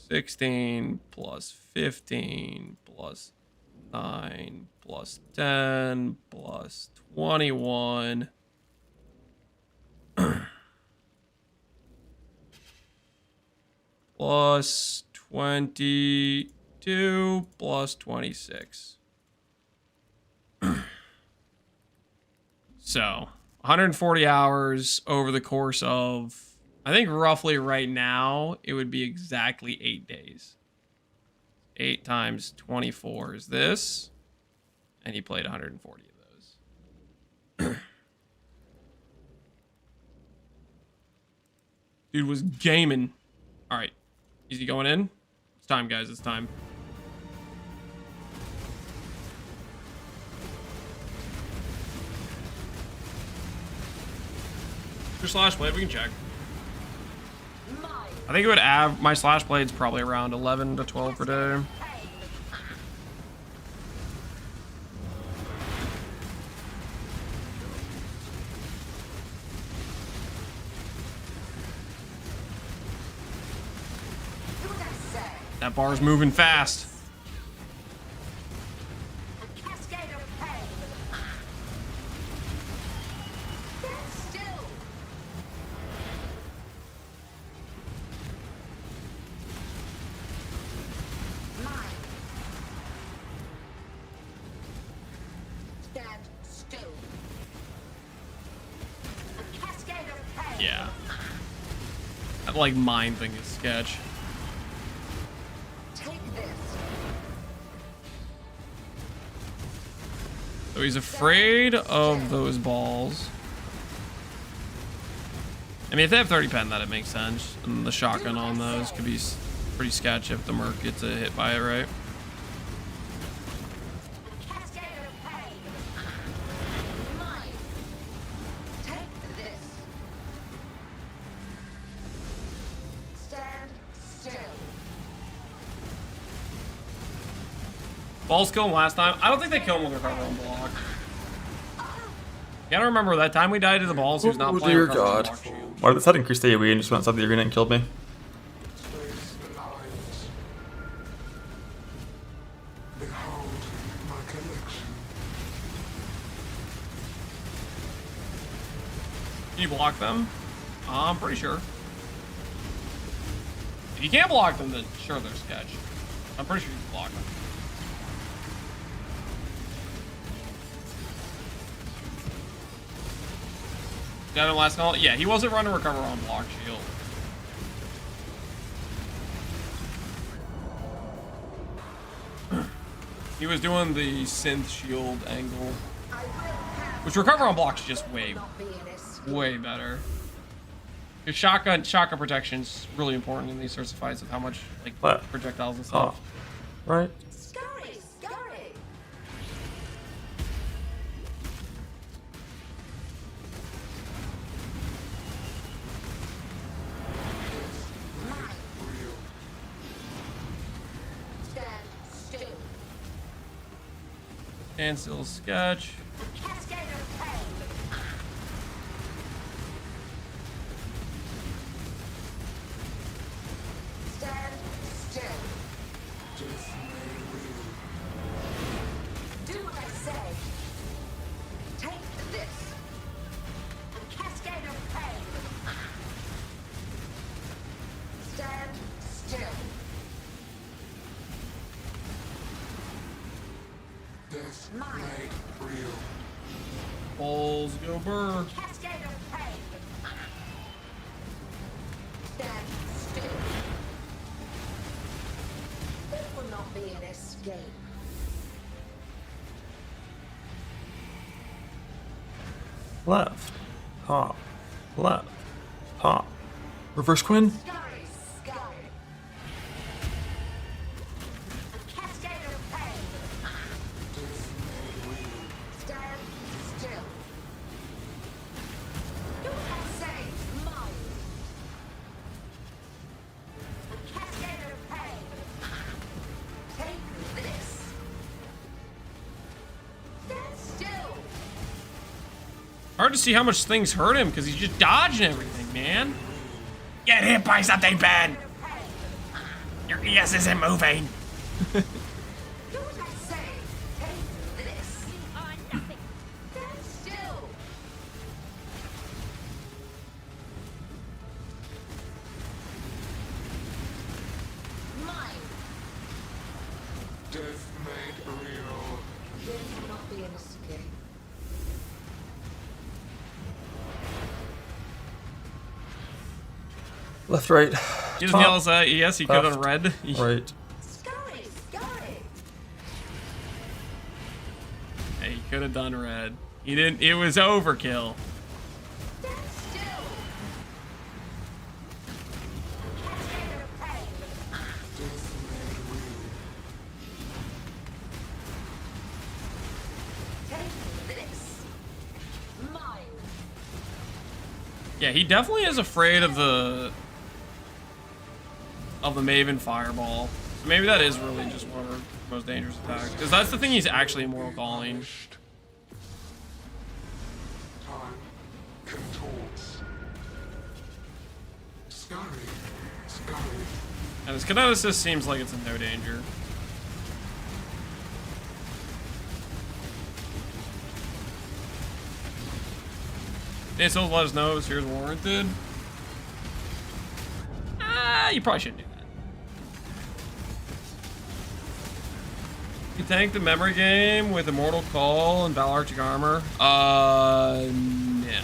16 plus 15 plus 9 plus 10 plus 21 plus 22 plus 26. So 140 hours over the course of, I think roughly right now, it would be exactly 8 days. 8 times 24 is this. And he played 140 of those. Dude was gaming. All right. Is he going in? It's time, guys. It's time. Your slash blade, we can check. I think it would add, my slash blade's probably around 11 to 12 per day. That bar's moving fast. Yeah. That like mine thing is sketch. So he's afraid of those balls. I mean, if they have 30 pen, that it makes sense. And the shotgun on those could be pretty sketch if the merc gets a hit by it, right? Balls kill him last time. I don't think they kill him with recover on block. You gotta remember that time we died to the balls, he was not playing recover on block shield. Why did that increase the AoE and just went outside the arena and killed me? Behold my collection. Can you block them? I'm pretty sure. If you can't block them, then sure they're sketch. I'm pretty sure you can block them. Got him last call? Yeah, he wasn't running recover on block shield. He was doing the synth shield angle, which recover on blocks is just way better. Because shotgun protection's really important in these sorts of fights with how much like What? projectiles and stuff. Right. Scurry, scurry. Stand still. And still sketch. Cascade of pain. Stand still. Do what I say. Take this. A cascade of pain. Stand still. Mine. Balls go burr. Cascade of pain. Stand still. It will not be an escape. Left. Top. Left. Top. Reverse Quinn. Scurry, scurry. A cascade of pain. Stand still. Do what I say, mine. A cascade of pain. Take this. Stand still. Hard to see how much things hurt him because he's just dodging everything, man. Get hit by something, Ben. Your ES isn't moving. Do what I say. Take this. You are nothing. Stand still. Mine. Death made real. There will not be an escape. Left, right. He doesn't top, yell us at ES, he could on left, red. Right. Scurry, scurry. Hey, he could have done red. He didn't. It was overkill. Stand still. Cascade of pain. Death made real. Take this. Mine. Yeah, he definitely is afraid of the Maven Fireball. So maybe that is really just one of her most dangerous attacks. Because that's the thing he's actually immortal calling. Time contorts. Scurry, scurry. And his Kineticist seems like it's in no danger. So let us know if Sears warranted. You probably shouldn't do that. You tank the memory game with Immortal Call and Valarctic Armor? Yeah.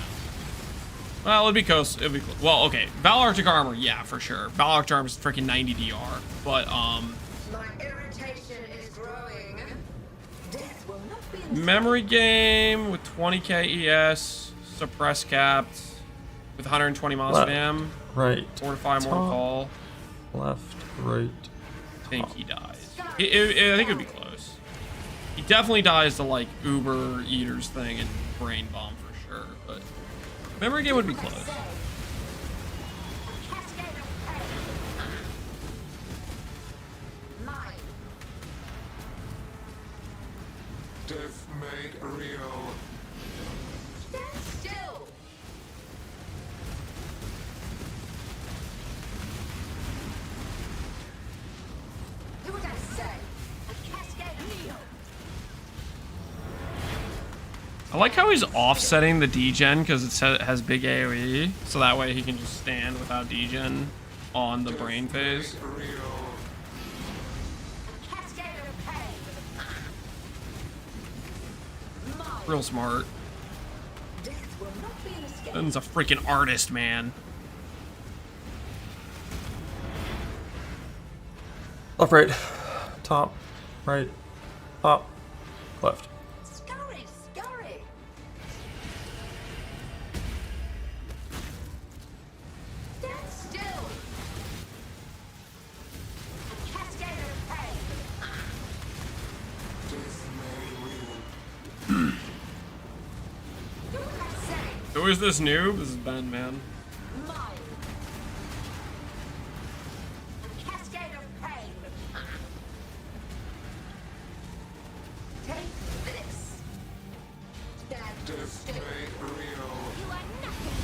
Well, it'd be close. It'd be close. Well, okay. Valarctic Armor, yeah, for sure. Valarctic Armor is freaking 90 DR. But, My irritation is growing. Death will not be in memory game with 20k ES, suppress capped, with 120 miles of Left, AM, right. Fortify Mortal top, Call. Left, right. I think he dies. I think it would be close. He definitely dies to like Uber Eaters thing and Brain Bomb for sure, but memory game would be close. cascade of pain. Mine. Death made real. Stand still. Do what I say. A cascade of heal. I like how he's offsetting the degen because it has big AoE, so that way he can just stand without degen on the brain phase. Real. Cascade of pain. Mine. Real smart. Death will not be an escape. Ben's a freaking artist, man. Left, right. Top, right. top, left. Scurry, scurry. Stand still. A cascade of pain. Do what I say. Who is this noob? This is Ben, man. Mine. A cascade of pain. Take this. Stand still. You are nothing.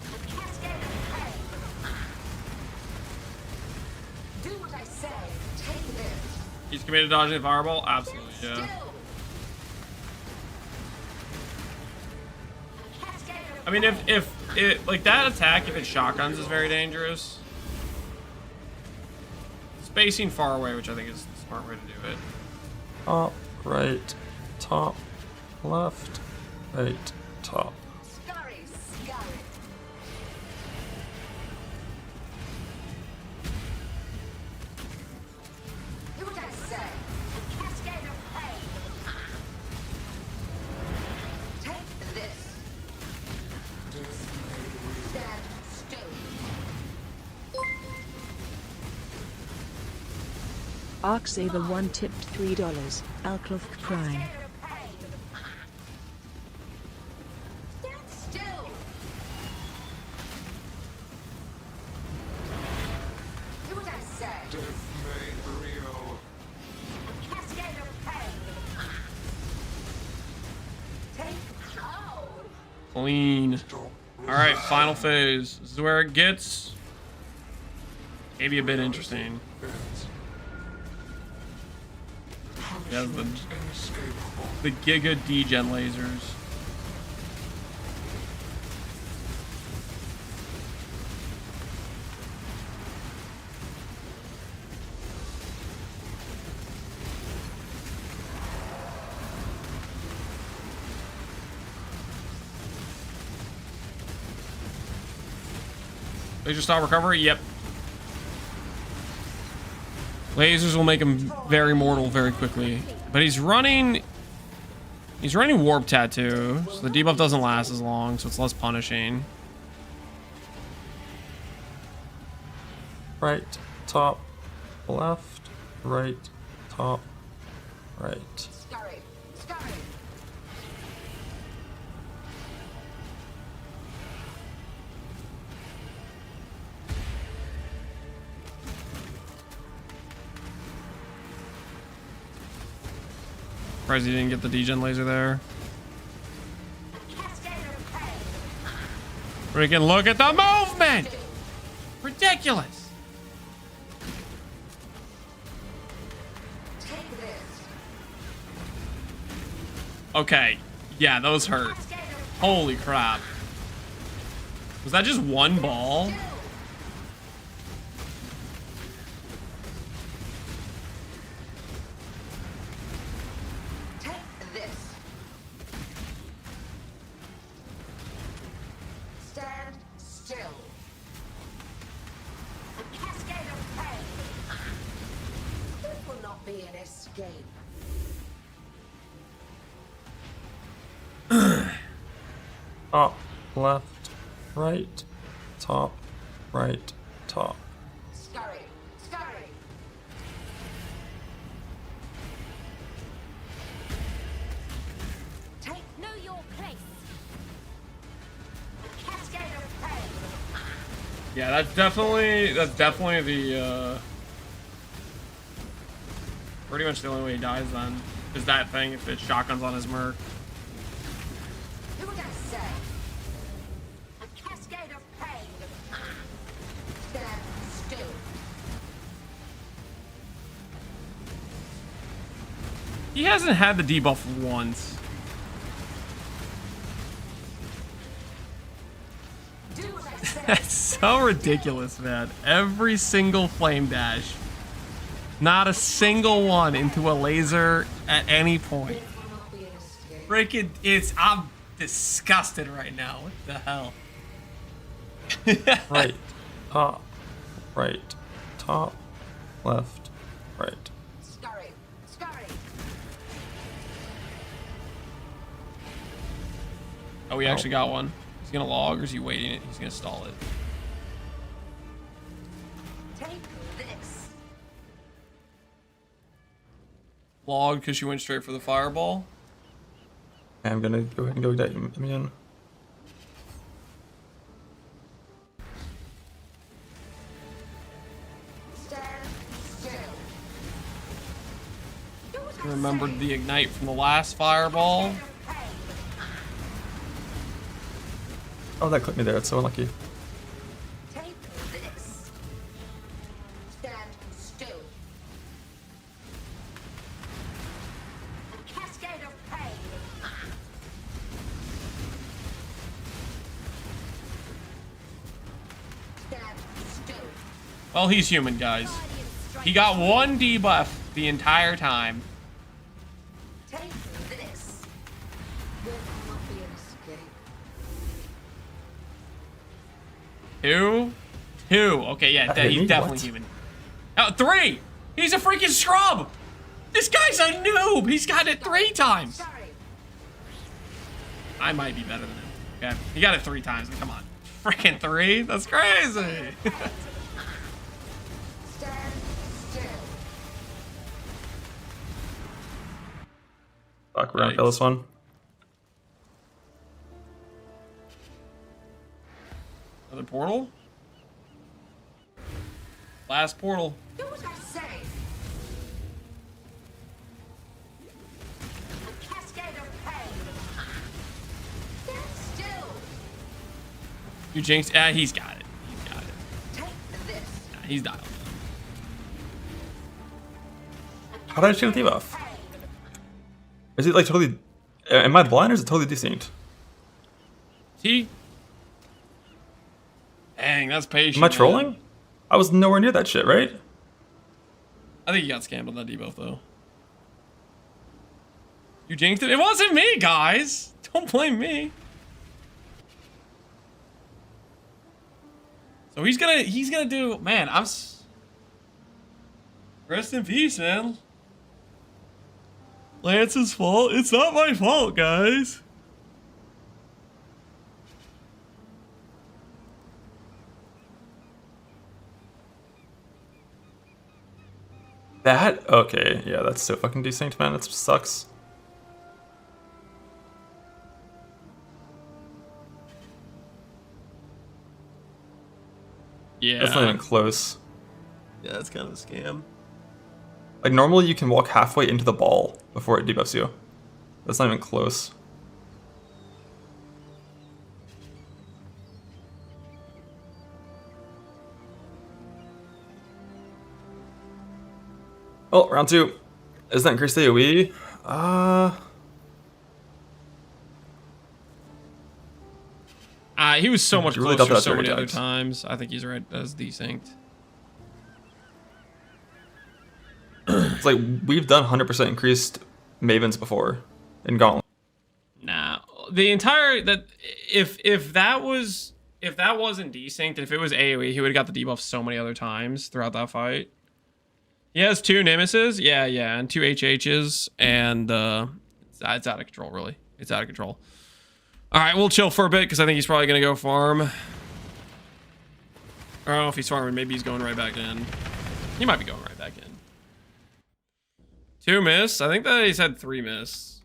A cascade of pain. Do what I say. Take this. He's committed to dodging the fireball? Absolutely, yeah. Still. A cascade of I mean, if it, like that attack, if it shotguns, is very dangerous. Spacing far away, which I think is the smart way to do it. Top, right, top, left, right, top. scurry, scurry. Do what I say. A cascade of pain. Take this. Stand still. Arksaver 1 tipped $3. Alcloth Prime. Cascade of pain. Stand still. Do what I say. A cascade of pain. Take. Oh. Clean. Alright, final phase. This is where it gets maybe a bit interesting. Yeah, the Giga D-Gen lasers. Laser style recovery? Yep. Lasers will make him very mortal very quickly. But he's running warp tattoo, so the debuff doesn't last as long, so it's less punishing. Right, top, left, right, top, right. Scurry, scurry. Surprised he didn't get the D-Gen laser there. Cascade of pain. Freaking look at the movement! Ridiculous! Take this. Okay, yeah, those hurt. Cascade of Holy crap. Was that just one ball? still. Take this. Stand still. A cascade of pain. This will not be an escape. Top, left, right, top, right, top. Scurry, scurry. Take Know your place. a cascade of pain. Yeah, that's definitely the pretty much the only way he dies then. Is that thing if it shotguns on his merc. Do what I say. A cascade of pain. Stand still. He hasn't had the debuff once. Do what I say. That's so ridiculous, man. Every single flame dash. Not a single one into a laser at any point. Will not be an escape. Freaking, I'm disgusted right now. What the hell? Right, top, right, top, left, right. Scurry. Scurry. Oh, we actually got one. He's gonna log, or is he waiting it? He's gonna stall it. Take this. Log because she went straight for the fireball. I'm gonna go ahead and go get him in. Stand still. Do what I Remembered say. the ignite from the last fireball. Cascade of pain. Oh, that clipped me there. It's so unlucky. Take this. Stand still. A cascade of pain. Stand still. Well, he's human, guys. He got one debuff the entire time. Take this. There cannot be an escape. Two. Okay, yeah, Hey, he's definitely what? human. Oh, 3. He's a freaking scrub. This guy's a noob. He's got it 3 times. Sorry. I might be better than him. Okay, he got it 3 times. Come on, freaking 3. That's crazy. Stand still. Fuck, we're gonna kill this one. Another portal. Last portal. Do what I say. A cascade of pain. Stand still. You jinxed. He's got it. He's got it. Take this. He's dialed. How did I shoot a debuff? Is it like totally... Am I blind or is it totally desync? He. Dang, that's patient. Am I man. trolling? I was nowhere near that shit, right? I think you got scammed on that debuff though. You jinxed it. It wasn't me, guys. Don't blame me. So he's gonna do. Man, rest in peace, man. Lance's fault. It's not my fault, guys. That? Okay, yeah, that's so fucking desynced, man. That sucks. Yeah. That's not even close. Yeah, that's kind of a scam. Like, normally you can walk halfway into the ball before it debuffs you. That's not even close. Oh, round 2. Isn't that increased AoE? He was so much You really closer thought that so many very other times. times. I think he's right as desynced. It's like, we've done 100% increased Mavens before in Gauntlet. Nah, the entire if that wasn't desynced, if it was AoE, he would have got the debuff so many other times throughout that fight. He has 2 Nemesis, yeah, and 2 HHs, and it's out of control, really. It's out of control. All right, we'll chill for a bit because I think he's probably gonna go farm. I don't know if he's farming. Maybe he's going right back in. He might be going right back in. 2 miss. I think that he's had 3 miss.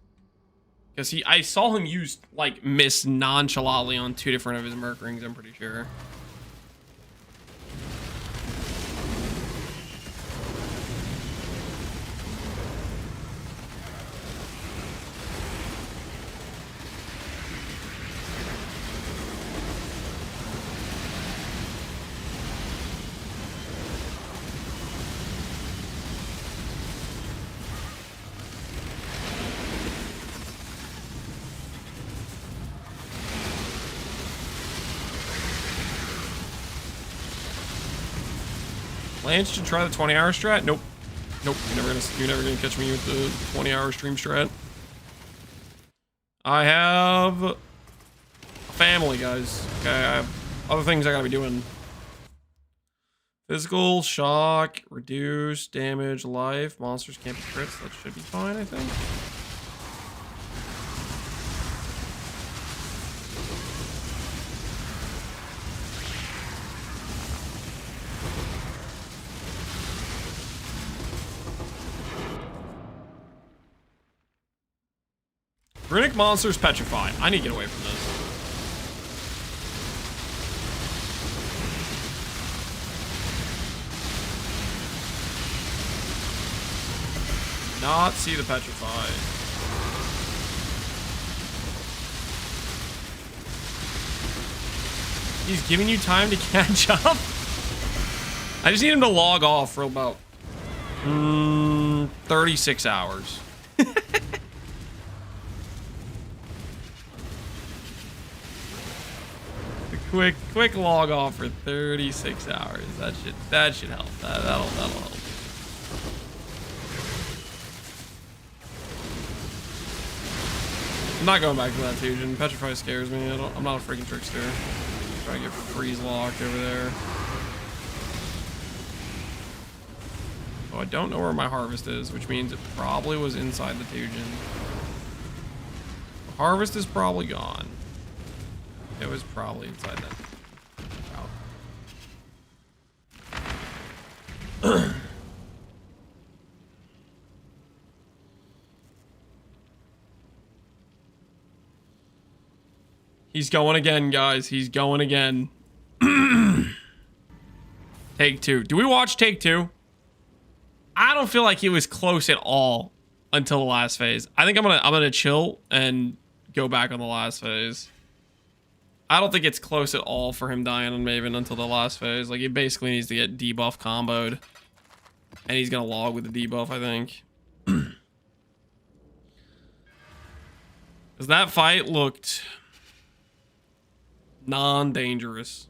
Because I saw him use like miss nonchalantly on 2 different of his Merc rings. I'm pretty sure. Lance should try the 20-hour strat. Nope. You're never gonna catch me with the 20-hour stream strat. I have a family, guys. Okay, I have other things I gotta be doing. Physical, shock, reduce, damage, life. Monsters can't be crits. That should be fine, I think. Runic monsters petrified. I need to get away from this. Not see the petrified. He's giving you time to catch up. I just need him to log off for about 36 hours. Quick log off for 36 hours. That should help. That'll help. I'm not going back to that fusion. Petrify scares me. I'm not a freaking trickster. I'm trying to get freeze locked over there. Oh, I don't know where my harvest is, which means it probably was inside the fusion. The harvest is probably gone. It was probably inside that. Wow. He's going again, guys. He's going again. Take two. Do we watch Take Two? I don't feel like he was close at all until the last phase. I think I'm gonna chill and go back on the last phase. I don't think it's close at all for him dying on Maven until the last phase. Like, he basically needs to get debuff comboed. And he's gonna log with the debuff, I think. Because that fight looked non-dangerous.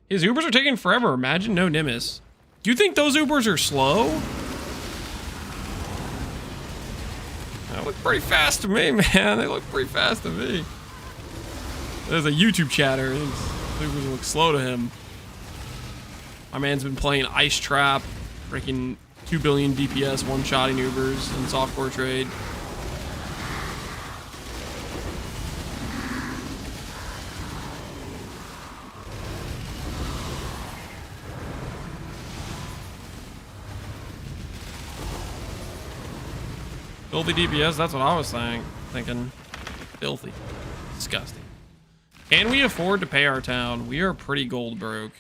His Ubers are taking forever. Imagine no Nemesis. Do you think those Ubers are slow? They look pretty fast to me, man. They look pretty fast to me. There's a YouTube chatter. These Ubers look slow to him. My man's been playing Ice Trap, freaking 2 billion DPS, one-shotting Ubers in softcore trade. Filthy DPS, that's what I was thinking. Filthy. Disgusting. Can we afford to pay our town? We are pretty gold broke.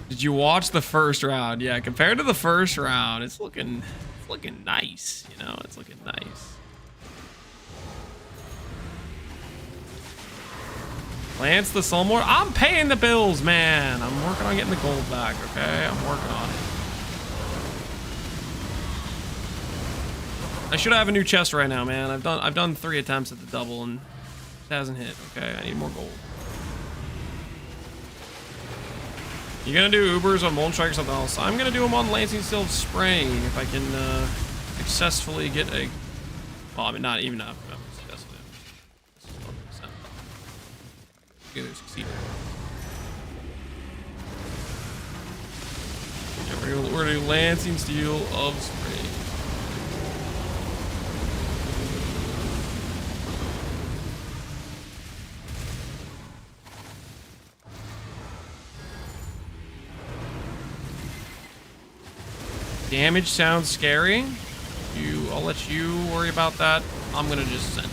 Did you watch the first round? Yeah, compared to the first round, it's looking nice, you know, it's looking nice. Lance the Soulmore. I'm paying the bills, man. I'm working on getting the gold back, okay? I'm working on it. I should have a new chest right now, man. I've done 3 attempts at the double and it hasn't hit, okay? I need more gold. You gonna do Ubers on Molten Strike or something else? I'm gonna do them on Lancing Steel Spring if I can successfully get a. Well, I mean, not even enough. Successfully. Either succeeded. Yeah, we're gonna do Lancing Steel of Spring. Damage sounds scary. I'll let you worry about that. I'm gonna just send.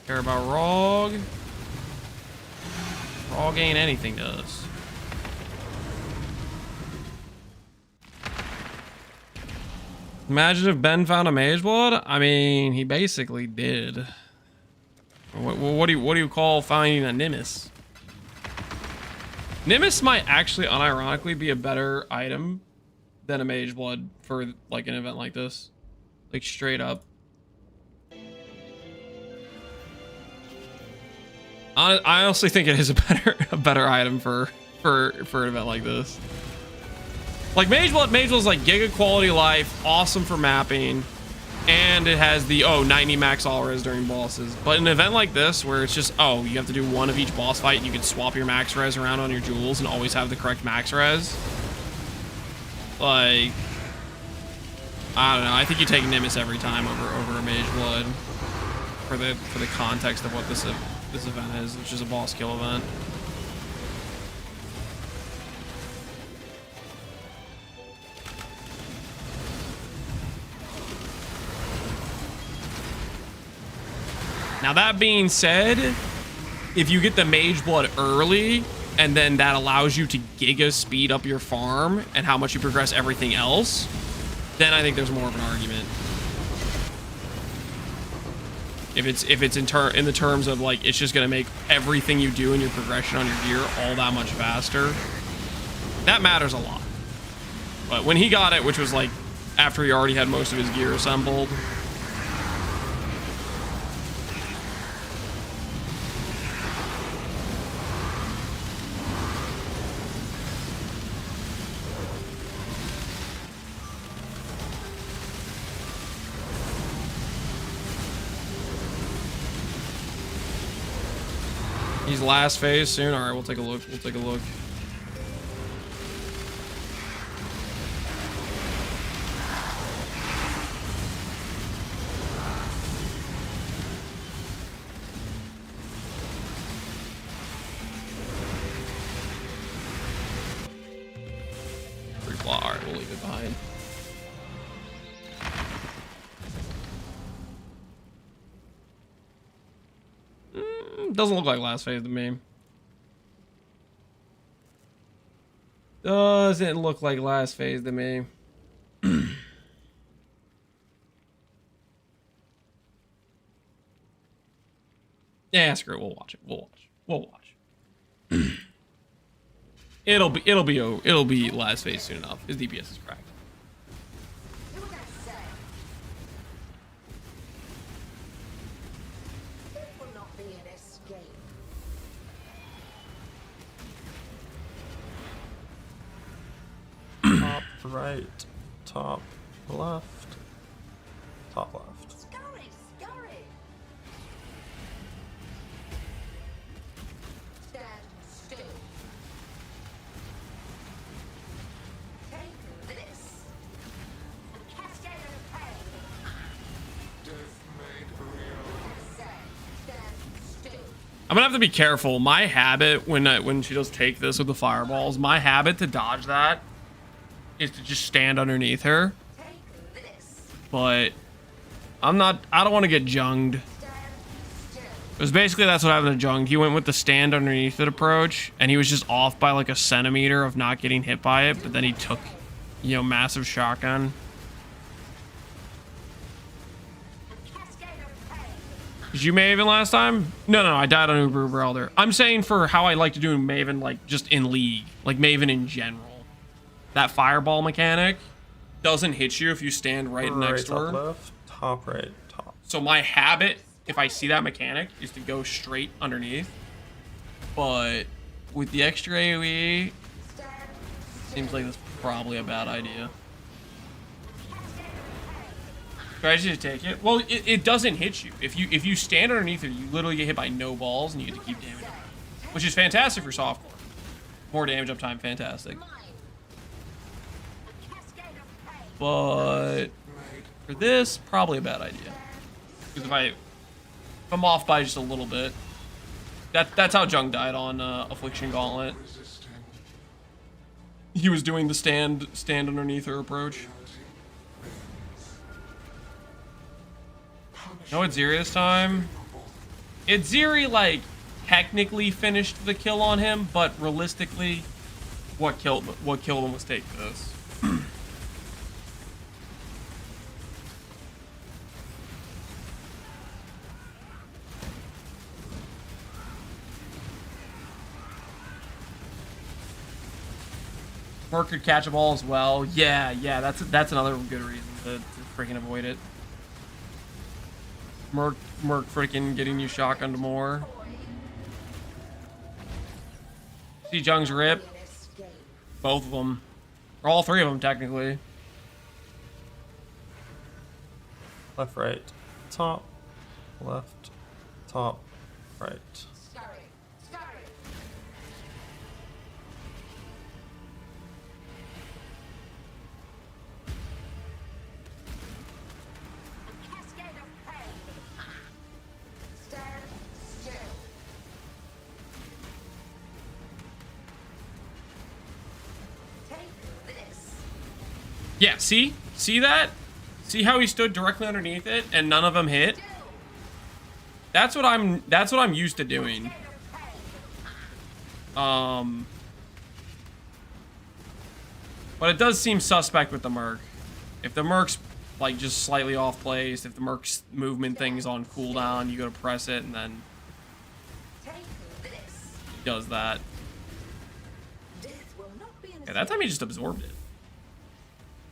Care about Rog. Rog ain't anything to us. Imagine if Ben found a Mageblood. I mean, he basically did. What do you call finding a Nemesis? Nemesis might actually unironically be a better item than a Mageblood for like an event like this. Like straight up. I honestly think it is a better item for an event like this. Like Mageblood's like giga quality life, awesome for mapping, and it has the 90 max all res during bosses. But an event like this where it's just you have to do one of each boss fight and you can swap your max res around on your jewels and always have the correct max res. Like, I don't know. I think you take Nemesis every time over a Mageblood for the context of what this event is, which is a boss kill event. Now that being said, if you get the Mageblood early, and then that allows you to giga speed up your farm and how much you progress everything else, then I think there's more of an argument. If it's in the terms of like it's just gonna make everything you do in your progression on your gear all that much faster, that matters a lot. But when he got it, which was like after he already had most of his gear assembled, he's last phase soon. All right, we'll take a look. We'll take a look. All right, we'll leave it behind. Doesn't look like last phase to me. Doesn't look like last phase to me. Yeah, screw it. We'll watch it. We'll watch. It'll be last phase soon enough. His DPS is cracked. Who would I say? It will not be an escape. Top right, top left, top left. Scurry, scurry. Stand still. Take this. Cascade of pain. Death made real. Say, stand still. I'm gonna have to be careful. My habit when she does take this with the fireballs, my habit to dodge that is to just stand underneath her. Take this. But I don't want to get junged. Stand still. Because basically that's what happened to Jung. He went with the stand underneath it approach, and he was just off by like a centimeter of not getting hit by it, but then he took, massive shotgun. Cascade of pain. Did you Maven last time? No, I died on Uber Elder. I'm saying for how I like to do Maven, like just in League, like Maven in general. That fireball mechanic doesn't hit you if you stand right next to her. Top left, top right, top. So my habit, if I see that mechanic, is to go straight underneath. But with the extra AoE, seems like that's probably a bad idea. Strategy to take it. Well, it doesn't hit you. If you stand underneath it, you literally get hit by no balls and you get to keep damage, which is fantastic for softcore. More damage uptime, fantastic. But for this, probably a bad idea. Because if I'm off by just a little bit, that's how Jung died on Affliction Gauntlet. He was doing the stand underneath her approach. No, it's Zerius time. Itziri, like, technically finished the kill on him, but realistically, what killed him was take this. Merc could catch a ball as well. Yeah, that's another good reason to freaking avoid it. Merc freaking getting you shotgunned more. See Jung's rip. Both of them. Or all three of them, technically. Left, right, top, left, top, right. Yeah, see that? See how he stood directly underneath it and none of them hit? That's what I'm used to doing. But it does seem suspect with the Merc. If the Merc's like just slightly off place, if the Merc's movement thing's on cooldown, you go to press it and then he does that. Yeah, that time he just absorbed it.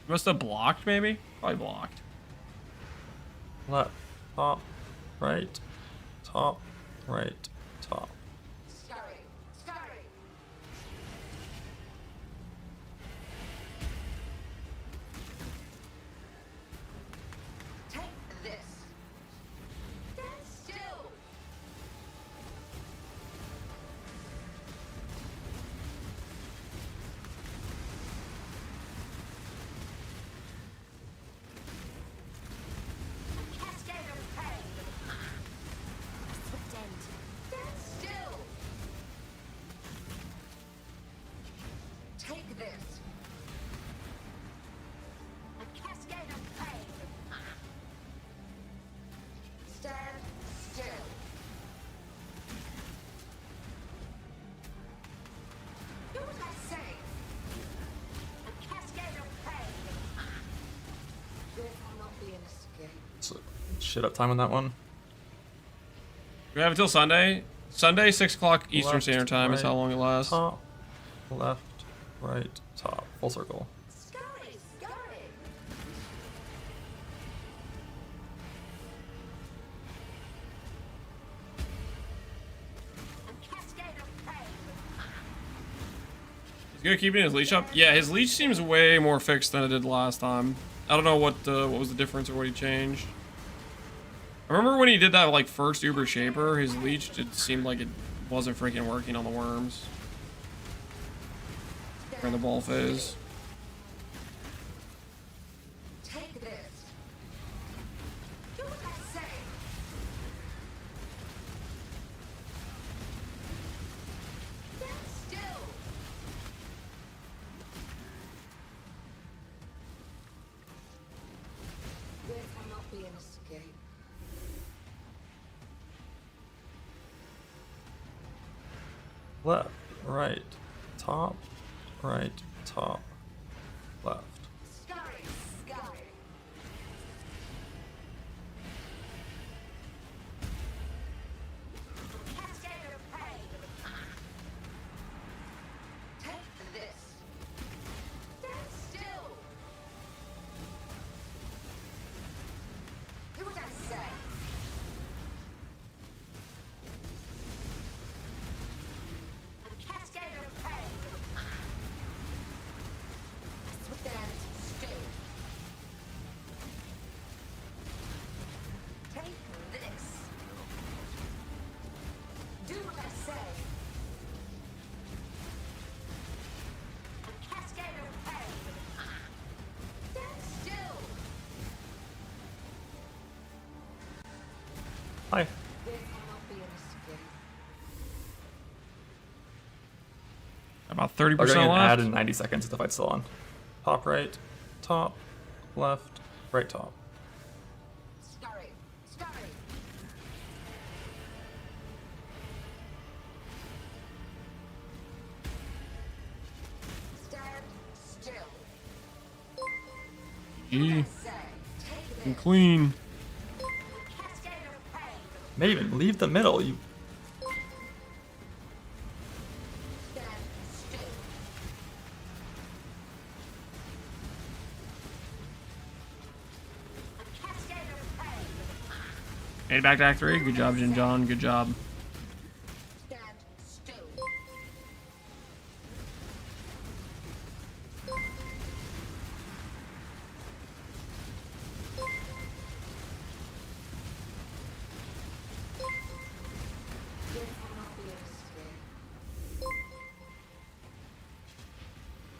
He must have blocked, maybe? Probably blocked. Left, top, right, top, right, top. Shit up time on that one. We have until Sunday. Sunday, 6 o'clock Eastern Left, Standard Time is right, how long it lasts. Top, left, right, top. Full circle. He's good at keeping his leash up. Yeah, his leash seems way more fixed than it did last time. I don't know what was the difference or what he changed. I remember when he did that like first Uber Shaper, his leech it seemed like it wasn't freaking working on the worms. During the ball phase. Left, right, top, right, top, left. Hi. About 30% I'll go and add left. in 90 seconds if the fight's still on. Top right, top, left, right top. GG. And clean. Maven, leave the middle. You. Made it back to Act 3. Good job, Jin John. Good job.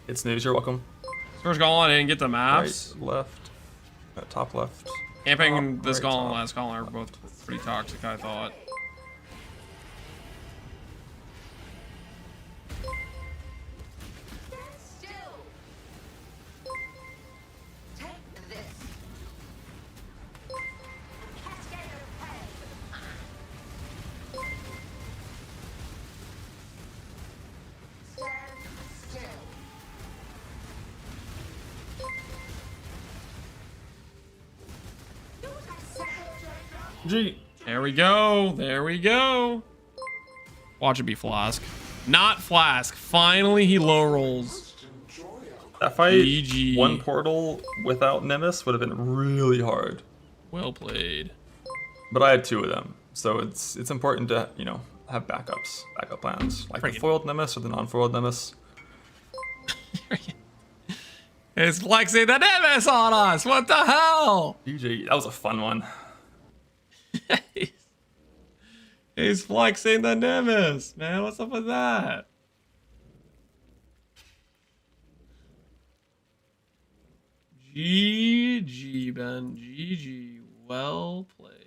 It's news. You're welcome. First Gauntlet, I didn't get the maps. Right, left, top left. Camping top, and this right, Gauntlet and top. last Gauntlet are both pretty toxic, I thought. G. There we go. There we go. Watch it be Flask. Not Flask. Finally, he low rolls. That fight, GG. one portal without Nemesis would have been really hard. Well played. But I had two of them, so it's important to have backup plans, like the foiled Nemesis or the non-foiled Nemesis. It's flexing the Nemesis on us. What the hell? GG, that was a fun one. He's flexing the Nemesis, man. What's up with that? GG, Ben. GG. Well played.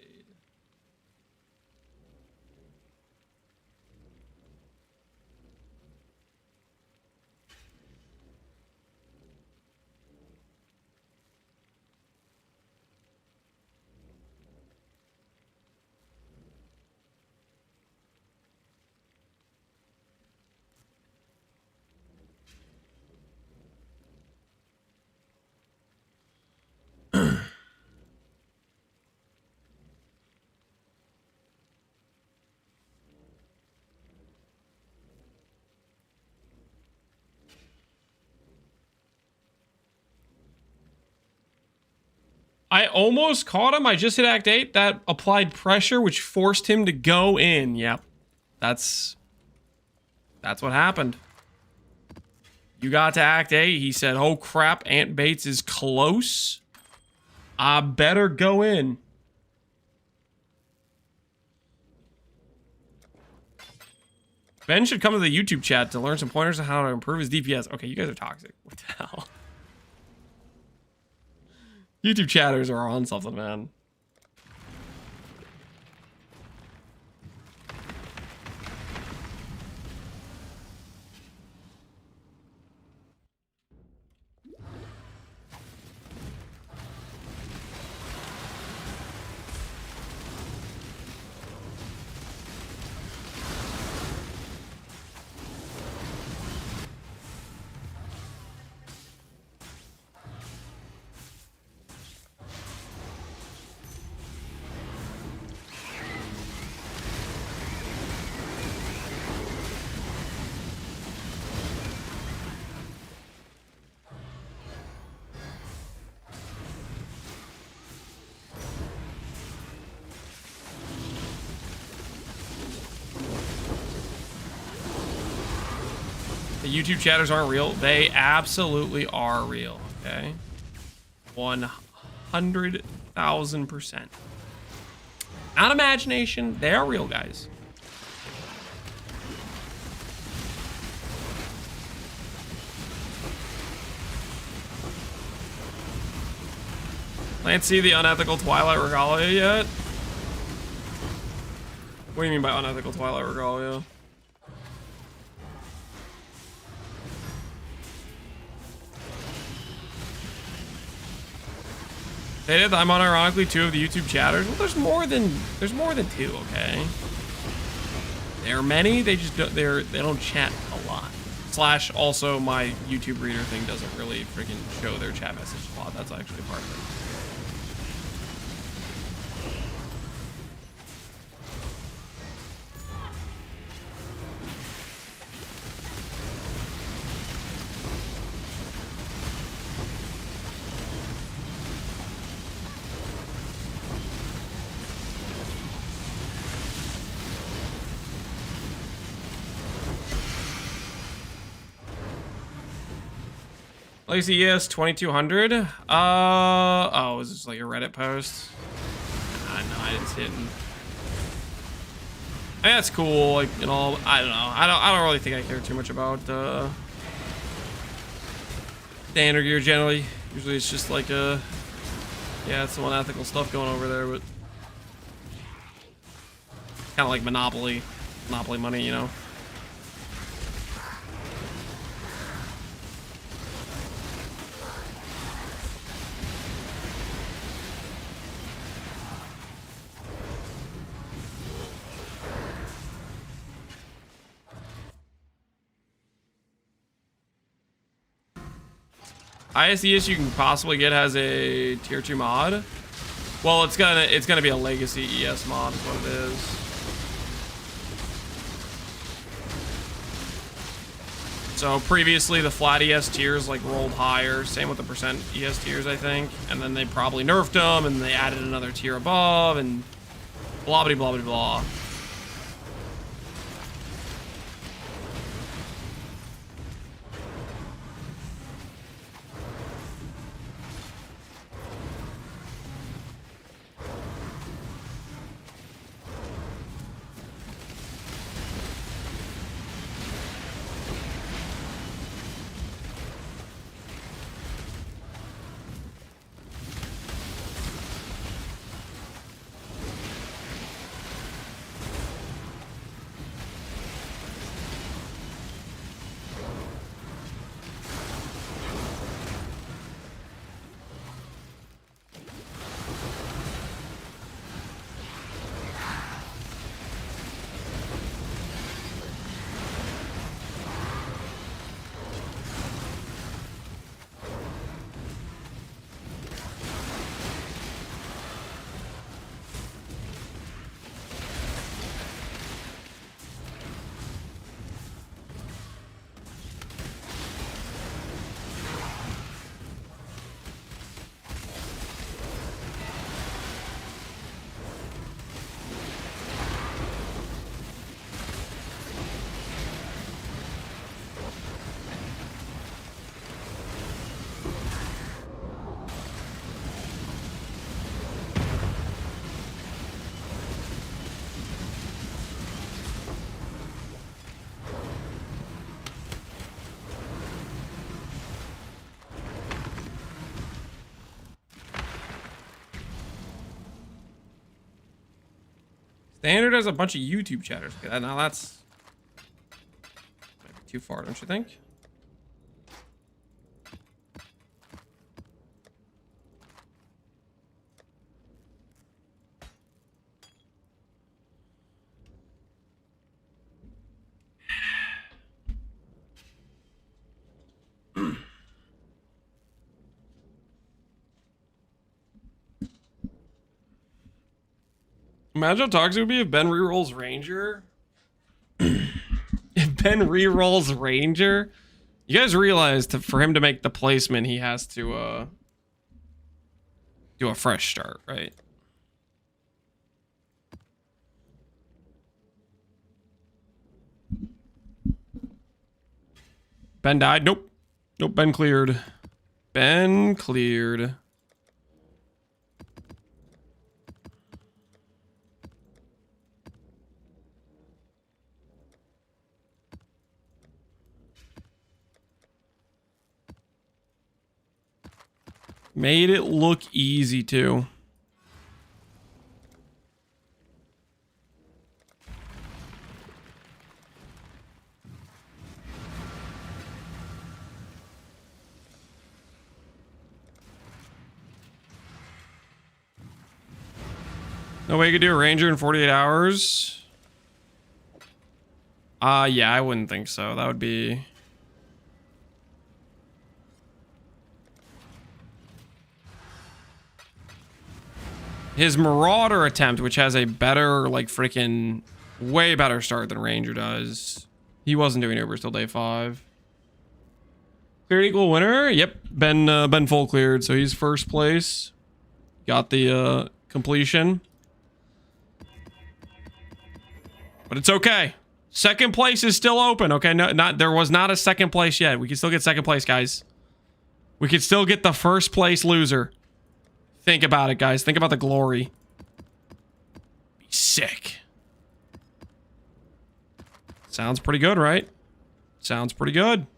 I almost caught him. I just hit Act 8. That applied pressure, which forced him to go in. Yep. That's what happened. You got to Act 8. He said, oh crap, Ant Bates is close. I better go in. Ben should come to the YouTube chat to learn some pointers on how to improve his DPS. Okay, you guys are toxic. What the hell? YouTube chatters are on something, man. The YouTube chatters aren't real. They absolutely are real, okay? 100,000%. Not imagination. They are real, guys. Can't see the unethical Twilight Regalia yet? What do you mean by unethical Twilight Regalia? They did. I'm unironically two of the YouTube chatters. Well, there's more than two. Okay. There are many. They just don't, they don't chat a lot. Slash also my YouTube reader thing doesn't really freaking show their chat message a lot. That's actually part of it. Lazy yes 2200. Oh, is this like a Reddit post? No, I didn't see it. That's cool. Like, you know, I don't know. I don't really think I care too much about standard gear generally. Usually it's just like yeah, it's some unethical stuff going over there, but kind of like Monopoly money, you know. Highest ES you can possibly get has a tier 2 mod. Well, it's gonna be a legacy ES mod is what it is. So previously the flat ES tiers like rolled higher, same with the percent ES tiers I think, and then they probably nerfed them and they added another tier above and blah blah blah blah blah. Standard has a bunch of YouTube chatters. Now that's maybe too far, don't you think? Imagine how toxic it would be if Ben rerolls Ranger. If Ben rerolls Ranger, you guys realize for him to make the placement, he has to do a fresh start, right? Ben died. Nope. Nope. Ben cleared. Ben cleared. Made it look easy too. No way you could do a Ranger in 48 hours? Yeah, I wouldn't think so. That would be His Marauder attempt, which has a better, like, freaking way better start than Ranger does. He wasn't doing Ubers till day 5. Cleared equal winner. Yep, Ben full cleared, so he's first place. Got the completion. But it's okay. Second place is still open. Okay, no, there was not a second place yet. We can still get second place, guys. We can still get the first place loser. Think about it, guys. Think about the glory. Be sick. Sounds pretty good, right? Sounds pretty good.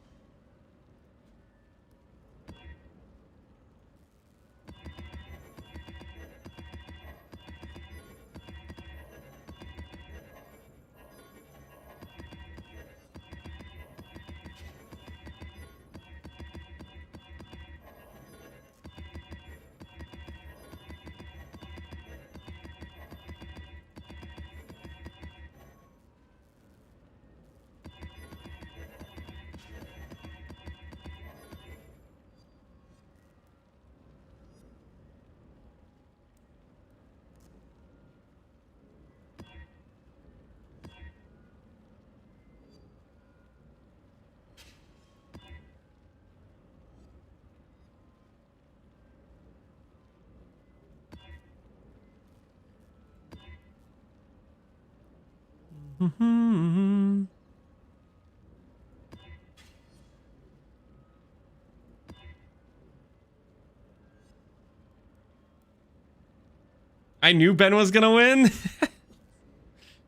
I knew Ben was gonna win.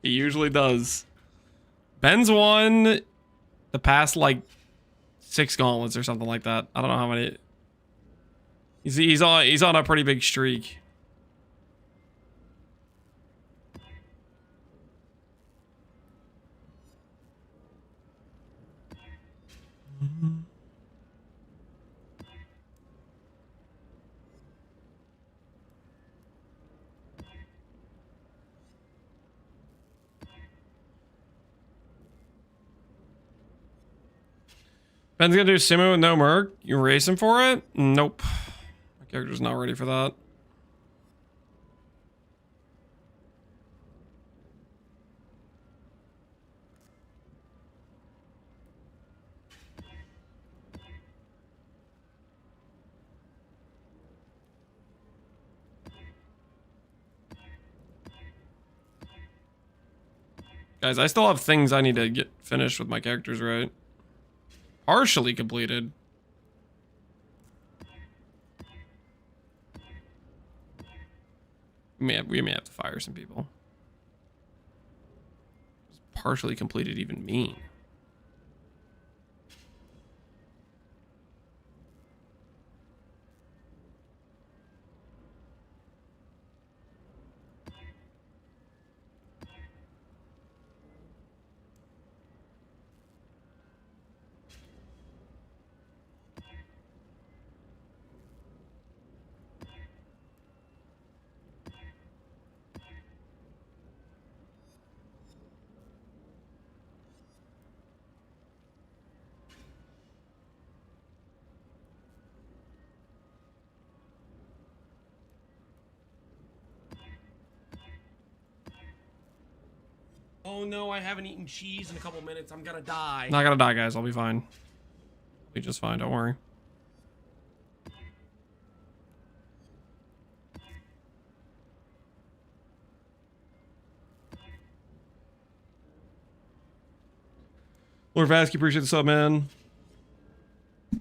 He usually does. Ben's won the past like 6 gauntlets or something like that. I don't know how many. He's on a pretty big streak. Ben's gonna do Simu with no merc. You race him for it? Nope. My character's not ready for that. Guys, I still have things I need to get finished with my characters, right? Partially completed. We may have to fire some people. Does partially completed even mean? Oh no, I haven't eaten cheese in a couple minutes. I'm gonna die. Not gonna die, guys. I'll be fine. I'll be just fine. Don't worry. Lord Vasky, appreciate the sub, man.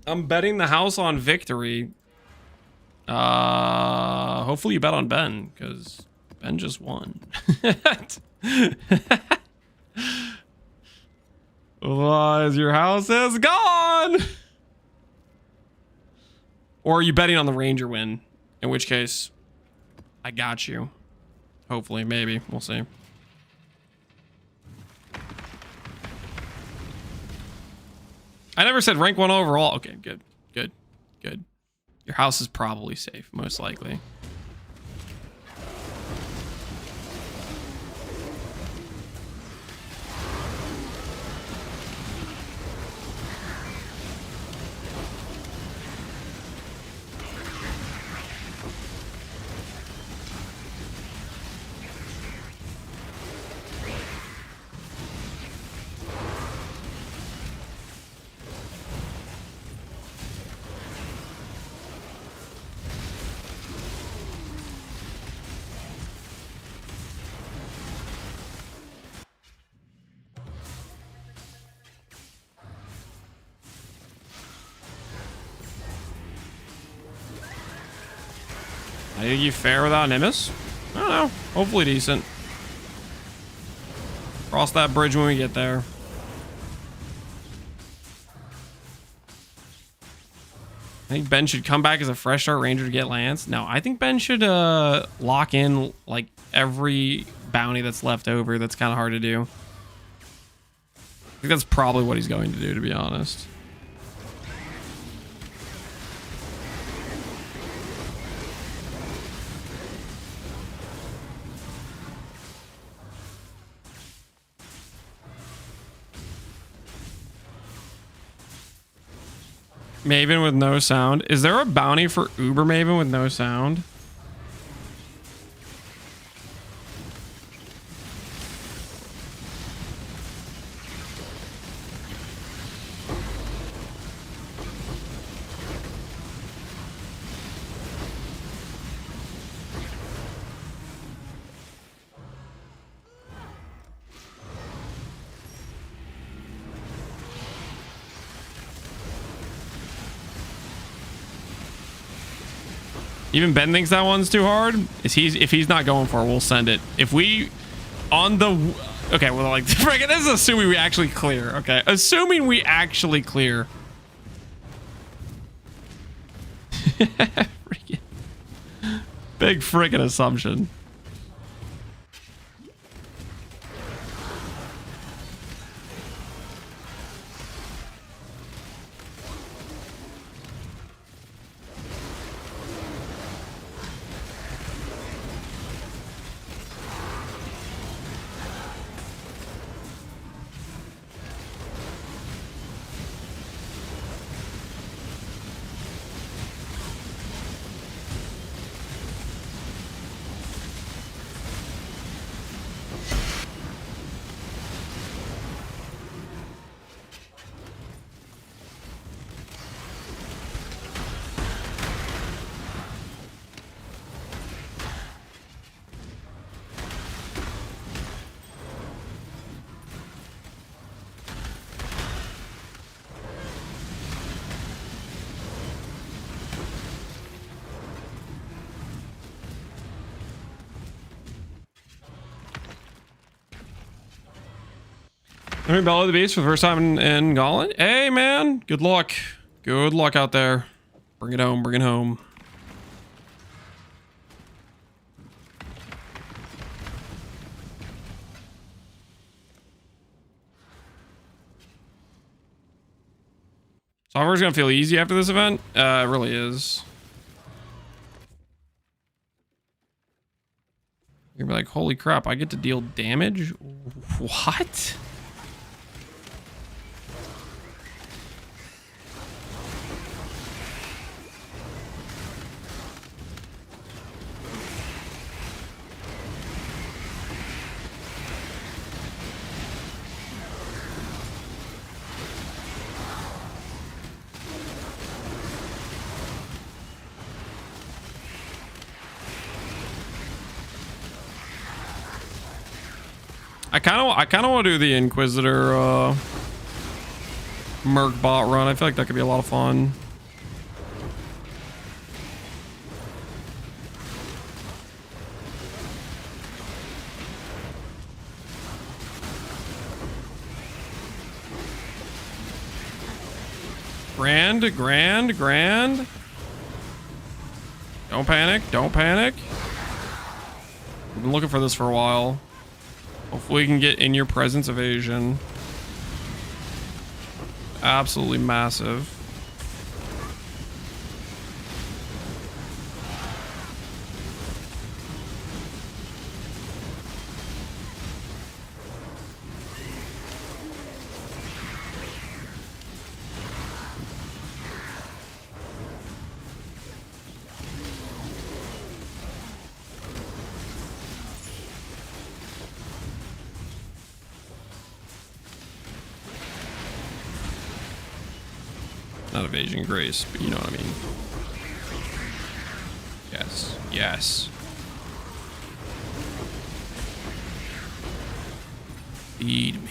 I'm betting the house on victory. Hopefully you bet on Ben, because Ben just won. Otherwise, your house is gone. Or are you betting on the Ranger win? In which case, I got you. Hopefully, maybe. We'll see. I never said rank 1 overall. Okay, good. Good. Good. Your house is probably safe, most likely. I think you fare without Nemesis? I don't know. Hopefully decent. Cross that bridge when we get there. I think Ben should come back as a fresh start ranger to get Lance. No, I think Ben should lock in like every bounty that's left over. That's kind of hard to do. I think that's probably what he's going to do, to be honest. Maven with no sound. Is there a bounty for Uber Maven with no sound? Even Ben thinks that one's too hard. If he's not going for it, we'll send it. If we on the okay, well, like friggin', this is assuming we actually clear. Okay, assuming we actually clear. Freaking big friggin' assumption. Let me bellow the beast for the first time in Gauntlet. Hey, man. Good luck. Good luck out there. Bring it home. Bring it home. Software's gonna feel easy after this event. It really is. You're gonna be like, holy crap, I get to deal damage? What? I kind of want to do the Inquisitor Merc bot run. I feel like that could be a lot of fun. Grand. Don't panic. Don't panic. We've been looking for this for a while. Hopefully we can get in your presence evasion. Absolutely massive. Not evasion grace, but you know what I mean. Yes. Feed me.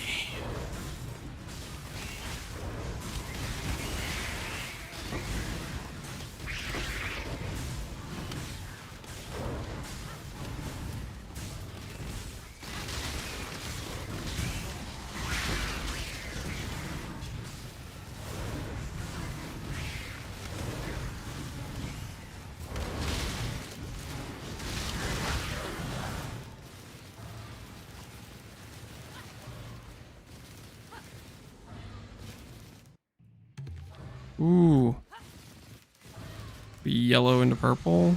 Ooh. Be yellow into purple.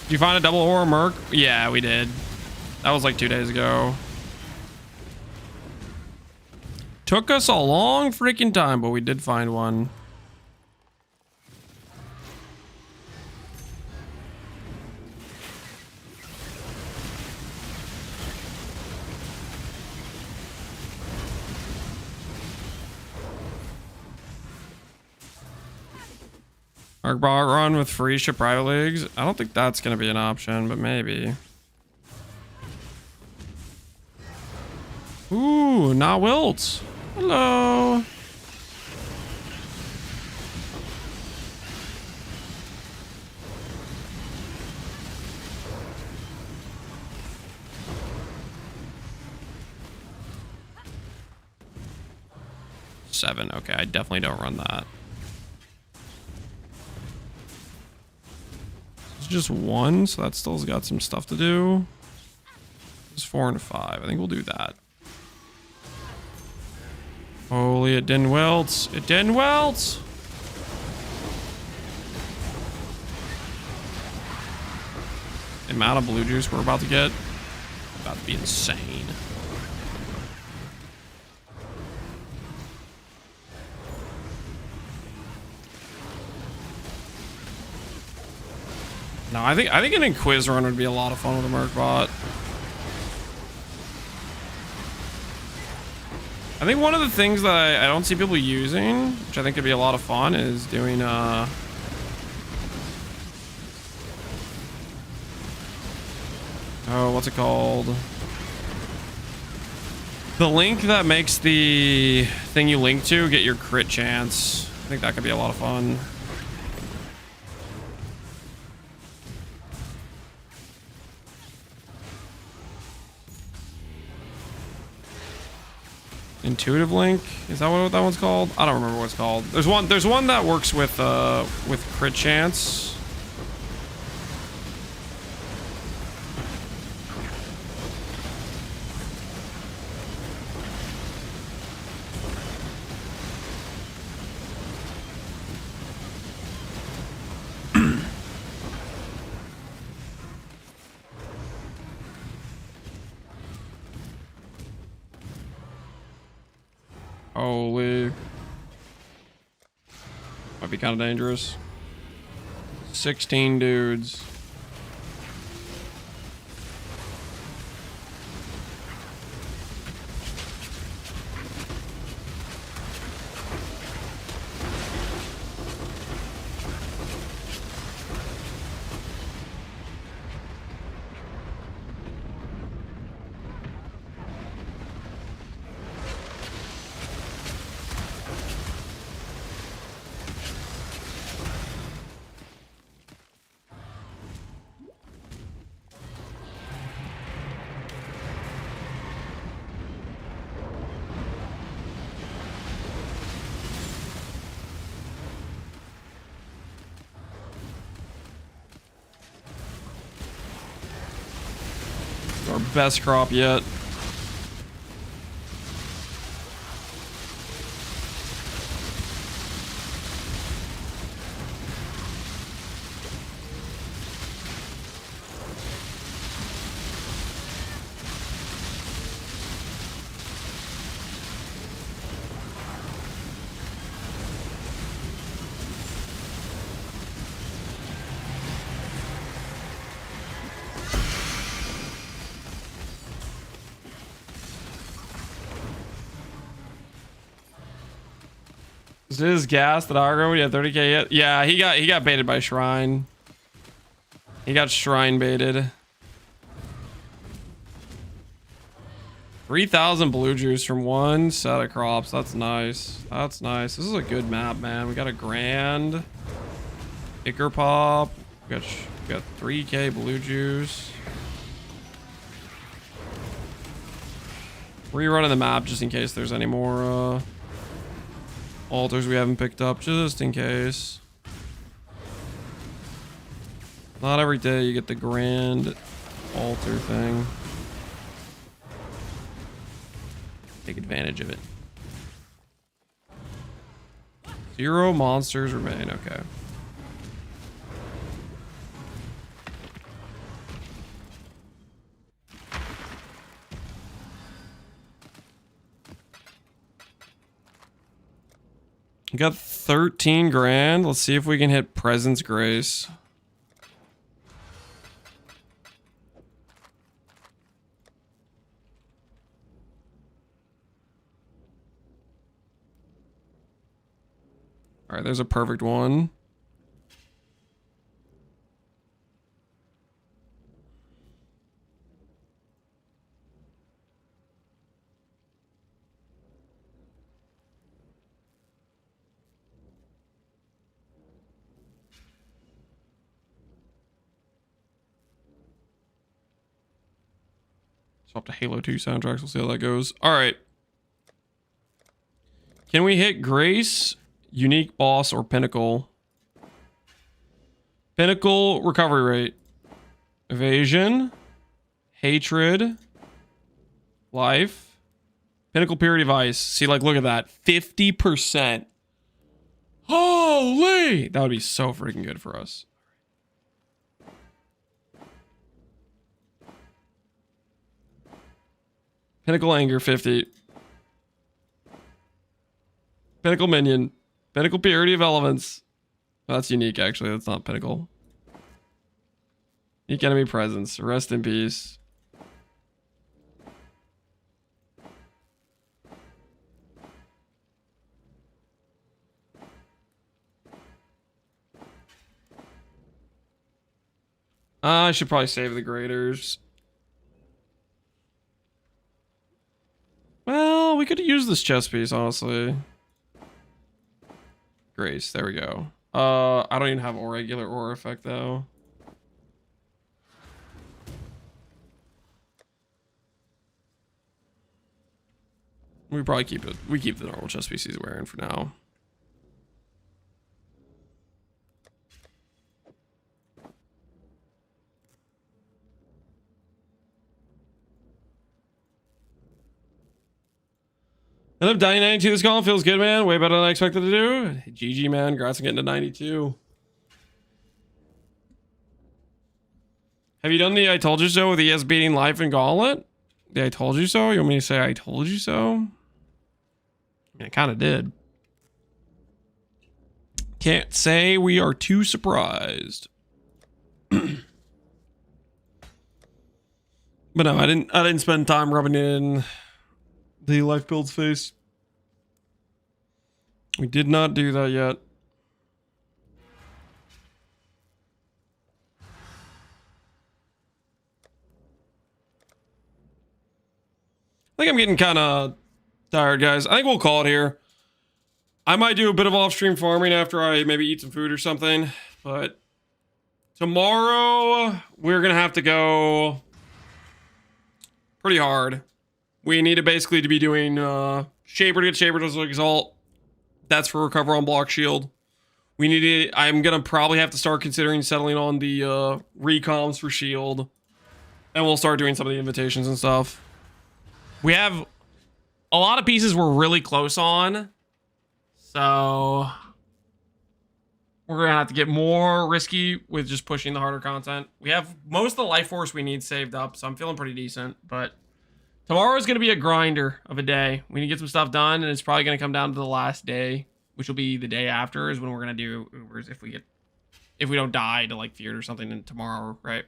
Did you find a double horror merc? Yeah, we did. That was like 2 days ago. Took us a long freaking time, but we did find one. Arc bar run with free ship private leagues. I don't think that's gonna be an option, but maybe. Ooh, not Wilt. Hello. Seven. Okay, I definitely don't run that. It's just one, so that still's got some stuff to do. It's 4 and 5. I think we'll do that. Holy, it didn't wilt. It didn't wilt. The amount of blue juice we're about to get, about to be insane. No, I think an Inquis run would be a lot of fun with a Merc bot. I think one of the things that I don't see people using, which I think could be a lot of fun, is doing oh, what's it called? The link that makes the thing you link to get your crit chance. I think that could be a lot of fun. Intuitive link, is that what that one's called? I don't remember what it's called. There's one that works with crit chance. Holy. Might be kind of dangerous. 16 dudes. Our best crop yet. Is his gas that aggro? Yeah, 30k yet? Yeah, he got baited by Shrine. He got Shrine baited. 3,000 blue juice from one set of crops. That's nice. That's nice. This is a good map, man. We got a grand Icar pop. We got 3k blue juice. Rerunning the map just in case there's any more altars we haven't picked up, just in case. Not every day you get the grand altar thing. take advantage of it. 0 monsters remain. Okay. We got 13 grand. Let's see if we can hit Presence Grace. All right, there's a perfect one. Swap to Halo 2 soundtracks. We'll see how that goes. All right. Can we hit Grace, Unique Boss, or Pinnacle? Pinnacle recovery rate. Evasion. Hatred. Life. Pinnacle Purity of Ice. See, like, look at that. 50%. Holy! That would be so freaking good for us. Pinnacle Anger, 50. Pinnacle Minion. Pinnacle Purity of Elements. Oh, that's unique, actually. That's not Pinnacle. Unique Enemy Presence. Rest in peace. I should probably save the graders. Well, we could use this chess piece, honestly. Grace, there we go. I don't even have a regular aura effect, though. We probably keep it. We keep the normal chess piece he's wearing for now. End up dying 92 this column. Feels good, man. Way better than I expected to do. GG, man. Congrats on getting to 92. Have you done the I told you so with ES beating life and Gauntlet? The I told you so? You want me to say I told you so? I mean, I kind of did. Can't say we are too surprised. But no, I didn't spend time rubbing in the life build's face. We did not do that yet. I think I'm getting kind of tired, guys. I think we'll call it here. I might do a bit of off-stream farming after I maybe eat some food or something. But tomorrow, we're going to have to go pretty hard. We need to basically be doing Shaper to get Shaper to Exalt. That's for Recover on Block Shield. We need to, I'm going to probably have to start considering settling on the recoms for Shield. And we'll start doing some of the invitations and stuff. We have a lot of pieces we're really close on. So we're going to have to get more risky with just pushing the harder content. We have most of the life force we need saved up, so I'm feeling pretty decent. But tomorrow is going to be a grinder of a day. We need to get some stuff done, and it's probably going to come down to the last day, which will be the day after is when we're going to do Ubers if we don't die to like Feared or something in tomorrow, right?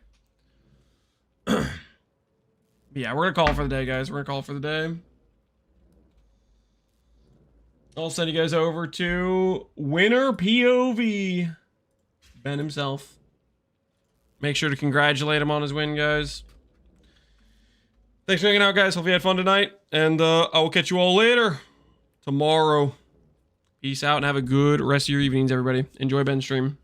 Yeah, we're going to call it for the day, guys. We're going to call it for the day. I'll send you guys over to winner POV. Ben himself. Make sure to congratulate him on his win, guys. Thanks for hanging out, guys. Hope you had fun tonight. And I will catch you all later. Tomorrow. Peace out and have a good rest of your evenings, everybody. Enjoy Ben's stream.